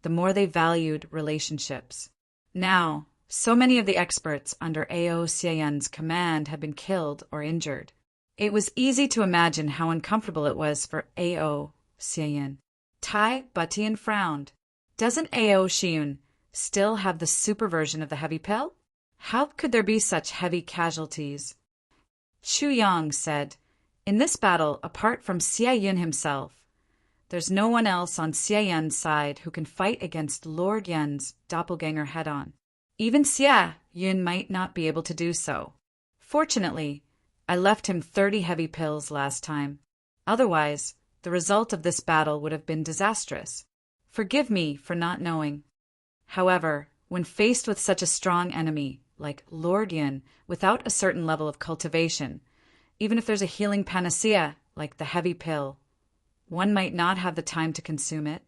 the more they valued relationships. Now, so many of the experts under Ao Xian's command had been killed or injured. It was easy to imagine how uncomfortable it was for Ao Xian. Tai Butian frowned. Doesn't Ao Xian still have the super version of the heavy pill? How could there be such heavy casualties? Chu Yang said, in this battle, apart from Xie Yun himself, there's no one else on Xie Yun's side who can fight against Lord Yun's doppelganger head-on. Even Xie Yun might not be able to do so. Fortunately, I left him 30 heavy pills last time. Otherwise, the result of this battle would have been disastrous. Forgive me for not knowing. However, when faced with such a strong enemy, like Lord Yun, without a certain level of cultivation, even if there's a healing panacea, like the heavy pill, one might not have the time to consume it.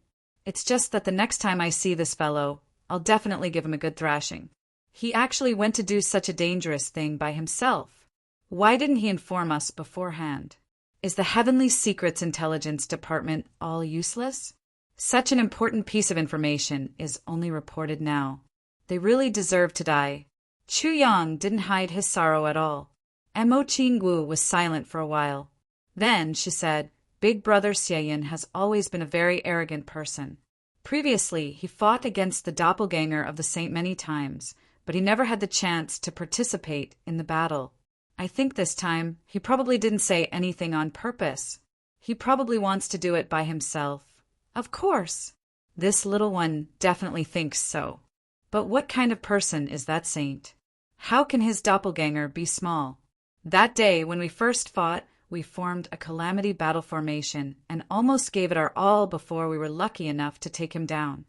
It's just that the next time I see this fellow, I'll definitely give him a good thrashing. He actually went to do such a dangerous thing by himself. Why didn't he inform us beforehand? Is the Heavenly Secrets Intelligence Department all useless? Such an important piece of information is only reported now. They really deserve to die. Chu Yang didn't hide his sorrow at all. Mo Qingwu was silent for a while. Then she said, Big Brother Xie Yun has always been a very arrogant person. Previously, he fought against the doppelganger of the saint many times, but he never had the chance to participate in the battle. I think this time, he probably didn't say anything on purpose. He probably wants to do it by himself. Of course. This little one definitely thinks so. But what kind of person is that saint? How can his doppelganger be small? That day, when we first fought, we formed a calamity battle formation and almost gave it our all before we were lucky enough to take him down.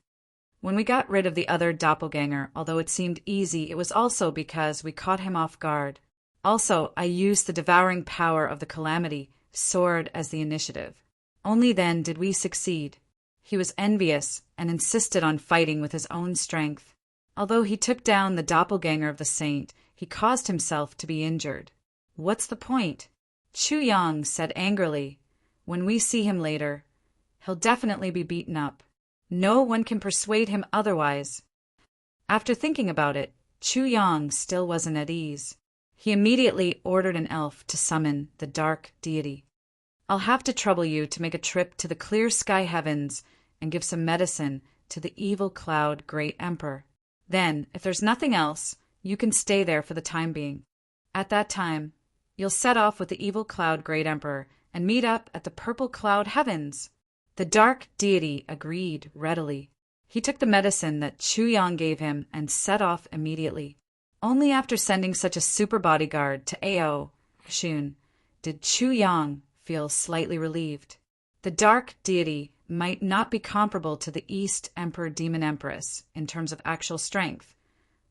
When we got rid of the other doppelganger, although it seemed easy, it was also because we caught him off guard. Also, I used the devouring power of the calamity, sword as the initiative. Only then did we succeed. He was envious and insisted on fighting with his own strength. Although he took down the doppelganger of the saint, he caused himself to be injured. What's the point? Chu Yang said angrily, when we see him later, he'll definitely be beaten up. No one can persuade him otherwise. After thinking about it, Chu Yang still wasn't at ease. He immediately ordered an elf to summon the dark deity. I'll have to trouble you to make a trip to the clear sky heavens and give some medicine to the evil cloud great emperor. Then, if there's nothing else, you can stay there for the time being. At that time, you'll set off with the evil cloud great emperor and meet up at the purple cloud heavens. The dark deity agreed readily. He took the medicine that Chu Yang gave him and set off immediately. Only after sending such a super bodyguard to Ao Xian did Chu Yang feel slightly relieved. The dark deity might not be comparable to the East Emperor Demon Empress in terms of actual strength,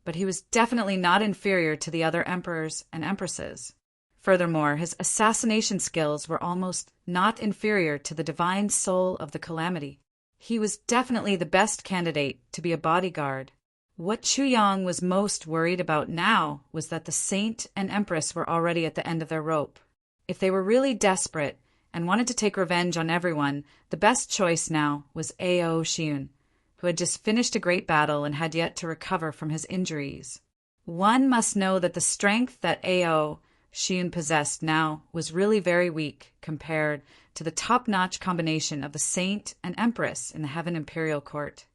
but he was definitely not inferior to the other emperors and empresses. Furthermore, his assassination skills were almost not inferior to the divine soul of the Calamity. He was definitely the best candidate to be a bodyguard. What Chu Yang was most worried about now was that the saint and empress were already at the end of their rope. If they were really desperate and wanted to take revenge on everyone, the best choice now was Ao Xiun, who had just finished a great battle and had yet to recover from his injuries. One must know that the strength that Ao Xiun possessed now was really very weak compared to the top-notch combination of the saint and empress in the Heaven Imperial Court.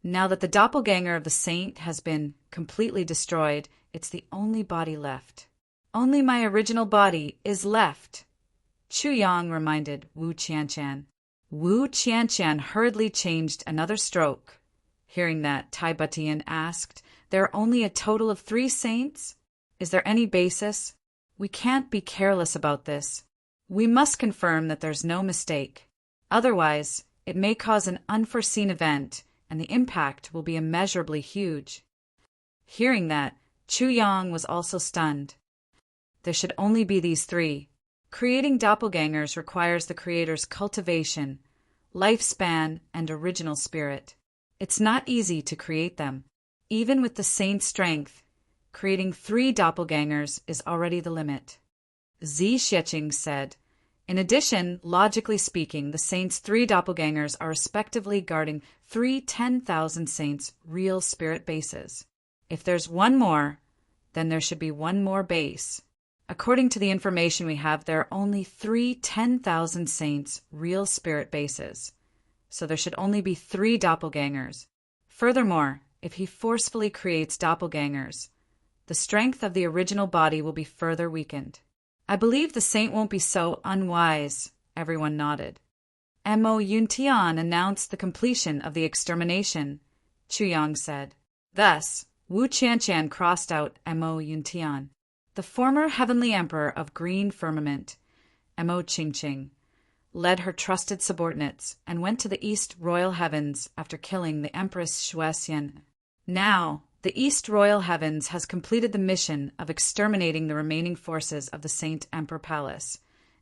Now that the doppelganger of the saint has been completely destroyed, it's the only body left. Only my original body is left, Chu Yang reminded Wu Qianqian. Wu Qianqian hurriedly changed another stroke. Hearing that, Tai Butian asked, "There are only a total of 3 saints? Is there any basis? We can't be careless about this. We must confirm that there's no mistake. Otherwise, it may cause an unforeseen event, and the impact will be immeasurably huge." Hearing that, Chu Yang was also stunned. There should only be these 3. Creating doppelgangers requires the creator's cultivation, lifespan, and original spirit. It's not easy to create them. Even with the saint's strength, creating 3 doppelgangers is already the limit. Zi Xieching said, "In addition, logically speaking, the saint's 3 doppelgangers are respectively guarding 3 10,000 saints' real spirit bases. If there's one more, then there should be one more base. According to the information we have, there are only 3 10,000 saints' real spirit bases. So there should only be 3 doppelgangers. Furthermore, if he forcefully creates doppelgangers, the strength of the original body will be further weakened. I believe the saint won't be so unwise," everyone nodded. Mo Yuntian announced the completion of the extermination, Chu Yang said. Thus, Wu Qianqian crossed out Mo Yuntian. The former heavenly emperor of Green Firmament, Mo Qingqing, led her trusted subordinates and went to the East Royal Heavens after killing the Empress Shuexian. Now, the East Royal Heavens has completed the mission of exterminating the remaining forces of the Saint Emperor Palace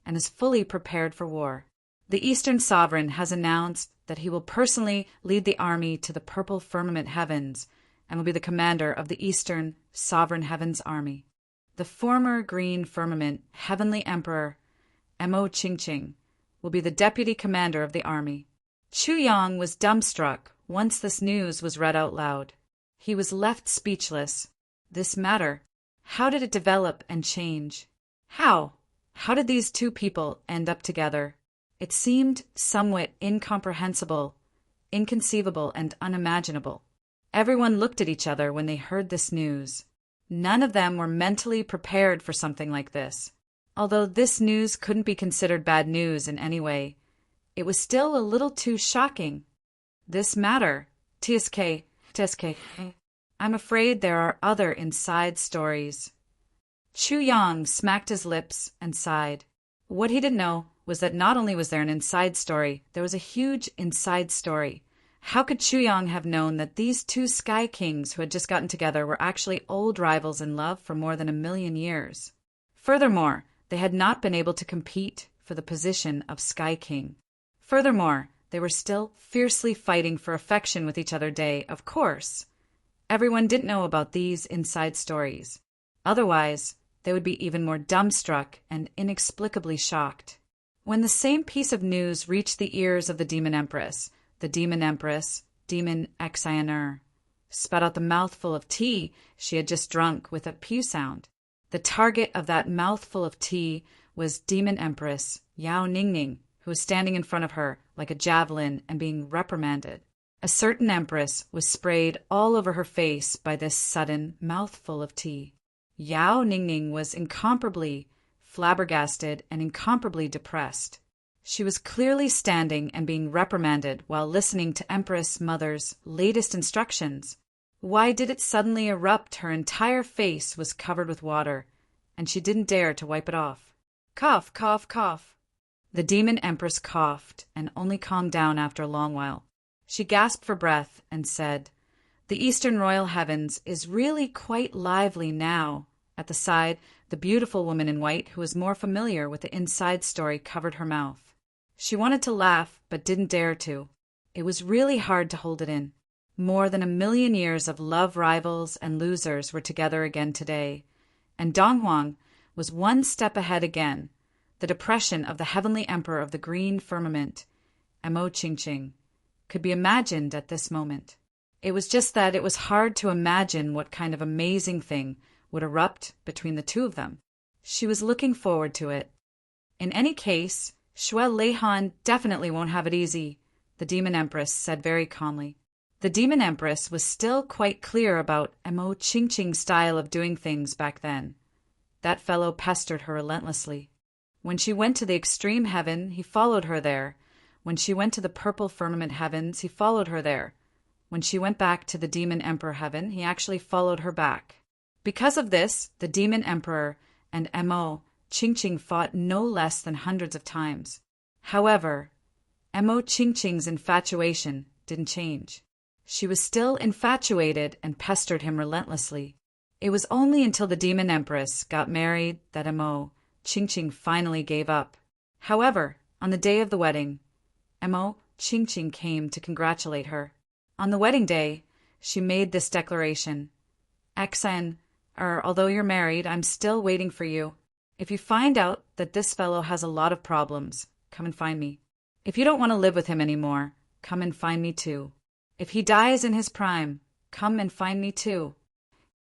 and is fully prepared for war. The Eastern Sovereign has announced that he will personally lead the army to the Purple Firmament Heavens and will be the commander of the Eastern Sovereign Heavens Army. The former Green Firmament Heavenly Emperor, Mo Qingqing, will be the deputy commander of the army. Chu Yang was dumbstruck once this news was read out loud. He was left speechless. This matter, how did it develop and change? How? How did these 2 people end up together? It seemed somewhat incomprehensible, inconceivable, and unimaginable. Everyone looked at each other when they heard this news. None of them were mentally prepared for something like this. Although this news couldn't be considered bad news in any way, it was still a little too shocking. This matter, TSK, I'm afraid there are other inside stories. Chu Yang smacked his lips and sighed. What he didn't know was that not only was there an inside story, there was a huge inside story. How could Chu Yang have known that these 2 Sky Kings who had just gotten together were actually old rivals in love for more than 1,000,000 years? Furthermore, they had not been able to compete for the position of Sky King. Furthermore, they were still fiercely fighting for affection with each other of course. Everyone didn't know about these inside stories. Otherwise, they would be even more dumbstruck and inexplicably shocked. When the same piece of news reached the ears of the Demon Empress, Demon Exioner, spat out the mouthful of tea she had just drunk with a pew sound. The target of that mouthful of tea was Demon Empress Yao Ningning, who was standing in front of her like a javelin and being reprimanded. A certain empress was sprayed all over her face by this sudden mouthful of tea. Yao Ningning was incomparably flabbergasted and incomparably depressed. She was clearly standing and being reprimanded while listening to Empress Mother's latest instructions. Why did it suddenly erupt? Her entire face was covered with water, and she didn't dare to wipe it off. Cough, cough, cough. The Demon Empress coughed and only calmed down after a long while. She gasped for breath and said, The Eastern Royal Heavens is really quite lively now. At the side, the beautiful woman in white, who was more familiar with the inside story, covered her mouth. She wanted to laugh, but didn't dare to. It was really hard to hold it in. More than 1,000,000 years of love rivals and losers were together again today, and Dong Huang was one step ahead again. The depression of the heavenly emperor of the green firmament, Mo Qingqing, could be imagined at this moment. It was just that it was hard to imagine what kind of amazing thing would erupt between the two of them. She was looking forward to it. In any case, Shuai Leihan definitely won't have it easy, the Demon Empress said very calmly. The Demon Empress was still quite clear about Mo Qingqing's style of doing things back then. That fellow pestered her relentlessly. When she went to the extreme heaven, he followed her there. When she went to the purple firmament heavens, he followed her there. When she went back to the Demon Emperor heaven, he actually followed her back. Because of this, the Demon Emperor and Mo Qingqing fought no less than hundreds of times. However, Mo Qingqing's infatuation didn't change. She was still infatuated and pestered him relentlessly. It was only until the Demon Empress got married that Mo Qingqing finally gave up. However, on the day of the wedding, Mo Qingqing came to congratulate her. On the wedding day, she made this declaration. Xen, although you're married, I'm still waiting for you. If you find out that this fellow has a lot of problems, come and find me. If you don't want to live with him anymore, come and find me too. If he dies in his prime, come and find me too.